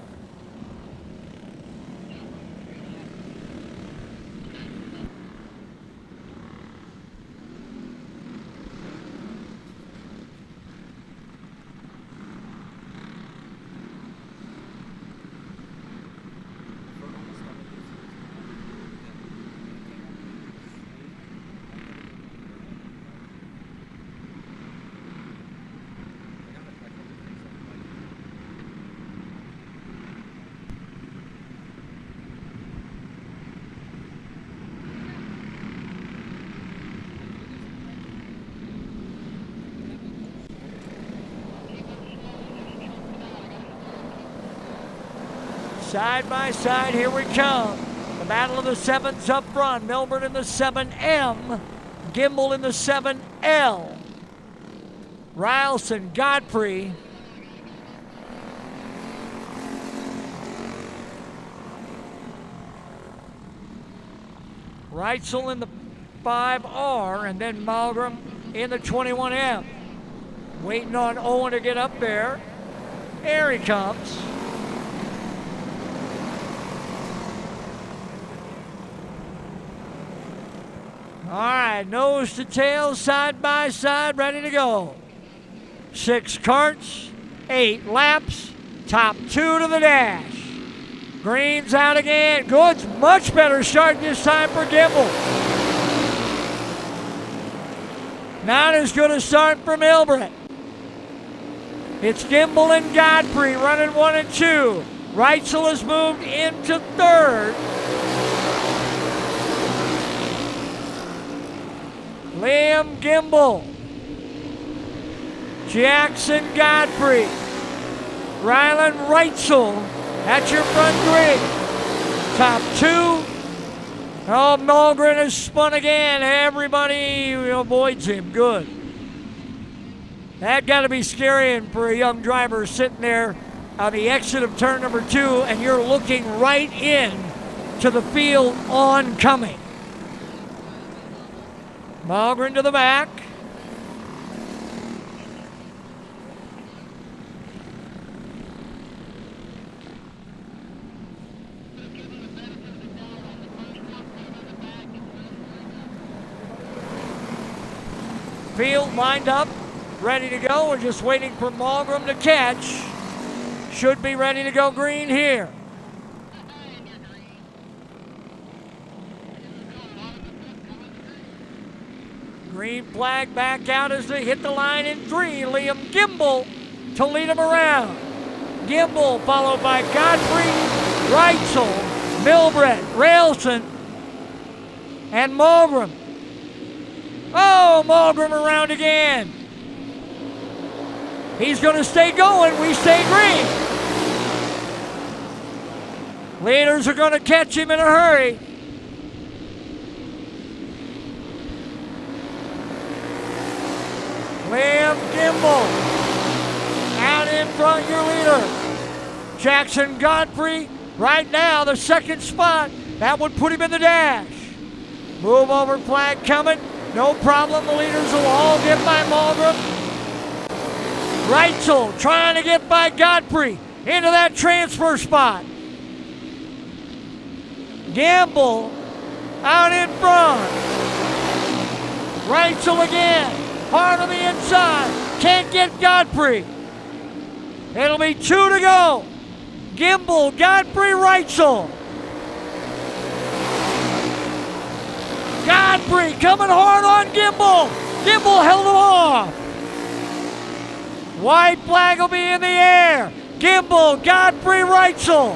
Speaker 1: Side by side, here we come. The battle of the sevens up front. Milburn in the 7M. Gimbel in the 7L. Rylson, Godfrey. Reitzel in the 5R, and then Malgrim in the 21M. Waiting on Owen to get up there. There he comes. All right, nose to tail, side by side, ready to go. 6 karts, 8 laps, top 2 to the dash. Green's out again. Good, much better start this time for Gimbel. Not as good a start for Milbrett. It's Gimbel and Godfrey running 1 and 2. Reitzel has moved into third. Liam Gimbel, Jackson Godfrey, Rylan Reitzel, that's your front three. Top 2. Oh, Malgren has spun again. Everybody avoids him. Good. That got to be scary for a young driver sitting there on the exit of turn number 2, and you're looking right in to the field oncoming. Malgren to the back. Field lined up, ready to go. We're just waiting for Malgren to catch. Should be ready to go green here. Green flag back out as they hit the line in 3. Liam Gimbel to lead them around. Gimbel followed by Godfrey, Reitzel, Milbrett, Railson, and Malgren. Oh, Malgren around again. He's going to stay going. We stay green. Leaders are going to catch him in a hurry. Liam Gimbel out in front, your leader. Jackson Godfrey right now, the second spot. That would put him in the dash. Move over flag coming. No problem. The leaders will all get by Malgren. Reitzel trying to get by Godfrey into that transfer spot. Gimbel out in front. Reitzel again. Hard on the inside. Can't get Godfrey. It'll be 2 to go. Gimbel, Godfrey, Reitzel. Godfrey coming hard on Gimbel. Gimbel held him off. White flag will be in the air. Gimbel, Godfrey, Reitzel.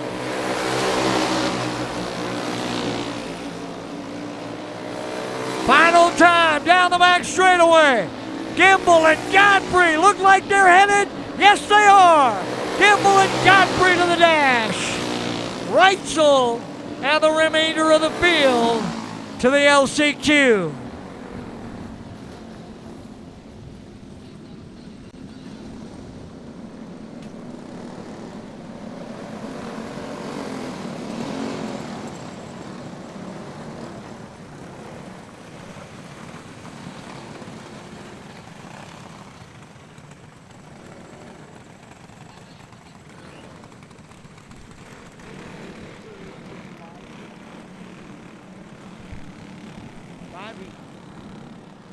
Speaker 1: Final time down the back straightaway. Gimbel and Godfrey look like they're headed. Yes, they are. Kimball and Godfrey to the dash. Reitzel and the remainder of the field to the LCQ.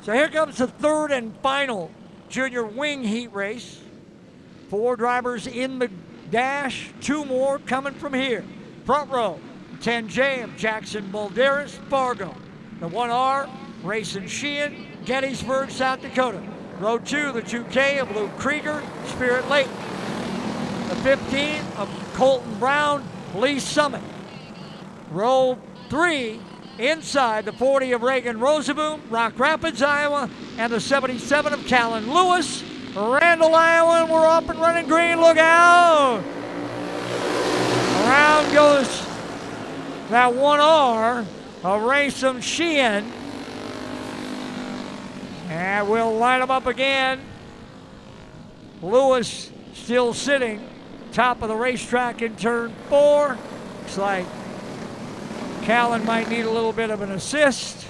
Speaker 1: So here comes the third and final junior wing heat race. 4 drivers in the dash, 2 more coming from here. Front row, 10J of Jackson Balderas, Fargo. The 1R, Racing Sheehan, Gettysburg, South Dakota. Row 2, the 2K of Luke Krieger, Spirit Lake. The 15 of Colton Brown, Lee Summit. Row 3, inside the 40 of Reagan Rosaboom, Rock Rapids, Iowa, and the 77 of Callan Lewis, Randall, Iowa, and we're up and running green, look out! Around goes that 1R of Racing Sheehan, and we'll line them up again. Lewis still sitting, top of the racetrack in turn 4. Looks like Callan might need a little bit of an assist.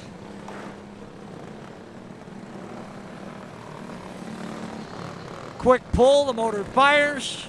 Speaker 1: Quick pull, the motor fires.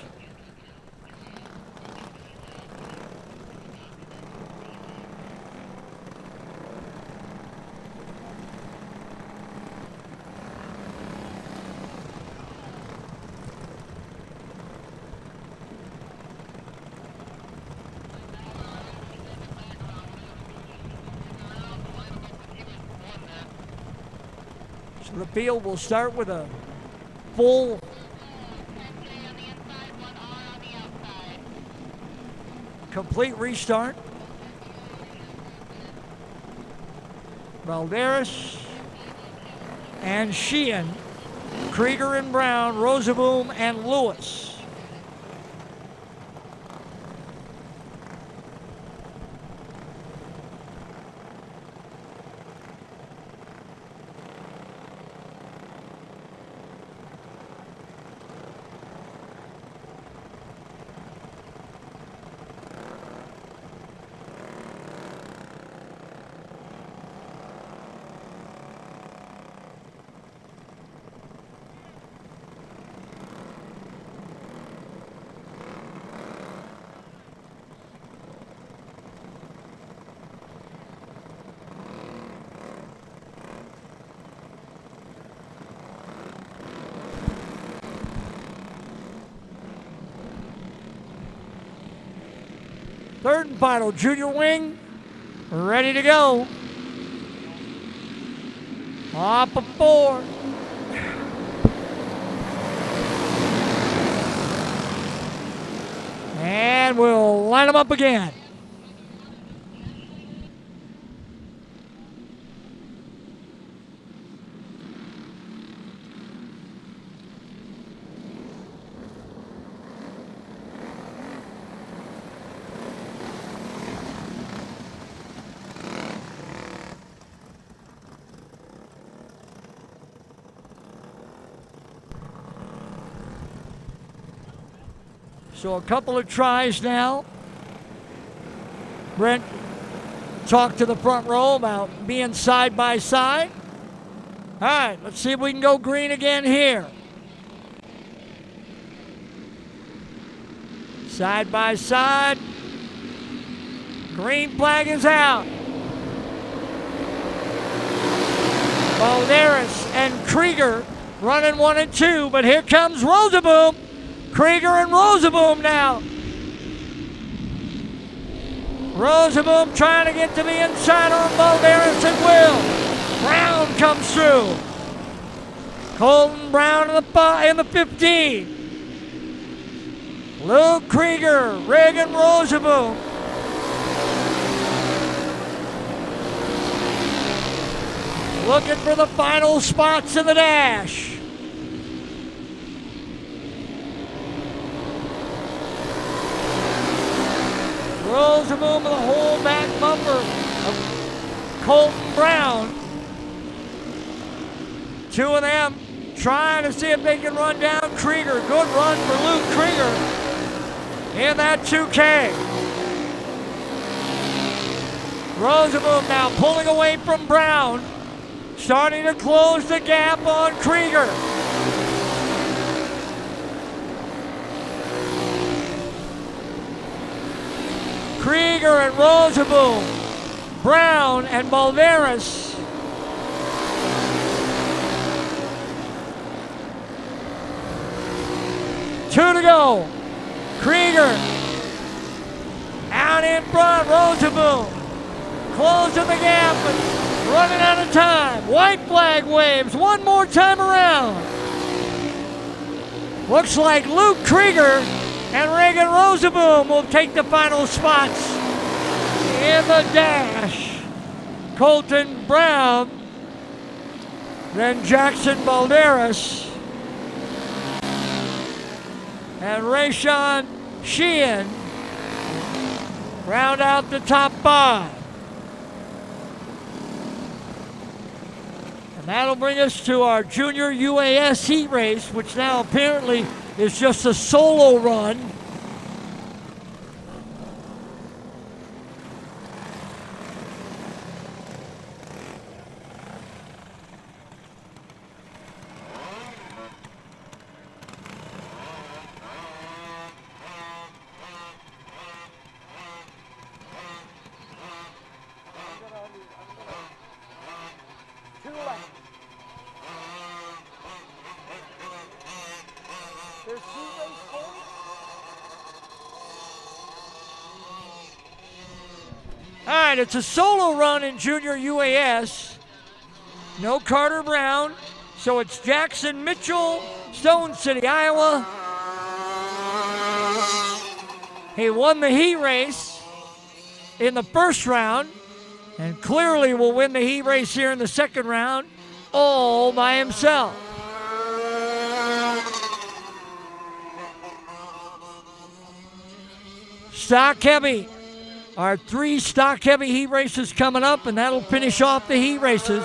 Speaker 1: So the field will start with a full complete restart. Balderas and Sheehan, Krieger and Brown, Rosaboom and Lewis. Third and final, junior wing, ready to go. Up a 4. And we'll line them up again. So a couple of tries now. Brent talked to the front row about being side by side. All right, let's see if we can go green again here. Side by side. Green flag is out. Balderas and Krieger running 1 and 2, but here comes Rosaboom. Krieger and Rosaboom now. Rosaboom trying to get to the inside on Balderas and Will. Brown comes through. Colton Brown in the 15. Luke Krieger, Reagan Rosaboom. Looking for the final spots in the dash. Rosenboom with a whole back bumper of Colton Brown. Two of them trying to see if they can run down Krieger. Good run for Luke Krieger in that 2K. Rosenboom now pulling away from Brown, starting to close the gap on Krieger. Krieger and Rosenboom, Brown and Balderas. Two to go. Krieger out in front. Rosenboom closing the gap and running out of time. White flag waves one more time around. Looks like Luke Krieger and Reagan Rosenboom will take the final spots in the dash. Colton Brown, then Jackson Balderas, and Rayshawn Sheehan round out the top five. And that'll bring us to our junior UAS heat race, which now apparently is just a solo run. All right, it's a solo run in junior UAS. No Carter Brown, so it's Jackson Mitchell, Stone City, Iowa. He won the heat race in the first round and clearly will win the heat race here in the second round all by himself. Stock heavy. Our 3 stock heavy heat races coming up, and that'll finish off the heat races.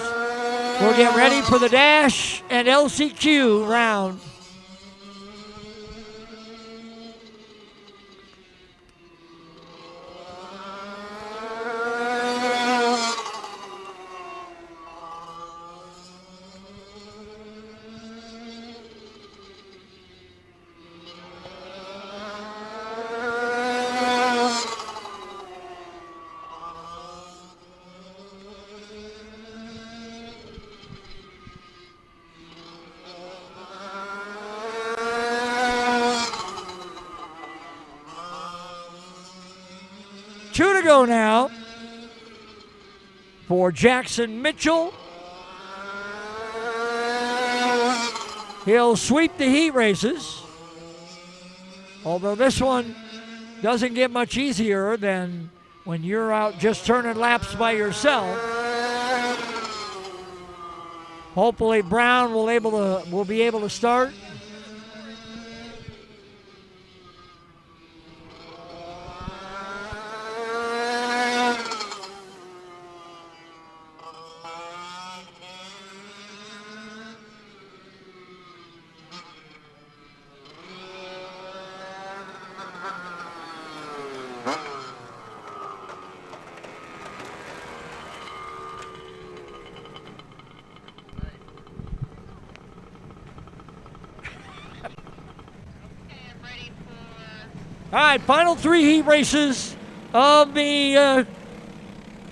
Speaker 1: We'll get ready for the dash and LCQ round. Two to go now for Jackson Mitchell. He'll sweep the heat races, although this one doesn't get much easier than when you're out just turning laps by yourself. Hopefully Brown will be able to start. All right, final 3 heat races of the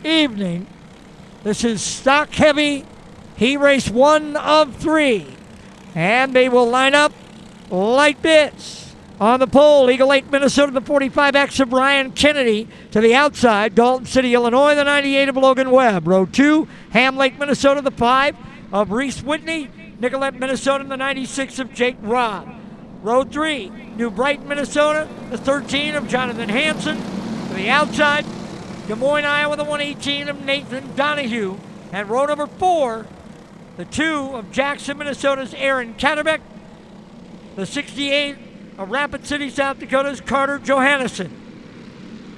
Speaker 1: evening. This is stock heavy heat race 1 of 3. And they will line up like this. On the pole, Eagle Lake, Minnesota, the 45X of Brian Kennedy. To the outside, Dalton City, Illinois, the 98 of Logan Webb. Row 2, Ham Lake, Minnesota, the 5 of Reese Whitney. Nicollet, Minnesota, the 96 of Jake Robb. Row 3, New Brighton, Minnesota, the 13 of Jonathan Hansen. To the outside, Des Moines, Iowa, the 118 of Nathan Donahue. And row number 4, the 2 of Jackson, Minnesota's Aaron Katterbeck. The 68 of Rapid City, South Dakota's Carter Johannesson.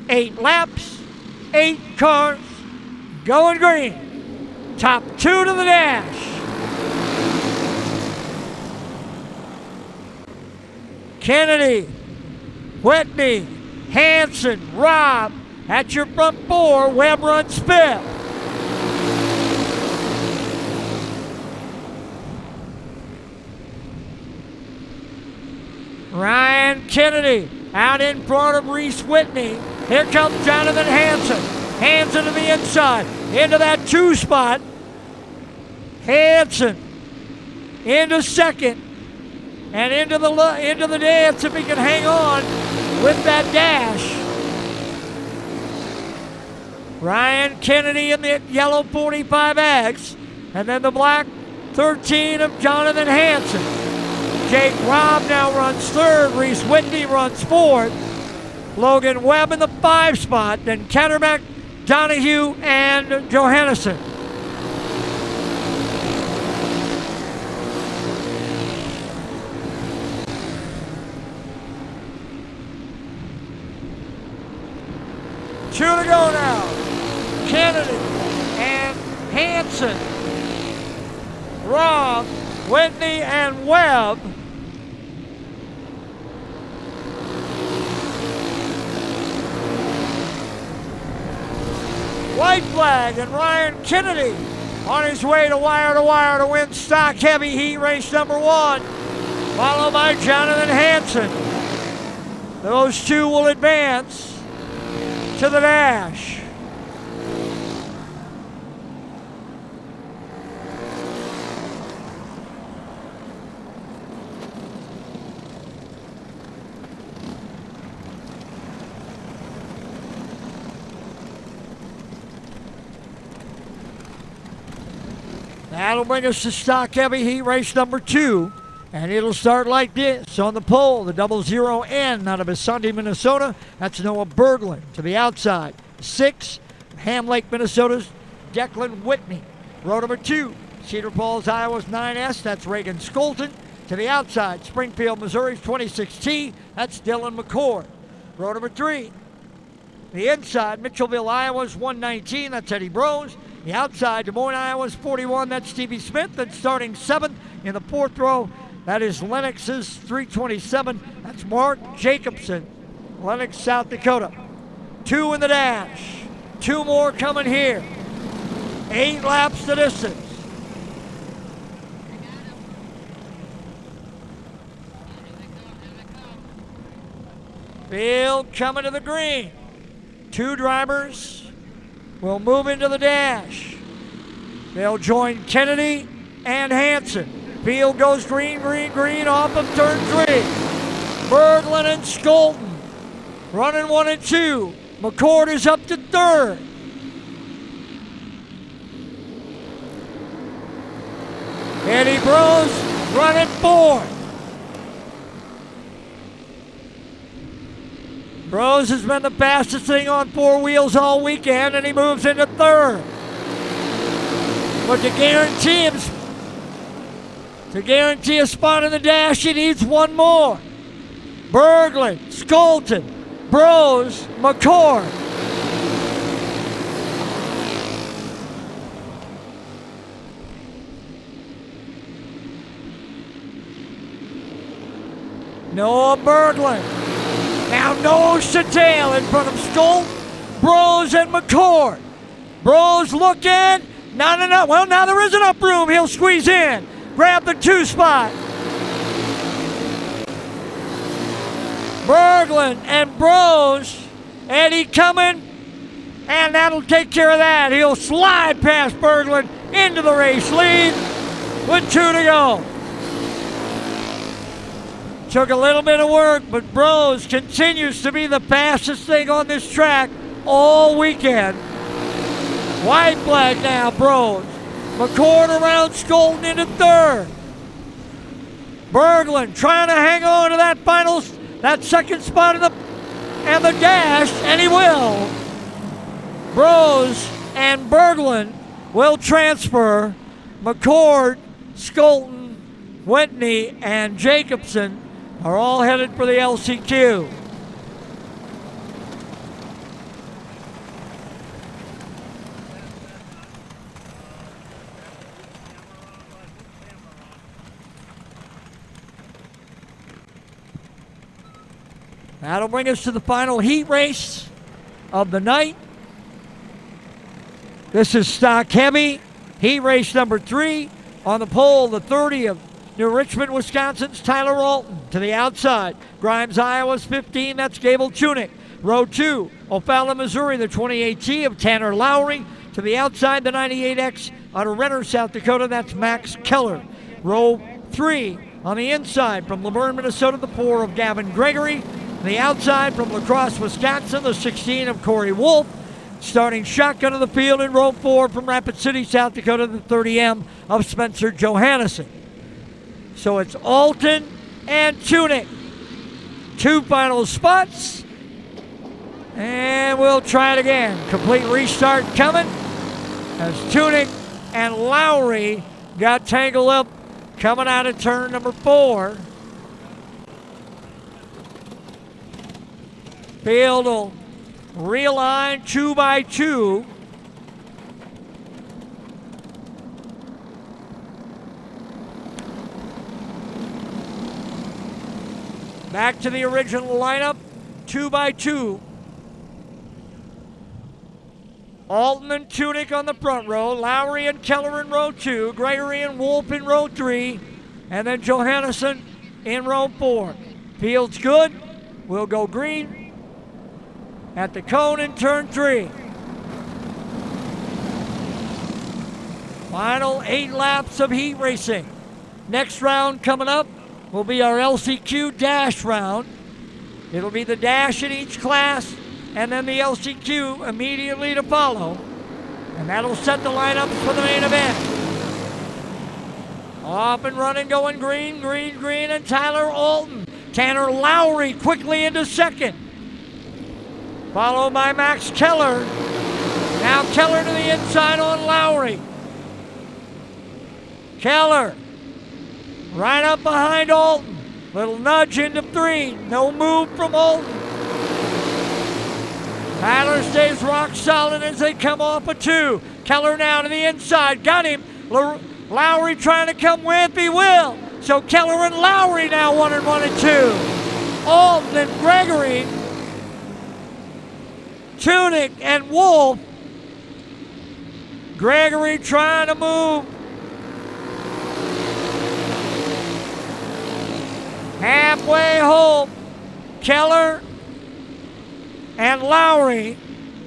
Speaker 1: 8 laps, 8 cars, going green. Top 2 to the dash. Kennedy, Whitney, Hanson, Rob, at your front 4, Webb runs 5th. Ryan Kennedy out in front of Reese Whitney. Here comes Jonathan Hanson. Hanson to the inside, into that 2 spot. Hanson into second and into the dance if he can hang on with that dash. Ryan Kennedy in the yellow 45X, and then the black 13 of Jonathan Hanson. Jake Robb now runs 3rd. Reese Whitney runs 4th. Logan Webb in the 5 spot. Then Ketterbeck, Donahue, and Johannesson. Two to go now. Kennedy and Hanson. Robb, Whitney, and Webb. White flag, and Ryan Kennedy on his way to wire to win stock heavy heat race number 1, followed by Jonathan Hanson. Those two will advance to the dash. That'll bring us to stock heavy heat race number 2. And it'll start like this. On the pole, the 00N out of Sunday, Minnesota. That's Noah Berglund to the outside. 6, Ham Lake, Minnesota's Declan Whitney. Row number 2, Cedar Falls, Iowa's 9S. That's Reagan Skolton. To the outside, Springfield, Missouri's 26T. That's Dylan McCord. Row number 3, the inside, Mitchellville, Iowa's 119. That's Eddie Brose. The outside, Des Moines, Iowa's 41. That's Stevie Smith. And starting 7th in the 4th row, that is Lennox's 327. That's Mark Jacobson, Lennox, South Dakota. 2 in the dash. 2 more coming here. 8 laps the distance. Field coming to the green. 2 drivers will move into the dash. They'll join Kennedy and Hanson. Field goes green, green, green off of turn 3. Berglund and Skolton running 1 and 2. McCord is up to 3rd. Eddie Brose running 4th. Brose has been the fastest thing on 4 wheels all weekend, and he moves into 3rd. But to guarantee a spot in the dash, he needs 1 more. Berglund, Skolton, Brose, McCord. Noah Berglund now nose to tail in front of Skolton, Brose, and McCord. Brose looking, not enough. Well, now there is enough room. He'll squeeze in. Grab the 2 spot. Berglund and Brose. Eddie coming. And that'll take care of that. He'll slide past Berglund into the race lead with 2 to go. Took a little bit of work, but Brose continues to be the fastest thing on this track all weekend. White flag now, Brose. McCord around Skolton into 3rd. Berglund trying to hang on to that second spot in the dash, and he will. Brose and Berglund will transfer. McCord, Skolton, Whitney, and Jacobson are all headed for the LCQ. That'll bring us to the final heat race of the night. This is stock heavy, heat race number 3. On the pole, the 30 of New Richmond, Wisconsin's Tyler Alton. To the outside, Grimes, Iowa's 15. That's Gable Tunick. Row 2, O'Fallon, Missouri, the 28T of Tanner Lowry. To the outside, the 98X out of Renner, South Dakota. That's Max Keller. Row 3, on the inside from Laverne, Minnesota, the 4 of Gavin Gregory. The outside from La Crosse, Wisconsin, the 16 of Corey Wolf. Starting shotgun of the field in row 4 from Rapid City, South Dakota, the 30M of Spencer Johannesson. So it's Alton and Tunick. 2 final spots. And we'll try it again. Complete restart coming as Tunick and Lowry got tangled up coming out of turn number 4. Field will realign 2 by 2. Back to the original lineup, 2 by 2. Alton and Tunick on the front row, Lowry and Keller in row 2, Gregory and Wolf in row 3, and then Johannesson in row 4. Field's good. We'll go green at the cone in turn 3. Final 8 laps of heat racing. Next round coming up will be our LCQ dash round. It'll be the dash in each class and then the LCQ immediately to follow. And that'll set the lineups for the main event. Off and running, going green, green, green, and Tyler Alton. Tanner Lowry quickly into second. Followed by Max Keller. Now Keller to the inside on Lowry. Keller right up behind Alton. Little nudge into 3. No move from Alton. Tyler stays rock solid as they come off a 2. Keller now to the inside. Got him. Lowry trying to come with. He will. So Keller and Lowry now 1 and 1 and 2. Alton and Gregory. Tunick and Wolf. Gregory trying to move. Halfway home. Keller and Lowry,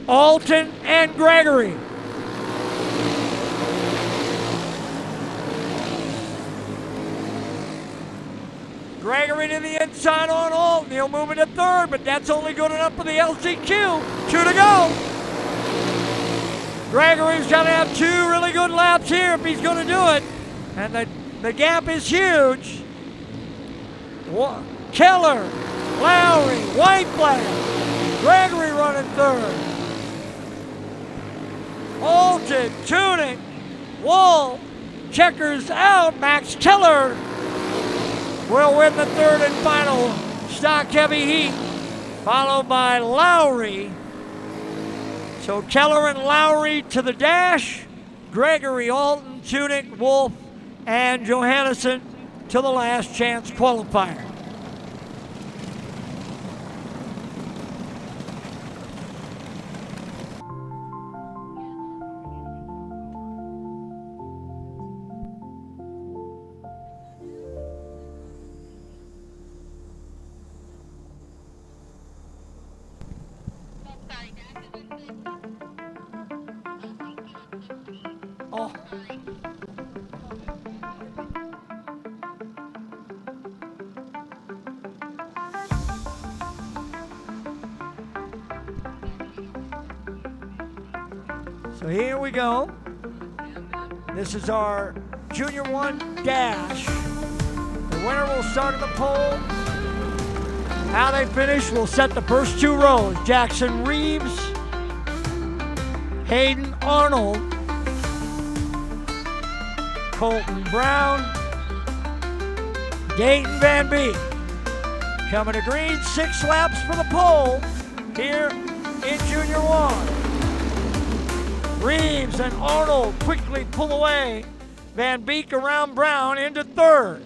Speaker 1: Alton and Gregory. Gregory to the inside on Alton. He'll move into 3rd, but that's only good enough for the LCQ. 2 to go. Gregory's got to have 2 really good laps here if he's going to do it. And the gap is huge. Keller, Lowry, white flag. Gregory running 3rd. Alton, Tunick, Wolf, checkers out. Max Keller will win the 3rd and final stock heavy heat, followed by Lowry. So Keller and Lowry to the dash. Gregory, Alton, Tunick, Wolf, and Johannesson to the last chance qualifier. Oh. So here we go. This is our Junior 1 dash. The winner will start at the pole. How they finish will set the first 2 rows. Jackson Reeves, Hayden Arnold, Colton Brown, Dayton Van Beek. Coming to green, 6 laps for the pole here in Junior 1. Reeves and Arnold quickly pull away. Van Beek around Brown into 3rd.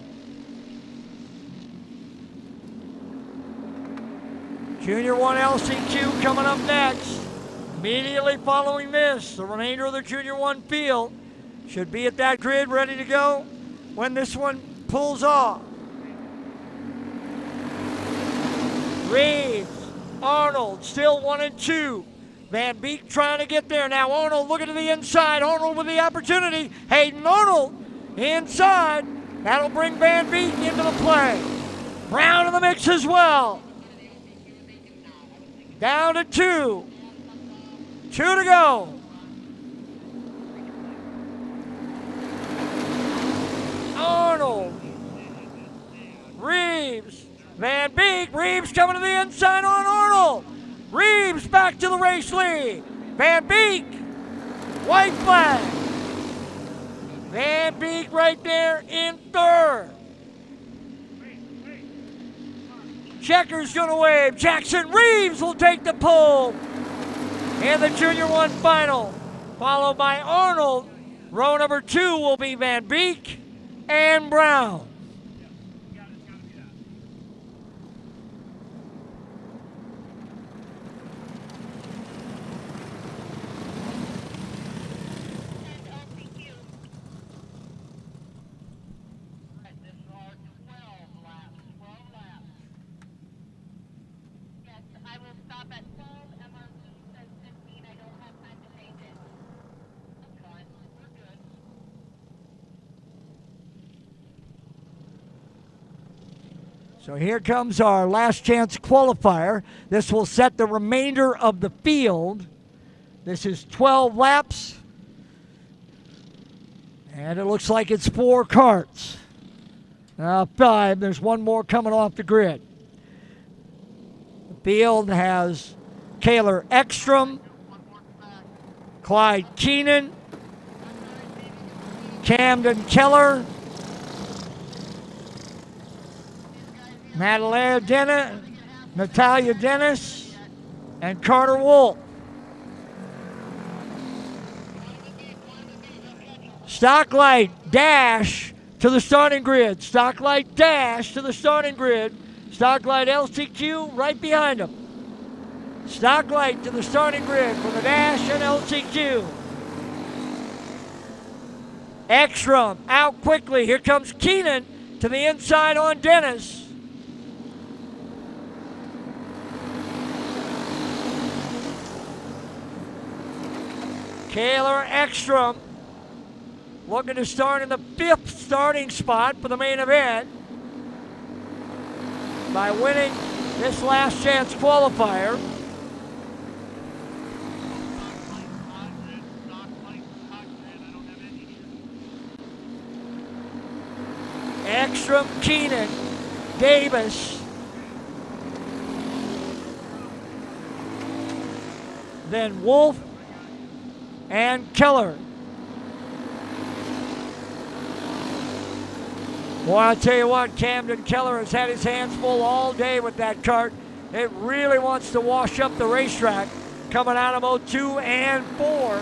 Speaker 1: Junior 1 LCQ coming up next. Immediately following this, the remainder of the Junior 1 field should be at that grid ready to go when this one pulls off. Reeves, Arnold, still 1 and 2. Van Beek trying to get there. Now Arnold looking to the inside. Arnold with the opportunity. Hayden Arnold inside. That'll bring Van Beek into the play. Brown in the mix as well. Down to 2. 2 to go. Arnold. Reeves. Van Beek. Reeves coming to the inside on Arnold. Reeves back to the race lead. Van Beek. White flag. Van Beek right there in third. Checker's gonna wave. Jackson Reeves will take the pole in the Junior 1 final, followed by Arnold. Row number 2 will be Van Beek and Brown. So here comes our last chance qualifier. This will set the remainder of the field. This is 12 laps. And it looks like it's 4 karts. 5, there's one more coming off the grid. The field has Kaylor Ekstrom, Clyde Keenan, Camden Keller, Natalia Dennis, and Carter Wolf. Stocklight dash to the starting grid. Stocklight dash to the starting grid. Stocklight LCQ right behind him. Stocklight to the starting grid for the dash and LCQ. Ekstrom out quickly. Here comes Keenan to the inside on Dennis. Kaylor Ekstrom looking to start in the 5th starting spot for the main event by winning this last chance qualifier. Ekstrom, Keenan, Davis, then Wolf and Keller. Well, I'll tell you what, Camden Keller has had his hands full all day with that kart. It really wants to wash up the racetrack coming out of mode 2 and 4.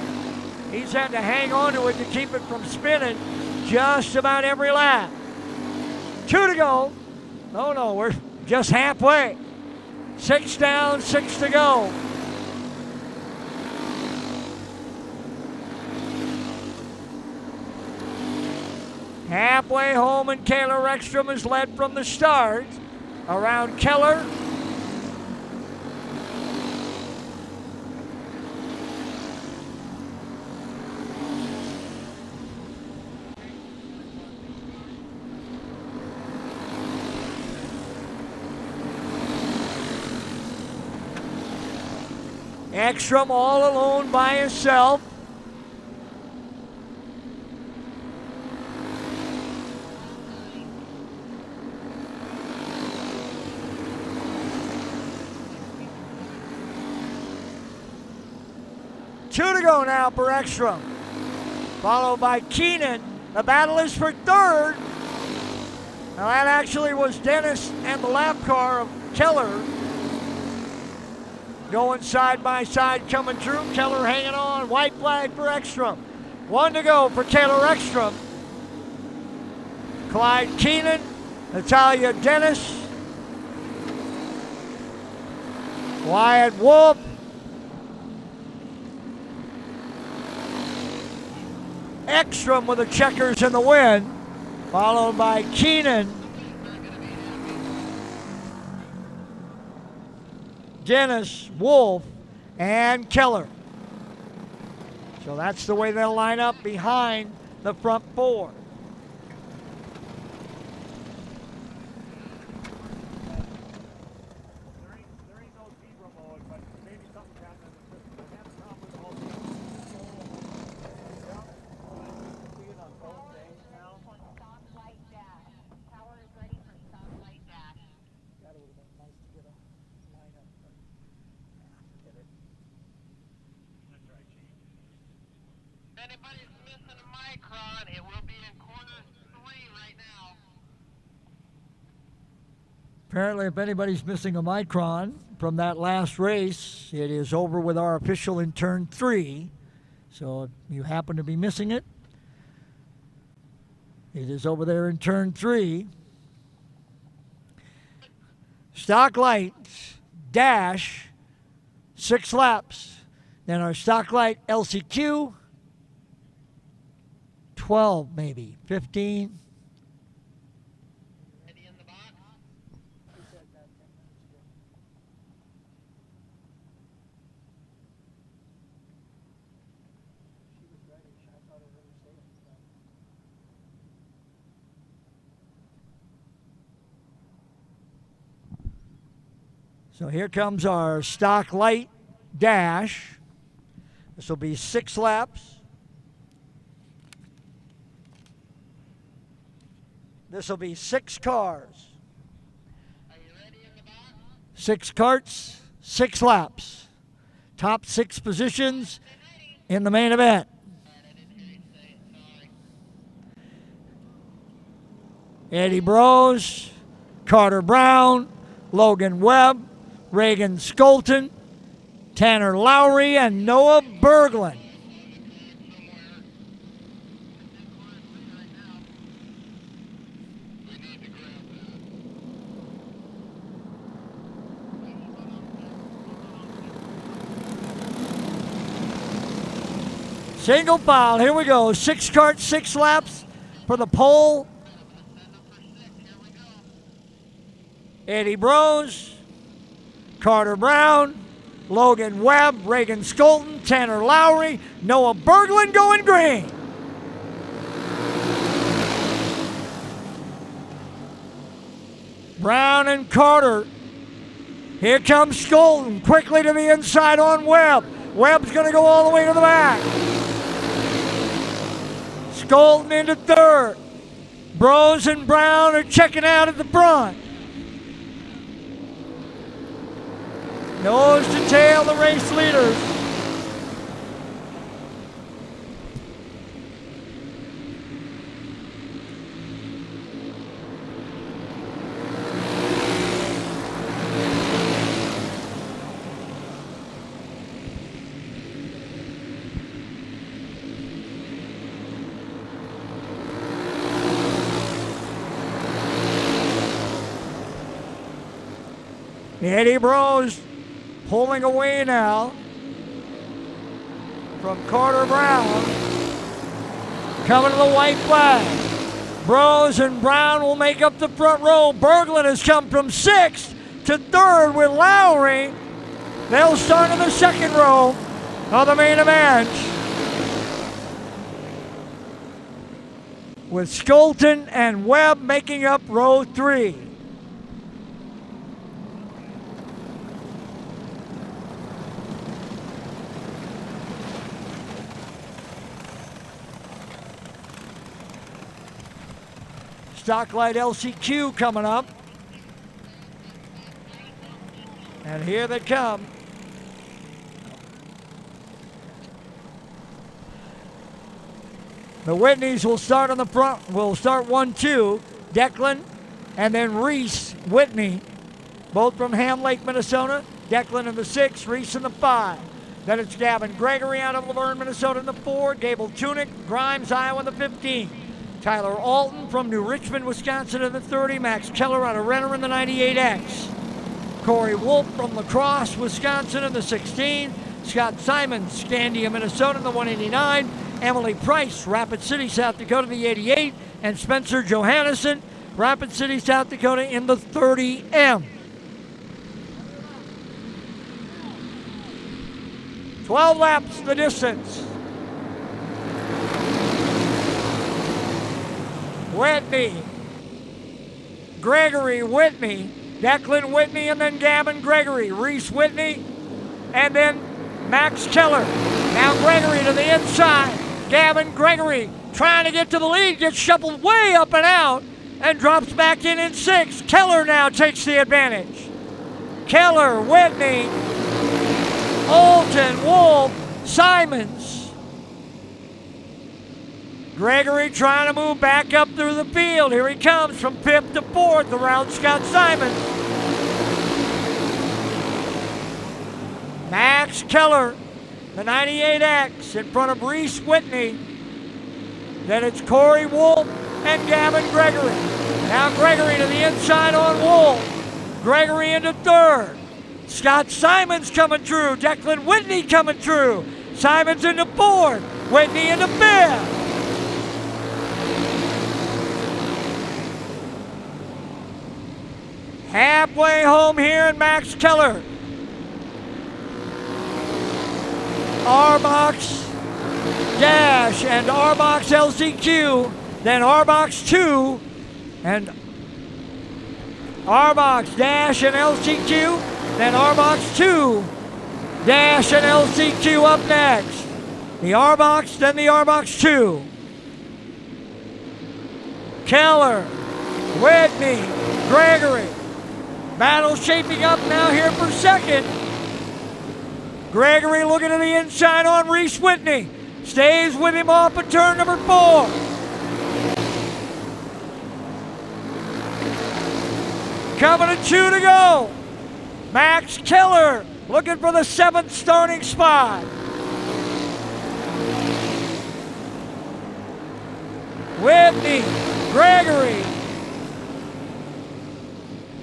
Speaker 1: He's had to hang on to it to keep it from spinning just about every lap. 2 to go. Oh no, we're just halfway. 6 down, 6 to go. Halfway home, and Kaylor Ekstrom is led from the start. Around Keller. Ekstrom all alone by himself. Two to go now for Ekstrom, followed by Keenan. The battle is for third. Now that actually was Dennis and the lap car of Keller going side by side coming through. Keller hanging on. White flag for Ekstrom. 1 to go for Kaylor Ekstrom. Clyde Keenan, Natalia Dennis, Wyatt Wolf. Ekstrom with the checkers in the win, followed by Keenan, Dennis, Wolf, and Keller. So that's the way they'll line up behind the front four. Apparently, if anybody's missing a micron from that last race, it is over with our official in turn 3. So if you happen to be missing it, it is over there in turn 3. Stock lights, dash, 6 laps. Then our stock light LCQ, 12 maybe, 15. So here comes our stock light dash. This will be 6 laps. This will be 6 cars. Are you ready in the box? 6 karts, 6 laps. Top 6 positions in the main event. Eddie Brose, Carter Brown, Logan Webb, Reagan Skolton, Tanner Lowry, and Noah Berglund. Single file, here we go. 6 karts, 6 laps for the pole. Eddie Brose, Carter Brown, Logan Webb, Reagan Skolton, Tanner Lowry, Noah Berglund going green. Brown and Carter. Here comes Skolton quickly to the inside on Webb. Webb's going to go all the way to the back. Skolton into third. Brose and Brown are checking out at the front. Nose to tail, the race leaders. Eddie Brose pulling away now from Carter Brown. Coming to the white flag. Brose and Brown will make up the front row. Berglund has come from 6th to 3rd with Lowry. They'll start in the second row of the main event, with Skolton and Webb making up row 3. Stocklight LCQ coming up. And here they come. The Whitneys will start on the front. Will start 1-2. Declan and then Reese Whitney, both from Ham Lake, Minnesota. Declan in the 6, Reese in the 5. Then it's Gavin Gregory out of Laverne, Minnesota in the 4. Gable Tunick, Grimes, Iowa in the 15. Tyler Alton from New Richmond, Wisconsin in the 30. Max Keller out of Renner in the 98X. Corey Wolf from La Crosse, Wisconsin in the 16. Scott Simons, Scandia, Minnesota in the 189. Emily Price, Rapid City, South Dakota, the 88. And Spencer Johannesson, Rapid City, South Dakota in the 30M. 12 laps the distance. Whitney, Gregory Whitney, Declan Whitney, and then Gavin Gregory. Reese Whitney, and then Max Keller. Now Gregory to the inside. Gavin Gregory trying to get to the lead, gets shuffled way up and out, and drops back in 6th. Keller now takes the advantage. Keller, Whitney, Olton, Wolf, Simons. Gregory trying to move back up through the field. Here he comes from 5th to 4th around Scott Simons. Max Keller, the 98X, in front of Reese Whitney. Then it's Corey Wolf and Gavin Gregory. Now Gregory to the inside on Wolf. Gregory into 3rd. Scott Simons coming through. Declan Whitney coming through. Simons into 4th. Whitney into 5th. Halfway home here in Max Keller. Arbox Dash and Arbox LCQ. Then Arbox 2 and Arbox Dash and LCQ. Then Arbox 2 Dash and LCQ up next. The Arbox, then the Arbox 2. Keller, Whitney, Gregory. Battle shaping up now here for 2nd. Gregory looking to the inside on Reese Whitney. Stays with him off of turn number 4. Coming to 2 to go. Max Keller looking for the 7th starting spot. Whitney, Gregory.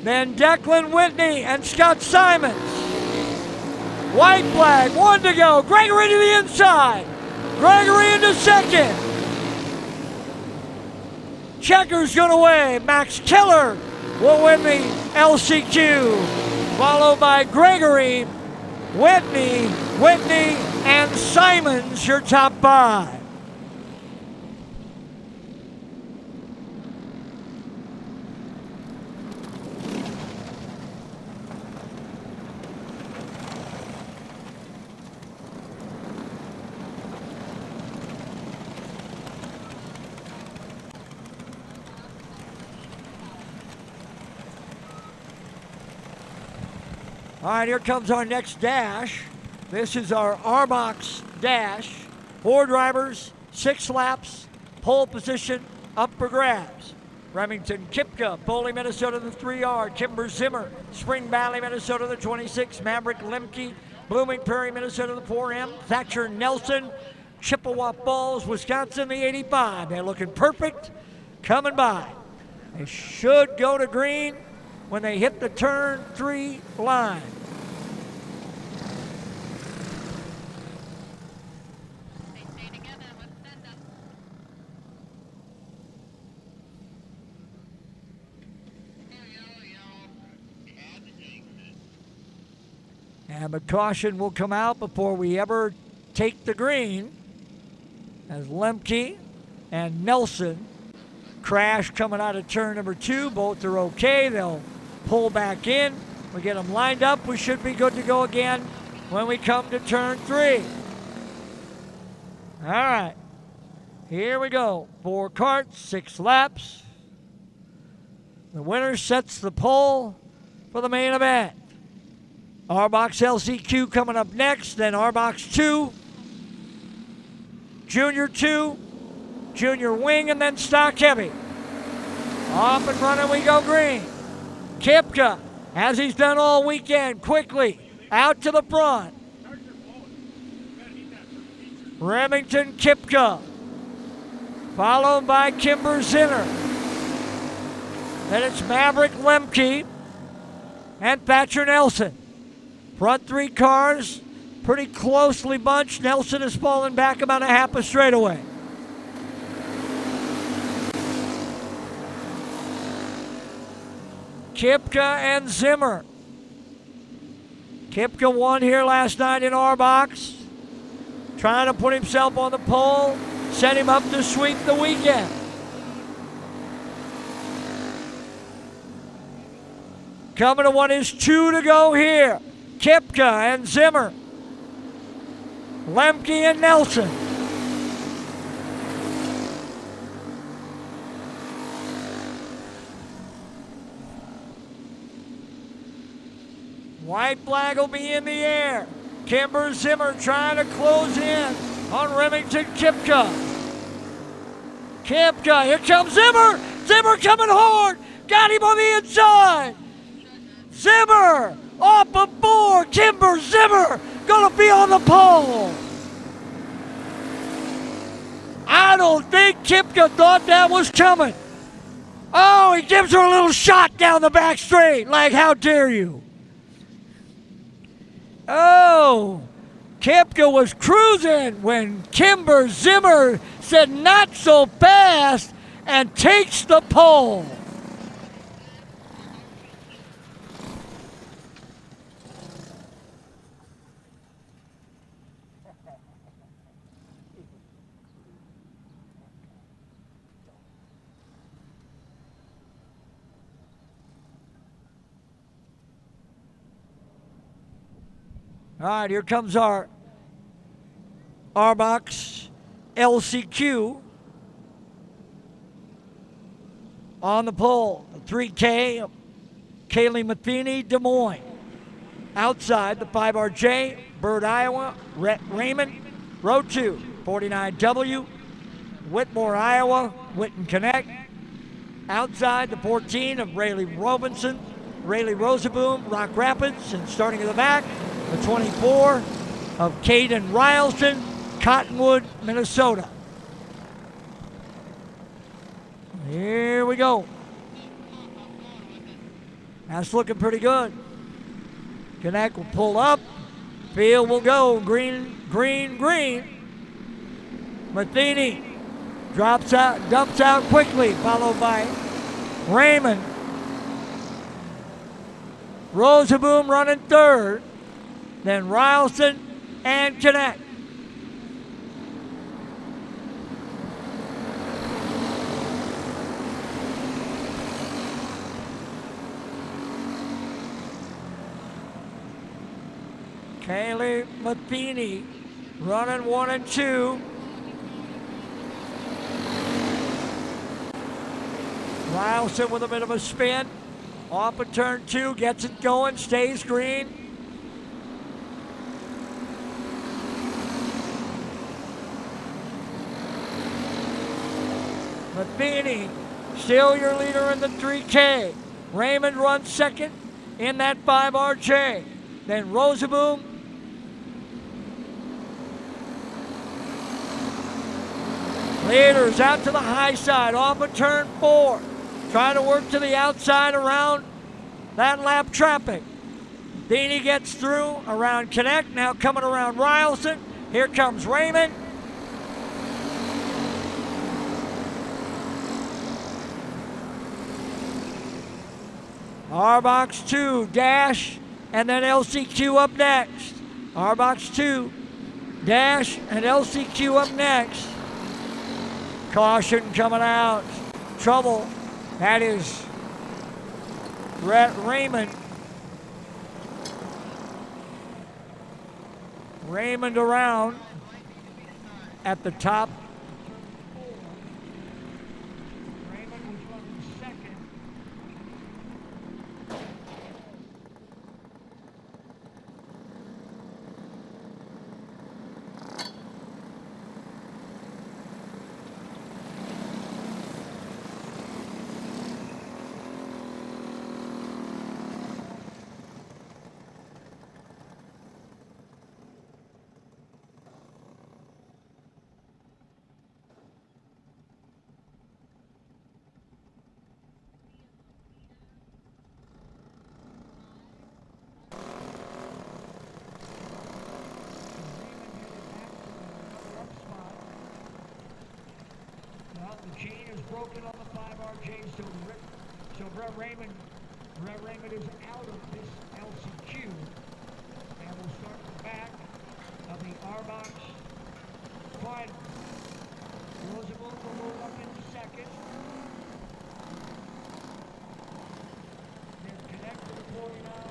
Speaker 1: Then Declan Whitney and Scott Simons. White flag, 1 to go. Gregory to the inside. Gregory into 2nd. Checkers going away. Max Keller will win the LCQ. Followed by Gregory, Whitney, and Simons, your top 5. All right, here comes our next dash. This is our Arbox Dash. 4 drivers, 6 laps, pole position up for grabs. Remington Kipka, Foley, Minnesota, the 3R. Kimber Zimmer, Spring Valley, Minnesota, the 26. Maverick Lemke, Blooming Prairie, Minnesota, the 4M. Thatcher Nelson, Chippewa Falls, Wisconsin, the 85. They're looking perfect, coming by. They should go to green when they hit the turn 3 line. And a caution will come out before we ever take the green, as Lemke and Nelson crash coming out of turn number 2. Both are okay. They'll pull back in. We get them lined up. We should be good to go again when we come to turn 3. All right. Here we go. 4 karts, 6 laps. The winner sets the pole for the main event. Arbox LCQ coming up next, then Arbox 2, Junior 2, Junior Wing, and then Stock Heavy. Off and running we go green. Kipka, as he's done all weekend, quickly out to the front. Remington Kipka, followed by Kimber Zinner. Then it's Maverick Lemke. and Thatcher Nelson. Front three cars pretty closely bunched. Nelson has fallen back about a half a straightaway. Kipka and Zimmer. Kipka won here last night in our box. Trying to put himself on the pole, set him up to sweep the weekend. Coming to what is 2 to go here. Kipka and Zimmer. Lemke and Nelson. White flag will be in the air. Kimber Zimmer trying to close in on Remington Kipka. Kipka, here comes Zimmer. Zimmer coming hard. Got him on the inside. Zimmer off of 4. Kimber Zimmer gonna be on the pole. I don't think Kipka thought that was coming. Oh, he gives her a little shot down the back straight. Like, how dare you? Oh, Kipka was cruising when Kimber Zimmer said not so fast and takes the pole. All right, here comes our box LCQ on the pole. 3K, Kaylee Matheny, Des Moines. Outside, the 5RJ, Bird, Iowa, Raymond, row 2, 49W, Whitmore, Iowa, Witten Connect. Outside, the 14 of Rayleigh Robinson, Rayleigh Roseboom, Rock Rapids, and starting at the back, the 24 of Caden Rylston, Cottonwood, Minnesota. Here we go. That's looking pretty good. Connect will pull up. Field will go. Green, green, green. Matheny dumps out quickly, followed by Raymond. Roseboom running third. Then Rylston and Connect. Kaylee Matheny running 1 and 2. Rylston with a bit of a spin. Off of turn 2, gets it going, stays green. Matheny, still your leader in the 3K. Raymond runs second in that 5RJ. Then Roseboom. Leaders out to the high side, off of turn 4. Trying to work to the outside around that lap traffic. Matheny gets through around Connect, now coming around Rylston. Here comes Raymond. R-Box 2, Dash, and then LCQ up next. R-Box 2, Dash, and LCQ up next. Caution coming out. Trouble. That is Raymond. Raymond around at the top. broken on the 5RJ, so Brett Raymond is out of this LCQ. And we'll start at the back of the R-Box final. Roosevelt will move up into second. Then connect to the 49.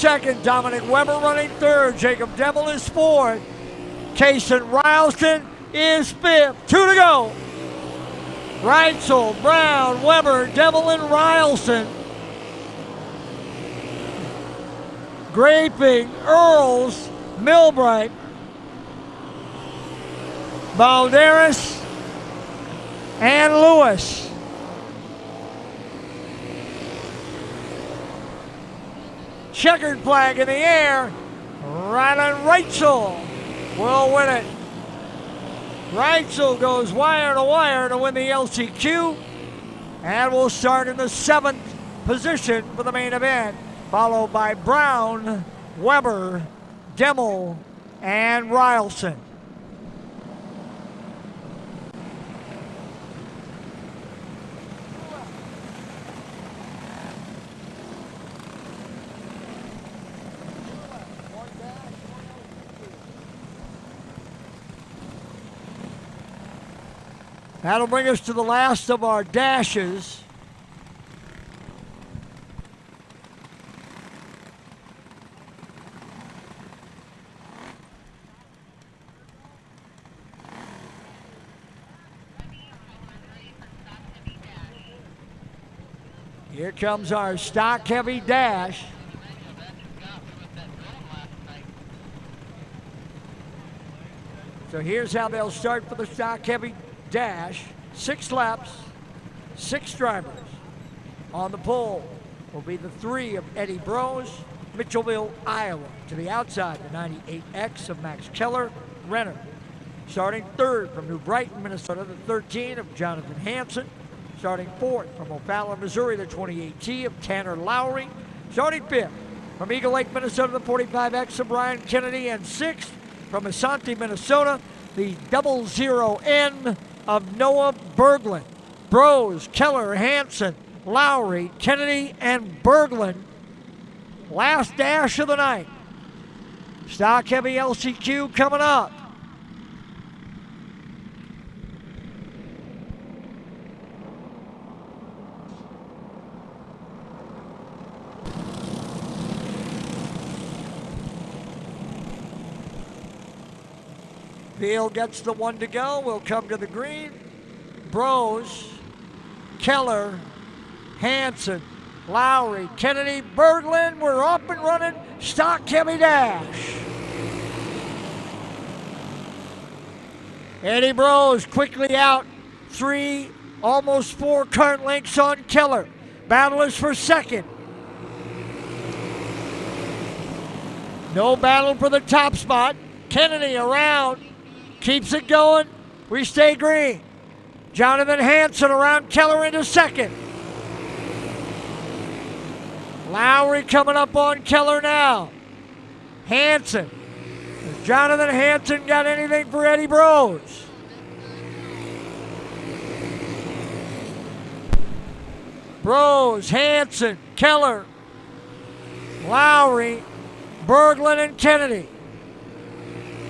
Speaker 1: second. Dominic Weber running third. Jacob Devil is fourth. Kason Rylston is fifth. 2 to go. Reitzel, Brown, Weber, Devil, and Rylston. Graping, Earls, Milbright, Balderas, and Lewis. Checkered flag in the air. Rylan Reitzel will win it. Reitzel goes wire to wire to win the LCQ and will start in the 7th position for the main event, followed by Brown, Weber, Demmel, and Rylston. That'll bring us to the last of our dashes. Here comes our stock heavy dash. So here's how they'll start for the stock heavy dash. 6 laps, 6 drivers. On the pole will be the 3 of Eddie Brose, Mitchellville, Iowa. To the outside, the 98X of Max Keller, Renner. Starting third from New Brighton, Minnesota, the 13 of Jonathan Hansen. Starting fourth from O'Fallon, Missouri, the 28T of Tanner Lowry. Starting fifth from Eagle Lake, Minnesota, the 45X of Brian Kennedy. And sixth from Asante, Minnesota, the 00N of Noah Berglund. Brose, Keller, Hansen, Lowry, Kennedy, and Berglund. Last dash of the night. Stock heavy LCQ coming up. Field gets the 1 to go. We'll come to the green. Brose, Keller, Hansen, Lowry, Kennedy, Berglund. We're up and running. Stock heavy dash. Eddie Brose quickly out. 3, almost 4 kart lengths on Keller. Battle is for second. No battle for the top spot. Kennedy around. Keeps it going. We stay green. Jonathan Hansen around Keller into second. Lowry coming up on Keller now. Hansen. Has Jonathan Hansen got anything for Eddie Brose? Brose, Hansen, Keller, Lowry, Berglund, and Kennedy.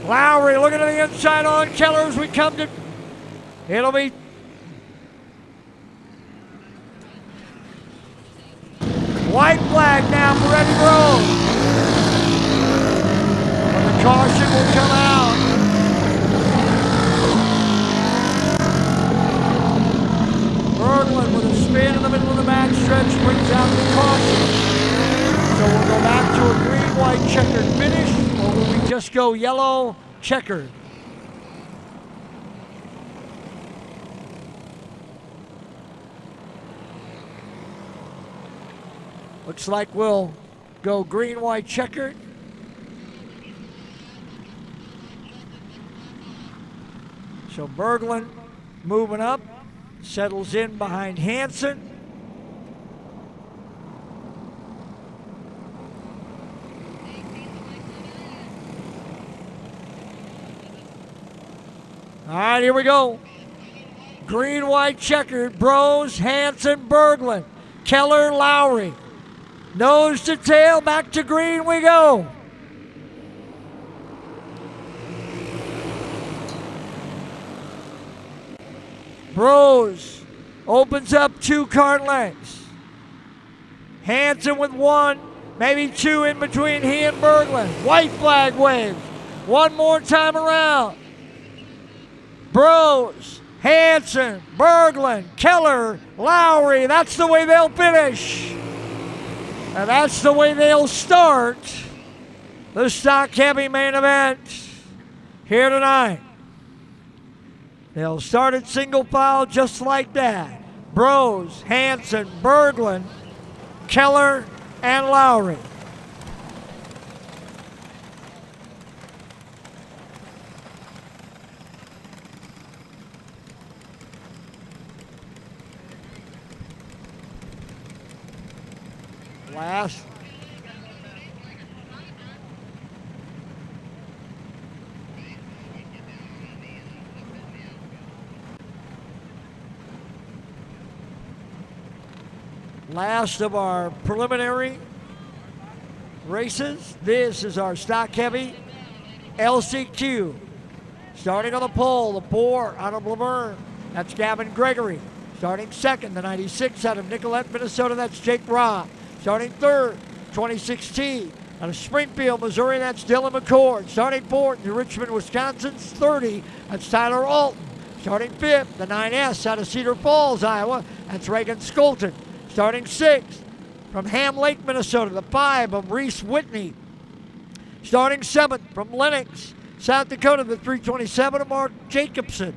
Speaker 1: Lowry looking to the inside on Keller as we come to, it'll be white flag now for Eddie Brose. But the caution will come out. Berglund with a spin in the middle of the backstretch brings out the caution. So we'll go back to a green, white, checkered finish, or will we just go yellow, checkered? Looks like we'll go green, white, checkered. So Berglund moving up, settles in behind Hansen. All right, here we go. Green, white, checkered. Brose, Hansen, Berglund, Keller, Lowry. Nose to tail, back to green we go. Brose opens up 2 kart lengths. Hansen with 1, Maybe 2 in between he and Berglund. White flag waves. One more time around. Bros, Hansen, Berglund, Keller, Lowry. That's the way they'll finish. And that's the way they'll start the stock heavy main event here tonight. They'll start at single file just like that. Bros, Hansen, Berglund, Keller, and Lowry. Last of our preliminary races. This is our stock heavy LCQ. Starting on the pole, the 4 out of Laverne. That's Gavin Gregory. Starting second, the 96 out of Nicollet, Minnesota. That's Jake Robb. Starting third, 2016 out of Springfield, Missouri. That's Dylan McCord. Starting fourth, New Richmond, Wisconsin's 30. That's Tyler Alton. Starting fifth, the 9S out of Cedar Falls, Iowa. That's Reagan Skolton. Starting sixth, from Ham Lake, Minnesota, the 5 of Reese Whitney. Starting seventh, from Lenox, South Dakota, the 327 of Mark Jacobson.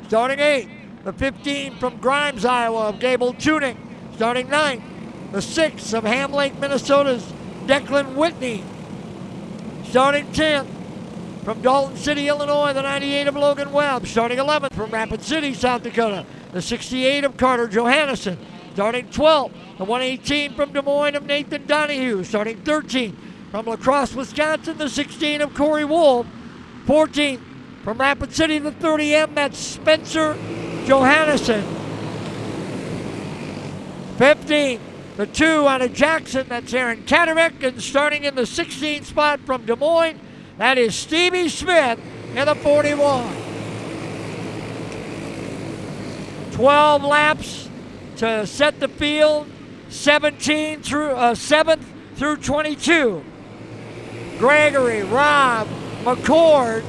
Speaker 1: Starting eighth, the 15 from Grimes, Iowa, of Gable Tunick. Starting ninth, the 6 of Ham Lake, Minnesota's Declan Whitney. Starting 10th, from Dalton City, Illinois, the 98 of Logan Webb. Starting 11th, from Rapid City, South Dakota, the 68 of Carter Johannesson. Starting 12th, the 118 from Des Moines of Nathan Donahue. Starting 13th, from La Crosse, Wisconsin, the 16 of Corey Wolf. 14th, from Rapid City, the 30M, that's Spencer Johannesson. 15th, the 2 out of Jackson, that's Aaron Katarek. And starting in the 16th spot from Des Moines, that is Stevie Smith in the 41. 12 laps to set the field, 17 through 7th through 22. Gregory, Robb, McCord,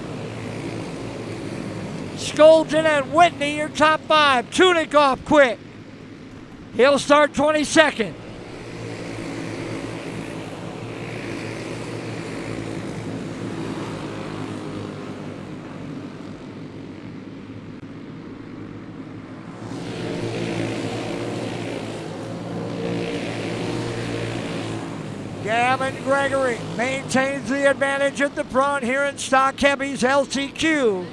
Speaker 1: Skolton, and Whitney, your top 5. Tunick off quick. He'll start 22nd. Gavin Gregory maintains the advantage at the front here in Stock Heavy's LCQ.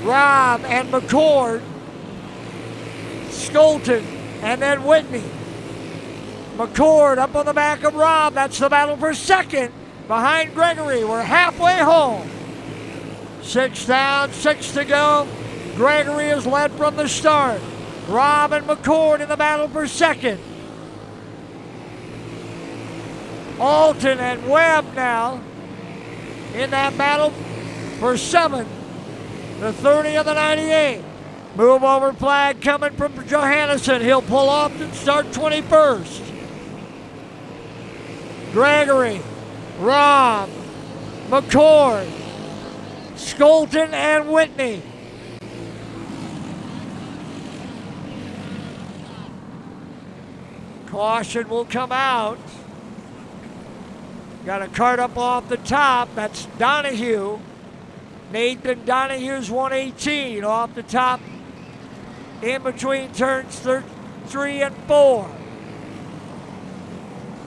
Speaker 1: Robb and McCord, Skolton, and then Whitney. McCord up on the back of Robb. That's the battle for second behind Gregory. We're halfway home. 6 down, 6 to go. Gregory is led from the start. Robb and McCord in the battle for second. Alton and Webb now in that battle for 7th. The 30 of the 98. Move over flag coming from Johannesson. He'll pull off and start 21st. Gregory, Robb, McCord, Skolton, and Whitney. Caution will come out. Got a cart up off the top. That's Donahue. Nathan Donahue's 118 off the top in between turns 3 and 4.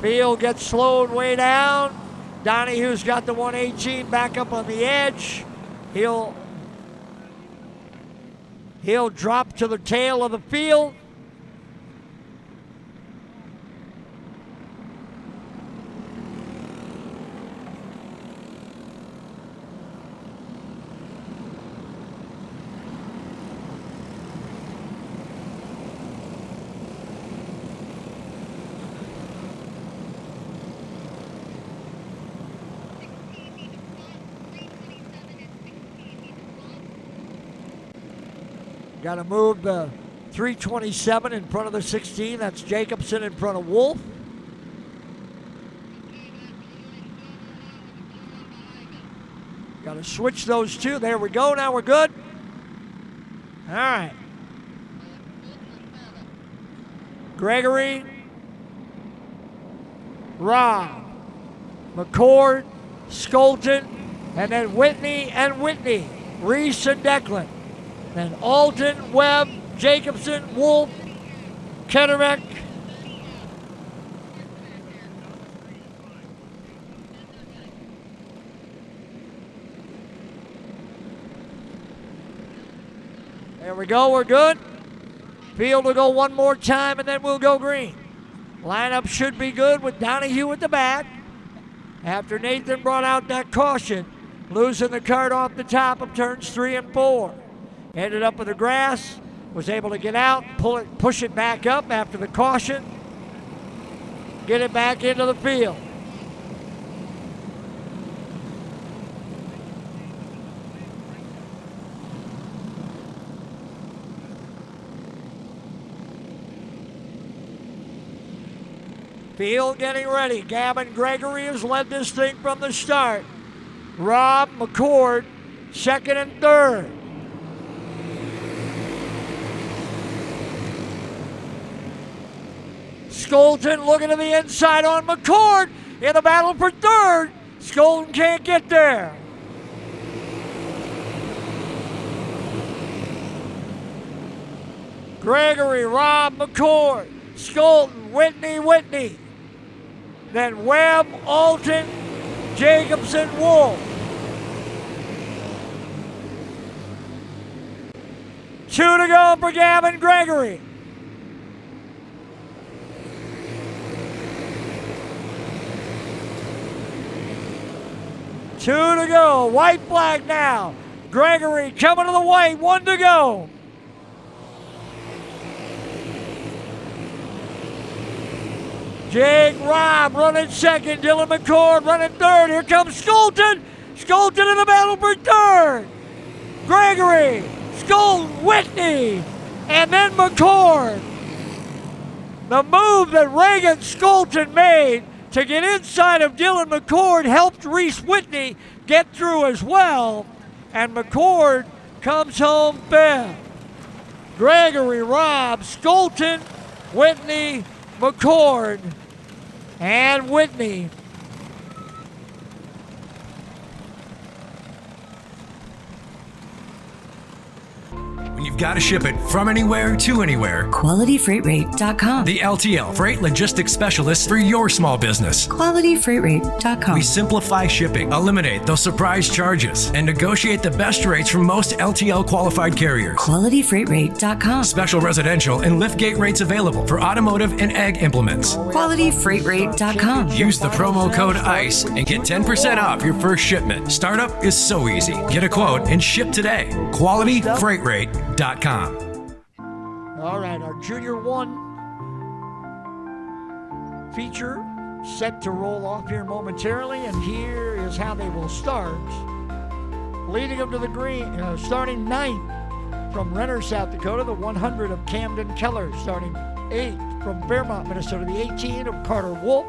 Speaker 1: Field gets slowed way down. Donahue's got the 118 back up on the edge. He'll drop to the tail of the field. Got to move the 327 in front of the 16. That's Jacobson in front of Wolf. Got to switch those two. There we go. Now we're good. All right. Gregory, Rob, McCord, Skolton, and then Whitney and Whitney, Reese and Declan. Then Alton, Webb, Jacobson, Wolf, Ketterbeck. There we go, we're good. Field will go one more time and then we'll go green. Lineup should be good with Donahue at the back. After Nathan brought out that caution, losing the kart off the top of turns 3 and 4. Ended up with the grass, was able to get out, push it back up after the caution, get it back into the field. Field getting ready. Gavin Gregory has led this thing from the start. Rob McCord, second and third. Skolton looking to the inside on McCord in the battle for third. Skolton can't get there. Gregory, Rob McCord, Skolton, Whitney. Then Webb, Alton, Jacobson, Wolf. 2 to go for Gavin Gregory. Two to go. White flag now. Gregory coming to the white. 1 to go. Jake Robb running second. Dylan McCord running third. Here comes Skolton. Skolton in the battle for third. Gregory, Skolton, Whitney, and then McCord. The move that Reagan Skolton made to get inside of Dylan McCord helped Reese Whitney get through as well. And McCord comes home fifth. Gregory, Robb, Skolton, Whitney, McCord, and Whitney.
Speaker 10: When you've got to ship it from anywhere to anywhere,
Speaker 11: QualityFreightRate.com.
Speaker 10: the LTL Freight Logistics Specialist for your small business.
Speaker 11: QualityFreightRate.com.
Speaker 10: We simplify shipping, eliminate those surprise charges, and negotiate the best rates from most LTL qualified carriers.
Speaker 11: QualityFreightRate.com.
Speaker 10: Special residential and liftgate rates available for automotive and ag implements.
Speaker 11: QualityFreightRate.com.
Speaker 10: Use the promo code ICE and get 10% off your first shipment. Startup is so easy. Get a quote and ship today. QualityFreightRate.com.
Speaker 1: All right, our Junior 1 feature set to roll off here momentarily, and here is how they will start. Leading them to the green, starting 9th from Renner, South Dakota, the 100 of Camden Keller. Starting 8th from Fairmont, Minnesota, the 18 of Carter Wolf.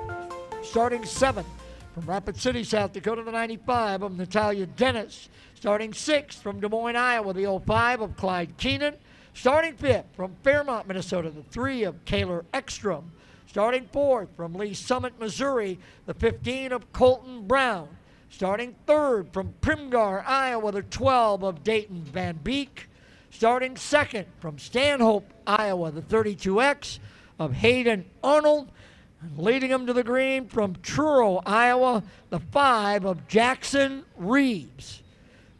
Speaker 1: Starting 7th from Rapid City, South Dakota, the 95 of Natalia Dennis. Starting 6th from Des Moines, Iowa, the 05 of Clyde Keenan. Starting 5th from Fairmont, Minnesota, the 3 of Kaylor Ekstrom. Starting 4th from Lee Summit, Missouri, the 15 of Colton Brown. Starting 3rd from Primgar, Iowa, the 12 of Dayton Van Beek. Starting 2nd from Stanhope, Iowa, the 32X of Hayden Arnold. And leading them to the green from Truro, Iowa, the 5 of Jackson Reeves.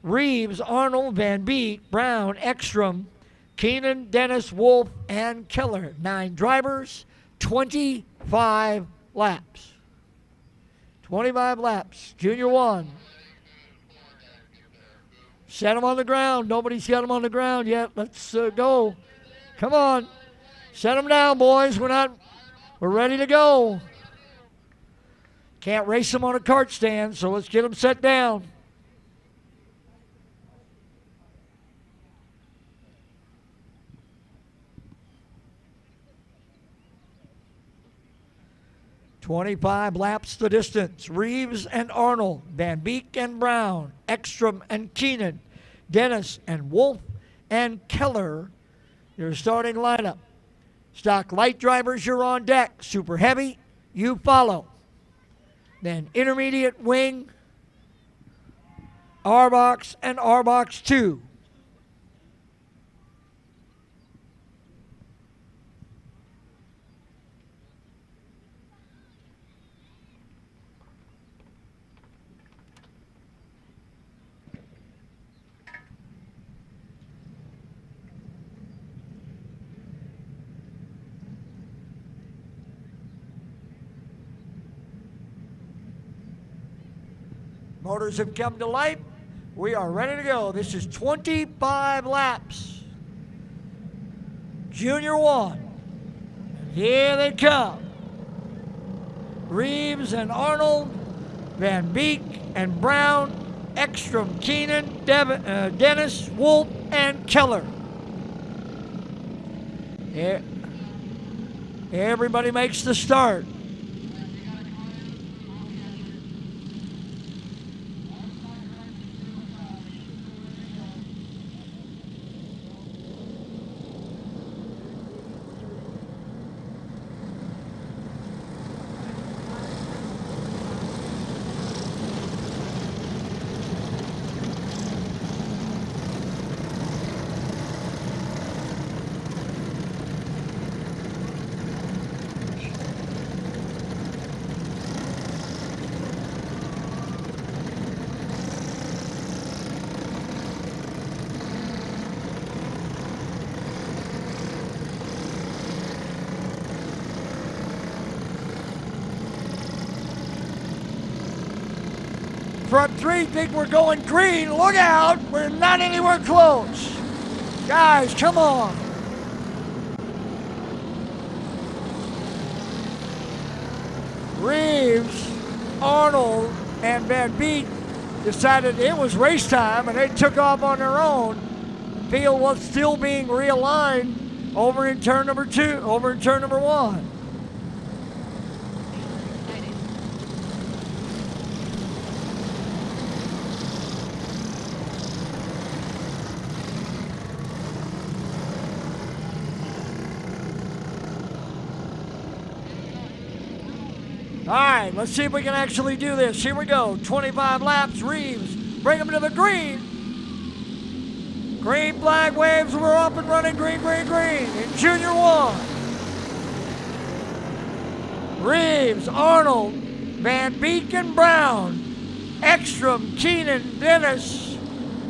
Speaker 1: Reeves, Arnold, Van Beek, Brown, Ekstrom, Keenan, Dennis, Wolf, and Keller. 9 drivers, 25 laps. 25 laps. Junior 1. Set them on the ground. Nobody's got them on the ground yet. Let's go. Come on. Set them down, boys. We're ready to go. Can't race them on a kart stand, so let's get them set down. 25 laps the distance. Reeves and Arnold, Van Beek and Brown, Ekstrom and Keenan, Dennis and Wolf and Keller, your starting lineup. Stock light drivers, you're on deck. Super heavy, you follow. Then intermediate wing, R-Box and R-Box 2. Motors have come to life. We are ready to go. This is 25 laps. Junior 1. Here they come. Reeves and Arnold, Van Beek and Brown, Ekstrom, Keenan, Dennis, Wolf, and Keller. Everybody makes the start. Front three think we're going green. Look out, we're not anywhere close. Guys, come on. Reeves, Arnold, and Van Beek decided it was race time and they took off on their own. The field was still being realigned over in turn number 1. All right, let's see if we can actually do this. Here we go, 25 laps. Reeves, bring them to the green. Green flag waves, we're up and running. Green, green, green in Junior 1. Reeves, Arnold, Van Beek and Brown, Ekstrom, Keenan, Dennis,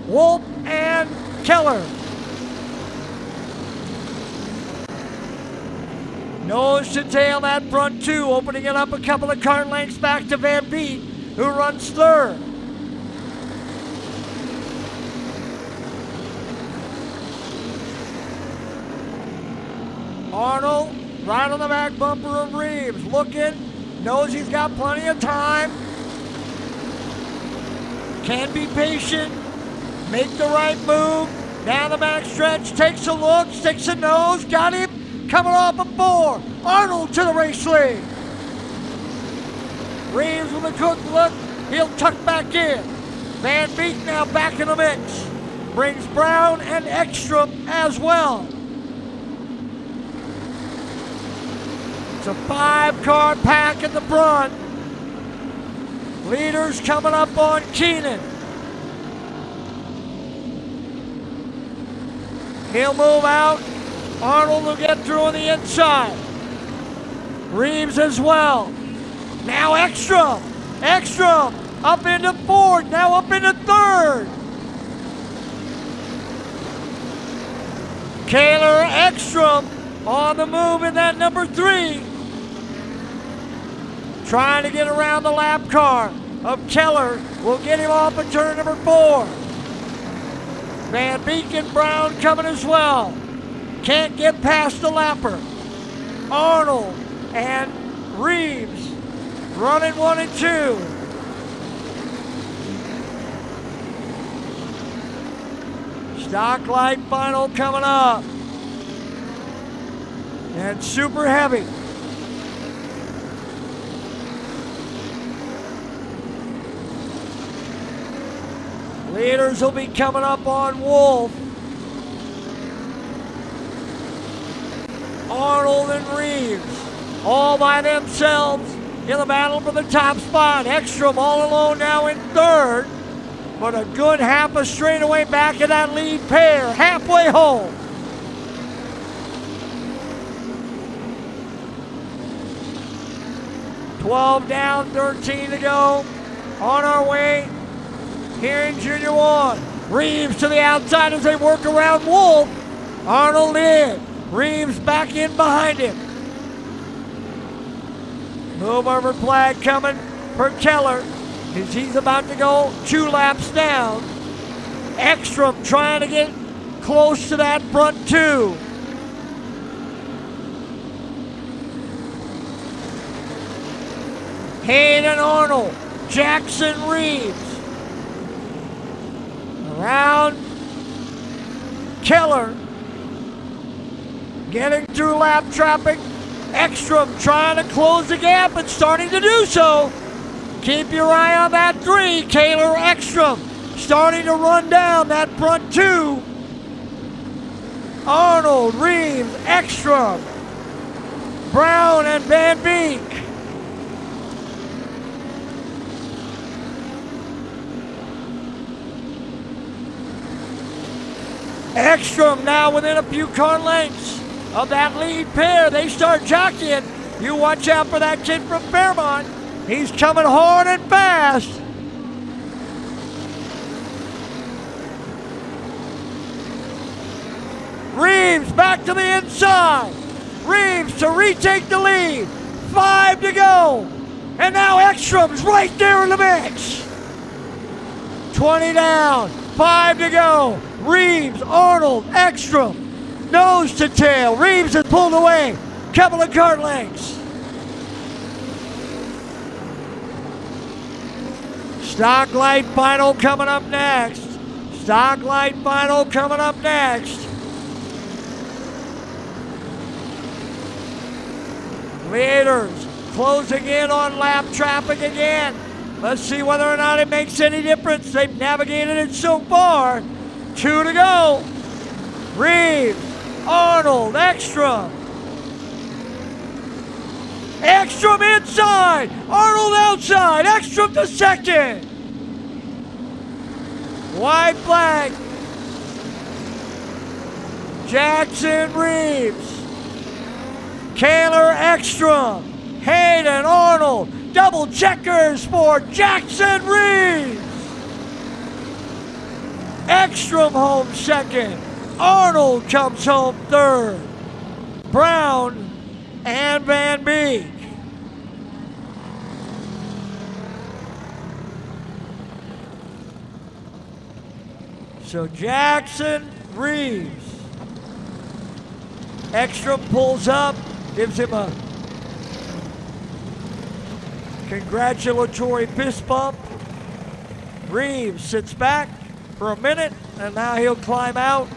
Speaker 1: Wolf, and Keller. Nose to tail that front two, opening it up a couple of kart lengths back to Van Beek, who runs third. Arnold, right on the back bumper of Reeves, looking, knows he's got plenty of time, can be patient, make the right move, down the back stretch, takes a look, sticks a nose, got him. Coming off a 4, Arnold to the race lead. Reeves with a good look, he'll tuck back in. Van Beek now back in the mix. Brings Brown and Ekstrom as well. It's a 5-car pack at the front. Leaders coming up on Keenan. He'll move out. Arnold will get through on the inside. Reeves as well. Now Ekstrom. Ekstrom up into 4th, now up into 3rd. Keller, Ekstrom on the move in that number 3. Trying to get around the lap car of Keller. Will get him off at turn number 4. Van Beek and Brown coming as well. Can't get past the lapper. Arnold and Reeves running 1 and 2. Stock light final coming up. And super heavy. Leaders will be coming up on Wolf. Arnold and Reeves all by themselves in the battle for the top spot. Ekstrom all alone now in third, but a good half a straightaway back of that lead pair, halfway home. $12 down, 13 to go. On our way here in Junior 1. Reeves to the outside as they work around Wolf. Arnold in. Reeves back in behind him. Move over flag coming for Keller as he's about to go 2 laps down. Ekstrom trying to get close to that front 2. Hayden Arnold, Jackson Reeves. Around Keller. Getting through lap traffic. Ekstrom trying to close the gap and starting to do so. Keep your eye on that 3. Kaylor Ekstrom starting to run down that front 2. Arnold, Reeves, Ekstrom, Brown, and Van Beek. Ekstrom now within a few car lengths of that lead pair. They start jockeying. You watch out for that kid from Fairmont. He's coming hard and fast. Reeves back to the inside. Reeves to retake the lead. 5 to go. And now Ekstrom's right there in the mix. 20 down. 5 to go. Reeves, Arnold, Ekstrom. Nose to tail. Reeves has pulled away. Couple of kart lengths. Stock light final coming up next. Stock light final coming up next. Leaders closing in on lap traffic again. Let's see whether or not it makes any difference. They've navigated it so far. 2 to go. Reeves, Arnold, Ekstrom. Ekstrom inside, Arnold outside, Ekstrom to second. White flag. Jackson Reeves. Kaylor Ekstrom. Hayden Arnold. Double checkers for Jackson Reeves. Ekstrom home second. Arnold comes home third. Brown and Van Beek. So Jackson Reeves. Ekstrom pulls up, gives him a congratulatory fist bump. Reeves sits back for a minute, and now he'll climb out.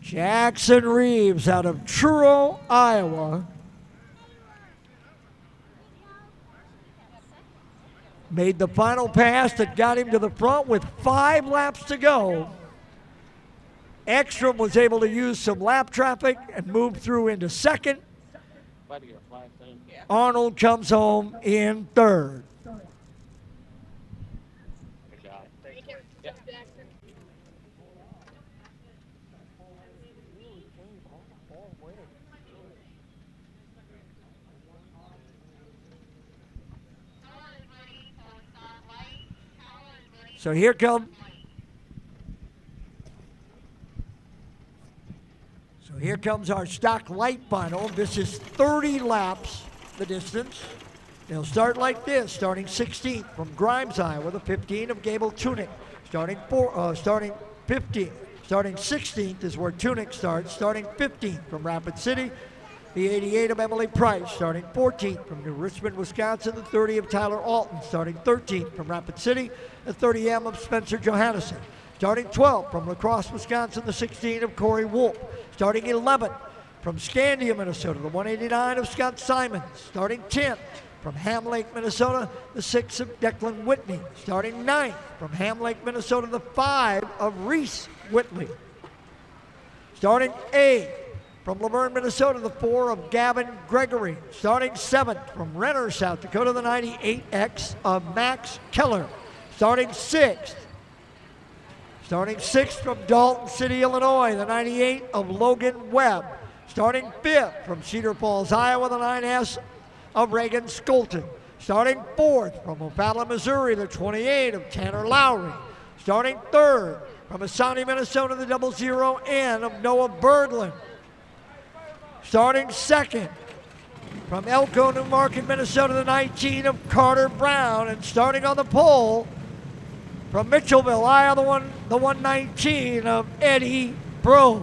Speaker 1: Jackson Reeves out of Truro, Iowa. Made the final pass that got him to the front with 5 laps to go. Ekstrom was able to use some lap traffic and move through into second. Arnold comes home in third. So here comes our stock light final. This is 30 laps, the distance. They'll start like this, starting 16th from Grimes, Iowa, the 15 of Gable Tunick. Starting 15th. Starting 16th is where Tunick starts. Starting 15th from Rapid City, the 88 of Emily Price. Starting 14th from New Richmond, Wisconsin, the 30 of Tyler Alton. Starting 13th from Rapid City, the 30M of Spencer Johannesson. Starting 12th from La Crosse, Wisconsin, the 16 of Corey Wolf. Starting 11th from Scandia, Minnesota, the 189 of Scott Simons. Starting 10th from Ham Lake, Minnesota, the 6 of Declan Whitney. Starting 9th from Ham Lake, Minnesota, the 5 of Reese Whitley. Starting 8th from Laverne, Minnesota, the 4 of Gavin Gregory. Starting 7th from Renner, South Dakota, the 98X of Max Keller. Starting 6th from Dalton City, Illinois, the 98 of Logan Webb. Starting 5th from Cedar Falls, Iowa, the 9S of Reagan Skolton. Starting 4th from O'Fallon, Missouri, the 28 of Tanner Lowry. Starting 3rd from Asani, Minnesota, the 00N of Noah Berglund. Starting 2nd from Elko, New Market, Minnesota, the 19 of Carter Brown. And starting on the pole from Mitchellville, Iowa, the 119 of Eddie Brose.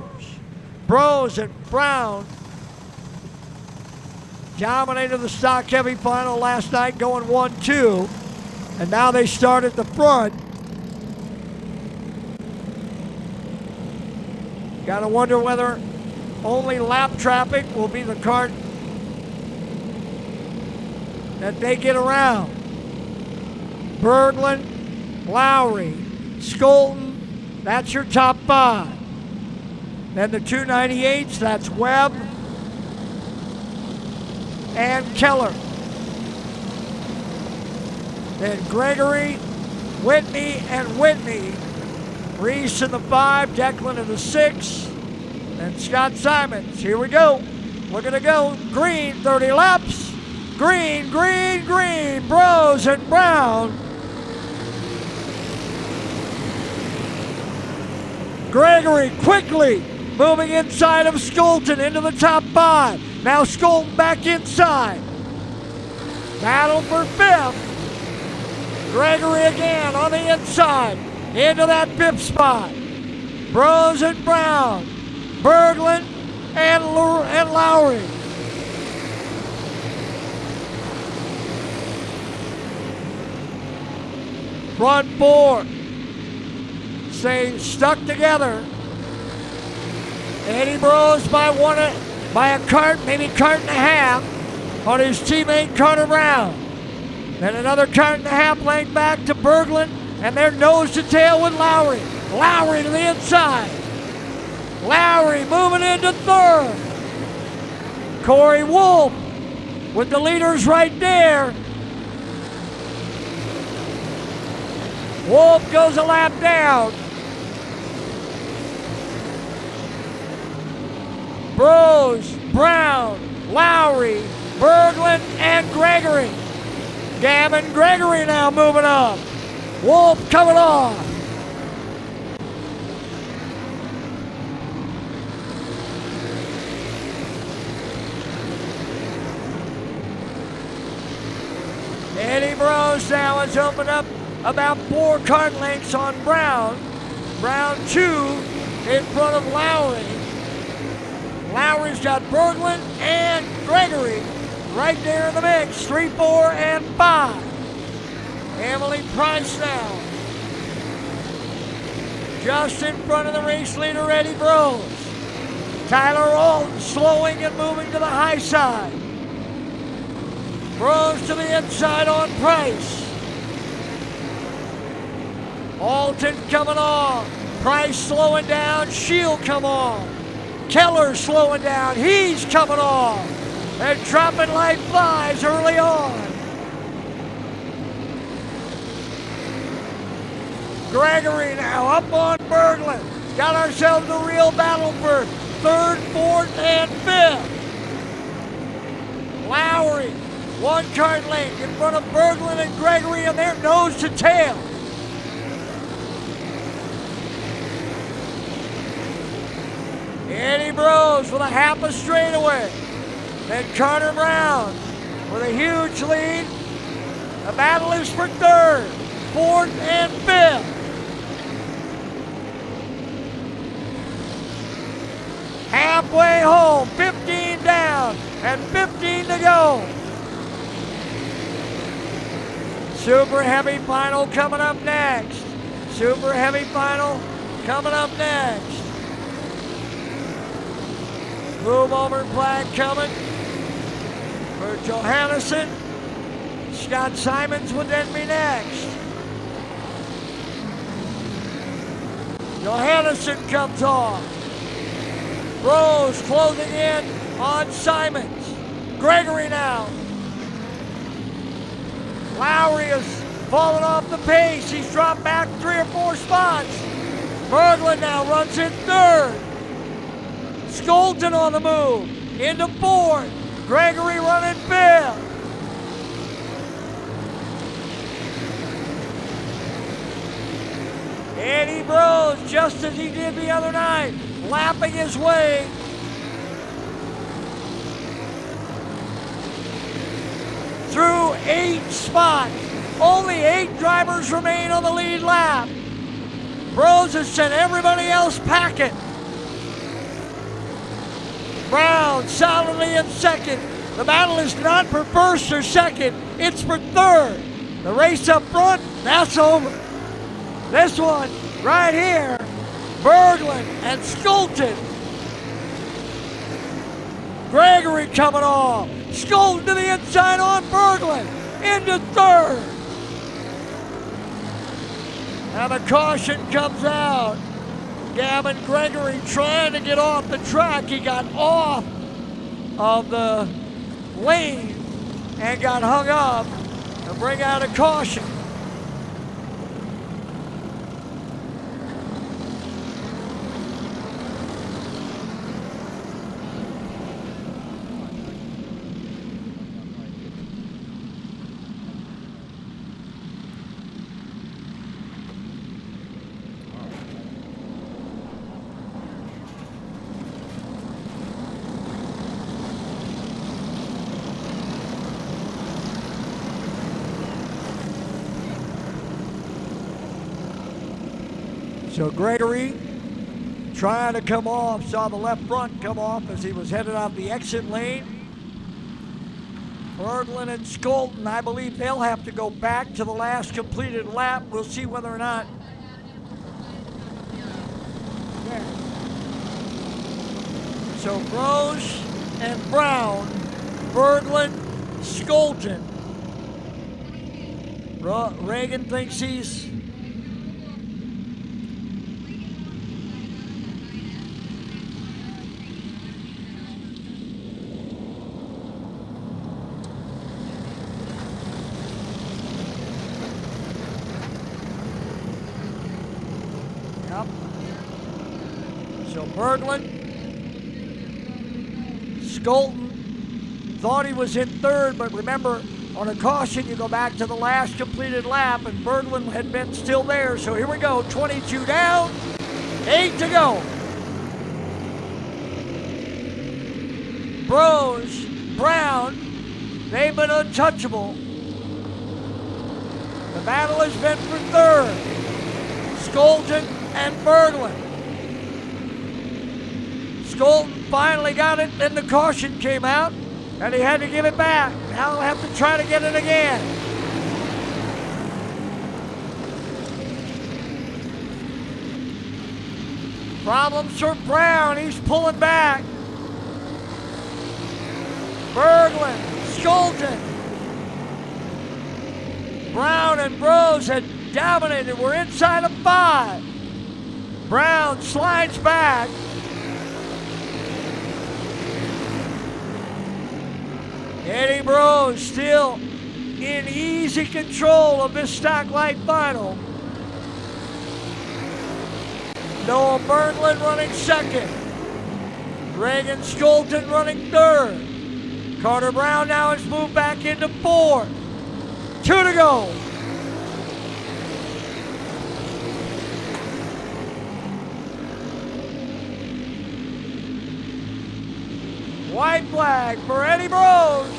Speaker 1: Brose and Brown dominated the stock heavy final last night, going 1-2. And now they start at the front. Got to wonder whether only lap traffic will be the kart that they get around. Berglund, Lowry, Skolton, that's your top 5. Then the 298s, that's Webb and Keller. Then Gregory, Whitney, and Whitney. Reese in the 5, Declan in the 6, and Scott Simons. Here we go. We're going to go green, 30 laps. Green, green, green. Brose and Brown. Gregory quickly moving inside of Skolton into the top 5. Now Skolton back inside. Battle for 5th. Gregory again on the inside into that 5th spot. Brose and Brown, Berglund and Lowry. Front 4 staying stuck together. Eddie Brose by a kart, maybe kart and a half on his teammate Carter Brown. Then another kart and a half length back to Berglund, and they're nose to tail with Lowry. Lowry to the inside. Lowry moving into 3rd. Corey Wolf with the leaders right there. Wolf goes a lap down. Brose, Brown, Lowry, Berglund, and Gregory. Gavin Gregory now moving up. Wolf coming off. Eddie Brose now has opened up about 4 kart lengths on Brown. Brown 2 in front of Lowry. Lowry's got Berglund and Gregory right there in the mix. 3, 4, and 5. Emily Price now just in front of the race leader, Eddie Brose. Tyler Alton slowing and moving to the high side. Brose to the inside on Price. Alton coming on. Price slowing down. She'll come on. Keller slowing down. He's coming on. They're dropping like flies early on. Gregory now up on Berglund. Got ourselves a real battle for 3rd, 4th, and 5th. Lowry, 1 kart length in front of Berglund and Gregory, and they're nose to tail. Eddie Brose with a half a straightaway. Then Carter Brown with a huge lead. The battle is for 3rd, 4th, and 5th. Halfway home, 15 down and 15 to go. Super Heavy Final coming up next. Super Heavy Final coming up next. Move over flag coming for Johannesson Scott Simons would then be next. Johannesson comes off. Rose closing in on Simons. Gregory now. Lowry has fallen off the pace. He's dropped back 3 or 4 spots. Berglund now runs in third. Skolton on the move. Into fourth. Gregory running fifth. Eddie Brose, just as he did the other night, lapping his way through 8 spots. Only 8 drivers remain on the lead lap. Brose has sent everybody else packing. Brown solidly in second. The battle is not for first or second, it's for third. The race up front, that's over. This one right here, Berglund and Skolton. Gregory coming off. Skolton to the inside on Berglund. Into third. Now the caution comes out. Gavin Gregory trying to get off the track. He got off of the lane and got hung up to bring out a caution. So Gregory trying to come off, saw the left front come off as he was headed out the exit lane. Berglund and Skolton, I believe they'll have to go back to the last completed lap. We'll see whether or not. Yeah. So Brose and Brown, Berglund, Skolton. Reagan thinks he's Berglund, Skolton thought he was in third, but remember, on a caution, you go back to the last completed lap, and Berglund had been still there. So here we go, 22 down, 8 to go. Brose, Brown, they've been untouchable. The battle has been for third. Skolton and Berglund. Skolton finally got it, then the caution came out, and he had to give it back. Now he'll have to try to get it again. Problems for Brown, he's pulling back. Berglund, Skolton. Brown and Brose had dominated. We're inside of 5. Brown slides back. Eddie Brose still in easy control of this stock light final. Noah Berglund running second. Reagan Skolton running third. Carter Brown now has moved back into fourth. 2 to go. White flag for Eddie Brose.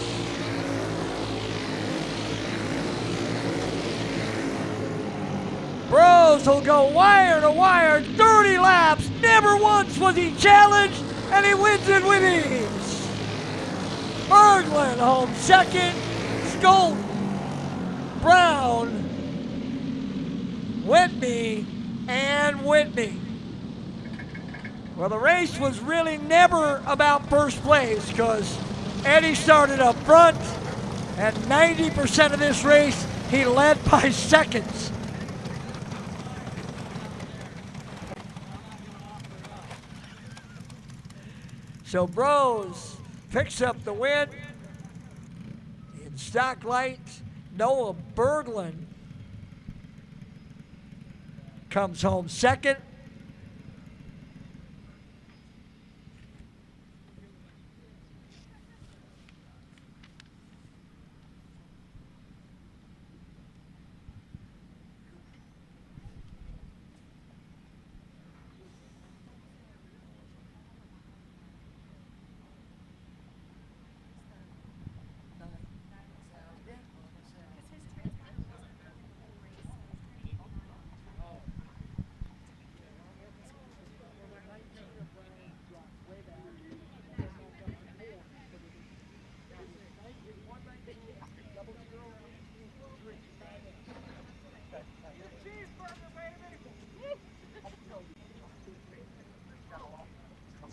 Speaker 1: Brose will go wire to wire, 30 laps. Never once was he challenged, and he wins it with ease. Berglund home second. Skolton, Brown, Whitney, and Whitney. Well, the race was really never about first place because Eddie started up front And 90% of this race, he led by seconds. So Bros picks up the win. In stock lights, Noah Berglund comes home second.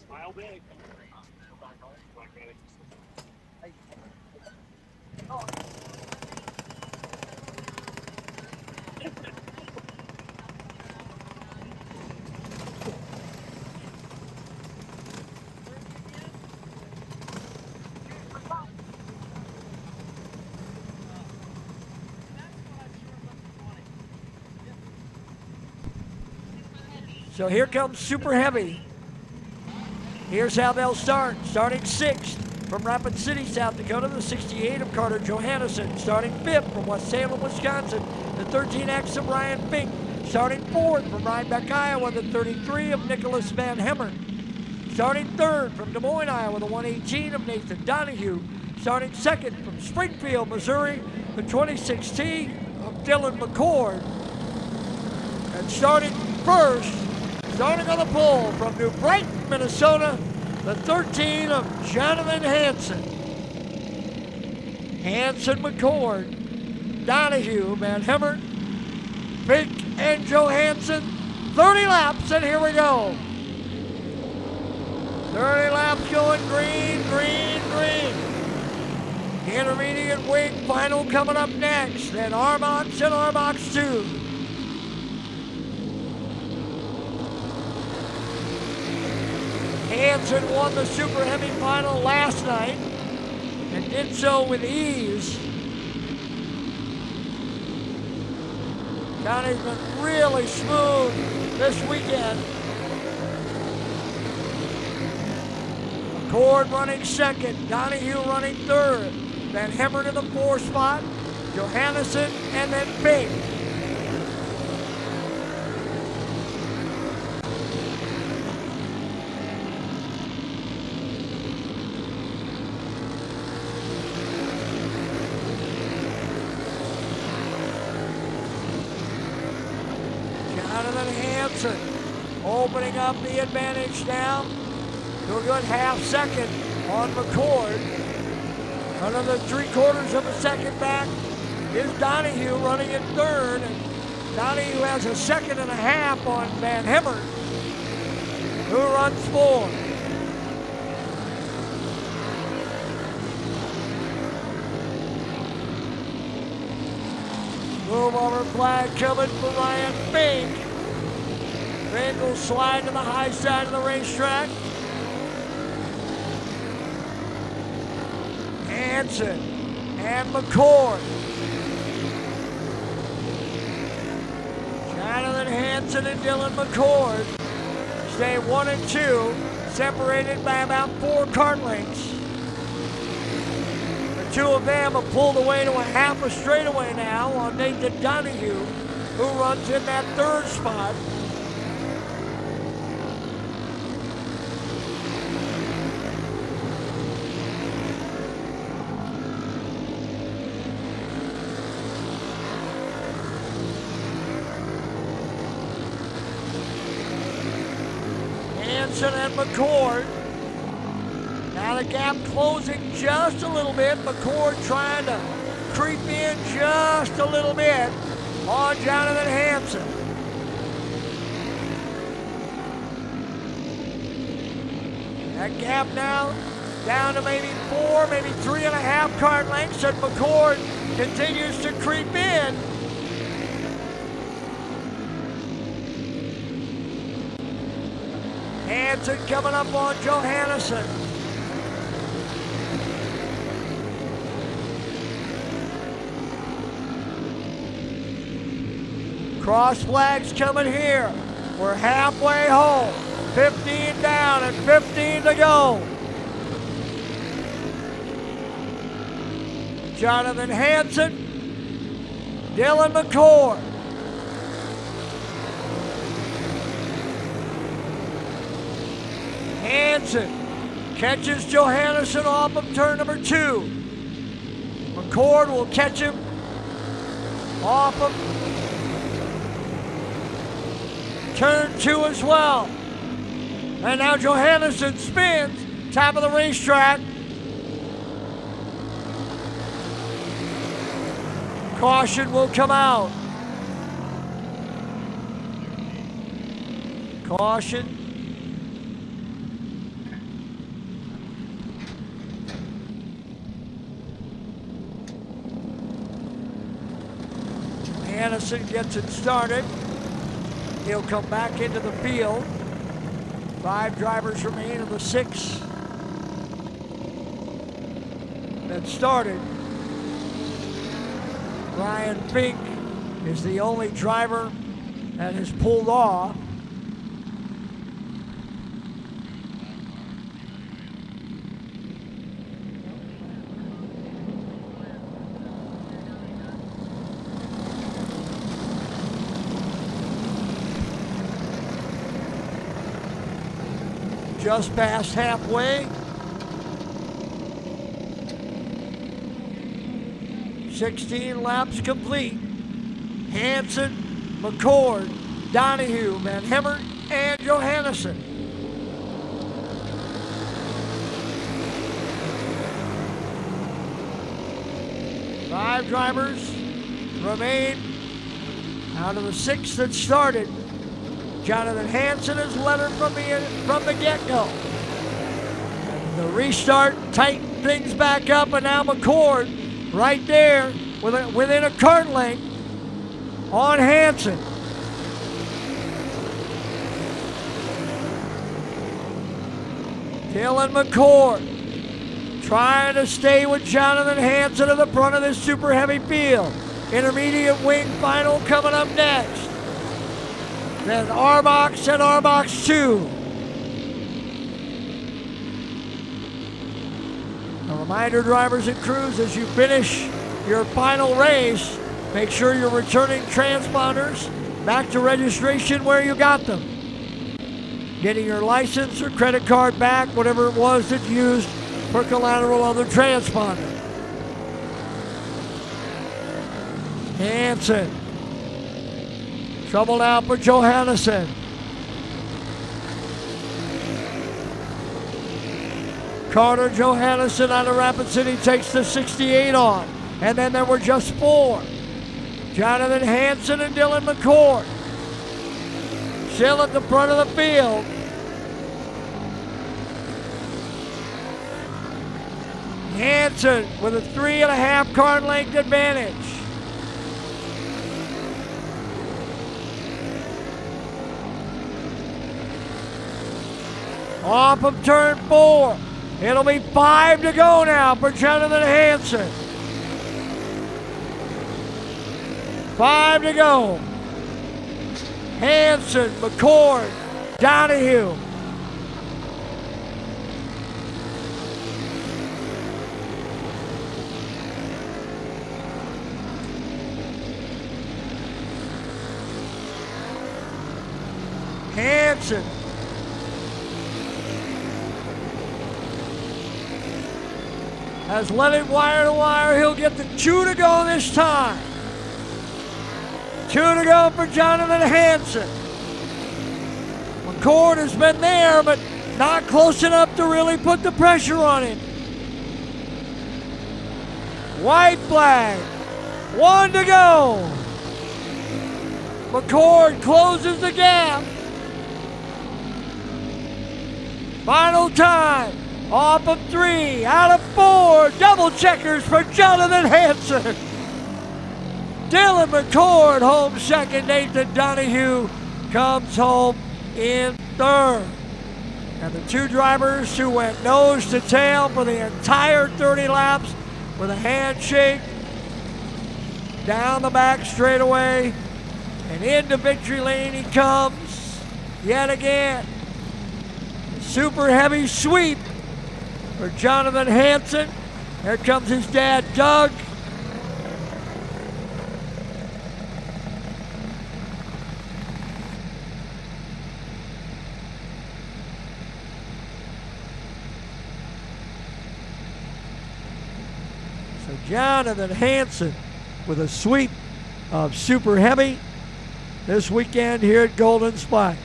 Speaker 3: Smile big.
Speaker 1: So here comes Super Heavy. Here's how they'll start. Starting 6th from Rapid City, South Dakota, the 68 of Carter Johannesson. Starting 5th from West Salem, Wisconsin, the 13X of Ryan Fink. Starting 4th from Rhinebeck, Iowa, the 33 of Nicholas Van Hemmer. Starting 3rd from Des Moines, Iowa, the 118 of Nathan Donahue. Starting 2nd from Springfield, Missouri, the 26T of Dylan McCord. And starting 1st, starting on the pole from New Brighton, Minnesota, the 13 of Jonathan Hansen. Hansen, McCord, Donahue, Van Hemmer, Fink, and Johansson. 30 laps, and here we go. 30 laps going green, green, green. Intermediate wing final coming up next. Then RBOX and RBOX 2. Hansen won the Super Heavy final last night and did so with ease. Johnny's been really smooth this weekend. McCord running 2nd, Donahue running 3rd, Van Hemmer to the 4th spot, Johannesson, and then Fink. Jonathan Hansen opening up the advantage now to a good half second on McCord. Another 3/4 of a second back is Donahue running in 3rd. And Donahue has a 1.5 on Van Hemmer, who runs 4th. Move over flag coming for Ryan Fink. Fink will slide to the high side of the racetrack. Hansen and McCord. Jonathan Hansen and Dylan McCord stay 1 and 2, separated by about 4 kart lengths. The two of them have pulled away to a half a straightaway now on Nathan Donahue, who runs in that 3rd spot. Hansen and McCord. Now the gap closing just a little bit. McCord trying to creep in just a little bit on Jonathan Hansen. That gap now down to maybe 4, maybe 3.5 kart lengths, and McCord continues to creep in. Hansen coming up on Johannesson. Cross flags coming here. We're halfway home. 15 down and 15 to go. Jonathan Hansen, Dylan McCord. Hansen catches Johannesson off of turn number 2. McCord will catch him off of turn 2 as well. And now Johannesson spins, top of the racetrack. Caution will come out. Caution. Anderson gets it started. He'll come back into the field. 5 drivers remain of the 6 that started. Ryan Fink is the only driver that has pulled off. Just past halfway. 16 laps complete. Hansen, McCord, Donahue, Van Hemert, and Johannesson. Five drivers remain out of the 6 that started. Jonathan Hansen has led her from the get-go. The restart tightened things back up, and now McCord right there within a kart length on Hansen. Dylan McCord trying to stay with Jonathan Hansen at the front of this super heavy field. Intermediate wing final coming up next. Then R-Box and R-Box 2. A reminder, drivers and crews, as you finish your final race, make sure you're returning transponders back to registration where you got them. Getting your license or credit card back, whatever it was that you used for collateral on the transponder. Hansen. Trouble now for Johannesson. Carter Johannesson out of Rapid City takes the 68 on. And then there were just 4. Jonathan Hansen and Dylan McCord. Still at the front of the field. Hansen with a 3.5 kart length advantage. Off of turn 4. It'll be 5 to go now for Jonathan Hansen. 5 to go. Hansen, McCord, Donahue. Hansen. Has led it wire to wire. He'll get the 2 to go this time. 2 to go for Jonathan Hansen. McCord has been there, but not close enough to really put the pressure on him. White flag. 1 to go. McCord closes the gap. Final time. Off of 3, out of 4, double checkers for Jonathan Hansen. Dylan McCord home second, Nathan Donahue comes home in third. And the two drivers who went nose to tail for the entire 30 laps with a handshake down the back straightaway and into victory lane he comes yet again. Super heavy sweep for Jonathan Hansen. Here comes his dad, Doug. So Jonathan Hansen with a sweep of super heavy this weekend here at Golden Spike.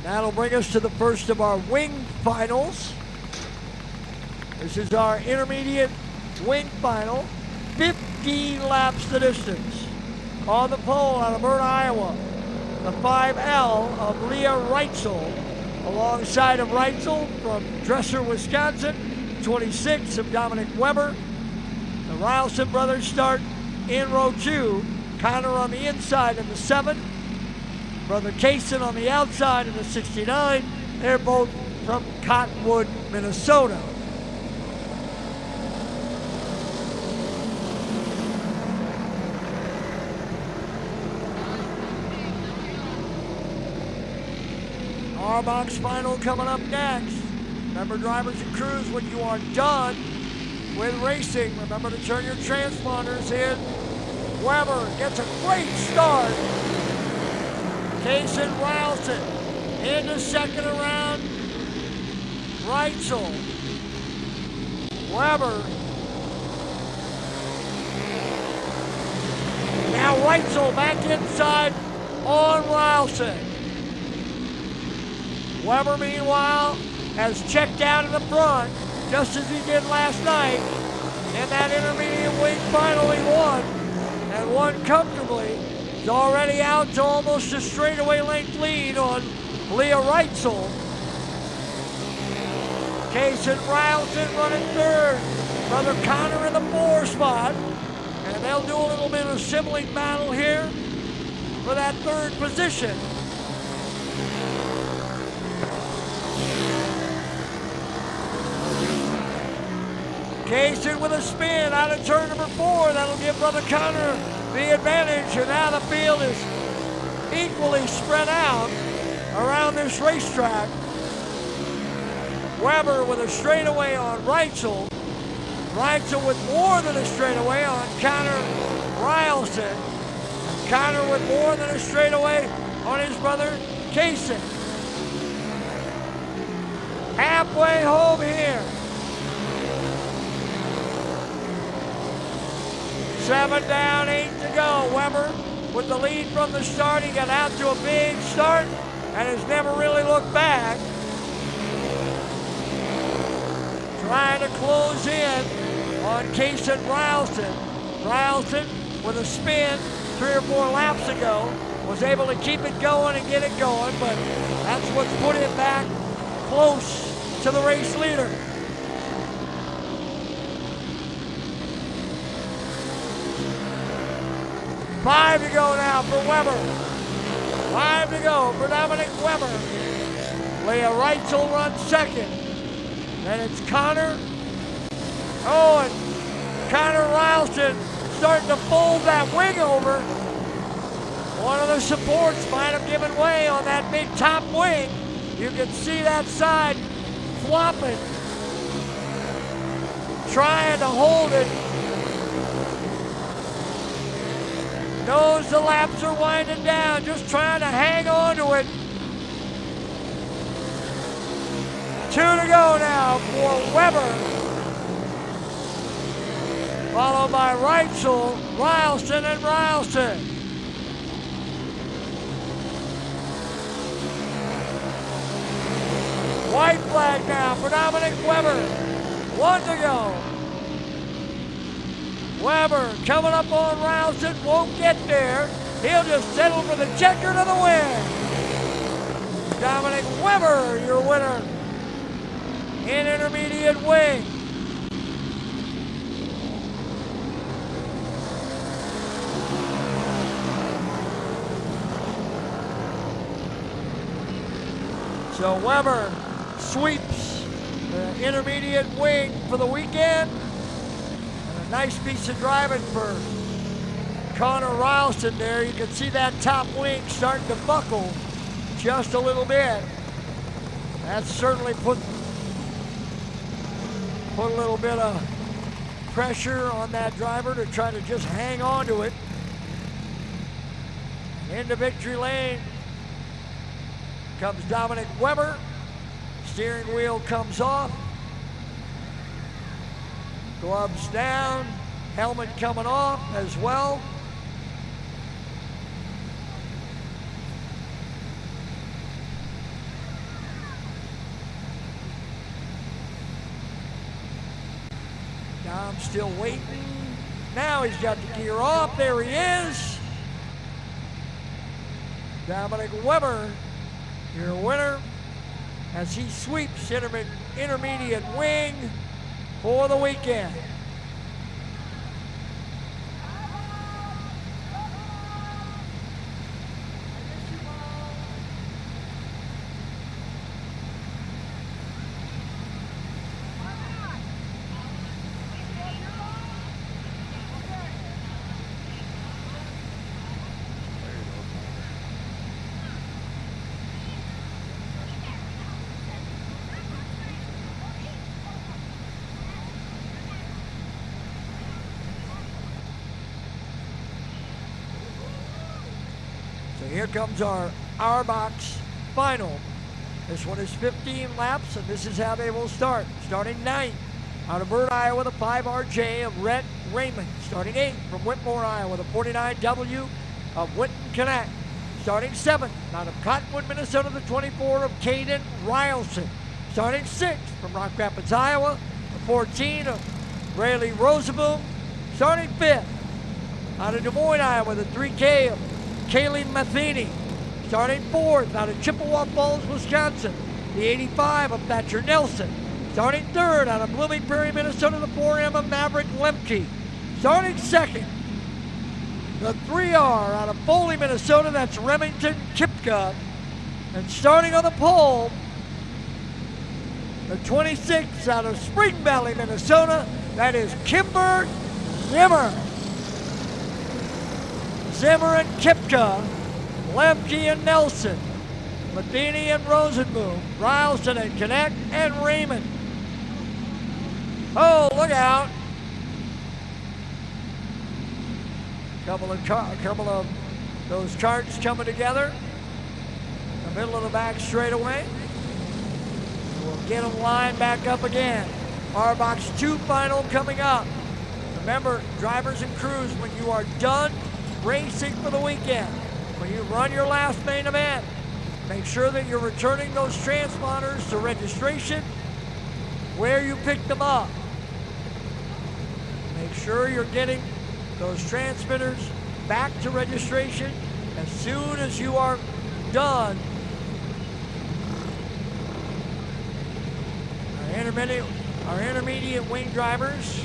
Speaker 1: That'll bring us to the first of our wing finals. This is our intermediate wing final. 15 laps the distance. On the pole out of Bern, Iowa, the 5L of Leah Reitzel, alongside of Reitzel from Dresser, Wisconsin, 26 of Dominic Weber. The Rylson brothers start in row 2. Connor on the inside in the 7. Brother Kaysen on the outside in the 69. They're both from Cottonwood, Minnesota. Our box final coming up next. Remember, drivers and crews, when you are done with racing, remember to turn your transponders in. Weber gets a great start. Kaysen Rylson into second around. Reitzel. Weber. Now Reitzel back inside on Rylson. Weber, meanwhile, has checked out in the front, just as he did last night. In that intermediate wing final, he won, and won comfortably. He's already out to almost a straightaway length lead on Leah Reitzel. Kaysen Rylson running third. Brother Connor in the 4 spot. And they'll do a little bit of sibling battle here for that third position. Kaysen with a spin out of turn number 4. That'll give Brother Connor the advantage. And now the field is equally spread out around this racetrack. Weber with a straightaway on Reitzel. Reitzel with more than a straightaway on Connor Rylson. Connor with more than a straightaway on his brother Kaysen. Halfway home here. 7 down, 8 to go. Weber with the lead from the start. He got out to a big start and has never really looked back. Trying to close in on Kaysen Rylson. Rylson with a spin 3 or 4 laps ago was able to keep it going and get it going, but that's what's put him back close to the race leader. Five to go now for Weber. 5 to go for Dominic Weber. Leah Reitzel runs second. Then it's Connor. Oh, and Connor Rylson starting to fold that wing over. One of the supports might have given way on that big top wing. You can see that side flopping. Trying to hold it. Knows the laps are winding down, just trying to hang on to it. 2 to go now for Weber. Followed by Reitzel, Rylson, and Rylson. White flag now for Dominic Weber. 1 to go. Weber coming up on Ralston, won't get there. He'll just settle for the checker to the win. Dominic Weber, your winner in intermediate wing. So Weber sweeps the intermediate wing for the weekend. And a nice piece of driving for Connor Ralston there. You can see that top wing starting to buckle just a little bit. That certainly put a little bit of pressure on that driver to try to just hang on to it. Into victory lane comes Dominic Weber. Steering wheel comes off. Gloves down. Helmet coming off as well. Dom's still waiting. Now he's got the gear off. There he is. Dominic Weber, your winner, as he sweeps intermediate wing for the weekend. Here comes our box final. This one is 15 laps, and this is how they will start. Starting 9th out of Bird, Iowa, the 5RJ of Rhett Raymond. Starting 8th from Whitmore, Iowa, the 49W of Witten Connect. Starting 7th out of Cottonwood, Minnesota, the 24 of Caden Rylson. Starting 6th from Rock Rapids, Iowa, the 14 of Rayleigh Rosenboom. Starting 5th out of Des Moines, Iowa, the 3K of Kaylee Matheny. Starting 4th out of Chippewa Falls, Wisconsin, the 85 of Thatcher Nelson. Starting 3rd out of Blooming Prairie, Minnesota, the 4M of Maverick Lemke. Starting 2nd, the 3R out of Foley, Minnesota, that's Remington Kipka. And starting on the pole, the 26 out of Spring Valley, Minnesota, that is Kimber Zimmer. Zimmer and Kipka, Lemke and Nelson, Matheny and Rosenboom, Rylston and Connect, and Raymond. Oh, look out. Couple of those carts coming together. In the middle of the back straightaway. We'll get them lined back up again. Our box 2 final coming up. Remember, drivers and crews, when you are done racing for the weekend, when you run your last main event, make sure that you're returning those transponders to registration where you picked them up. Make sure you're getting those transmitters back to registration as soon as you are done. Our intermediate wing drivers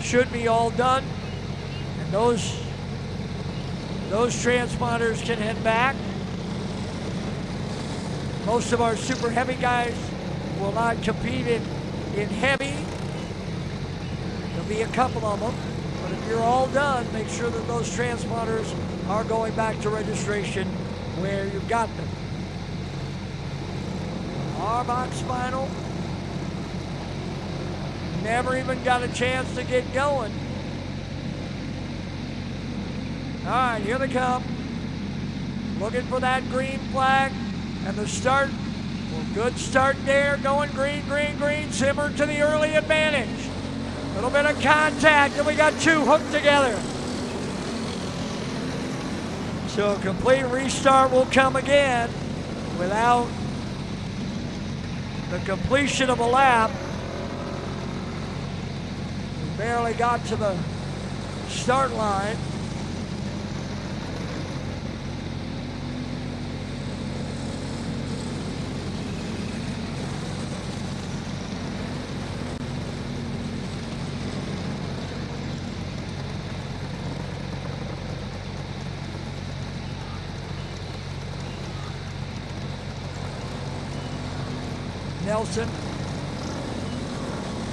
Speaker 1: should be all done. Those transponders can head back. Most of our super heavy guys will not compete in heavy. There'll be a couple of them, but if you're all done, make sure that those transponders are going back to registration where you got them. Our box final never even got a chance to get going. All right, here they come. Looking for that green flag and the start. Well, good start there, going green, green, green. Zimmer to the early advantage. A little bit of contact, and we got 2 hooked together. So a complete restart will come again without the completion of a lap. Barely got to the start line. Nelson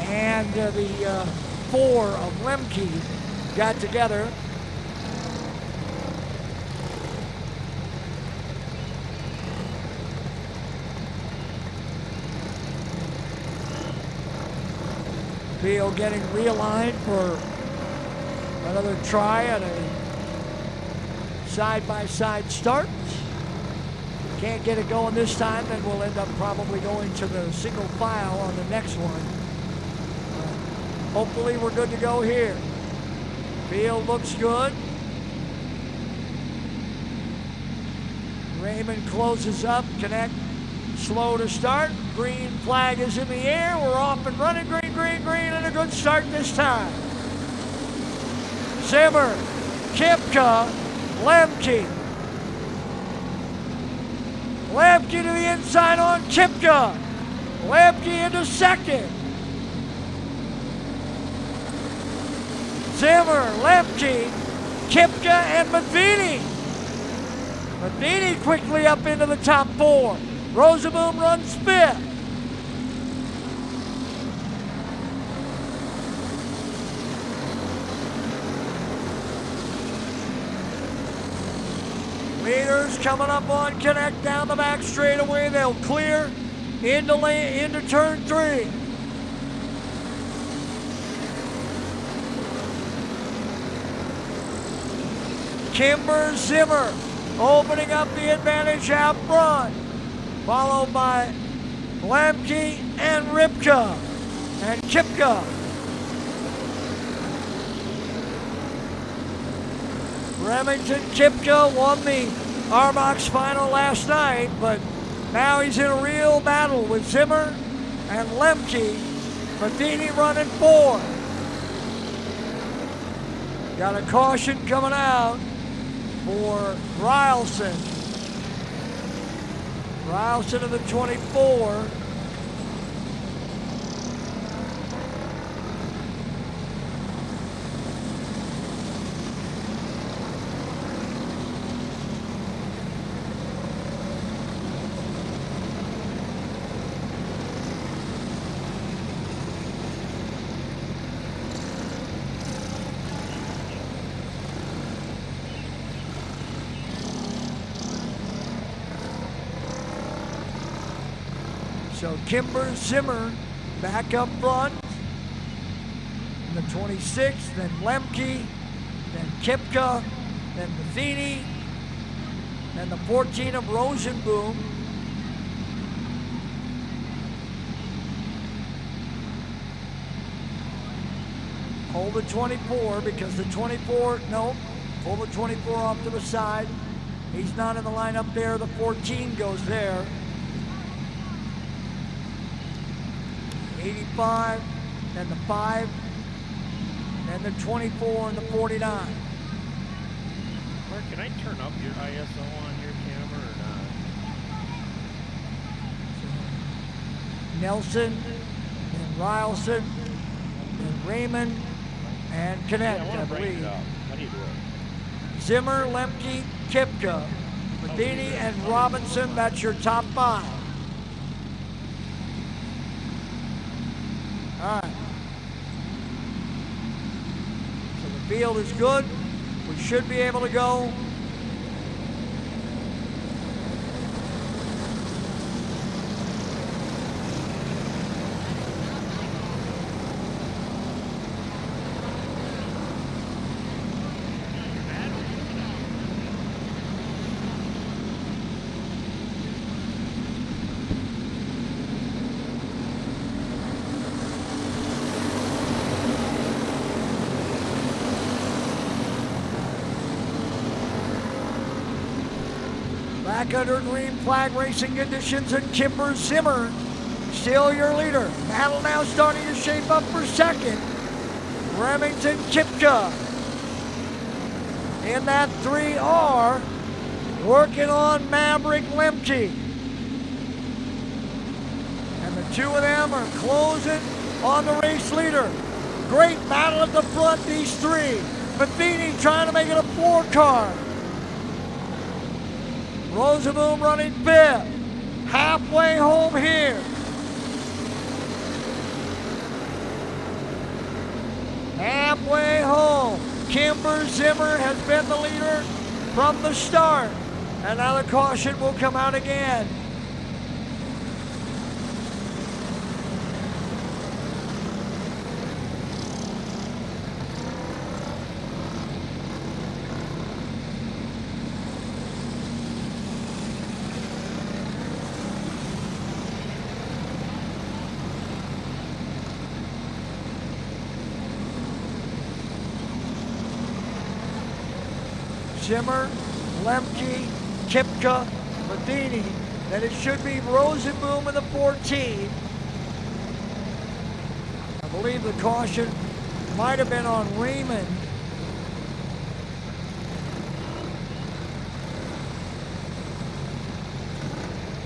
Speaker 1: and the 4 of Lemke got together. Field getting realigned for another try at a side-by-side start. Can't get it going this time, then we'll end up probably going to the single file on the next one. Hopefully we're good to go here. Field looks good. Raymond closes up, Connect slow to start. Green flag is in the air. We're off and running. Green, green, green, and a good start this time. Zimmer, Kipka, Lemke. Lemke to the inside on Kipka. Lemke into second. Zimmer, Lemke, Kipka, and Matheny. Matheny quickly up into the top 4. Rosenboom runs 5th. Leaders coming up on Connect down the back straightaway. They'll clear into turn 3. Kimber Zimmer opening up the advantage out front, followed by Lemke and Ripka and Kipka. Remington Kipka won the Arbox final last night, but now he's in a real battle with Zimmer and Lemke. Matheny running 4. Got a caution coming out for Rylson. Rylson of the 24. So Kimber Zimmer back up front. The 26, then Lemke, then Kipka, then Matheny, then the 14 of Rosenboom. Hold the 24 because the 24, no, pull the 24 off to the side. He's not in the lineup there. The 14 goes there. 85, and the 5, and the 24, and the 49.
Speaker 3: Mark, can I turn up your ISO on your camera or not?
Speaker 1: Nelson, and Rylson, and Raymond, and Connect,
Speaker 3: I
Speaker 1: believe.
Speaker 3: Break it up. How do you do it?
Speaker 1: Zimmer, Lemke, Kipka, Matheny, and Robinson. That's your top 5. All right. So the field is good. We should be able to go. Back under green flag racing conditions, and Kimber Zimmer still your leader. Battle now starting to shape up for second. Remington Kipka in that 3R, working on Maverick Lemke. And the two of them are closing on the race leader. Great battle at the front, these three. Matheny trying to make it a 4-car. Rosenboom running 5th. Halfway home here. Halfway home. Kimber Zimmer has been the leader from the start. And now the caution will come out again. Zimmer, Lemke, Kipka, Matheny. Then it should be Rosenboom in the 14. I believe the caution might have been on Raymond.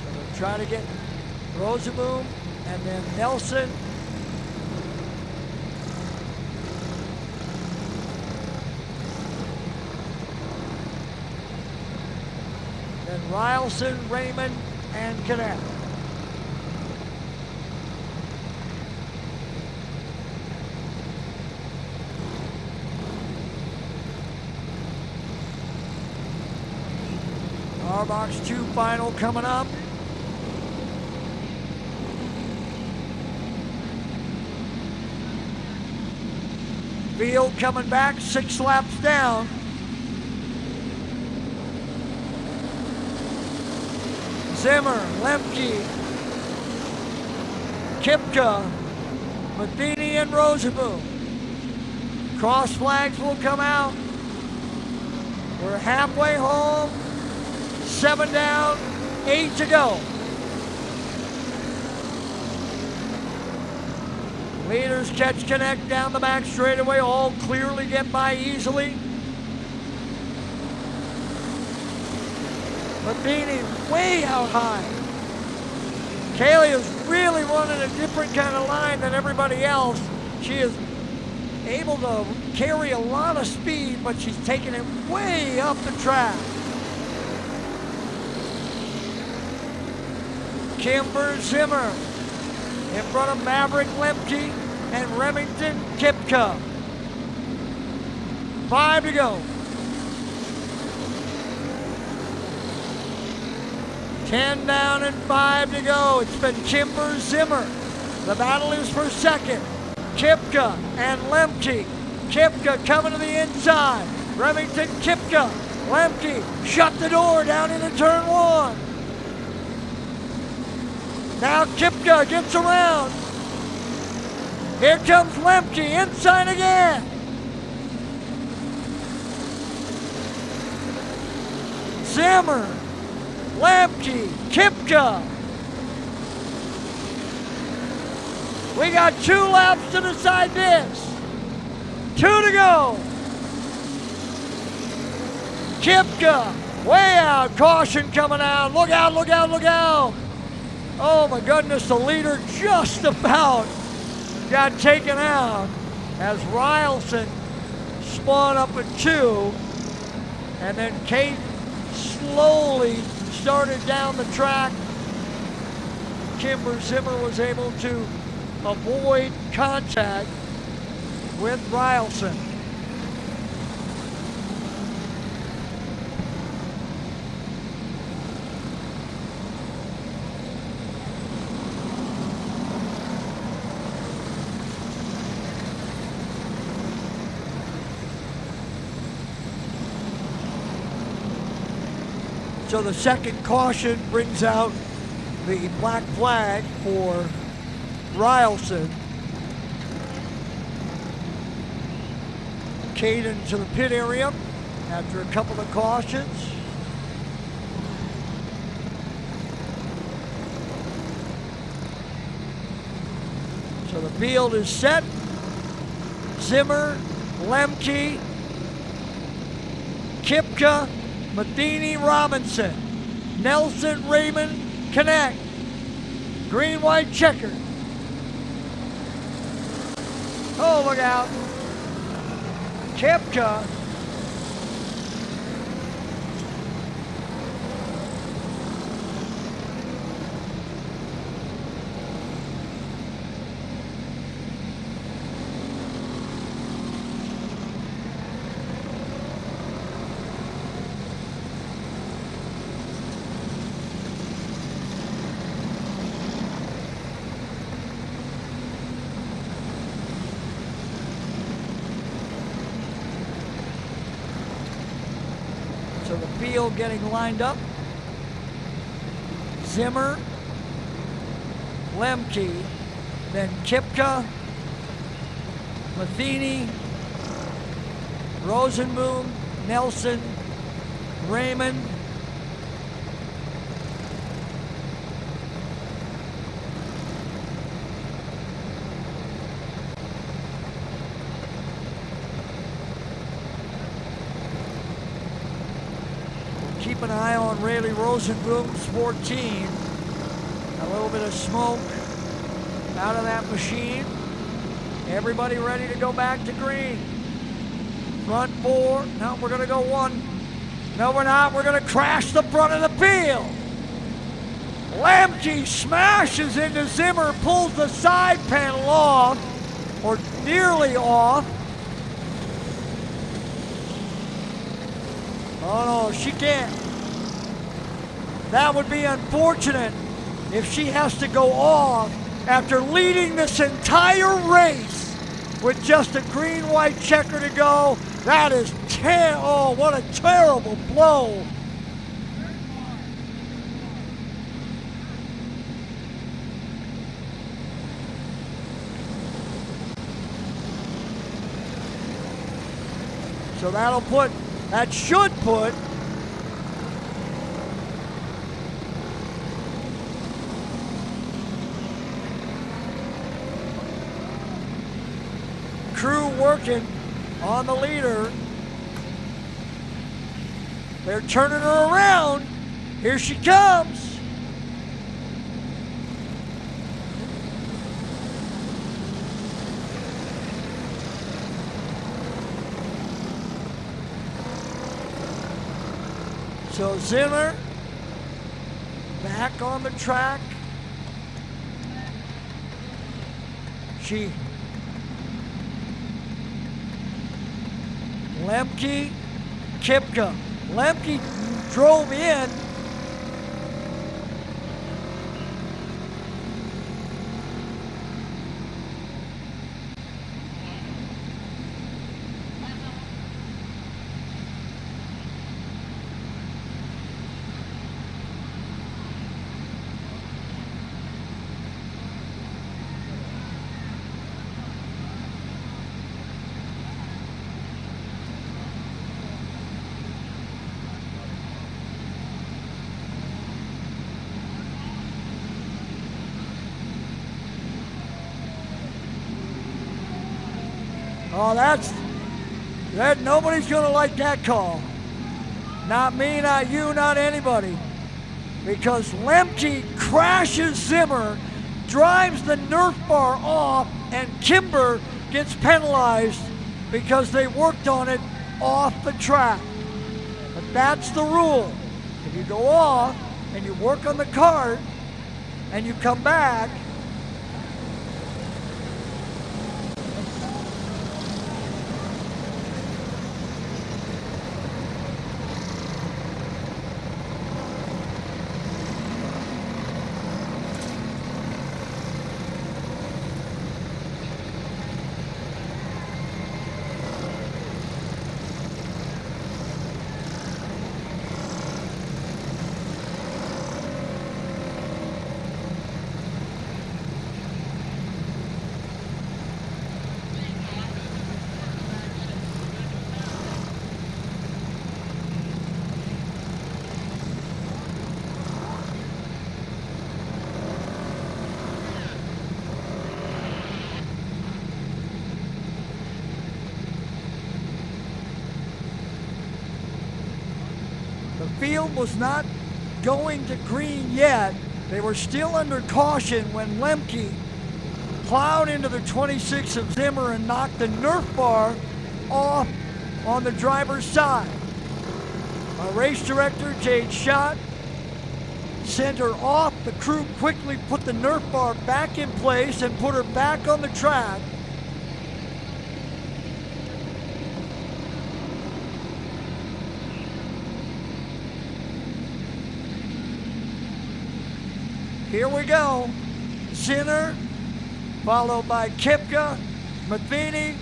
Speaker 1: So they'll try to get Rosenboom and then Nelson. Then Rylson, Raymond, and Cadet. Our Box 2 final coming up. Field coming back, 6 laps down. Zimmer, Lemke, Kipka, Matheny, and Rosenboom. Cross flags will come out. We're halfway home. 7 down, 8 to go. Leaders catch connect down the back straightaway. All clearly get by easily. Matheny way out high. Kaylee is really running a different kind of line than everybody else. She is able to carry a lot of speed, but she's taking it way up the track. Kimber Zimmer in front of Maverick Lemke and Remington Kipka. 5 to go. 10 down and 5 to go. It's been Kimber Zimmer. The battle is for second. Kipka and Lemke. Kipka coming to the inside. Remington Kipka. Lemke shut the door down into turn 1. Now Kipka gets around. Here comes Lemke inside again. Zimmer. Lemke, Kipka. We got 2 laps to decide this. 2 to go. Kipka, way out. Caution coming out. Look out, look out, look out. Oh my goodness, the leader just about got taken out as Rylson spun up at 2. And then Kate slowly started down the track. Kimber Zimmer was able to avoid contact with Rylson. So the second caution brings out the black flag for Rylson. Caden to the pit area after a couple of cautions. So the field is set. Zimmer, Lemke, Kipka, Matheny, Robinson, Nelson, Raymond, Connect, green, white, checker. Oh, look out. Kipka. So the field getting lined up. Zimmer, Lemke, then Kipka, Matheny, Rosenboom, Nelson, Raymond, keep an eye on Rayleigh Rosenboom's 14. A little bit of smoke out of that machine. Everybody ready to go back to green. Front four. No, we're going to go one. No, we're not. We're going to crash the front of the field. Lemke smashes into Zimmer, pulls the side panel off, or nearly off. Oh no, she can't. That would be unfortunate if she has to go off after leading this entire race with just a green-white checker to go. That is oh, what a terrible blow. So that should put crew working on the leader. They're turning her around. Here she comes. So Zimmer back on the track. Lemke, Kipka. Lemke drove in. Oh, that nobody's gonna like that call. Not me, not you, not anybody. Because Lemke crashes Zimmer, drives the Nerf bar off, and Kimber gets penalized because they worked on it off the track. But that's the rule. If you go off and you work on the kart and you come back, field was not going to green yet. They were still under caution when Lemke plowed into the 26 of Zimmer and knocked the Nerf bar off on the driver's side. Our race director, Jade Schott, sent her off. The crew quickly put the Nerf bar back in place and put her back on the track. Here we go. Zinner, followed by Kipka, Matheny,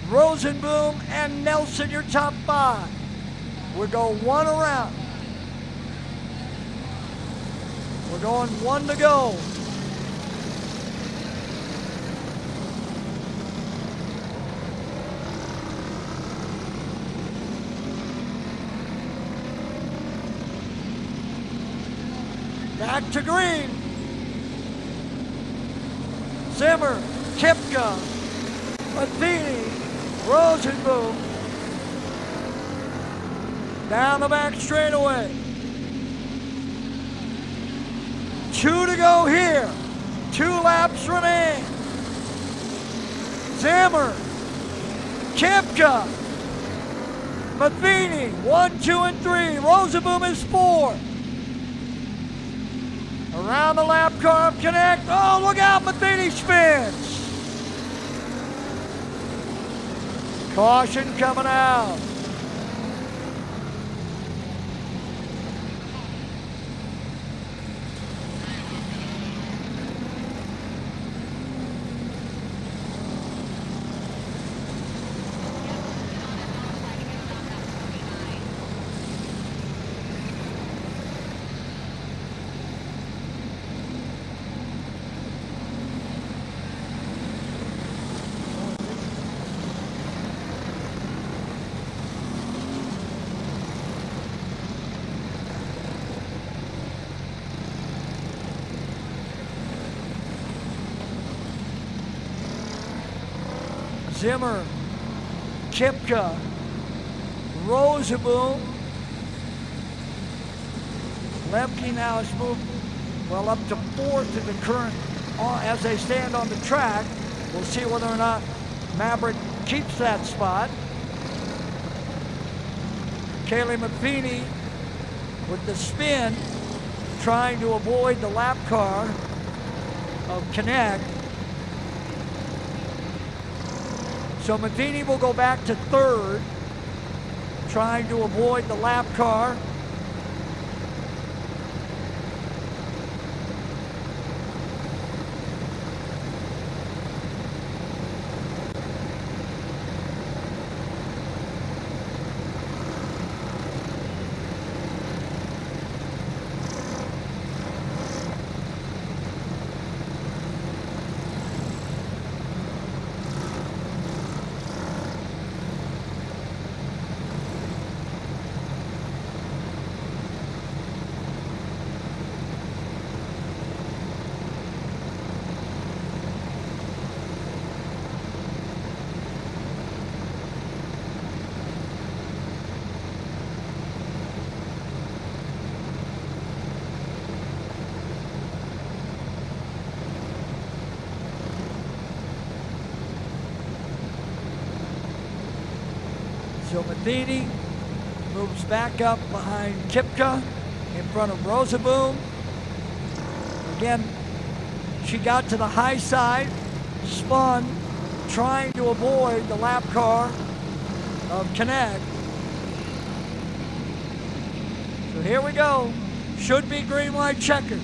Speaker 1: Rosenboom, and Nelson, your top five. We'll go one around. We're going one to go. Back to green. Zimmer, Kipka, Matheny, Rosenboom. Down the back straightaway. 2 to go here. 2 laps remain. Zimmer, Kipka, Matheny, 1, 2, and 3. Rosenboom is 4. Around the lap car, connect. Oh, look out, Matheny spins. Caution coming out. Zimmer, Kipka, Rosenboom. Lemke now has moved well up to 4th in the current as they stand on the track. We'll see whether or not Maverick keeps that spot. Kaylee Matheny with the spin, trying to avoid the lap car of Connect. So Matheny will go back to 3rd, trying to avoid the lap car. So Matheny moves back up behind Kipka in front of Rosenboom. Again, she got to the high side, spun, trying to avoid the lap car of Connect. So here we go. Should be green, white, checkered.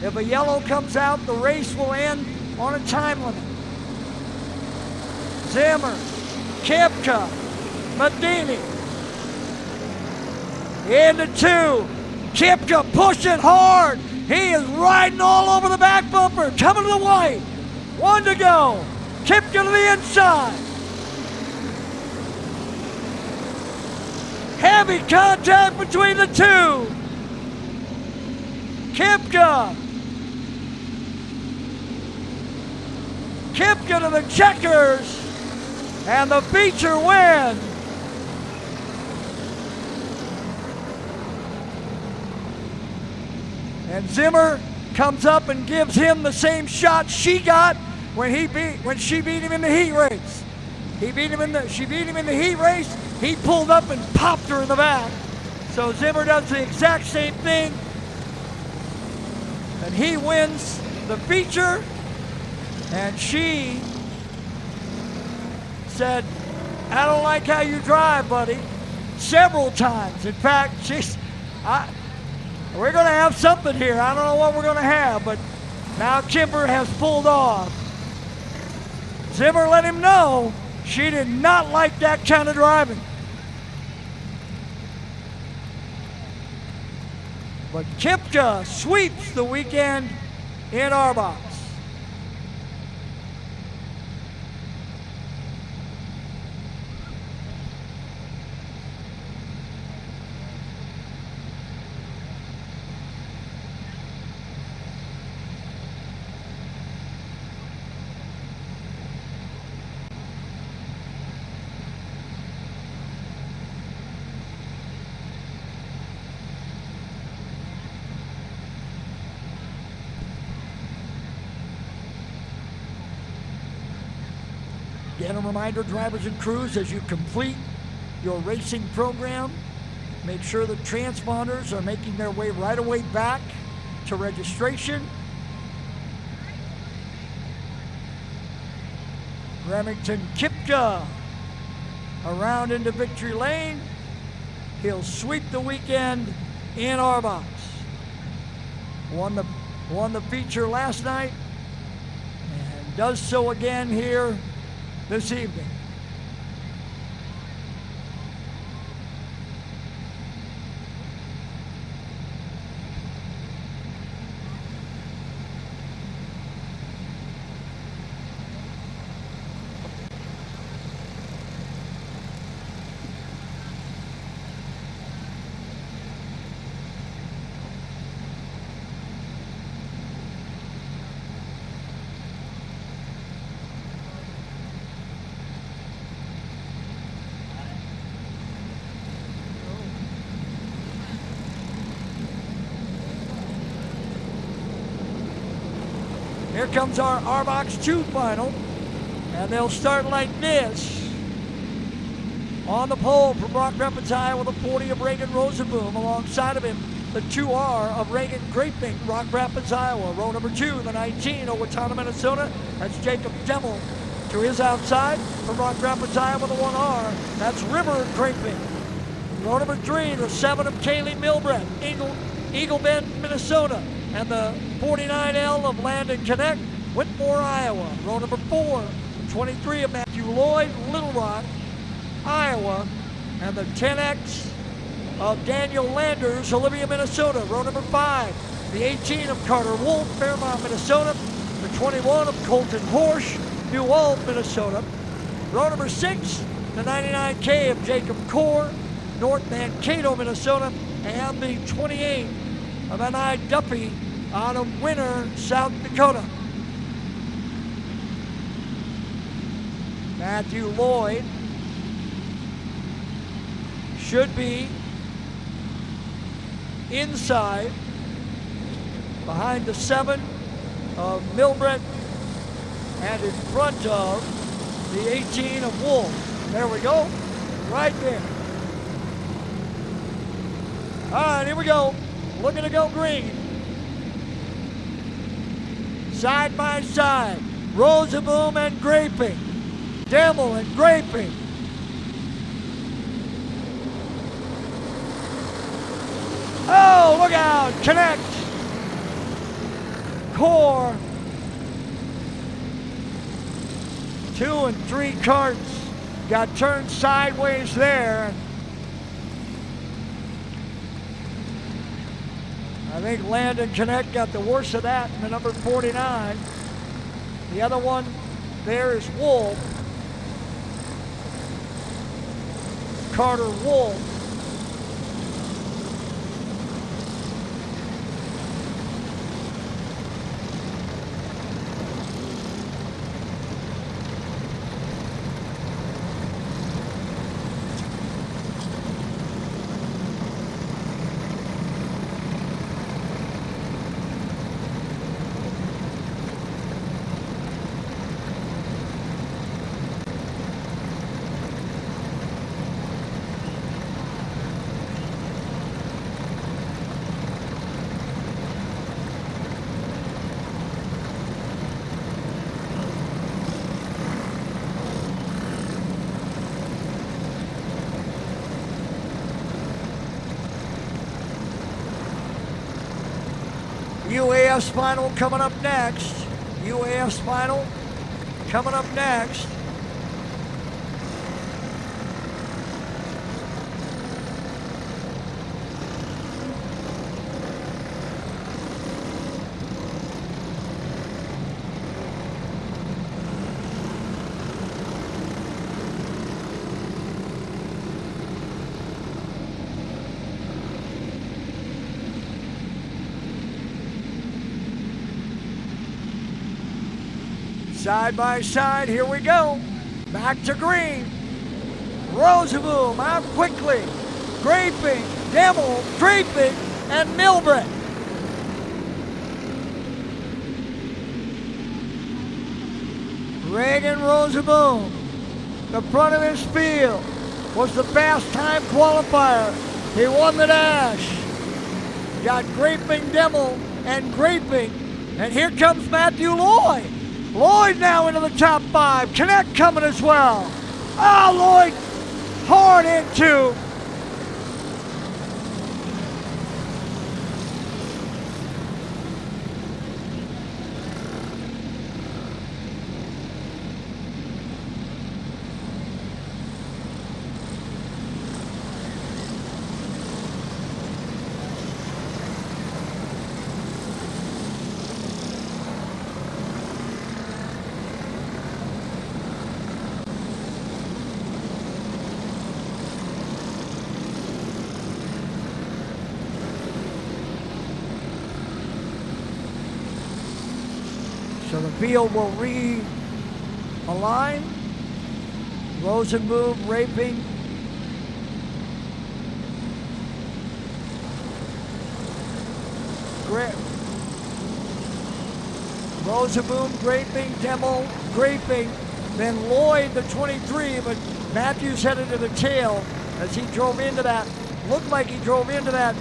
Speaker 1: If a yellow comes out, the race will end on a time limit. Zimmer, Kipka, Matheny into 2. Kipka pushing hard. He is riding all over the back bumper. Coming to the white. 1 to go. Kipka to the inside. Heavy contact between the 2. Kipka. Kipka to the checkers. And the feature win. And Zimmer comes up and gives him the same shot she got when she beat him in the heat race. She beat him in the heat race. He pulled up and popped her in the back. So Zimmer does the exact same thing. And he wins the feature. And she said, "I don't like how you drive, buddy," several times. In fact, we're going to have something here. I don't know what we're going to have, but now Kimber has pulled off. Zimmer let him know she did not like that kind of driving. But Kipka sweeps the weekend in our box. Again, a reminder, drivers and crews, as you complete your racing program, make sure the transponders are making their way right away back to registration. Remington Kipka around into victory lane. He'll sweep the weekend in our box. Won the feature last night and does so again here this evening. Here comes our R-Box 2 final, and they'll start like this. On the pole from Rock Rapids, Iowa, the 40 of Reagan Rosenboom. Alongside of him, the 2R of Reagan Graping, Rock Rapids, Iowa. Row number 2, the 19 of Watana, Minnesota. That's Jacob Demmel to his outside. From Rock Rapids, Iowa, the 1R. That's River Graping. Row number 3, the 7 of Kaylee Milbrett, Eagle Bend, Minnesota. And the 49L of Landon Connect, Whitmore, Iowa. Row number 4, 23 of Matthew Lloyd, Little Rock, Iowa. And the 10X of Daniel Landers, Olivia, Minnesota. Row number 5, the 18 of Carter Wolf, Fairmont, Minnesota. The 21 of Colton Horsch, New Ulm, Minnesota. Row number 6, the 99K of Jacob Core, North Mankato, Minnesota. And the 28 of N.I. Duffy out of Winter, South Dakota. Matthew Lloyd should be inside behind the 7 of Milbrett and in front of the 18 of Wolf. There we go, right there. All right, here we go. Looking to go green. Side by side, Rosenboom and Graping. Demmel and Graping. Oh, look out, Connect. Core. 2 and 3 carts got turned sideways there. I think Landon Connect got the worst of that in the number 49. The other one there is Wolf. Carter Wolf. UAF Spinal coming up next. UAF Spinal coming up next. Side by side, here we go. Back to green. Rosaboom out quickly. Graping, Demmel, Graping, and Milbrett. Reagan Rosaboom, the front of his field, was the fast time qualifier. He won the dash. Got Graping, Demmel, and Graping. And here comes Matthew Lloyd. Lloyd now into the top 5. Connect coming as well. Oh, Lloyd hard into. So the field will realign. Rosenboom, Raping. Rosenboom, Graping, Demmel, Graping. Then Lloyd, the 23, but Matthews headed to the tail as he drove into that. Looked like he drove into that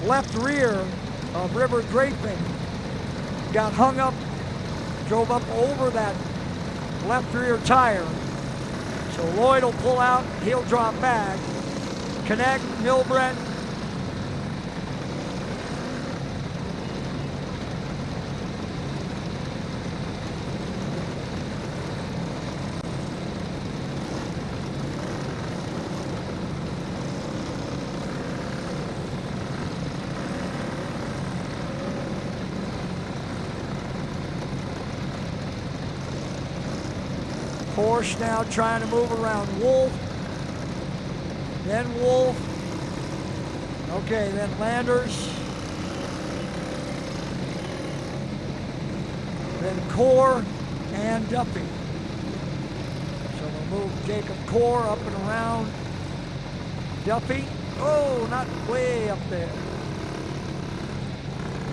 Speaker 1: left rear of River Graping. Got hung up, drove up over that left rear tire. So Lloyd will pull out, he'll drop back. Connect, Milbrett. Porsche now trying to move around Wolf. Then Wolf. Okay, then Landers. Then Core and Duffy. So we'll move Jacob Core up and around Duffy. Oh, not way up there.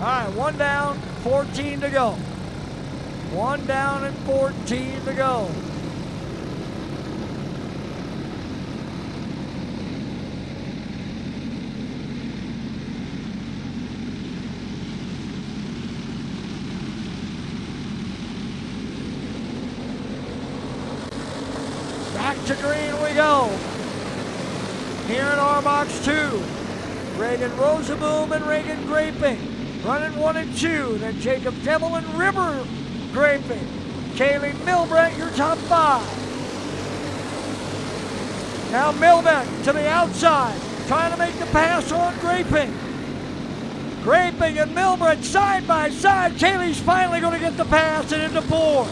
Speaker 1: All right, 1 down, 14 to go. 1 down and 14 to go. Back to green we go. Here in our box 2. Reagan Rosaboom and Reagan Graping. Running 1 and 2. Then Jacob Demmel and River Graping. Kaylee Milbrett, your top 5. Now Milbrett to the outside. Trying to make the pass on Graping. Graping and Milbrett side by side. Kaylee's finally going to get the pass and into 4.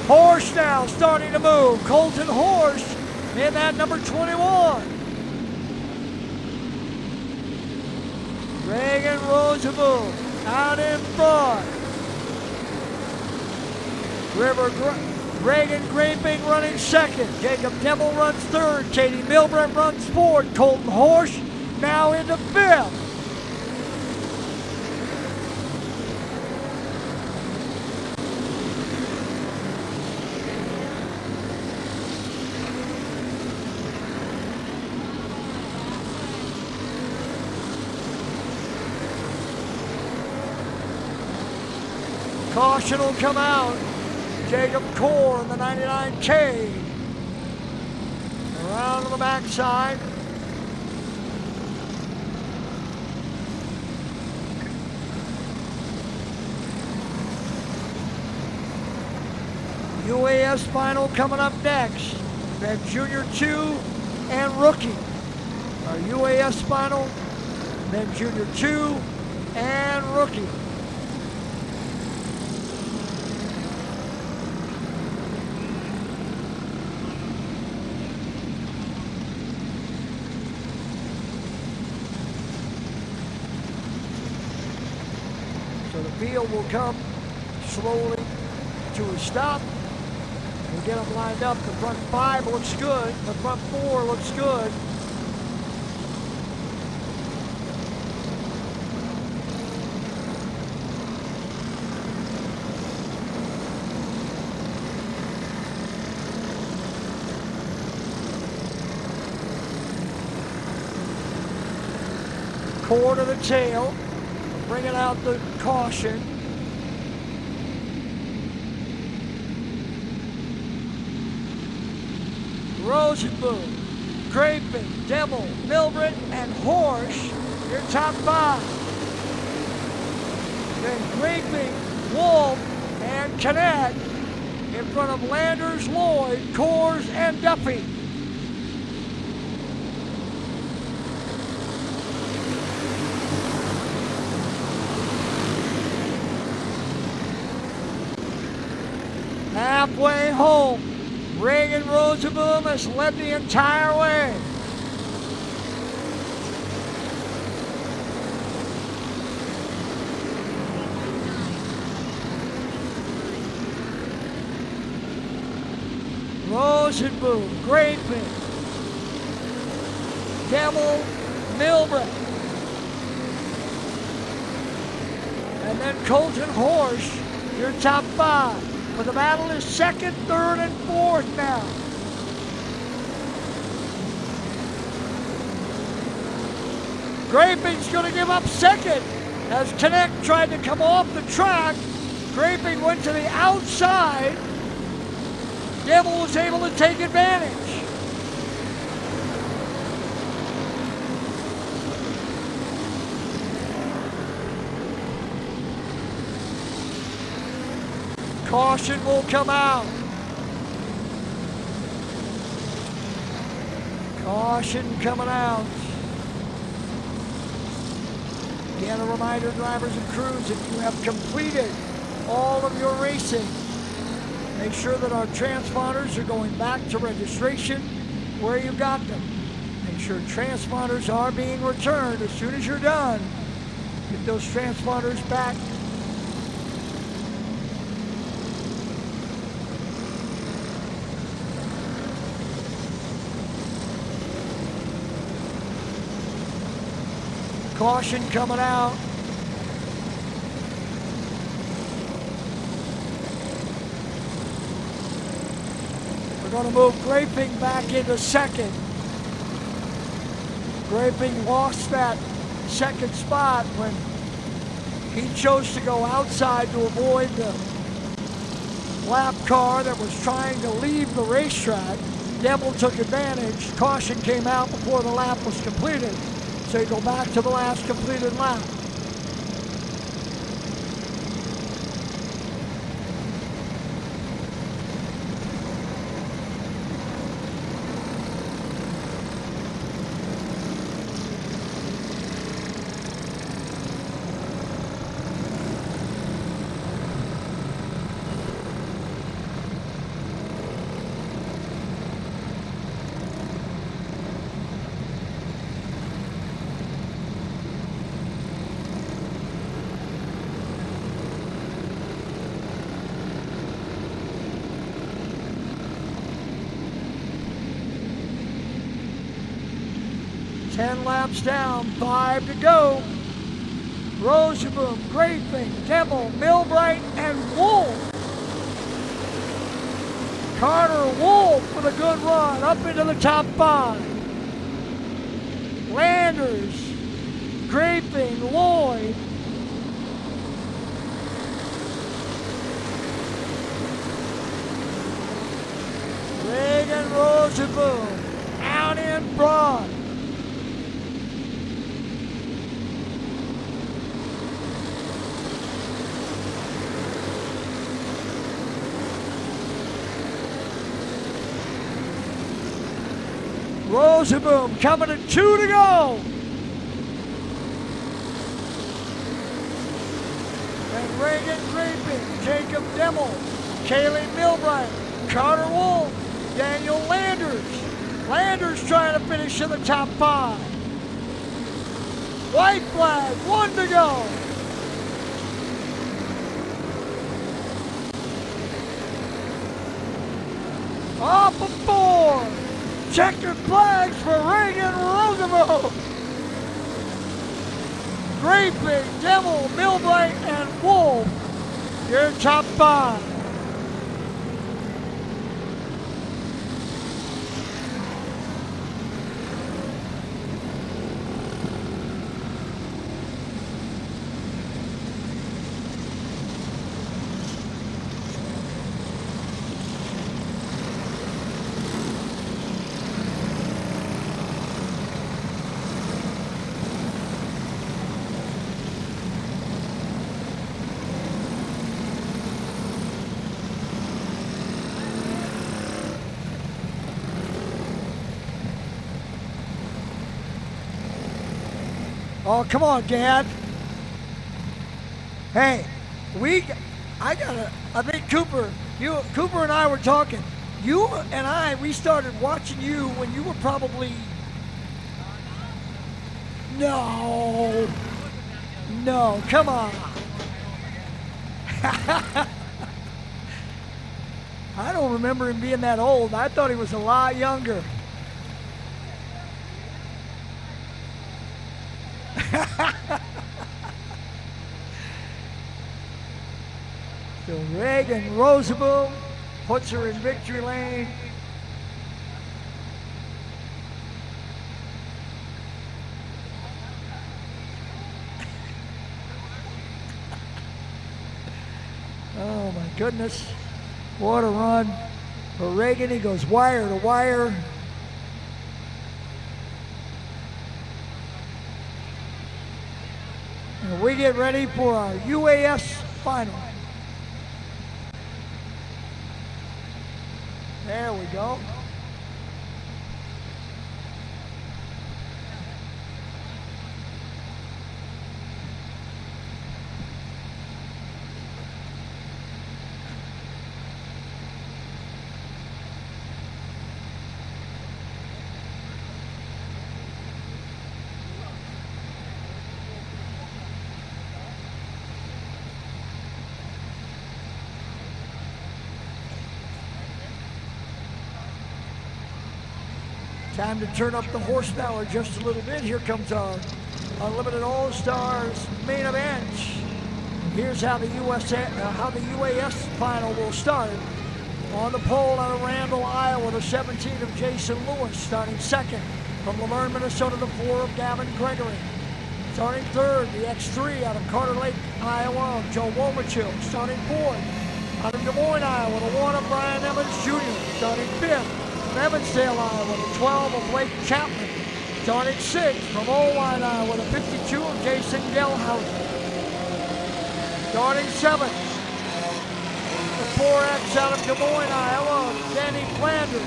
Speaker 1: Horse now starting to move. Colton Horse in that number 21. Reagan Rosaboom out in front. Reagan Graping running second. Jacob Demmel runs third. Katie Milbrett runs fourth. Colton Horse now into 5th. Caution will come out. Jacob Core in the 99K. Around on the backside. UAS final coming up next. We have Junior 2 and Rookie. Our UAS final, then Junior 2 and Rookie. So the field will come slowly to a stop. We'll get them lined up. The front 5 looks good. The front 4 looks good. Core to the tail, bringing out the caution. Rosenboom, Graping, Devil, Milbrit, and Horsch, your top 5. Then Graping, Wolf, and Cadet in front of Landers, Lloyd, Coors, and Duffy. Halfway home, Reagan Rosenboom has led the entire way. Rosenboom, Graping, Devil, Milbrit, and then Colton Horsch, your top 5. But the battle is 2nd, 3rd, and 4th now. Graping's going to give up 2nd as Connect tried to come off the track. Graping went to the outside. Devil was able to take advantage. Caution will come out. Caution coming out. Again, a reminder, drivers and crews, if you have completed all of your racing, make sure that our transponders are going back to registration where you got them. Make sure transponders are being returned as soon as you're done. Get those transponders back. Caution coming out. We're going to move Graping back into 2nd. Graping lost that 2nd spot when he chose to go outside to avoid the lap car that was trying to leave the racetrack. Devil took advantage. Caution came out before the lap was completed. So you go back to the last completed lap. Laps down, 5 to go. Rosenboom, Graping, Devil, Milbright, and Wolf. Carter Wolf with a good run up into the top 5. Landers, Graping, Lloyd. Reagan Rosenboom out in front. Rosenboom coming at 2 to go. And Reagan Graping, Jacob Demmel, Kaylee Milbright, Carter Wolf, Daniel Landers. Landers trying to finish in the top 5. White flag, 1 to go. Off of 4. Checkered flags for Reagan Roosevelt. Graping, Demmel, Milbright, and Wolf. Your top 5. Oh, come on, Dad. Hey, I think Cooper and I were talking. You and I, we started watching you when you were probably, no, come on. I don't remember him being that old. I thought he was a lot younger. So Reagan Rosenboom puts her in victory lane. Oh my goodness. What a run for Reagan. He goes wire to wire. And we get ready for our UAS final. There we go. Time to turn up the horsepower just a little bit. Here comes our Unlimited All-Stars main event. Here's how the UAS final will start. On the pole out of Randall, Iowa, the 17 of Jason Lewis, starting second. From Laverne, Minnesota, the 4 of Gavin Gregory. Starting third, the X3 out of Carter Lake, Iowa, of Joe Womachill. Starting fourth, out of Des Moines, Iowa, the 1 of Brian Evans Jr. Starting fifth, Evansdale, Iowa, the 12 of Blake Chapman. Starting 6th from Oline, Iowa, the 52 of Jason Gelhausen. Starting 7th, the 4X out of Des Moines, Iowa, Danny Flanders.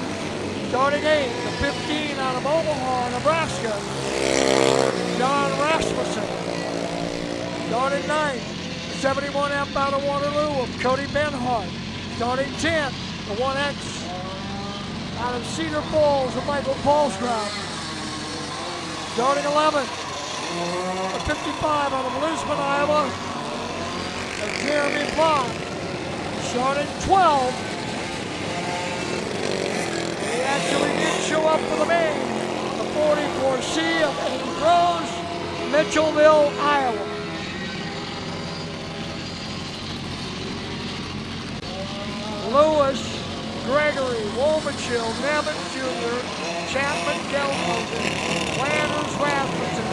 Speaker 1: Starting 8th, the 15 out of Omaha, Nebraska, John Rasmussen. Starting 9th, the 71F out of Waterloo of Cody Benhart. Starting 10th, the 1X out of Cedar Falls of Michael Paulsgraf. Starting 11th, the 55 out of Lisbon, Iowa, of Jeremy Block. Starting 12th, he actually did show up for the main, the 44C of Aiden Rose, Mitchellville, Iowa. Lewis, Gregory, Womachill, Nevin Jr., Chapman, Gelhausen, Landers, Rasmussen,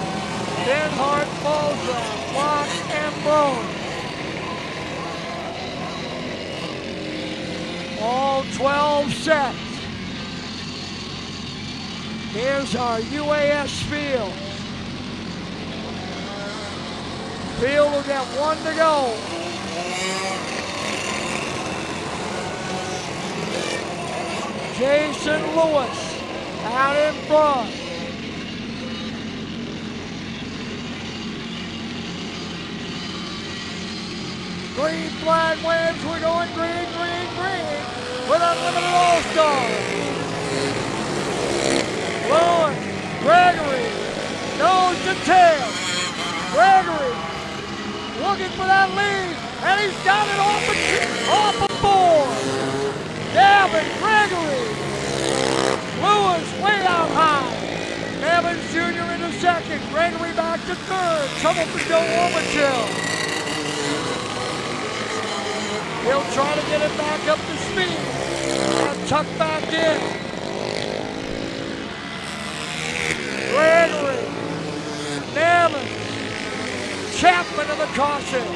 Speaker 1: Benhart, Paulsgraf, Block, and Brown. All 12 sets. Here's our UAS field. Field will get 1 to go. Jason Lewis, out in front. Green flag waves, we're going green, green, green with Unlimited All-Stars. Lewis, Gregory, nose to tail. Gregory looking for that lead, and he's got it off the board. Gavin, Gregory, Lewis way out high. Evans Jr. into second, Gregory back to third. Trouble for Joe Womachill. He'll try to get it back up to speed and tuck back in. Gregory, Nevin, Chapman of the caution.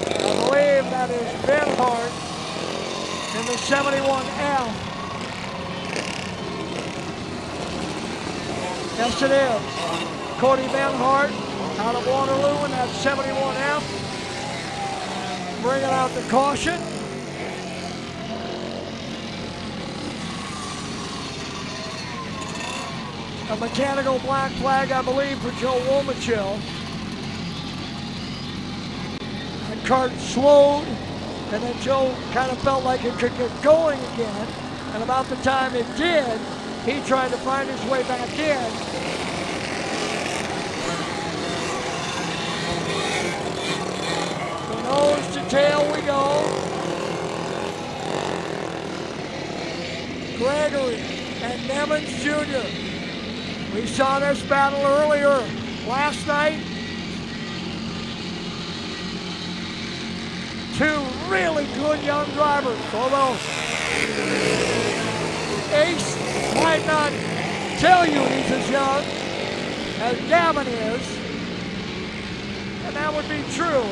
Speaker 1: I believe that is Ben Hart in the 71F. Yes, it is. Cody Ben Hart out of Waterloo in that 71F. Bringing out the caution. A mechanical black flag, I believe, for Joe Womachill. And Kart slowed, and then Joe kind of felt like it could get going again. And about the time it did, he tried to find his way back in. Nose to tail we go. Gregory and Nevins Jr. We saw this battle earlier last night. Two really good young drivers, although Ace might not tell you he's as young as Gavin is, and that would be true.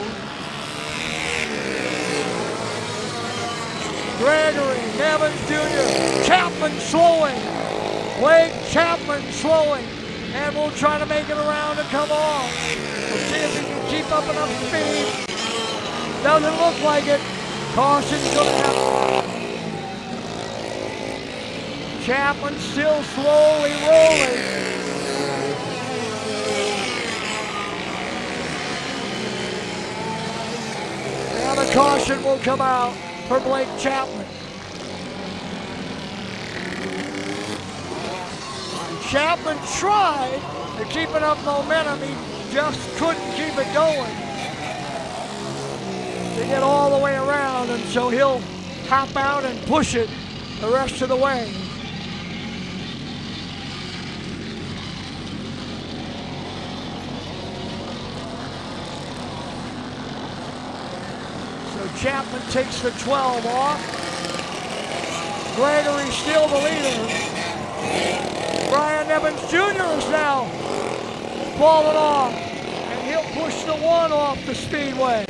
Speaker 1: Gregory, Nevins Jr., Chapman slowing, Blake Chapman slowing, and we'll try to make it around and come off. We'll see if he can keep up enough speed. Doesn't look like it. Caution's gonna happen. Chapman still slowly rolling. Now the caution will come out for Blake Chapman. Chapman tried to keep enough momentum, he just couldn't keep it going to get all the way around, and so he'll hop out and push it the rest of the way. Chapman takes the 12 off. Gregory still the leader. Brian Evans Jr. is now falling off, and he'll push the 1 off the speedway.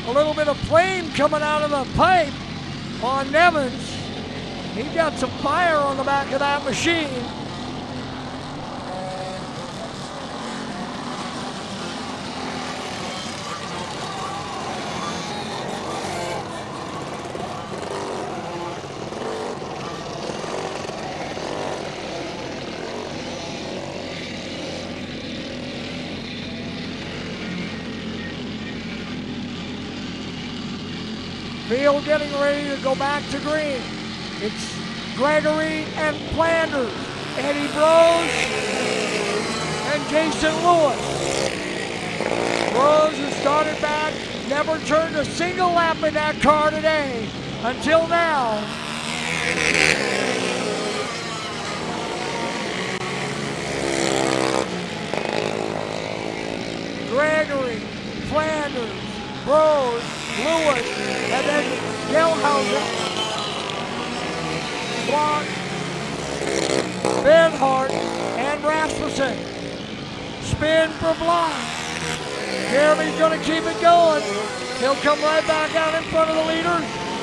Speaker 1: A little bit of flame coming out of the pipe on Nevins. He got some fire on the back of that machine. Field getting ready to go back to green. It's Gregory and Flanders, Eddie Brose and Jason Lewis. Brose has started back, never turned a single lap in that car today until now. Gregory, Flanders, Brose, Lewis, and then Gelhausen, Block, Benhart, and Rasmussen. Spin for Block. Jeremy's going to keep it going. He'll come right back out in front of the leader,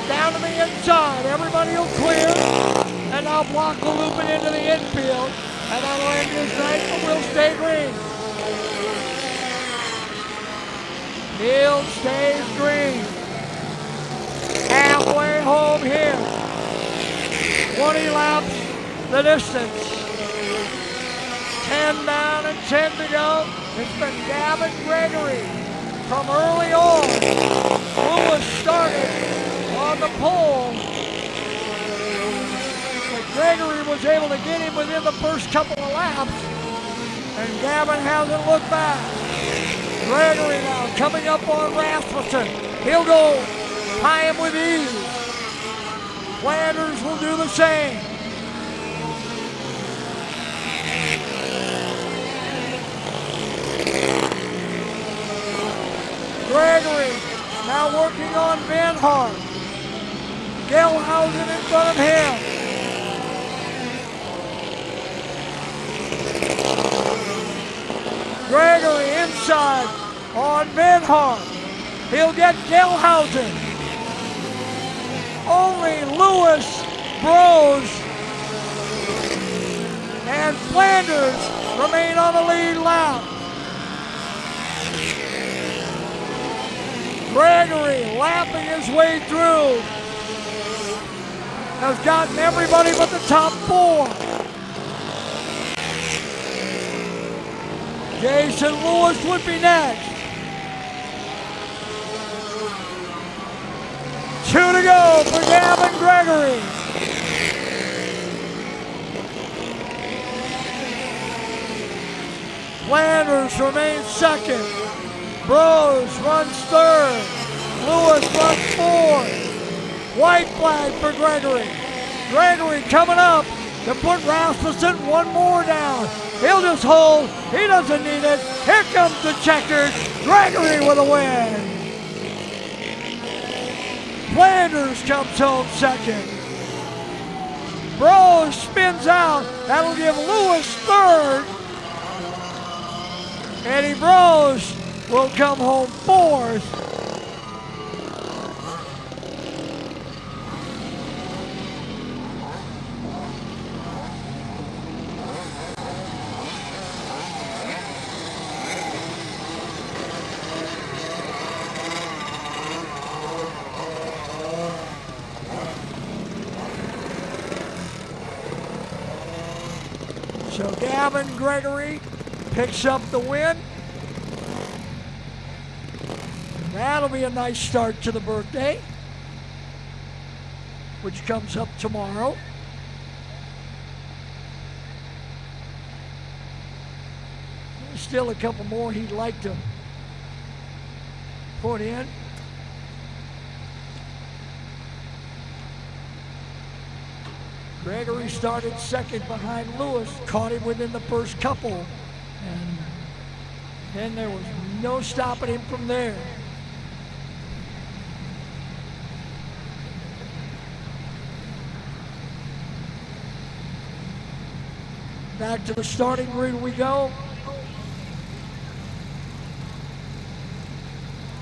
Speaker 1: down to the inside. Everybody will clear, and now Block will loop it into the infield, and that'll end his night, but we'll stay green. Field stays green. Halfway home here. 20 laps the distance. 10 down and 10 to go. It's been Gavin Gregory from early on. Lewis started on the pole. But Gregory was able to get him within the first couple of laps. And Gavin hasn't looked back. Gregory now coming up on Rasmussen. He'll go tie him with ease. Flanders will do the same. Gregory now working on Benhart. Gelhausen in front of him. Gregory inside on Benhart. He'll get Gelhausen. Only Lewis, Bros, and Flanders remain on the lead lap. Gregory lapping his way through. Has gotten everybody but the top four. Jason Lewis would be next. 2 to go for Gavin Gregory. Flanders remains second. Bros runs third. Lewis runs fourth. White flag for Gregory. Gregory coming up to put Rasmussen one more down. He'll just hold. He doesn't need it. Here comes the checkers. Gregory with a win. Flanders comes home second. Bros spins out. That'll give Lewis third. Eddie Bros will come home fourth. So Gavin Gregory picks up the win. That'll be a nice start to the birthday, which comes up tomorrow. There's still a couple more he'd like to put in. Gregory started second behind Lewis, caught him within the first couple, and then there was no stopping him from there. Back to the starting grid we go.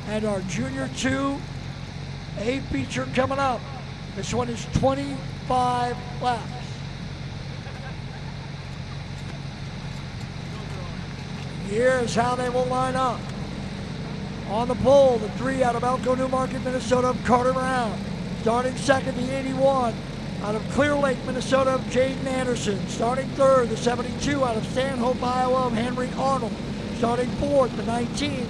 Speaker 1: And our Junior 2 A feature coming up. This one is 25 laps. Here's how they will line up. On the pole, the 3 out of Elko, Newmarket, Minnesota, Carter Brown. Starting second, the 81 out of Clear Lake, Minnesota, of Jaden Anderson. Starting third, the 72 out of Stanhope, Iowa, of Henry Arnold. Starting fourth, the 19,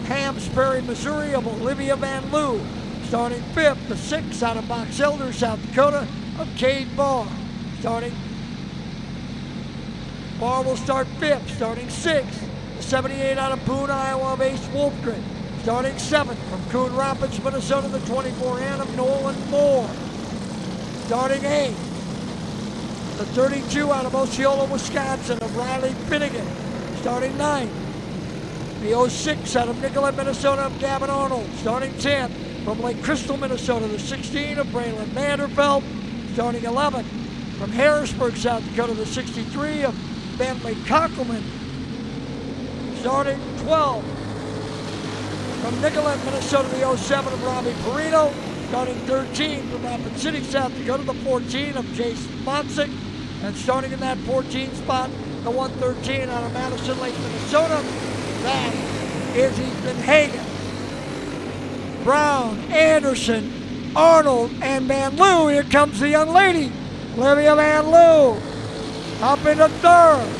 Speaker 1: Hams Prairie, Missouri, of Olivia Van Loo. Starting fifth, the 6 out of Box Elder, South Dakota, of Cade Barr. Barr will start fifth. Starting sixth, the 78 out of Boone, Iowa, of Ace Wolfgren. Starting seventh, from Coon Rapids, Minnesota, the 24N of Nolan Moore. Starting eighth, the 32 out of Osceola, Wisconsin, of Riley Finnegan. Starting ninth, the 06 out of Nicollet, Minnesota, of Gavin Arnold. Starting 10th, from Lake Crystal, Minnesota, the 16 of Braylon Vanderfelt. Starting 11th, from Harrisburg, South Dakota, the 63 of Bentley Cockelman. Starting 12th, from Nicollet, Minnesota, the 07 of Robbie Perino. Starting 13 from Rapid City, South Dakota, the 14 of Jason Fonsick. And starting in that 14 spot, the 113 out of Madison Lake, Minnesota, that is Ethan Hagan. Brown, Anderson, Arnold, and Van Loo. Here comes the young lady, Olivia Van Loo, up into third.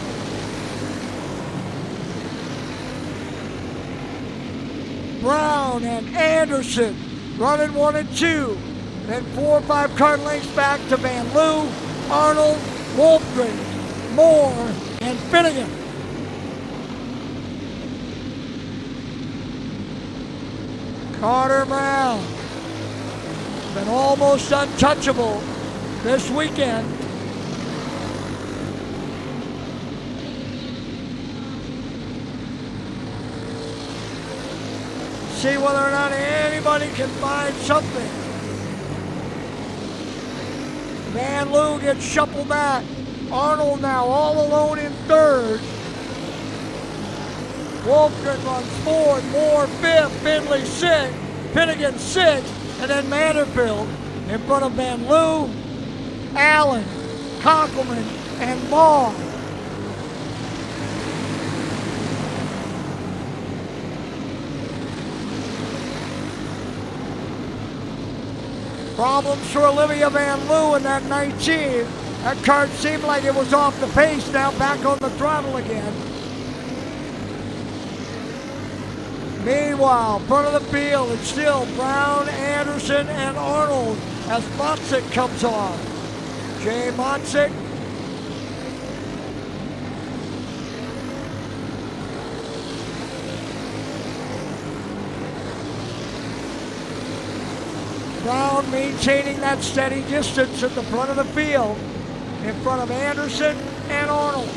Speaker 1: Brown and Anderson running 1 and 2. Then 4 or 5 kart lengths back to Van Loo, Arnold, Wolfgren, Moore, and Finnegan. Carter Brown, been almost untouchable this weekend. See whether or not anybody can find something. Van Loo gets shuffled back. Arnold now all alone in third. Wolfgren runs fourth, Moore fifth, Finley sixth, Finnegan sixth, and then Manderfield in front of Van Loo, Allen, Conkelman, and Maugh. Problems for Olivia Van Loo in that 19. That kart seemed like it was off the pace, now back on the throttle again. Meanwhile, front of the field, it's still Brown, Anderson, and Arnold as Motzik comes on. Jay Motzik. Brown maintaining that steady distance at the front of the field in front of Anderson and Arnold.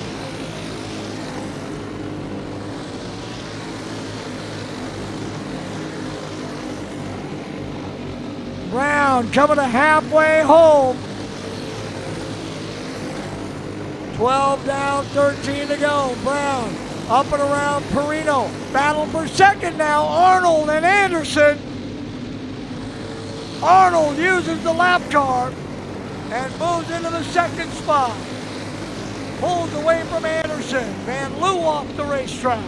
Speaker 1: Brown coming to halfway home. 12 down, 13 to go. Brown up and around Perino. Battle for second now. Arnold and Anderson. Arnold uses the lap car and moves into the second spot. Pulls away from Anderson. Van Loo off the racetrack.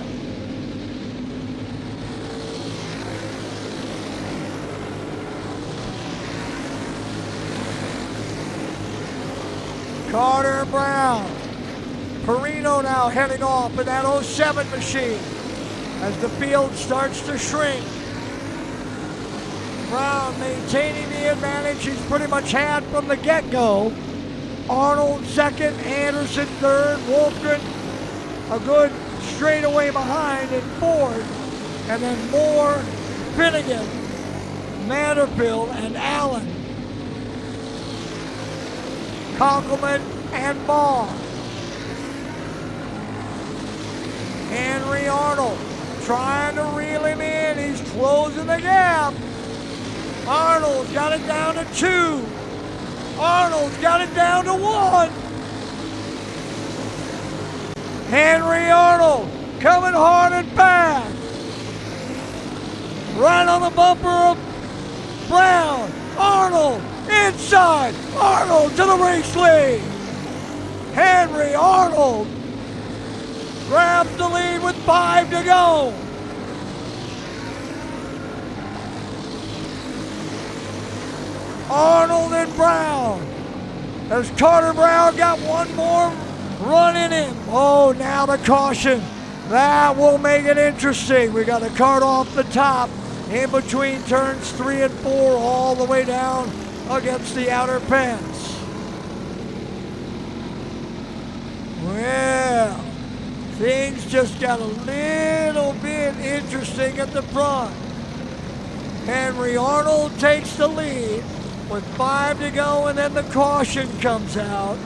Speaker 1: Carter Brown. Perino now heading off in that 07 machine as the field starts to shrink. Brown maintaining the advantage he's pretty much had from the get-go. Arnold second, Anderson third, Wolfgren a good straightaway behind in fourth, and then Moore, Finnegan, Manderfield, and Allen. Conkelman and Maugh. Henry Arnold trying to reel him in. He's closing the gap. Arnold's got it down to 2. Arnold's got it down to 1. Henry Arnold coming hard and fast. Right on the bumper of Brown. Arnold inside. Arnold to the race lead. Henry Arnold grabs the lead with 5 to go. Arnold and Brown. As Carter Brown got one more run in him. Oh, now the caution. That will make it interesting. We got a kart off the top in between turns 3 and 4 all the way down against the outer fence. Well, things just got a little bit interesting at the front. Henry Arnold takes the lead with 5 to go, and then the caution comes out.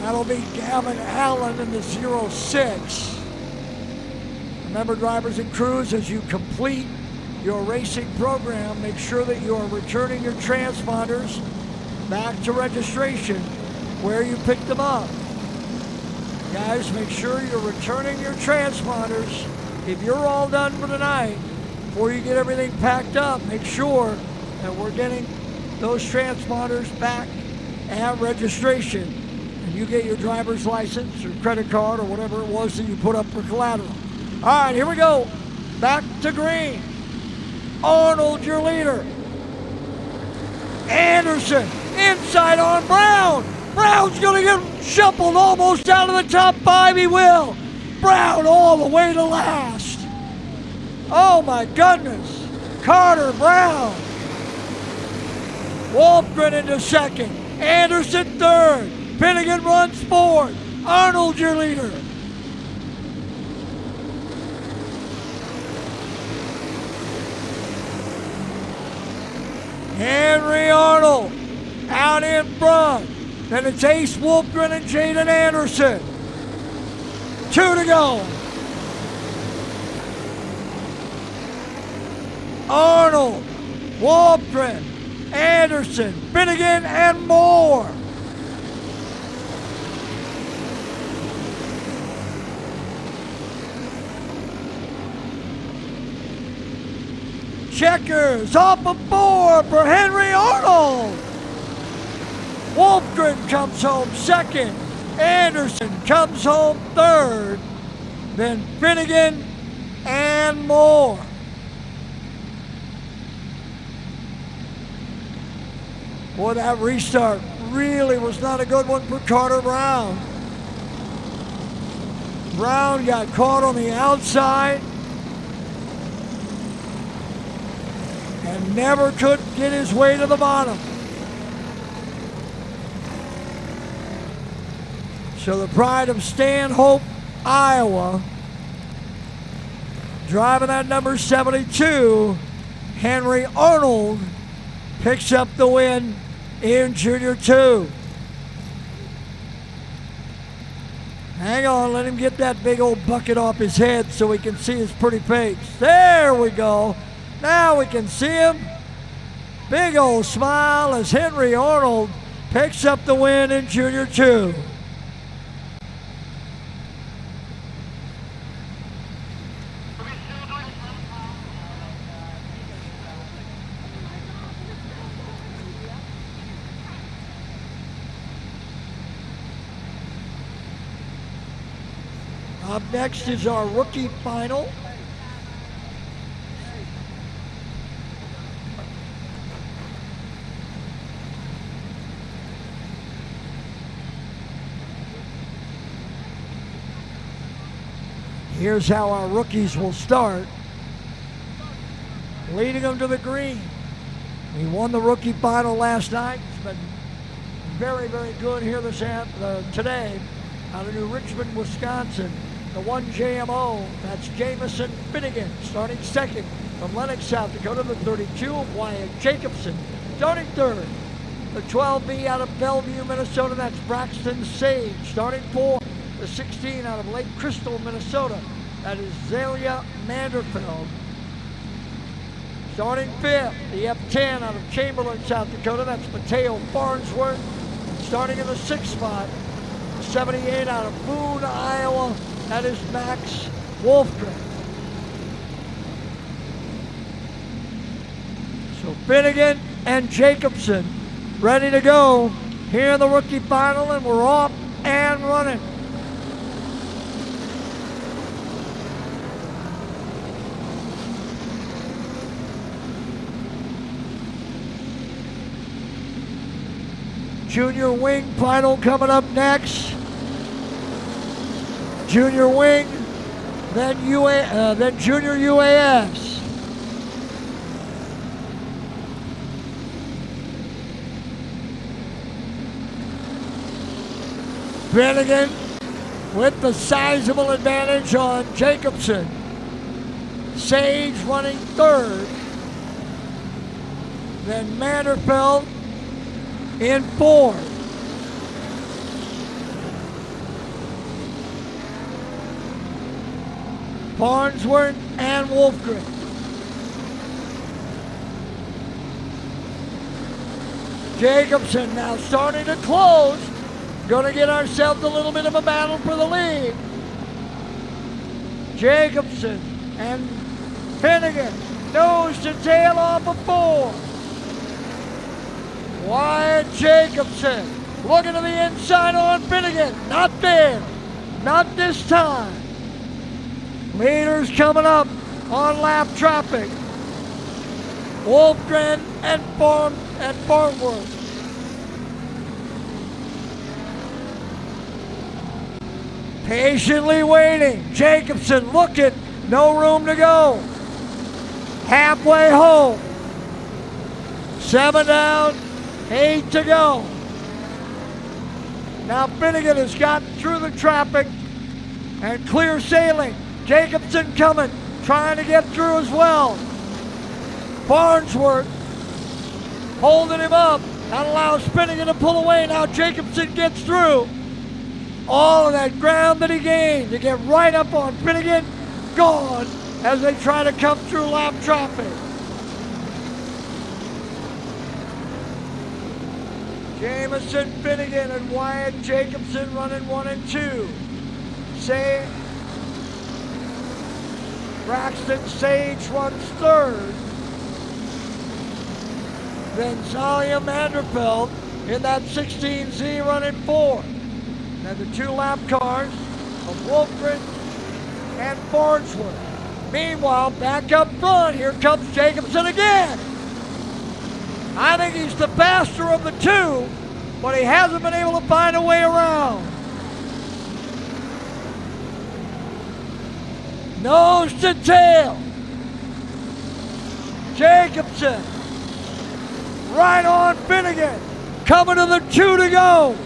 Speaker 1: That'll be Gavin Allen in the 06. Remember, drivers and crews, as you complete your racing program, make sure that you are returning your transponders back to registration where you picked them up. Guys, make sure you're returning your transponders. If you're all done for tonight, before you get everything packed up, make sure that we're getting those transponders back at registration. And you get your driver's license or credit card or whatever it was that you put up for collateral. All right, here we go. Back to green. Arnold, your leader. Anderson, inside on Brown. Brown's going to get shuffled almost out of the top 5. He will. Brown all the way to last. Oh, my goodness. Carter, Brown. Wolfgren into second. Anderson third. Finnegan runs fourth. Arnold, your leader. Henry Arnold out in front. Then it's Ace Wolfgren and Jaden Anderson. 2 to go. Arnold, Wolfgren, Anderson, Finnegan, and more. Checkers off of 4 for Henry Arnold. Wolfgren comes home second. Anderson comes home third. Then Finnegan and more. Boy, that restart really was not a good one for Carter Brown. Brown got caught on the outside and never could get his way to the bottom. So the pride of Stanhope, Iowa, driving that number 72, Henry Arnold, picks up the win in Junior 2. Hang on, let him get that big old bucket off his head so we can see his pretty face. There we go. Now we can see him. Big old smile as Henry Arnold picks up the win in Junior 2. Up next is our rookie final. Here's how our rookies will start. Leading them to the green. He won the rookie final last night. It's been very, very good here today out of New Richmond, Wisconsin. The 1 JMO, that's Jamison Finnegan, starting second. From Lenox, South Dakota, the 32 of Wyatt Jacobson, starting third. The 12B out of Bellevue, Minnesota, that's Braxton Sage, starting fourth. The 16 out of Lake Crystal, Minnesota, that is Zelia Manderfeld. Starting fifth, the F10 out of Chamberlain, South Dakota, that's Mateo Farnsworth. Starting in the sixth spot, 78 out of Boone, Iowa, that is Max Wolfgren. So Finnegan and Jacobson ready to go here in the rookie final, and we're off and running. Junior wing final coming up next. Junior wing, then junior UAS. Finnegan with the sizable advantage on Jacobson. Sage running third. Then Manderfeld in fourth. Farnsworth and Wolfgren. Jacobson now starting to close. Going to get ourselves a little bit of a battle for the lead. Jacobson and Finnegan Nose to tail off of 4. Wyatt Jacobson looking to the inside on Finnegan. Not there. Not this time. Leaders coming up on lap traffic. Wolfgren and Farnworth. Patiently waiting. Jacobson looking. No room to go. Halfway home. 7 down, 8 to go. Now Finnegan has gotten through the traffic and clear sailing. Jacobson coming, trying to get through as well. Farnsworth holding him up. That allows Finnegan to pull away. Now Jacobson gets through. All of that ground that he gained to get right up on Finnegan, gone as they try to come through lap traffic. Jamison, Finnegan, and Wyatt Jacobson running 1 and 2. Braxton Sage runs 3rd. Then Zalia Manderfeld in that 16Z running 4th. And the 2 lap cars of Wolfgren and Farnsworth. Meanwhile, back up front, here comes Jacobson again. I think he's the faster of the 2, but he hasn't been able to find a way around. Nose to tail. Jacobson. Right on Finnegan. Coming to the 2 to go.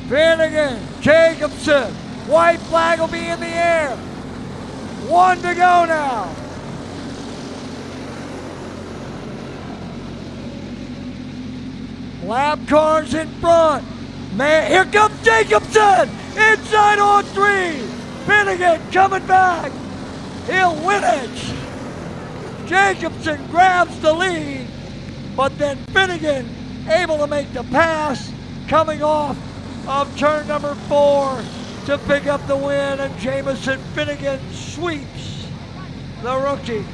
Speaker 1: Finnegan, Jacobson. White flag will be in the air. 1 to go now. Lap cars in front. Man, here comes Jacobson. Inside on 3. Finnegan coming back. He'll win it. Jacobson grabs the lead, but then Finnegan able to make the pass, coming off of turn number 4 to pick up the win, and Jamison Finnegan sweeps the rookie.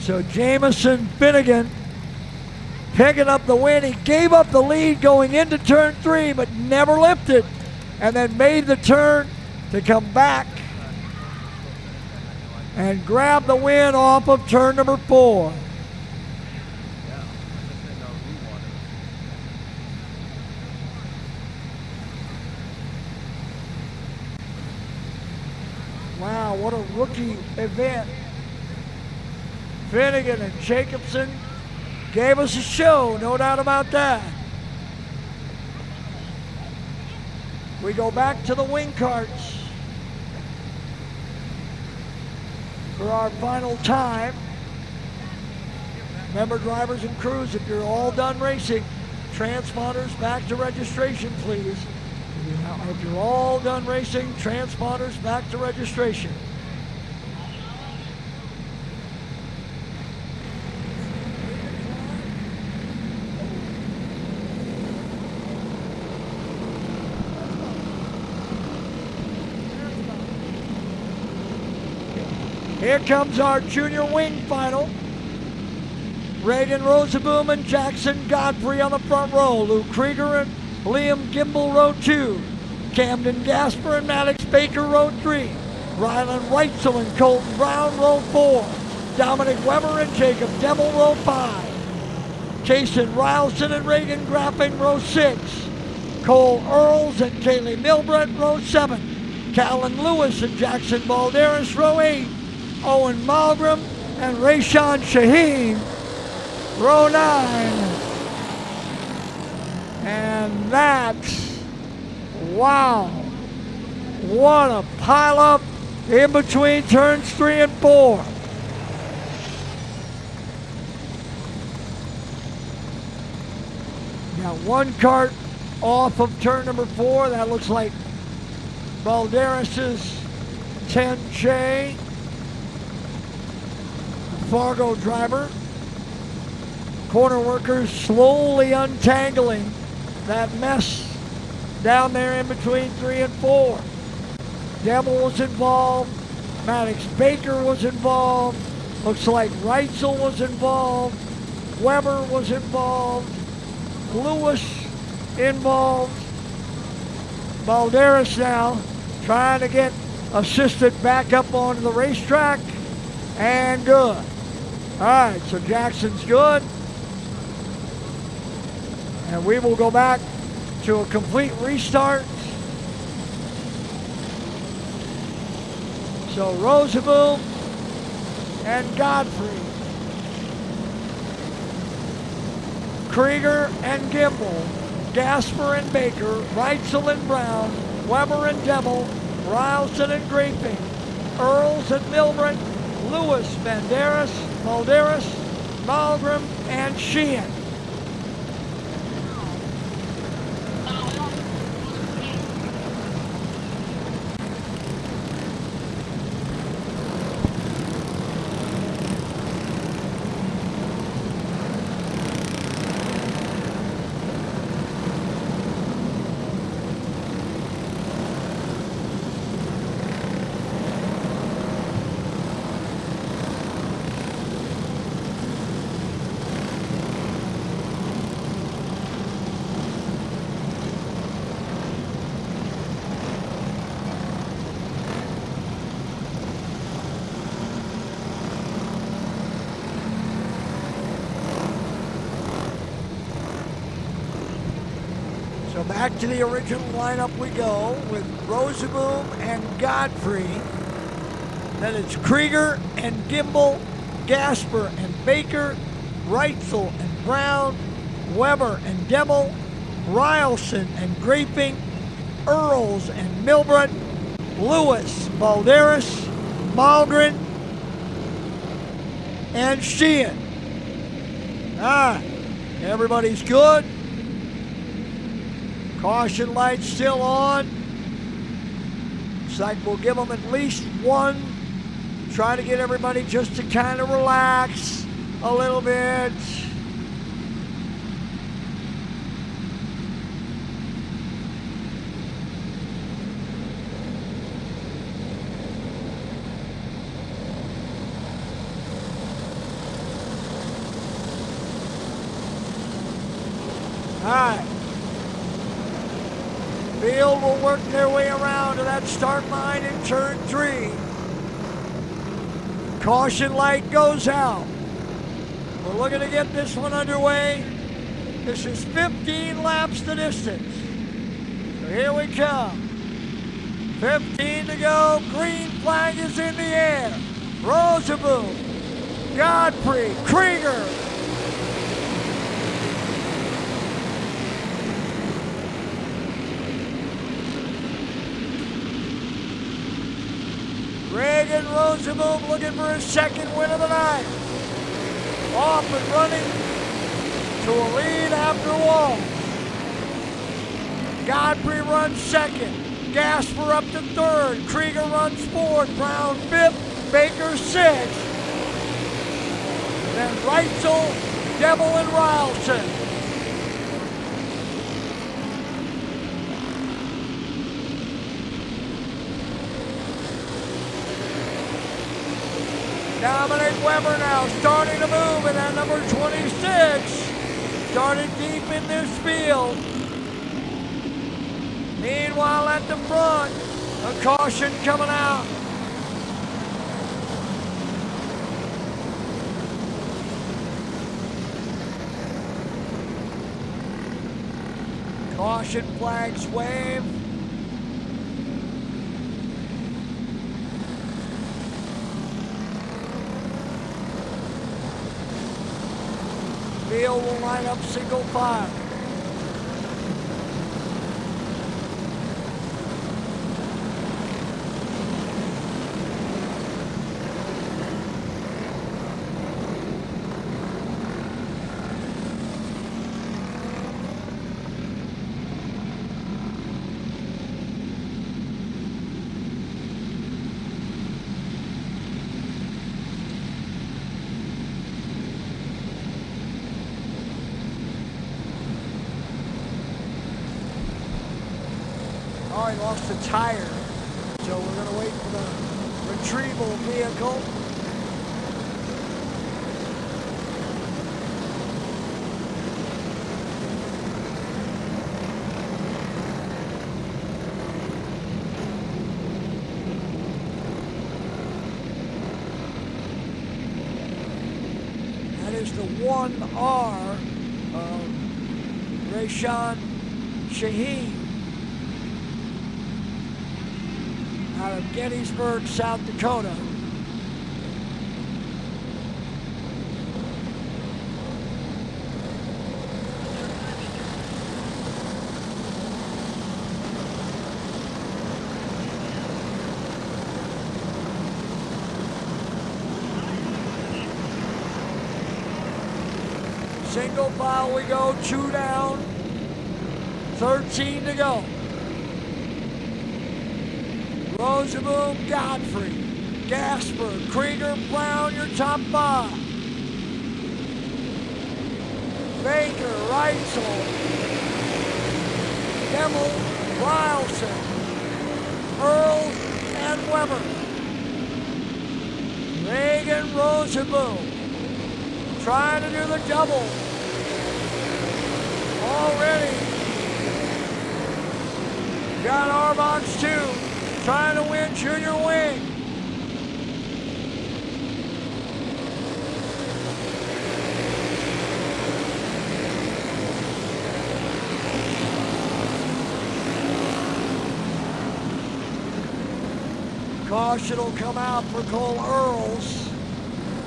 Speaker 1: So Jamison Finnegan picking up the win. He gave up the lead going into turn 3, but never lifted, and then made the turn to come back and grab the win off of turn number 4. Wow, what a rookie event. Finnegan and Jacobson gave us a show, no doubt about that. We go back to the wing carts for our final time. Remember, drivers and crews, if you're all done racing, transponders back to registration, please. If you're all done racing, transponders back to registration. Here comes our junior wing final. Reagan Rosenboom and Jackson Godfrey on the front row. Lou Krieger and Liam Gimbel, row 2. Camden Gasper and Maddox Baker, row 3. Rylan Reitzel and Colton Brown, row 4. Dominic Weber and Jacob Devil, row 5. Jason Rylson and Reagan Grapping, row 6. Cole Earls and Kaylee Milbrett, row 7. Callan Lewis and Jackson Balderas, row 8. Owen Malgrim and Rayshawn Shaheen, row 9. And that's, wow, what a pileup in between turns 3 and 4. Got one cart off of turn number 4. That looks like Balderas' 10J. Fargo driver. Corner workers slowly untangling that mess down there in between 3 and 4. Devil was involved. Maddox Baker was involved. Looks like Reitzel was involved. Weber was involved. Lewis involved. Balderas now trying to get assisted back up onto the racetrack. And good. All right, so Jackson's good. And we will go back to a complete restart. So Roosevelt and Godfrey. Krieger and Gimbel. Gasper and Baker. Reitzel and Brown. Weber and Devil. Rylson and Graping. Earls and Milbert. Lewis, Banderas, Balderas, Malgrim, and Sheehan. So back to the original lineup we go with Rosenboom and Godfrey. Then it's Krieger and Gimbel, Gasper and Baker, Reitzel and Brown, Weber and Devil, Rylson and Graping, Earls and Milbert, Lewis, Balderas, Malgren, and Sheehan. All right, everybody's good. Caution lights still on. Looks like we'll give them at least one. Try to get everybody just to kind of relax a little bit. All right. Field will work their way around to that start line in turn 3. Caution light goes out. We're looking to get this one underway. This is 15 laps the distance. So here we come. 15 to go. Green flag is in the air. Rosenboom, Godfrey, Krieger. Reagan Rosenboom looking for his second win of the night. Off and running to a lead after Wall. Godfrey runs second. Gasper up to third. Krieger runs fourth. Brown fifth. Baker sixth. Then Reitzel, Devil, and Rylson. Dominic Weber now starting to move, and that number 26 started deep in this field. Meanwhile, at the front, a caution coming out. Caution flags wave. Field will line up single file. he lost a tire. So we're going to wait for the retrieval vehicle. That is the 1R of Rayshawn Shaheen out of Gettysburg, South Dakota. Single file we go, 2 down, 13 to go. Rosenboom, Godfrey, Gasper, Krieger, Brown, your top 5. Baker, Reitzel, Gemmel, Rielson, Earl, and Weber. Reagan, Rosenboom, trying to do the double. Already got Arbox 2 trying to win Junior Wing. Caution will come out for Cole Earls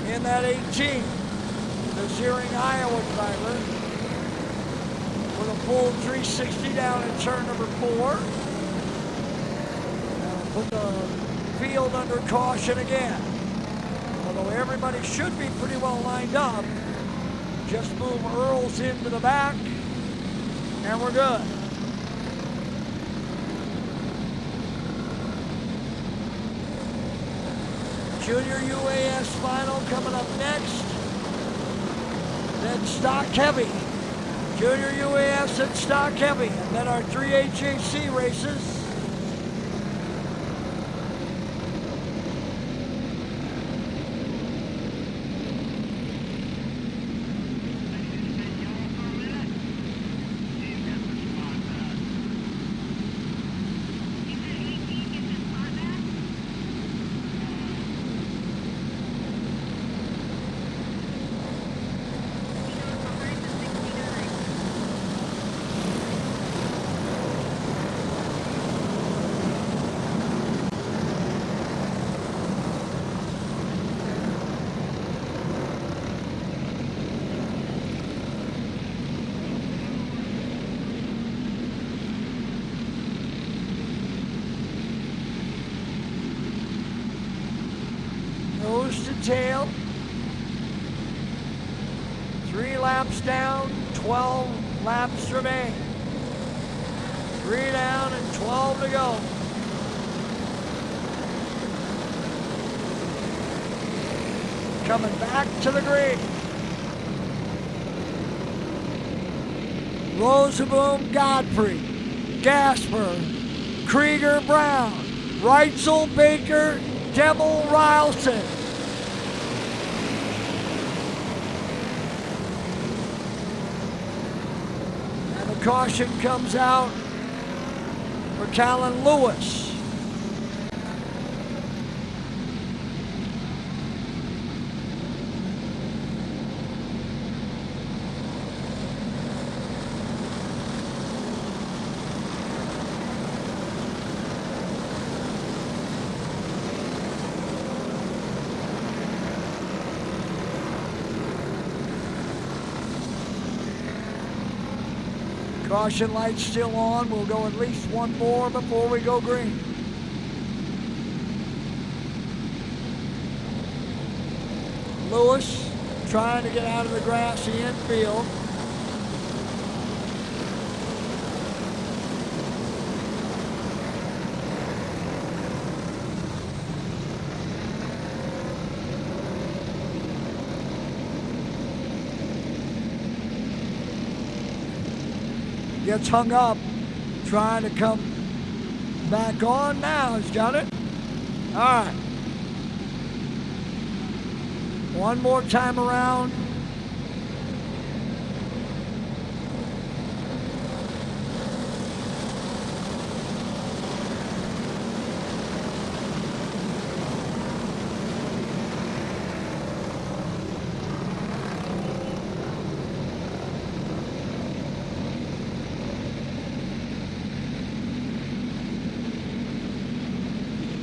Speaker 1: in that 18. The Searing, Iowa driver with a full 360 down in turn number 4. Put the field under caution again. Although everybody should be pretty well lined up. Just move Earls into the back and we're good. Junior UAS final coming up next. Then stock heavy. Junior UAS and stock heavy. And then our 3 AJC races. Nose to tail. 3 laps down, 12 laps remain. 3 down and 12 to go. Coming back to the green. Rosenboom, Godfrey, Gasper, Krieger, Brown, Reitzel, Baker, Devil, Rielson. And the caution comes out for Callan Lewis. Caution lights still on. We'll go at least one more before we go green. Lewis trying to get out of the grassy infield. Gets hung up trying to come back on now. He's got it. All right. One more time around.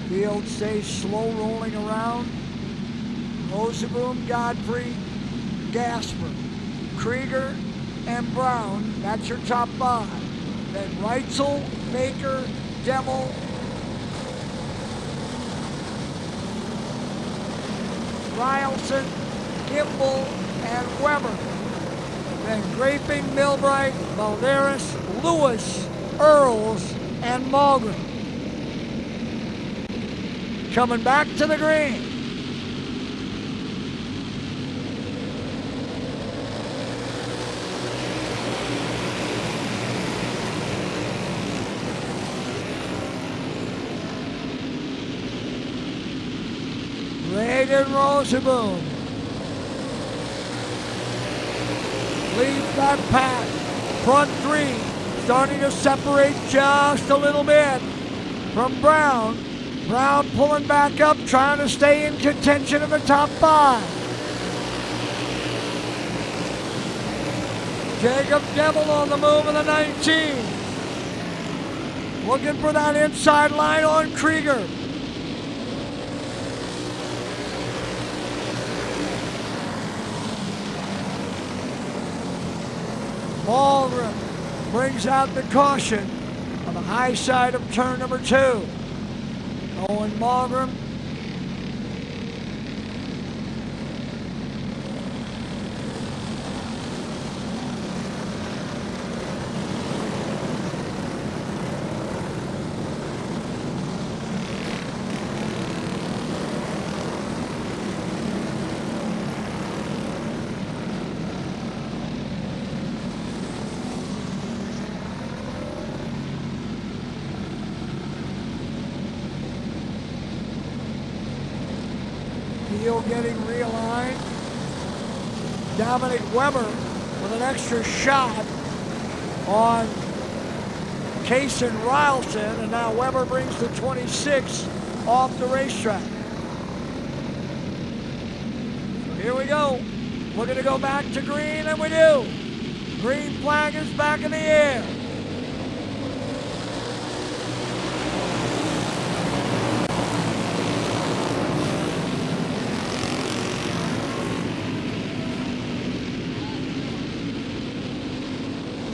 Speaker 1: Field stays slow rolling around. Rosenboom, Godfrey, Gasper, Krieger, and Brown. That's your top 5. Then Reitzel, Baker, Demmel, Rielson, Kimball, and Weber. Then Graping, Milbright, Valderas, Lewis, Earls, and Malgren. Coming back to the green. Reagan Rosenboom leads that pack. Front 3 starting to separate just a little bit from Brown. Brown pulling back up, trying to stay in contention in the top 5. Jacob Demmel on the move in the 19. Looking for that inside line on Krieger. Malgren brings out the caution on the high side of turn number 2. Owen Malgren. Getting realigned. Dominic Weber with an extra shot on Case and Rielson, and now Weber brings the 26 off the racetrack. So here we go. We're going to go back to green, and we do. Green flag is back in the air.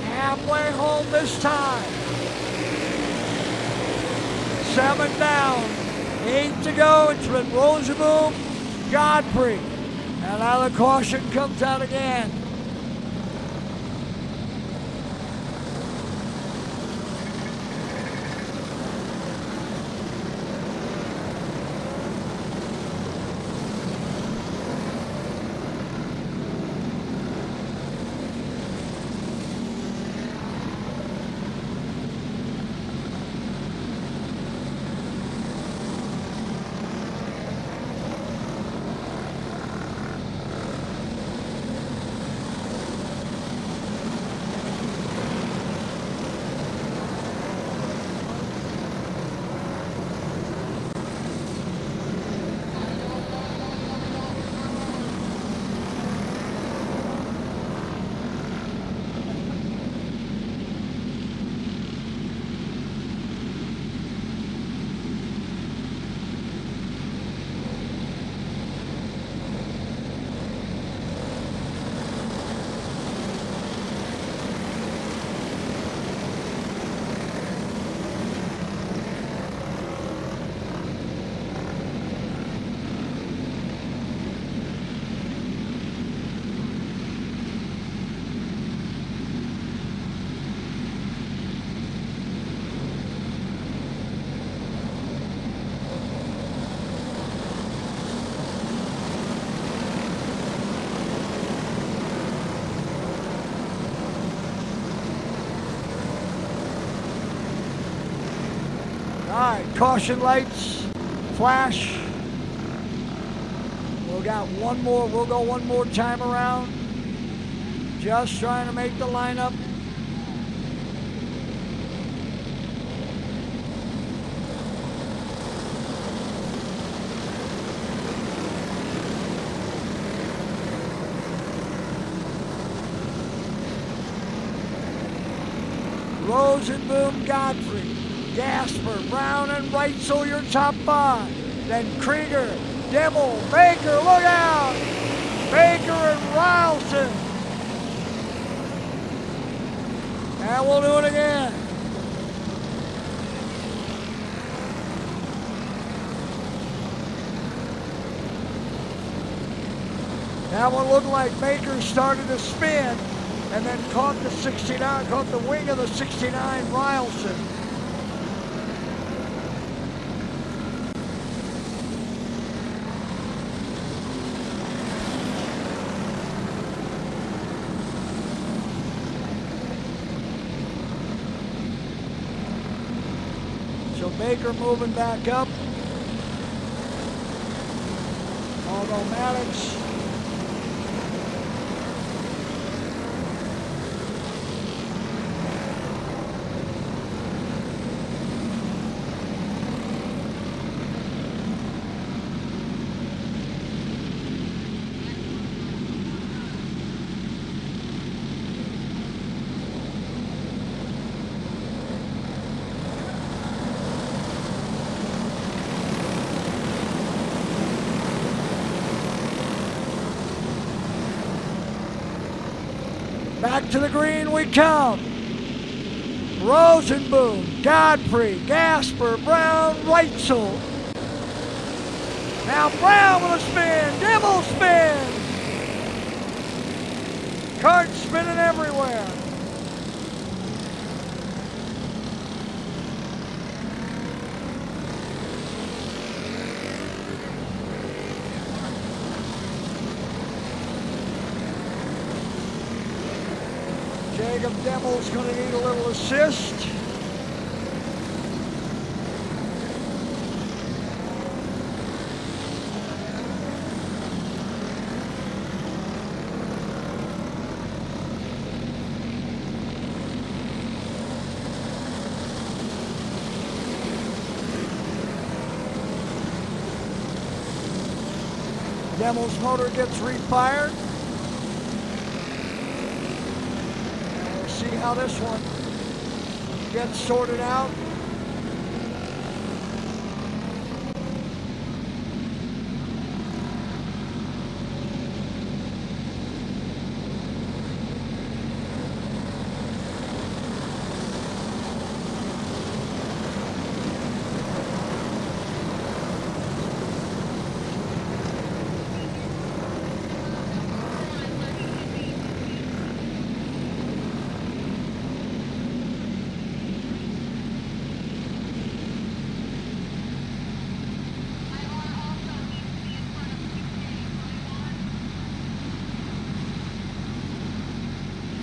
Speaker 1: Halfway home this time. 7 down, 8 to go. It's been Rosenboom, Godfrey, and now the caution comes out again. right, caution lights, flash. We'll go one more time around. Just trying to make the lineup. Rosenboom, Godfrey, Gasper, Brown, and Reitzel, your top 5. Then Krieger, Dimmel, Baker, look out! Baker and Rylson. And we'll do it again. That one looked like Baker started to spin and then caught the wing of the 69 Rylson. So Baker moving back up. Although Maddox back to the green we come. Rosenboom, Godfrey, Gasper, Brown, Reitzel. Now Brown with a spin, Dimmel spin. Kart spinning everywhere. Jacob Demmel's going to need a little assist. Demmel's motor gets refired. See how this one gets sorted out.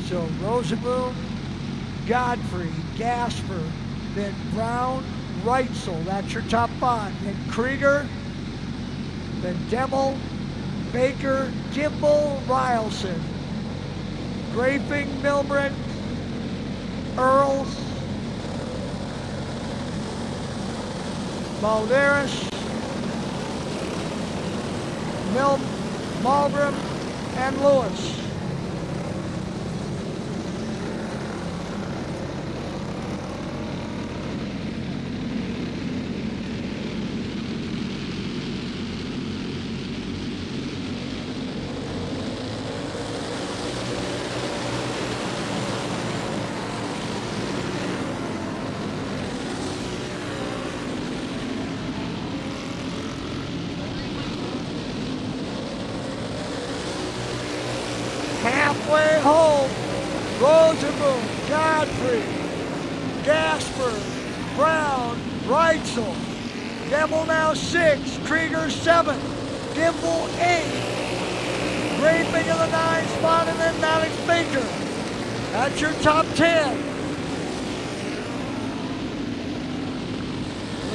Speaker 1: So Rosenboom, Godfrey, Gasper, then Brown, Reitzel. That's your top 5. Then Krieger, then Dimmel, Baker, Gimbel, Rylson, Grafing, Milbrit, Earls, Balderas, Malgrim, and Lewis. Halfway home, Rosenboom, Godfrey, Gasper, Brown, Reitzel, Dimmel now 6, Krieger 7, Gimbel 8, Grafing in the 9 spot, and then Maddox Baker. That's your top 10.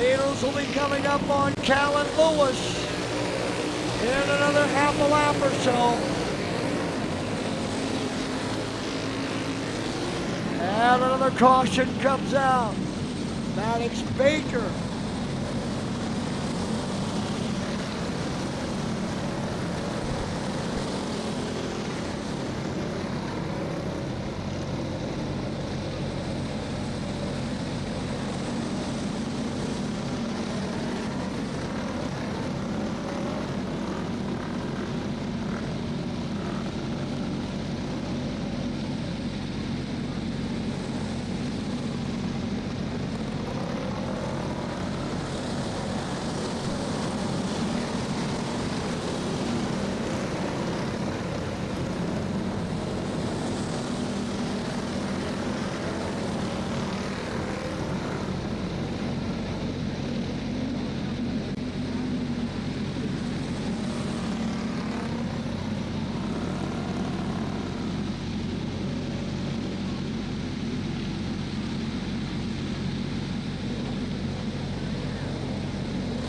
Speaker 1: Leaders will be coming up on Callan Lewis in another half a lap or so. And another caution comes out. Maddox Baker.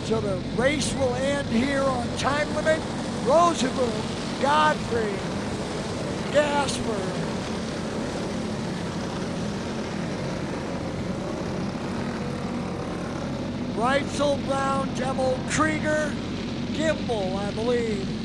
Speaker 1: So the race will end here on time limit. Rosenboom, Godfrey, Gasper, Reitzel, Brown, Demel, Krieger, Gimbel, I believe.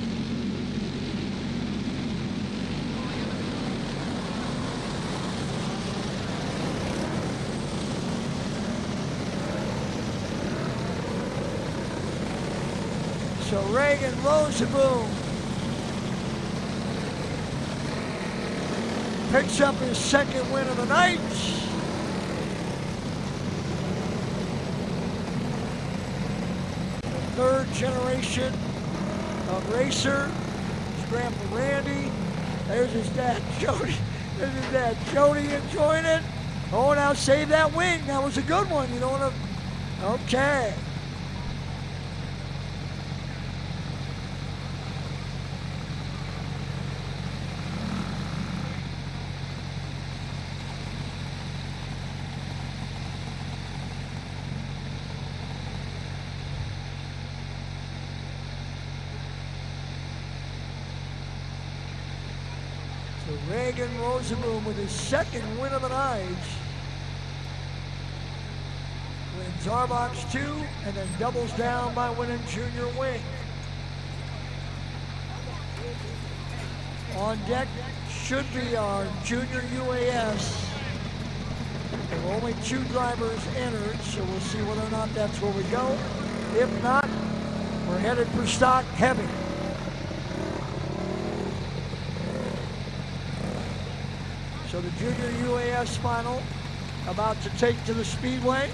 Speaker 1: So Reagan Rosenboom picks up his second win of the night. Third generation of racer. His grandpa Randy. There's his dad Jody. There's his dad Jody enjoying it. Oh, now save that wing. That was a good one. You don't want to. Okay. Reagan Rosenboom with his second win of the night. Wins Zarbox 2 and then doubles down by winning junior wing. On deck should be our junior UAS. There were only 2 drivers entered, so we'll see whether or not that's where we go. If not, we're headed for stock heavy. So the junior UAS final about to take to the speedway.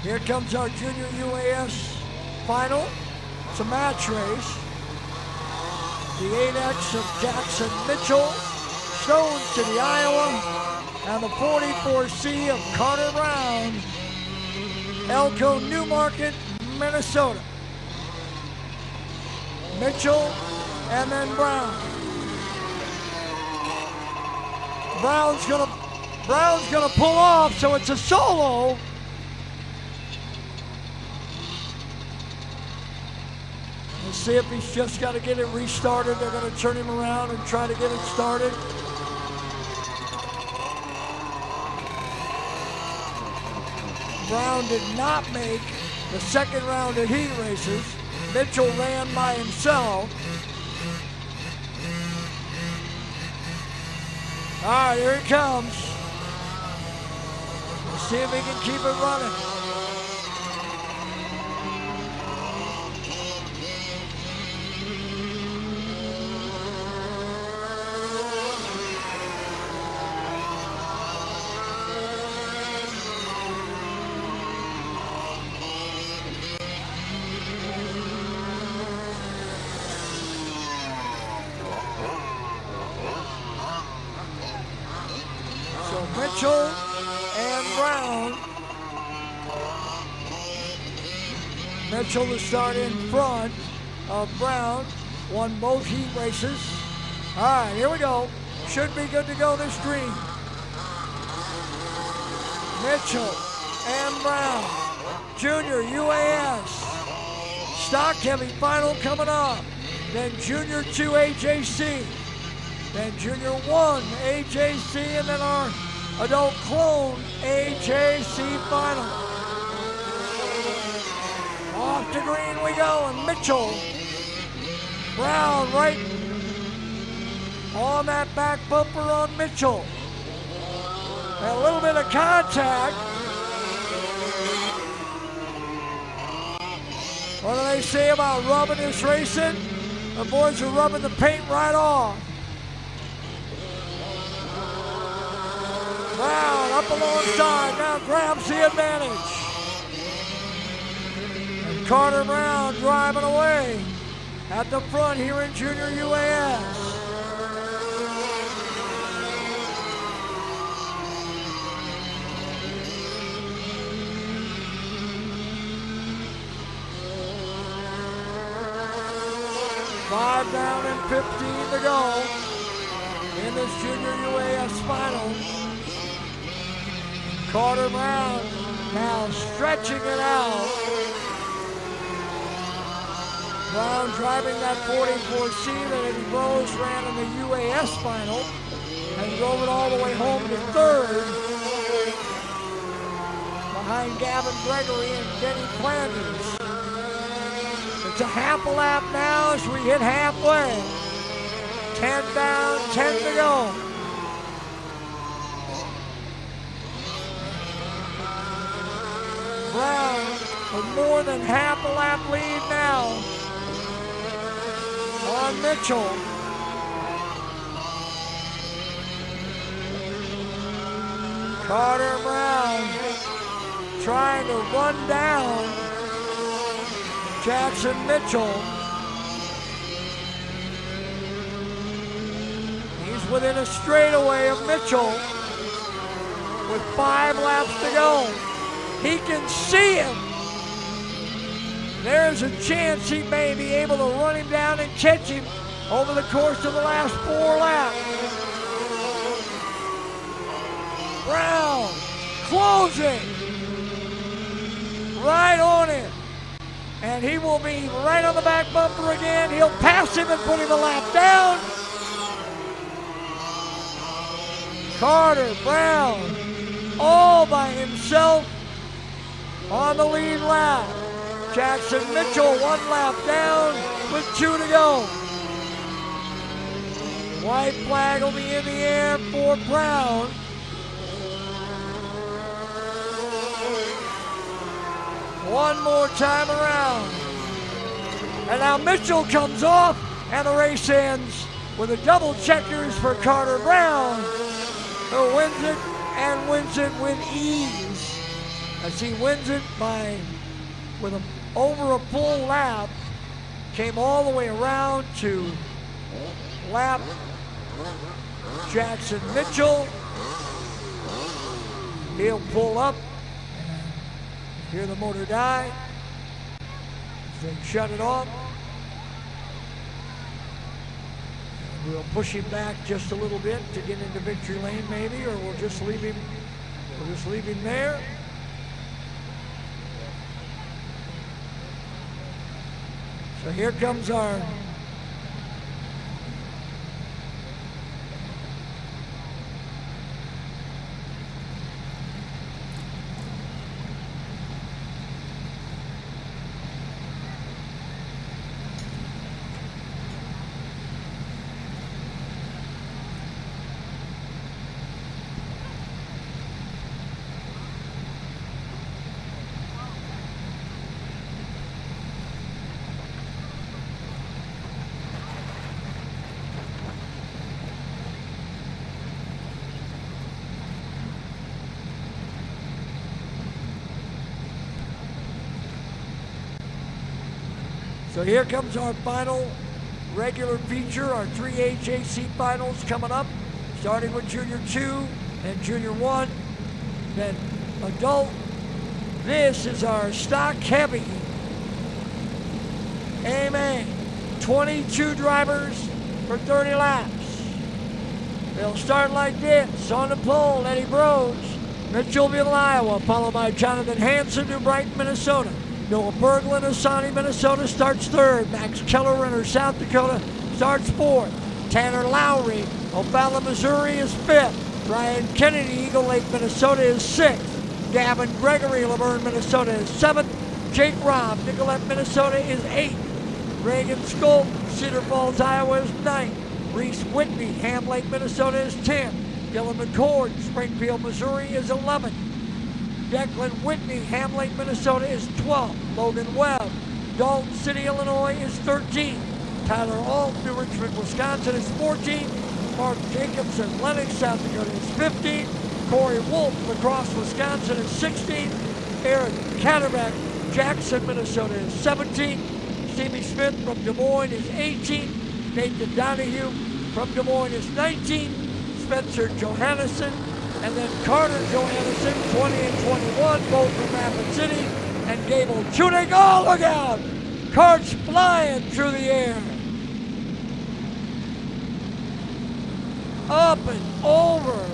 Speaker 1: Here comes our junior UAS final. It's a match race. The 8X of Jackson Mitchell, Stone City, Iowa, and the 44C of Carter Brown, Elko, Newmarket, Minnesota. Mitchell and then Brown. Brown's gonna pull off, so it's a solo. Let's see if he's just got to get it restarted. They're going to turn him around and try to get it started. Brown did not make the second round of heat races. Mitchell ran by himself. All right, here it comes. Let's see if he can keep it running. Mitchell to start in front of Brown. Won both heat races. All right, here we go. Should be good to go this green. Mitchell and Brown. Junior UAS. Stock heavy final coming up. Then Junior 2 AJC. Then Junior 1 AJC, and then our adult clone AJC final. Off to green we go, and Mitchell. Brown right on that back bumper on Mitchell. A little bit of contact. What do they say about rubbing this racing? The boys are rubbing the paint right off. Brown up alongside, now grabs the advantage. And Carter Brown driving away at the front here in Junior UAS. Five down and 15 to go in this Junior UAS final. Carter Brown now stretching it out. Brown driving that 44C that Eddie Rose ran in the UAS final and drove it all the way home to third behind Gavin Gregory and Denny Flanders. It's a half a lap now as we hit halfway. 10 down, 10 to go. Brown with more than half a lap lead now on Mitchell. Carter Brown trying to run down Jackson Mitchell. He's within a straightaway of Mitchell with 5 laps to go. He can see him. There's a chance he may be able to run him down and catch him over the course of the last 4 laps. Brown closing right on him. And he will be right on the back bumper again. He'll pass him and put him a lap down. Carter Brown all by himself on the lead lap. Jackson Mitchell 1 lap down with 2 to go. White flag will be in the air for Brown. One more time around. And now Mitchell comes off and the race ends with a double checkers for Carter Brown, who wins it and wins it with ease. As he wins it with over a full lap, came all the way around to lap Jackson Mitchell. He'll pull up. Hear the motor die. They shut it off. And we'll push him back just a little bit to get into victory lane maybe, or we'll just leave him there. So here comes our So here comes our final regular feature, our 3 AJC finals coming up, starting with Junior 2 and Junior 1, then Adult. This is our stock heavy Amen. 22 drivers for 30 laps. They'll start like this. On the pole, Eddie Brose, Mitchellville, Iowa, followed by Jonathan Hansen, New Brighton, Minnesota. Noah Berglund, Asani, Minnesota, starts third. Max Kellerrenner, South Dakota, starts fourth. Tanner Lowry, O'Fallon, Missouri, is fifth. Ryan Kennedy, Eagle Lake, Minnesota, is sixth. Gavin Gregory, Laverne, Minnesota, is seventh. Jake Robb, Nicolette, Minnesota, is eighth. Reagan Skolt, Cedar Falls, Iowa, is ninth. Reese Whitney, Ham Lake, Minnesota, is 10th. Dylan McCord, Springfield, Missouri, is 11th. Declan Whitney, Ham Lake, Minnesota, is 12th. Logan Webb, Dalton City, Illinois, is 13th. Tyler Alt, New Richmond, Wisconsin, is 14th. Mark Jacobson, Lennox, South Dakota, is 15th. Corey Wolf, La Crosse, Wisconsin, is 16th. Eric Catterback, Jackson, Minnesota, is 17th. Stevie Smith from Des Moines is 18th. Nathan Donahue from Des Moines is 19th. Spencer Johannesson, and then Carter Johannesson, 20 and 21, both from Rapid City. And Gable Chudik, oh, look out! Kart's flying through the air. Up and over.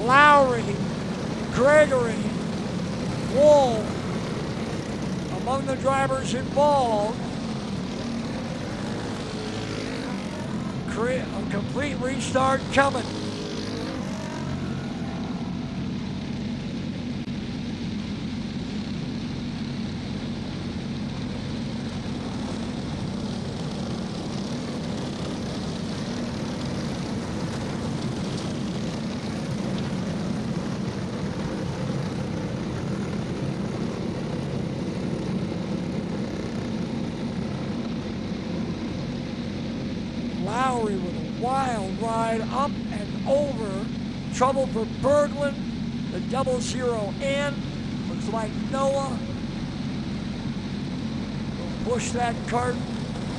Speaker 1: Lowry, Gregory, Wolf, among the drivers involved. A complete restart coming. Lowry with a wild ride up and over. Trouble for Berglund. The double zero in. Looks like Noah will push that cart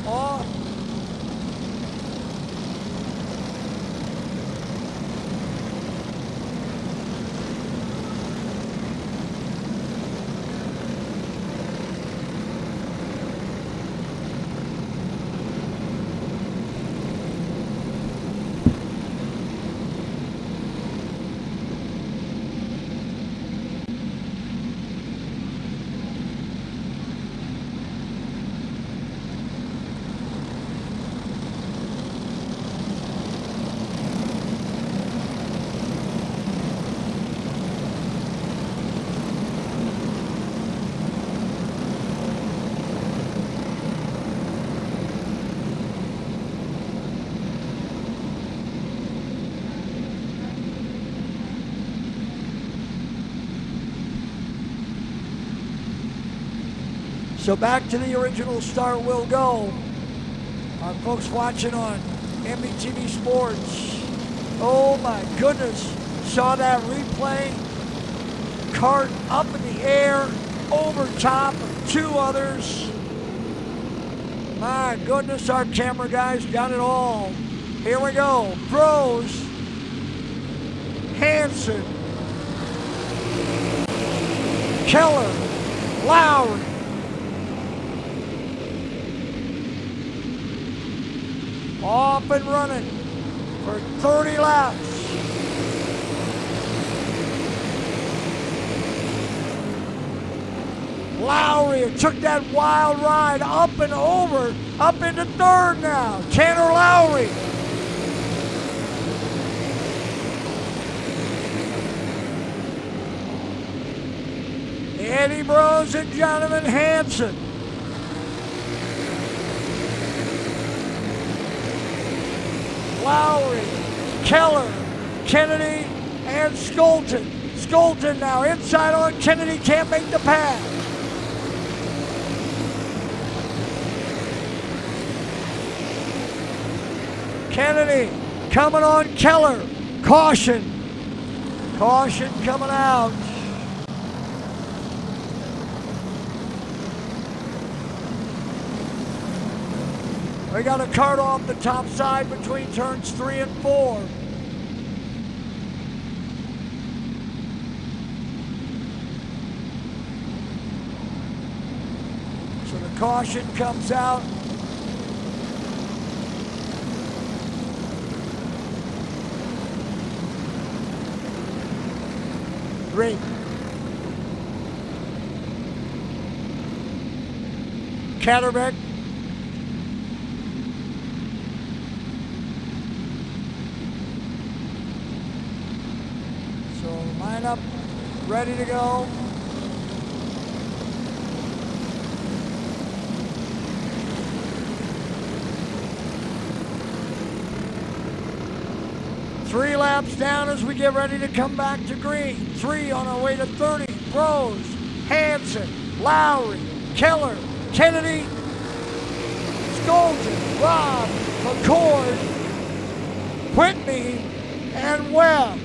Speaker 1: off. So back to the original start we'll go. Our folks watching on MBTV Sports. Oh my goodness, saw that replay. Kart up in the air, over top of two others. My goodness, our camera guys got it all. Here we go, Brose, Hansen, Keller, Lowry. Off and running for 30 laps. Lowry took that wild ride up and over, up into third now. Tanner Lowry. Eddie Brose and Jonathan Hansen. Lowry, Keller, Kennedy, and Skolton. Skolton now inside on Kennedy, can't make the pass. Kennedy coming on Keller. Caution. Caution coming out. We got a kart off the top side between turns 3 and 4. Caution comes out. Three. Catterbeck. So lineup ready to go. Three laps down as we get ready to come back to green. 3 on our way to 30. Rose, Hansen, Lowry, Keller, Kennedy, Skolton, Robb, McCord, Whitney, and Webb.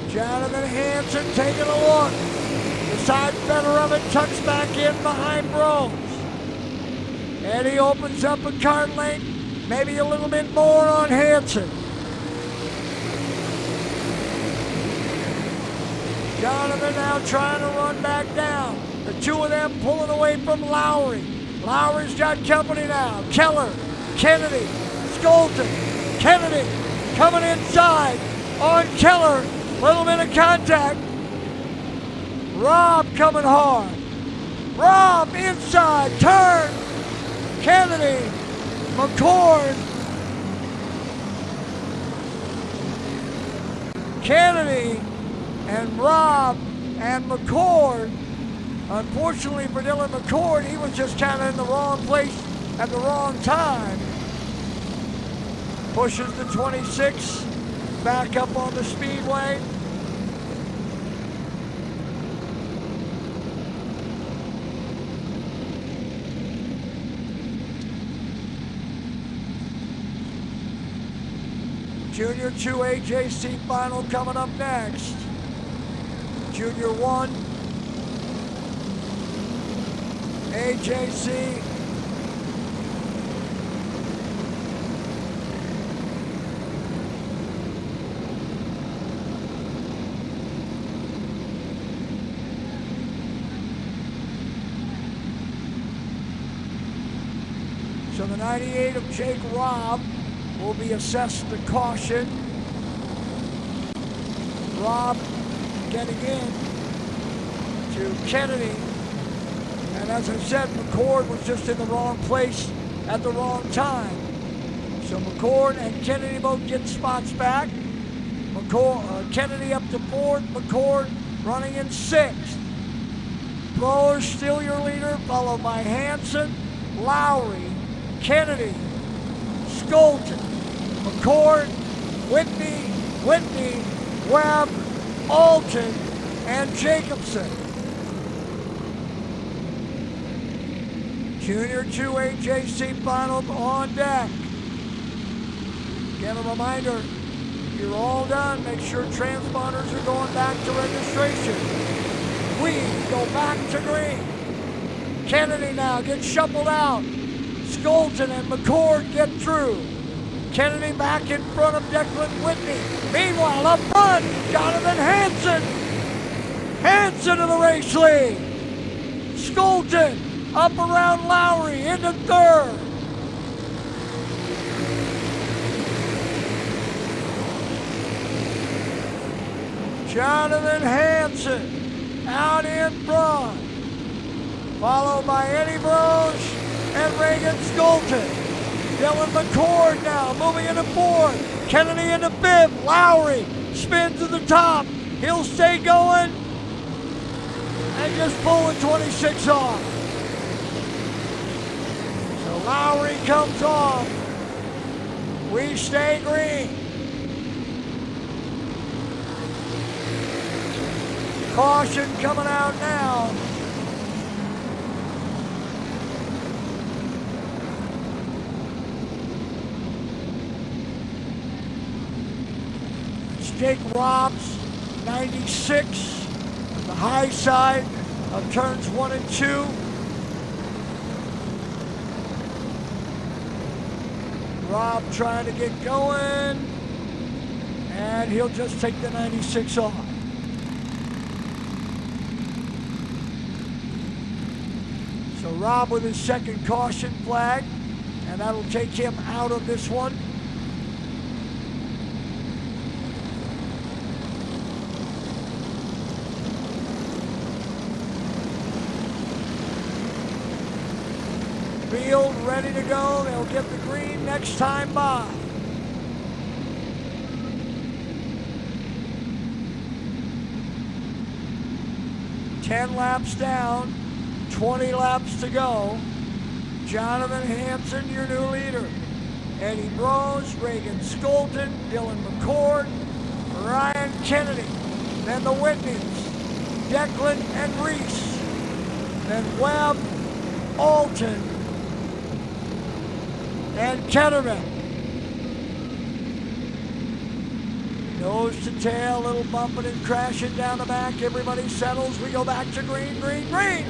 Speaker 1: Jonathan Hansen taking a look. The side fender of it tucks back in behind Rose. Eddie opens up a kart lane. Maybe a little bit more on Hansen. Jonathan now trying to run back down. The two of them pulling away from Lowry. Lowry's got company now. Keller, Kennedy, Skolton, Kennedy coming inside on Keller. Little bit of contact. Robb coming hard. Robb inside, turn. Kennedy, McCord, Kennedy, and Robb and McCord. Unfortunately for Dylan McCord, he was just kind of in the wrong place at the wrong time. Pushes the 26 back up on the speedway. Junior 2 AJC final coming up next. Junior 1 AJC. So the 98 of Jake Robb will be assessed the caution. Robb getting in to Kennedy. And as I said, McCord was just in the wrong place at the wrong time. So McCord and Kennedy both get spots back. Kennedy up to 4th, McCord running in 6th. Brower still your leader, followed by Hansen, Lowry, Kennedy, Skolton, McCord, Whitney, Webb, Alton, and Jacobson. Junior 2 AJC final on deck. Again, a reminder, you're all done. Make sure transponders are going back to registration. We go back to green. Kennedy now gets shuffled out. Skolton and McCord get through. Kennedy back in front of Declan Whitney. Meanwhile, up front, Jonathan Hansen. Hansen to the race lead. Skolton up around Lowry into 3rd. Jonathan Hansen out in front, followed by Eddie Broche and Reagan Skolton. Dylan McCord now moving into 4th. Kennedy into 5th. Lowry spins to the top. He'll stay going and just pull the 26 off. So Lowry comes off. We stay green. Caution coming out now. It's Jake Robb's 96, the high side of turns 1 and 2. Robb trying to get going, and he'll just take the 96 off. Rob with his second caution flag, and that'll take him out of this one. Field ready to go. They'll get the green next time by. Ten laps down, 20 laps to go. Jonathan Hansen, your new leader. Eddie Brose, Reagan Skolton, Dylan McCord, Ryan Kennedy. Then the Whitneys, Declan and Reese. Then Webb, Alton, and Ketterman. Nose to tail, little bumping and crashing down the back. Everybody settles. We go back to green, green, green.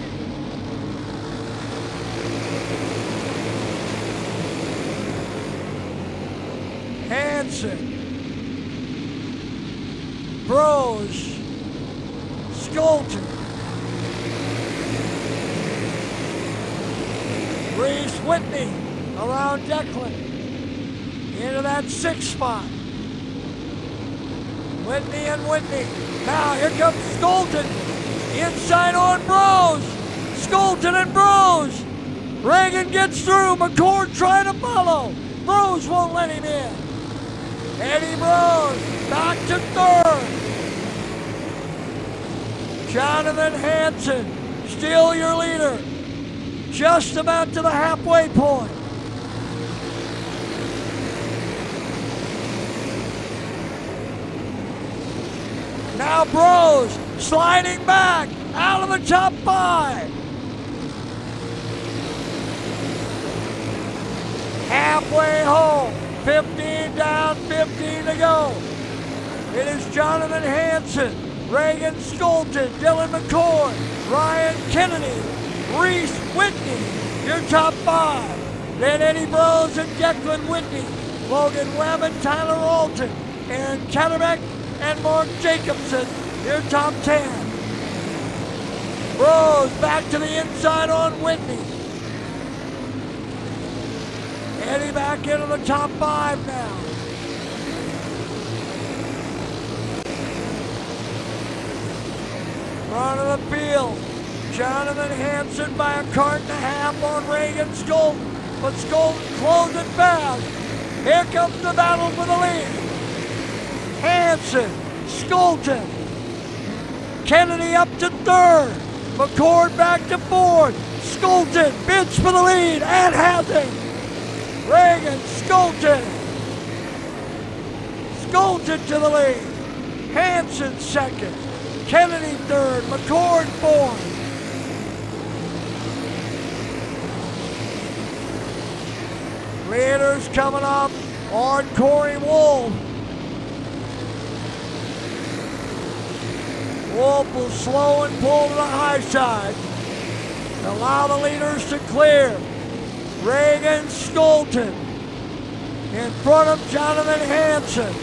Speaker 1: Hansen, Brose, Skolton, Reese, Whitney around Declan into that 6th spot. Whitney and Whitney. Now here comes Skolton. Inside on Brose. Skolton and Brose. Reagan gets through. McCord trying to follow. Brose won't let him in. Eddie Brose back to 3rd. Jonathan Hansen, still your leader. Just about to the halfway point. Now Brose sliding back out of the top 5. Halfway home, 15 down, 15 to go. It is Jonathan Hansen, Reagan Skolton, Dylan McCord, Ryan Kennedy, Reese Whitney, your top 5. Then Eddie Brose and Declan Whitney, Logan Webb and Tyler Alton, Aaron Ketterbeck and Mark Jacobson, your top 10. Brose back to the inside on Whitney. Eddie back into the top 5 now. Front of the field, Jonathan Hansen by a kart and a half on Reagan Skolton, but Skolton closing fast. Here comes the battle for the lead. Hansen, Skolton, Kennedy up to 3rd, McCord back to 4th, Skolton bids for the lead and has it. Reagan, Skolton to the lead, Hansen 2nd, Kennedy 3rd, McCord 4th. Leaders coming up on Corey Wolf. Wolf will slow and pull to the high side. Allow the leaders to clear. Reagan Skolton in front of Jonathan Hansen.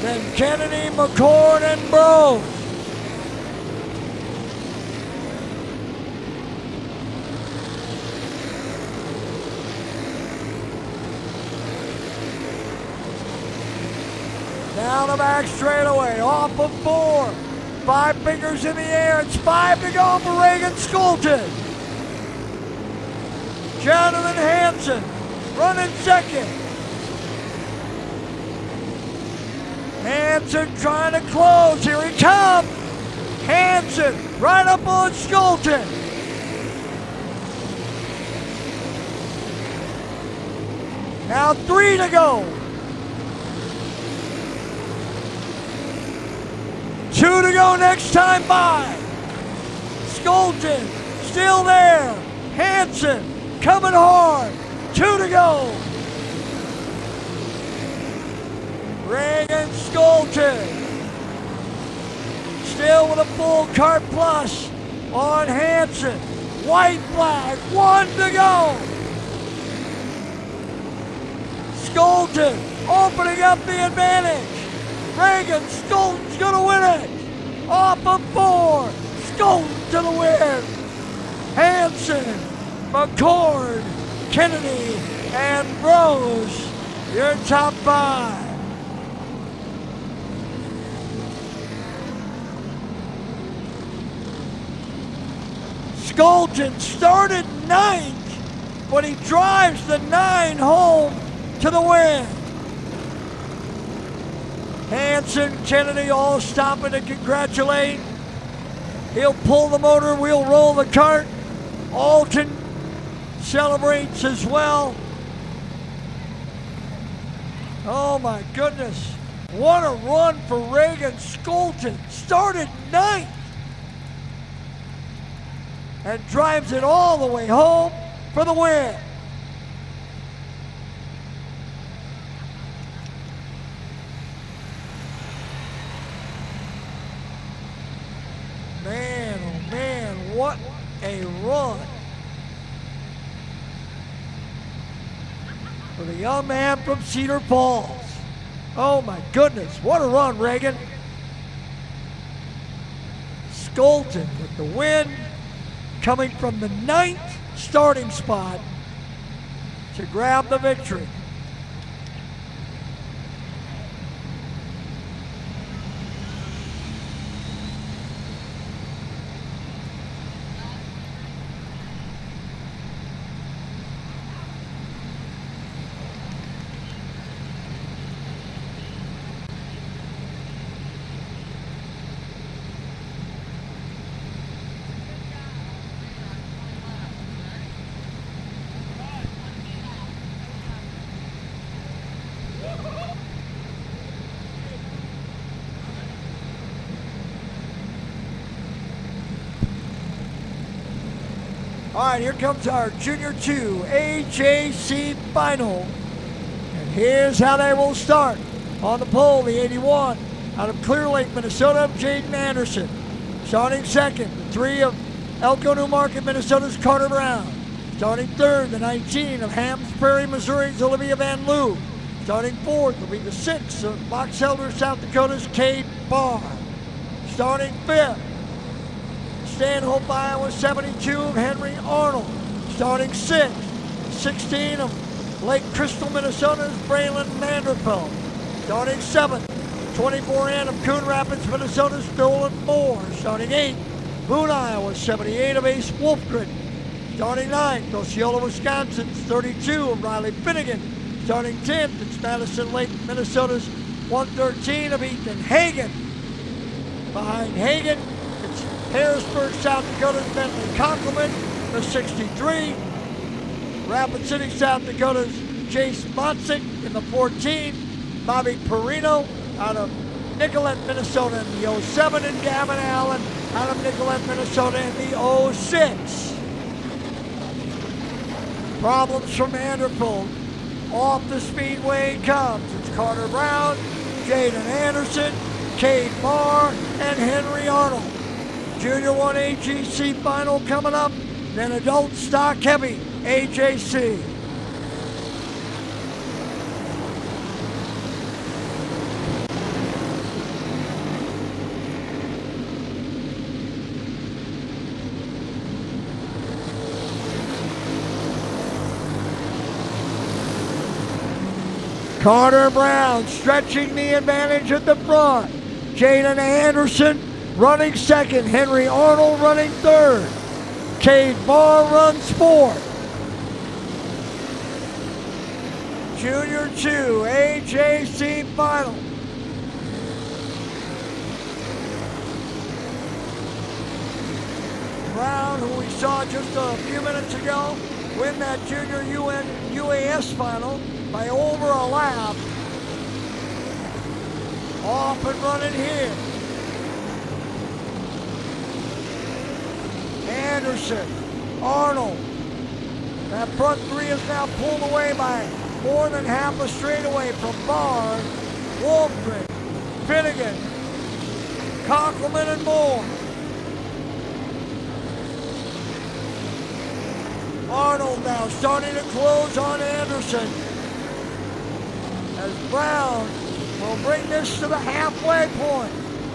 Speaker 1: Then Kennedy, McCord, and Brose. Down the back straightaway, off of 4. 5 fingers in the air, it's 5 to go for Reagan Skolton. Jonathan Hansen running 2nd. Hansen trying to close, here he comes. Hansen right up on Skolton. Now 3 to go. 2 to go next time by. Skolton still there. Hansen coming hard. 2 to go. Reagan Skolton still with a full Kart Plus on Hansen. White flag, 1 to go. Skolton opening up the advantage. Reagan Skolton's gonna win it. Off of 4, Skolton to the win. Hanson, McCord, Kennedy, and Rose, your top 5. Skolton started 9th, but he drives the 9 home to the win. Hanson, Kennedy all stopping to congratulate. He'll pull the motor, we'll roll the cart. Alton celebrates as well. Oh my goodness. What a run for Reagan Skolton. Started 9th and drives it all the way home for the win. Man, oh man, what a run for the young man from Cedar Falls. Oh my goodness, what a run, Reagan. Skolton with the win, coming from the 9th starting spot to grab the victory. All right, here comes our Junior 2 AJC final. And here's how they will start. On the pole, the 81 out of Clear Lake, Minnesota, Jaden Anderson. Starting second, the 3 of Elko, New Market, Minnesota's Carter Brown. Starting third, the 19 of Hams Prairie, Missouri's Olivia Van Loo. Starting fourth will be the 6 of Box Elder, South Dakota's Kate Barr. Starting fifth, Stanhope, Iowa, 72 of Henry Arnold. Starting 6th, 16 of Lake Crystal, Minnesota's Braylon Vanderbilt. Starting 7th, 24N of Coon Rapids, Minnesota's Dolan Moore. Starting 8th, Boone, Iowa, 78 of Ace Wolfgren. Starting 9th, Osceola, Wisconsin's 32 of Riley Finnegan. Starting 10th, it's Madison Lake, Minnesota's 113 of Ethan Hagen. Behind Hagen, it's Harrisburg, South Dakota's Bentley Conkelman, the 63. Rapid City, South Dakota's Jace Motzik in the 14. Bobby Perino out of Nicollet, Minnesota in the 07. And Gavin Allen out of Nicollet, Minnesota in the 06. Problems from Vanderbilt. Off the speedway comes. It's Carter Brown, Jaden Anderson, Cade Barr, and Henry Arnold. Junior 1 AJC final coming up, then adult stock heavy AJC. Carter Brown stretching the advantage at the front. Jaden Anderson running second. Henry Arnold running third. Cade Barr runs fourth. Junior 2 AJC final. Brown, who we saw just a few minutes ago, win that Junior UAS final by over a lap. Off and running here. Anderson, Arnold. That front 3 is now pulled away by more than half a straightaway from Barr, Wolfgren, Finnegan, Conkelman, and more. Arnold now starting to close on Anderson as Brown will bring this to the halfway point,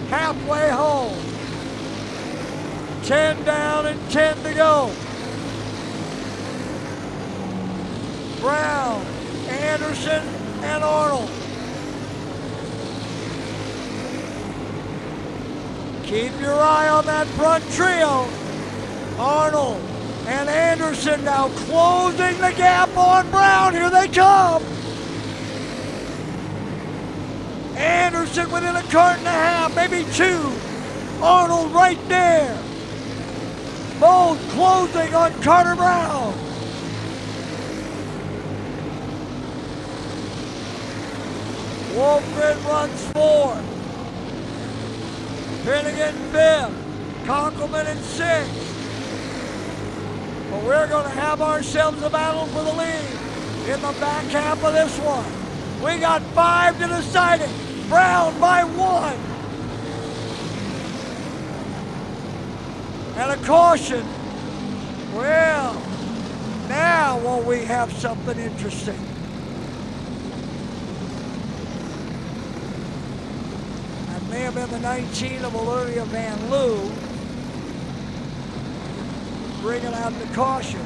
Speaker 1: halfway home. 10 down and 10 to go. Brown, Anderson, and Arnold. Keep your eye on that front trio. Arnold and Anderson now closing the gap on Brown. Here they come. Anderson within a kart and a half, maybe two. Arnold right there. Both closing on Carter Brown. Wolfgren runs fourth. Finnegan fifth. Conkelman in sixth. But we're going to have ourselves a battle for the lead in the back half of this one. We got 5 to decide it. Brown by 1. And a caution. Well, now will we have something interesting. That may have been the 19 of Olivia Van Loo. Bringing out the caution.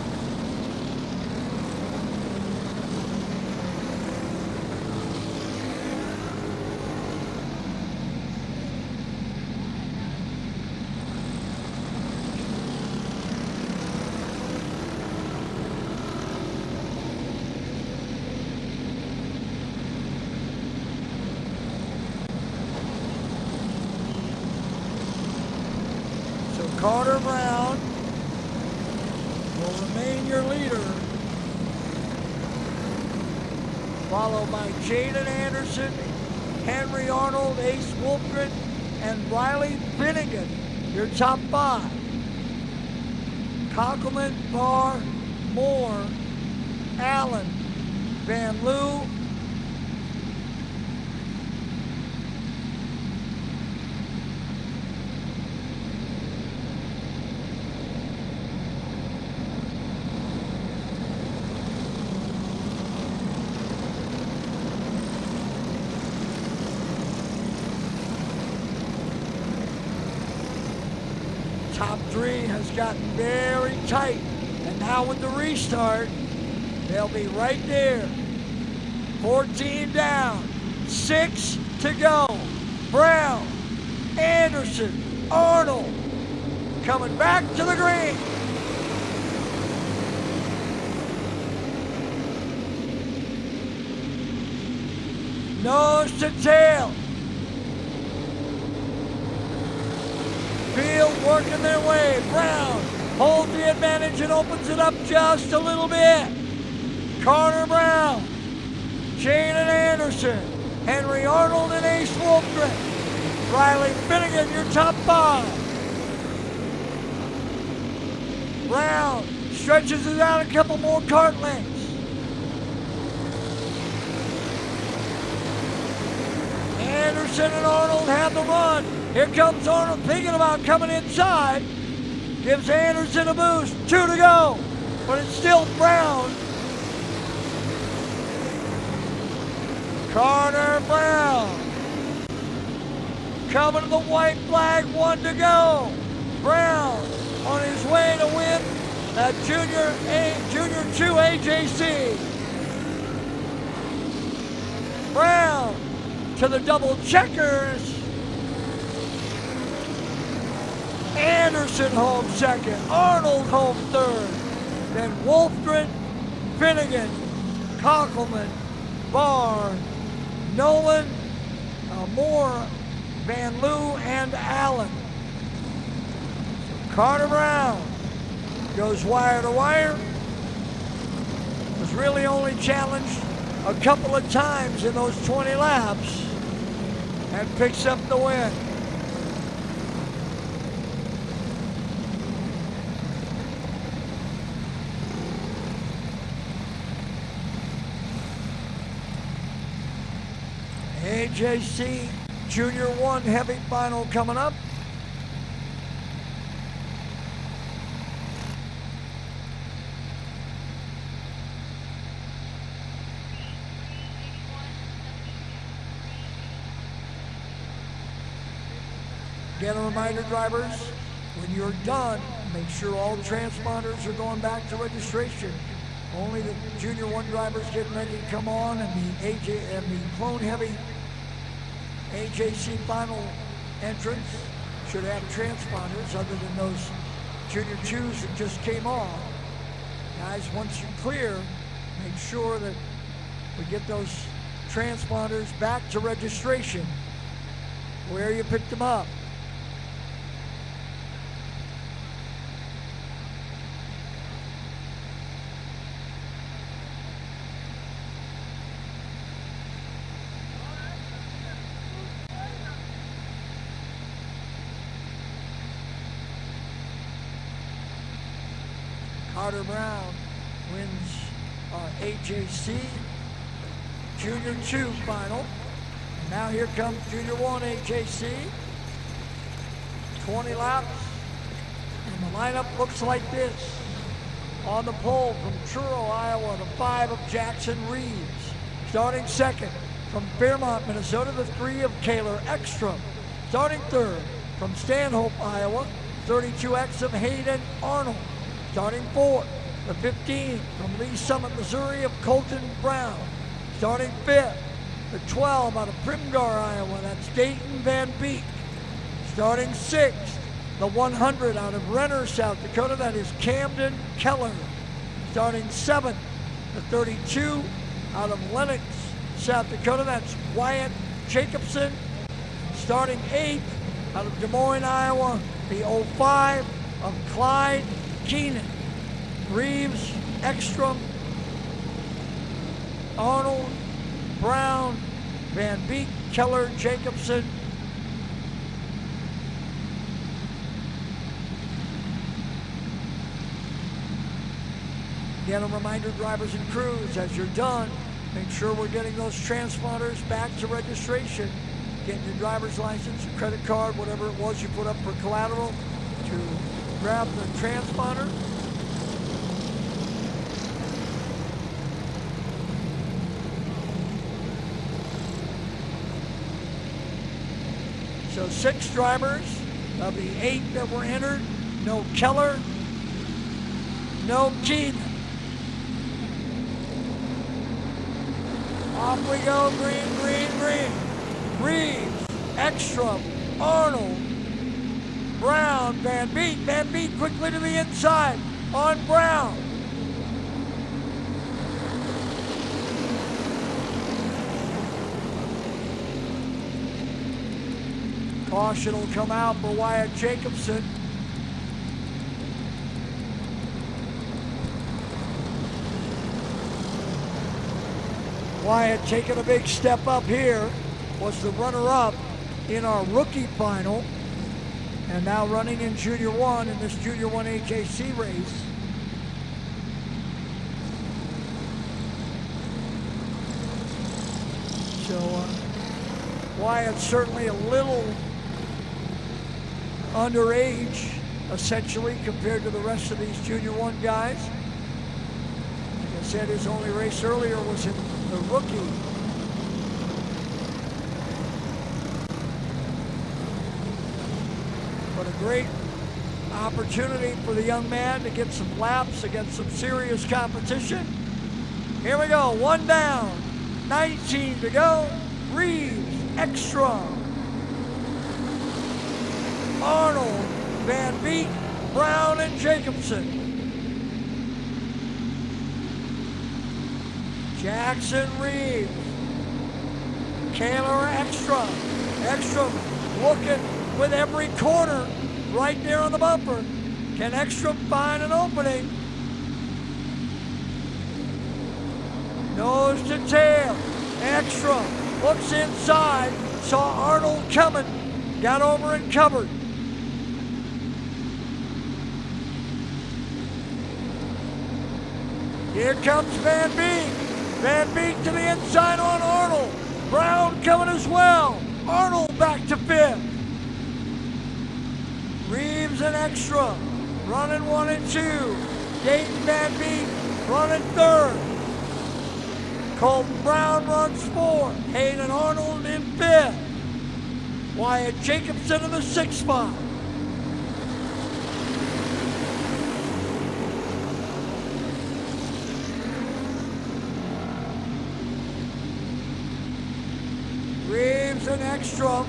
Speaker 1: So Carter Brown will remain your leader, followed by Jaden Anderson, Henry Arnold, Ace Wolfgren, and Riley Finnegan, your top 5. Conkelman, Barr, Moore, Allen, Van Loo, top 3 has gotten very tight, and now with the restart, they'll be right there. 14 down, 6 to go. Brown, Anderson, Arnold coming back to the green. Nose to tail. Field working their way. Brown holds the advantage and opens it up just a little bit. Carter Brown, Jaden Anderson, Henry Arnold, and Ace Wolfgren. Riley Finnegan, your top 5. Brown stretches it out a couple more kart lengths. Anderson and Arnold have the run. Here comes Arnold thinking about coming inside. Gives Anderson a boost. 2 to go. But it's still Brown. Carter Brown. Coming to the white flag. 1 to go. Brown on his way to win that Junior 2 AJC. Brown to the double checkers. Anderson home second, Arnold home third, then Wolfgren, Finnegan, Conkelman, Barr, Nolan, Moore, Van Loo, and Allen. So Carter Brown goes wire to wire. Was really only challenged a couple of times in those 20 laps and picks up the win. AJC Junior 1 Heavy Final coming up. Again, a reminder, drivers, when you're done, make sure all transponders are going back to registration. Only the Junior 1 drivers getting ready to come on, and the Clone Heavy AJC final entrants should have transponders other than those Junior 2s that just came on. Guys, once you clear, make sure that we get those transponders back to registration where you picked them up. Carter Brown wins AJC Junior 2 final. And now here comes Junior 1 AJC. 20 laps. And the lineup looks like this. On the pole from Truro, Iowa, the 5 of Jackson Reeves. Starting second from Fairmont, Minnesota, the 3 of Kaylor Ekstrom. Starting third from Stanhope, Iowa, 32X of Hayden Arnold. Starting fourth, the 15 from Lee Summit, Missouri of Colton Brown. Starting fifth, the 12 out of Primgar, Iowa, that's Dayton Van Beek. Starting sixth, the 100 out of Renner, South Dakota, that is Camden Keller. Starting seventh, the 32 out of Lenox, South Dakota, that's Wyatt Jacobson. Starting eighth, out of Des Moines, Iowa, the 05 of Clyde Keenan. Reeves, Ekstrom, Arnold, Brown, Van Beek, Keller, Jacobson. Again, a reminder, drivers and crews, as you're done, make sure we're getting those transponders back to registration. Getting your driver's license, your credit card, whatever it was you put up for collateral, to grab the transponder. So 6 drivers of the 8 that were entered. No Keller, no Keenan. Off we go, green, green, green. Reeves, Ekstrom, Arnold, Brown, Van Beek quickly to the inside on Brown. Caution will come out for Wyatt Jacobson. Wyatt taking a big step up here, was the runner-up in our rookie final, and now running in Junior 1 in this Junior 1 AJC race. So Wyatt's certainly a little underage, essentially, compared to the rest of these Junior 1 guys. Like I said, his only race earlier was in the rookie. But a great opportunity for the young man to get some laps against some serious competition. Here we go, 1 down, 19 to go. Reeves, Ekstrom, Arnold, Van Beek, Brown, and Jacobson. Jackson Reeves, Kaylor Ekstrom. Ekstrom looking with every corner right there on the bumper. Can Ekstrom find an opening? Nose to tail. Ekstrom looks inside, saw Arnold coming, got over and covered. Here comes Van Beek. Van Beek to the inside on Arnold. Brown coming as well. Arnold back to 5th. Reeves and Ekstrom running 1 and 2. Dayton Van Beek running 3rd. Colton Brown runs 4th. Hayden Arnold in 5th. Wyatt Jacobson in the 6th spot. and Ekstrom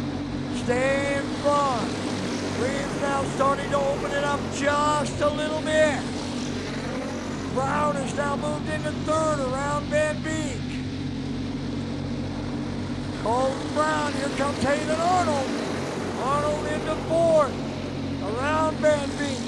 Speaker 1: stay in front. Reeves now starting to open it up just a little bit. Brown has now moved into third around Van Beek. Colton Brown, here comes Hayden Arnold. Arnold into fourth around Van Beek.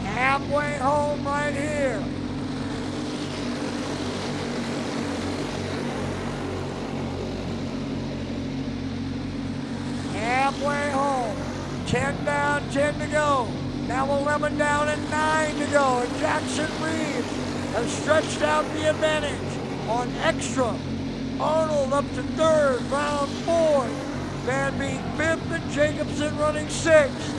Speaker 1: Halfway home right here. Halfway home. 10 down, 10 to go. Now 11 down and 9 to go. And Jackson Reeves has stretched out the advantage on Ekstrom. Arnold up to third, Brown fourth. Van Beek fifth, and Jacobson running sixth.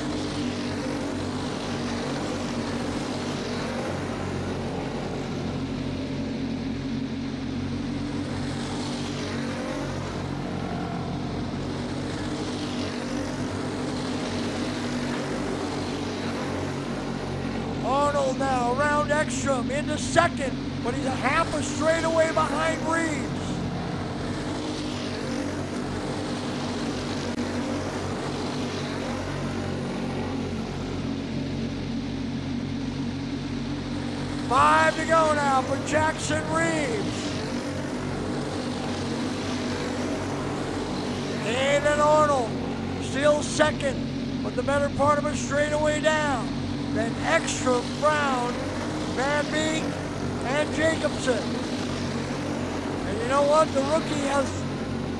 Speaker 1: Arnold now around Ekstrom into second, but he's a half a straightaway behind Reeves. Five to go now for Jackson Reeves. Hayden Arnold still second, but the better part of a straightaway down. Then Ekstrom, Brown, Van Beek, and Jacobson. And you know what? The rookie has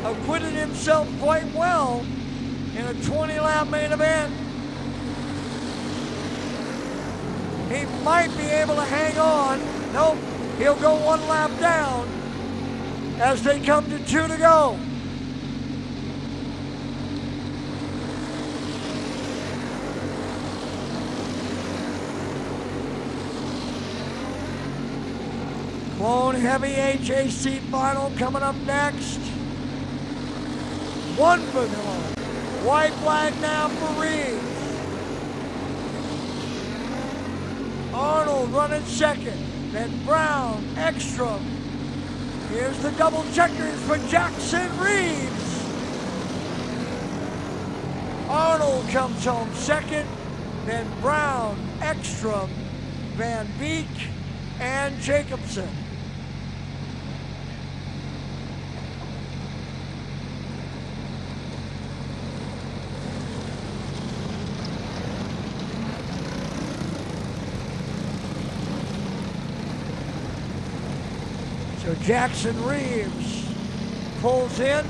Speaker 1: acquitted himself quite well in a 20-lap main event. He might be able to hang on. Nope, he'll go one lap down as they come to 2 to go. Clone Heavy AJC final coming up next. One for them. White flag now for Reeves. Arnold running second. Then Brown, Ekstrom. Here's the double checkers for Jackson Reeves. Arnold comes home second. Then Brown, Ekstrom, Van Beek, and Jacobson. So Jackson Reeves pulls in.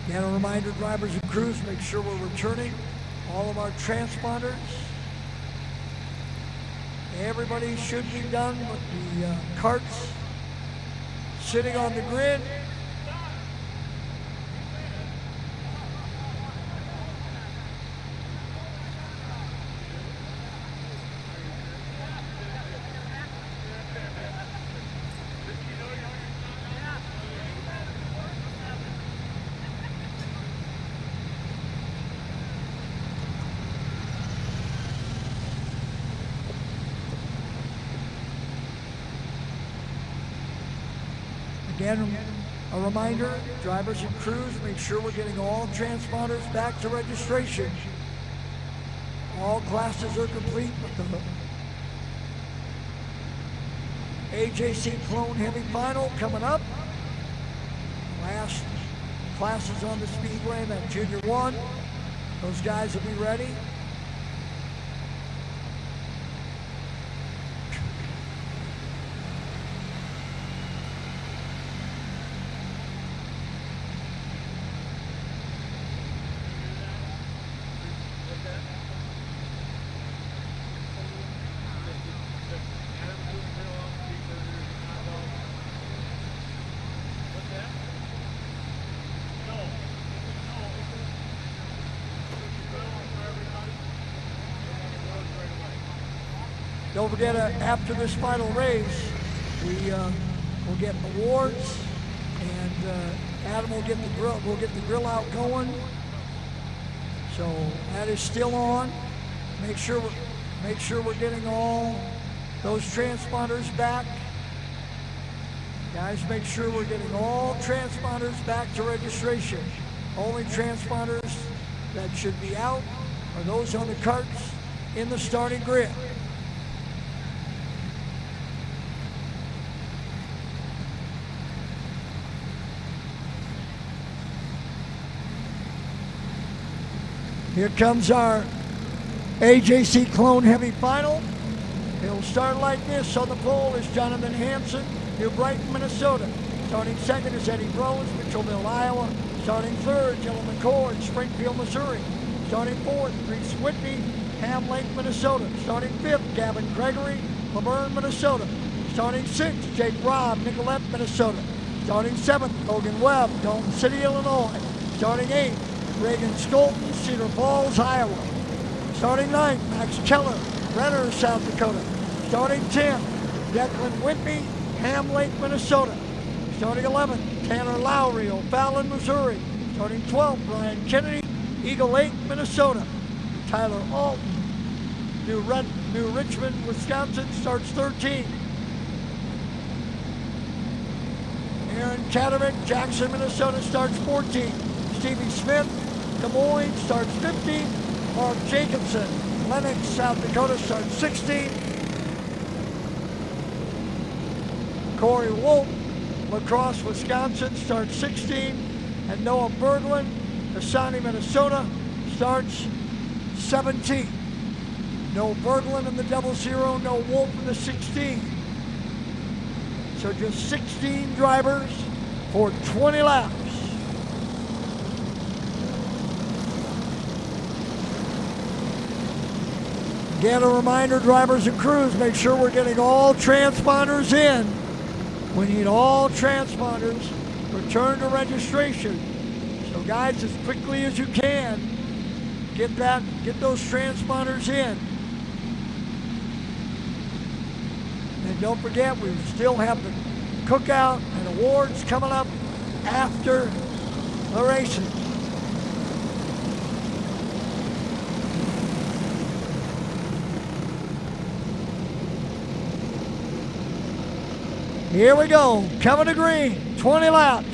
Speaker 1: Again, a reminder, drivers and crews, make sure we're returning all of our transponders. Everybody should be done with the carts sitting on the grid. Again, a reminder, drivers and crews, make sure we're getting all transponders back to registration. All classes are complete with the AJC Clone Heavy Final coming up. Last classes on the Speedway, that Junior 1. Those guys will be ready. Don't forget, after this final race, we'll get awards, and Adam will get the grill. We'll get the grill out going. So that is still on. Make sure we're getting all those transponders back. Guys, make sure we're getting all transponders back to registration. Only transponders that should be out are those on the carts in the starting grid. Here comes our AJC Clone Heavy Final. It'll start like this. On the pole is Jonathan Hansen, New Brighton, Minnesota. Starting second is Eddie Rose, Mitchellville, Iowa. Starting third, Dylan McCord, Springfield, Missouri. Starting fourth, Reese Whitney, Ham Lake, Minnesota. Starting fifth, Gavin Gregory, Laverne, Minnesota. Starting sixth, Jake Robb, Nicolette, Minnesota. Starting seventh, Logan Webb, Dalton City, Illinois. Starting eighth, Reagan Skolton, Cedar Falls, Iowa. Starting ninth, Max Keller, Renner, South Dakota. Starting 10th, Declan Whitney, Ham Lake, Minnesota. Starting 11th, Tanner Lowry, O'Fallon, Missouri. Starting 12th, Brian Kennedy, Eagle Lake, Minnesota. Tyler Alton, New Richmond, Wisconsin, starts 13th. Aaron Katarek, Jackson, Minnesota, starts 14th. Stevie Smith, Des Moines, starts 15th. Mark Jacobson, Lenox, South Dakota, starts 16th. Corey Wolf, La Crosse, Wisconsin, starts 16th. And Noah Berglund, Asani, Minnesota, starts 17th. No Berglund in the 00, no Wolf in the 16. So just 16 drivers for 20 laps. Again, a reminder, drivers and crews, make sure we're getting all transponders in. We need all transponders. Return to registration. So guys, as quickly as you can, get those transponders in. And don't forget, we still have the cookout and awards coming up after the races. Here we go, coming to green, 20 laps.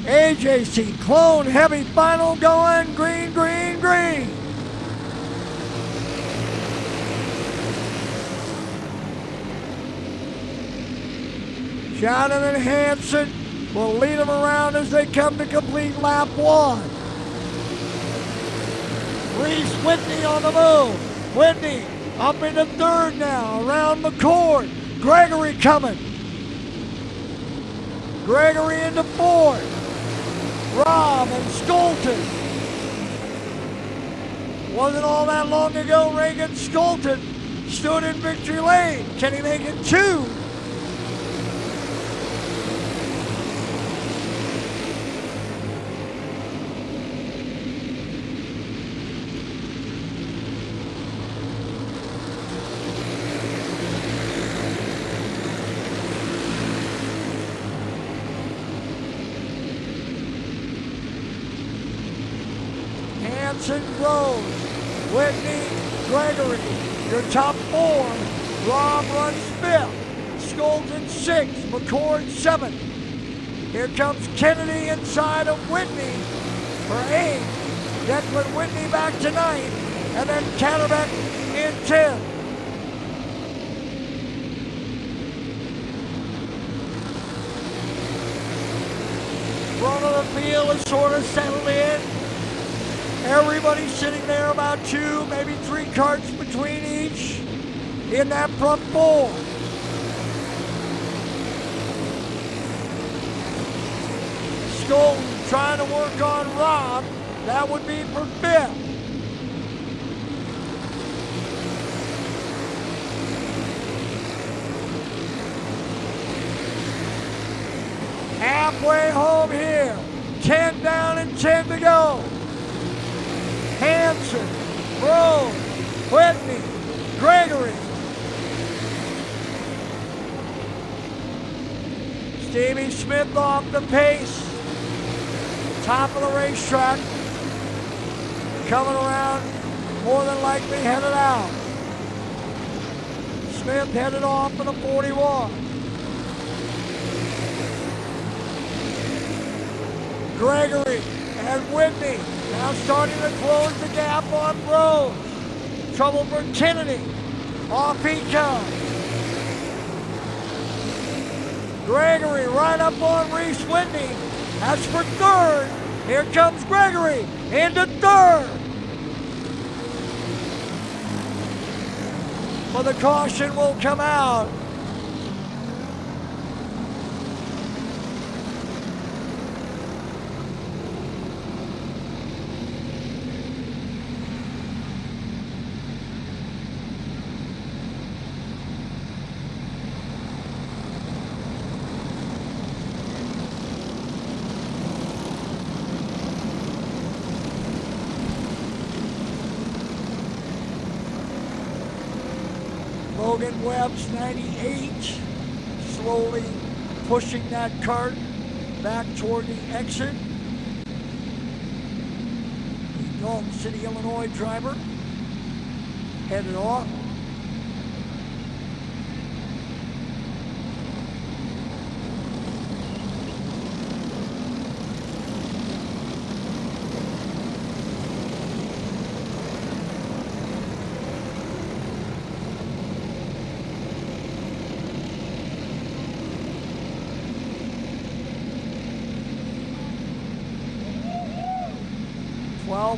Speaker 1: AJC Clone Heavy Final going, green, green, green. Jonathan Hansen will lead them around as they come to complete lap 1. Reese Whitney on the move. Whitney up into third now, around McCord. Gregory coming. Gregory into fourth. Robb and Skolton. Wasn't all that long ago Reagan Skolton stood in victory lane. Can he make it 2? Rose, Whitney, Gregory, your top 4. Robb runs 5th, Skolton 6th, McCord 7th. Here comes Kennedy inside of Whitney for 8th. Declan Whitney back to 9th, and then Katarek in 10th. Front of the field is sort of settled in. Everybody's sitting there about 2, maybe 3 carts between each in that front 4. Skolton trying to work on Robb. That would be for 5th. Halfway home here. 10 down and 10 to go. Hansen, Rose, Whitney, Gregory. Stevie Smith off the pace. Top of the racetrack. Coming around, more than likely headed out. Smith headed off for the 41. Gregory and Whitney now starting to close the gap on Rose. Trouble for Kennedy. Off he comes. Gregory right up on Reese Whitney. That's for third. Here comes Gregory into third. But the caution will come out. Logan Webb's 98, slowly pushing that cart back toward the exit. The Dalton City, Illinois driver headed off.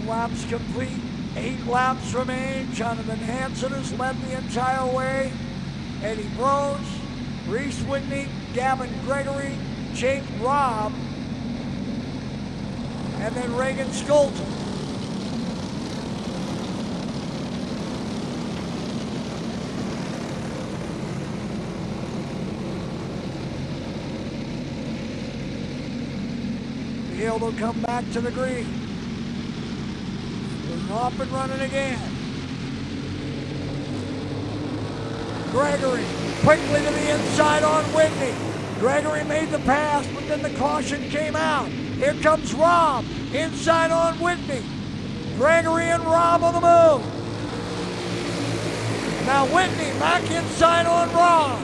Speaker 1: Laps complete, 8 laps remain. Jonathan Hansen has led the entire way. Eddie Rose, Reese Whitney, Gavin Gregory, Jake Robb, and then Reagan Skolton. The hill will come back to the green. Off and running again. Gregory quickly to the inside on Whitney. Gregory made the pass, but then the caution came out. Here comes Robb inside on Whitney. Gregory and Robb on the move. Now Whitney back inside on Robb.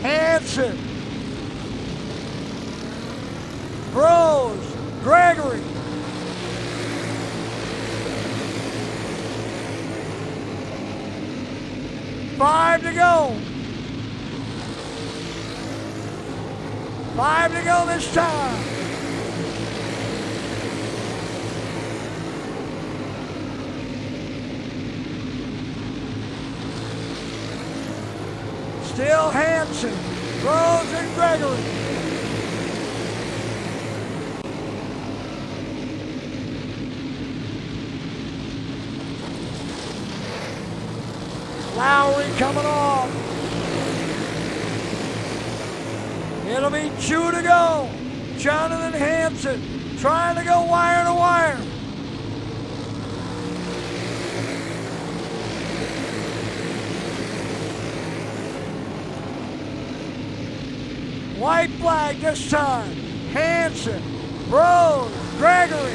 Speaker 1: Hansen. Rose. Gregory. Five to go. 5 to go this time. Still Hansen, Rose, and Gregory. Lowry coming off. It'll be 2 to go. Jonathan Hansen trying to go wire to wire. White flag this time. Hansen, Rose, Gregory.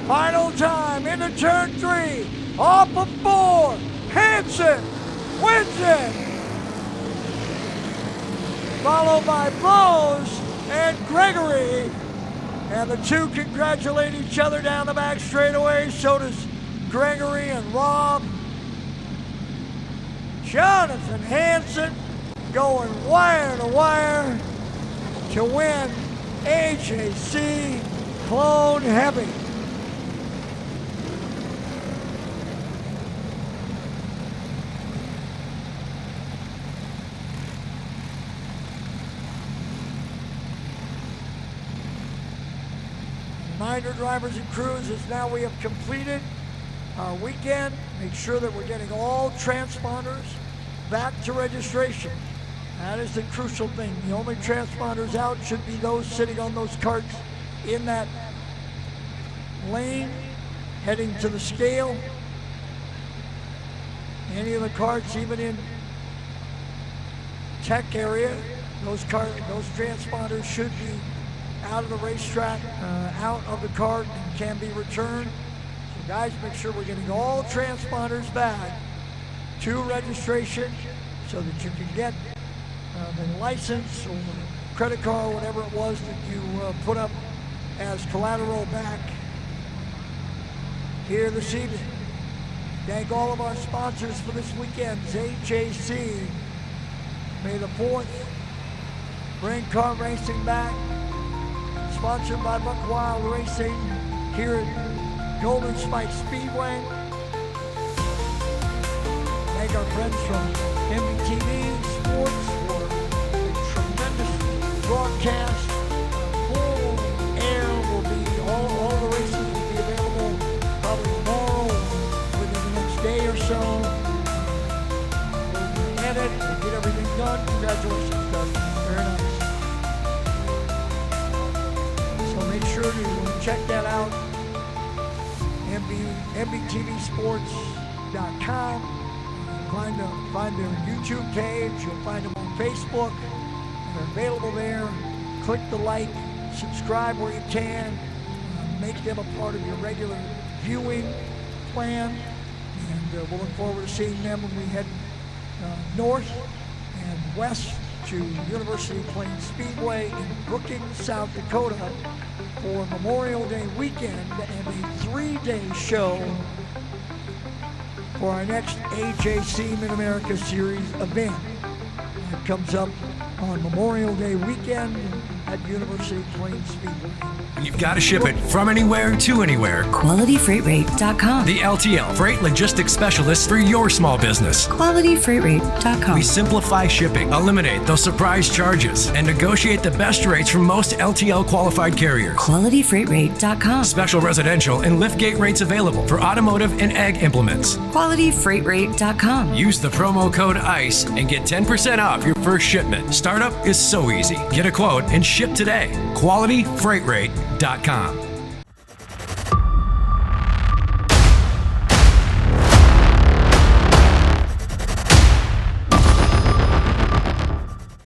Speaker 1: Final time into turn 3. Off of 4. Hansen wins it. Followed by Rose and Gregory. And the two congratulate each other down the back straightaway. So does Gregory and Robb. Jonathan Hansen going wire to wire to win AJC Clone Heavy. Reminder, drivers and crews, is now we have completed our weekend. Make sure that we're getting all transponders back to registration. That is the crucial thing. The only transponders out should be those sitting on those carts in that lane heading to the scale. Any of the carts, even in tech area, those transponders should be out of the racetrack, out of the cart, and can be returned. So guys, make sure we're getting all transponders back to registration so that you can get the license or credit card, whatever it was that you put up as collateral back here this evening. Thank all of our sponsors for this weekend's AJC. May the 4th bring kart racing back. Sponsored by Buck Wild Racing here at Golden Spike Speedway. Thank our friends from MBTV Sports for a tremendous broadcast. Full air will be, all the races will be available probably tomorrow, within the next day or so. We'll edit and get everything done. Congratulations, Doug. Very nice. So make sure to check that out. MBTVsports.com. Find their YouTube page. You'll find them on Facebook. They're available there. Click the like, subscribe where you can. Make them a part of your regular viewing plan. And we'll look forward to seeing them when we head north and west to University Plains Speedway in Brookings, South Dakota for Memorial Day weekend and a 3-day show for our next AJC Mid-America Series event. It comes up on Memorial Day weekend at University Plains Speedway.
Speaker 10: You've got to ship it from anywhere to anywhere.
Speaker 11: QualityFreightRate.com.
Speaker 10: The LTL Freight Logistics Specialist for your small business.
Speaker 11: QualityFreightRate.com.
Speaker 10: We simplify shipping, eliminate those surprise charges, and negotiate the best rates from most LTL qualified carriers.
Speaker 11: QualityFreightRate.com.
Speaker 10: Special residential and liftgate rates available for automotive and ag implements.
Speaker 11: QualityFreightRate.com.
Speaker 10: Use the promo code ICE and get 10% off your first shipment. Startup is so easy. Get a quote and ship today. QualityFreightRate.com.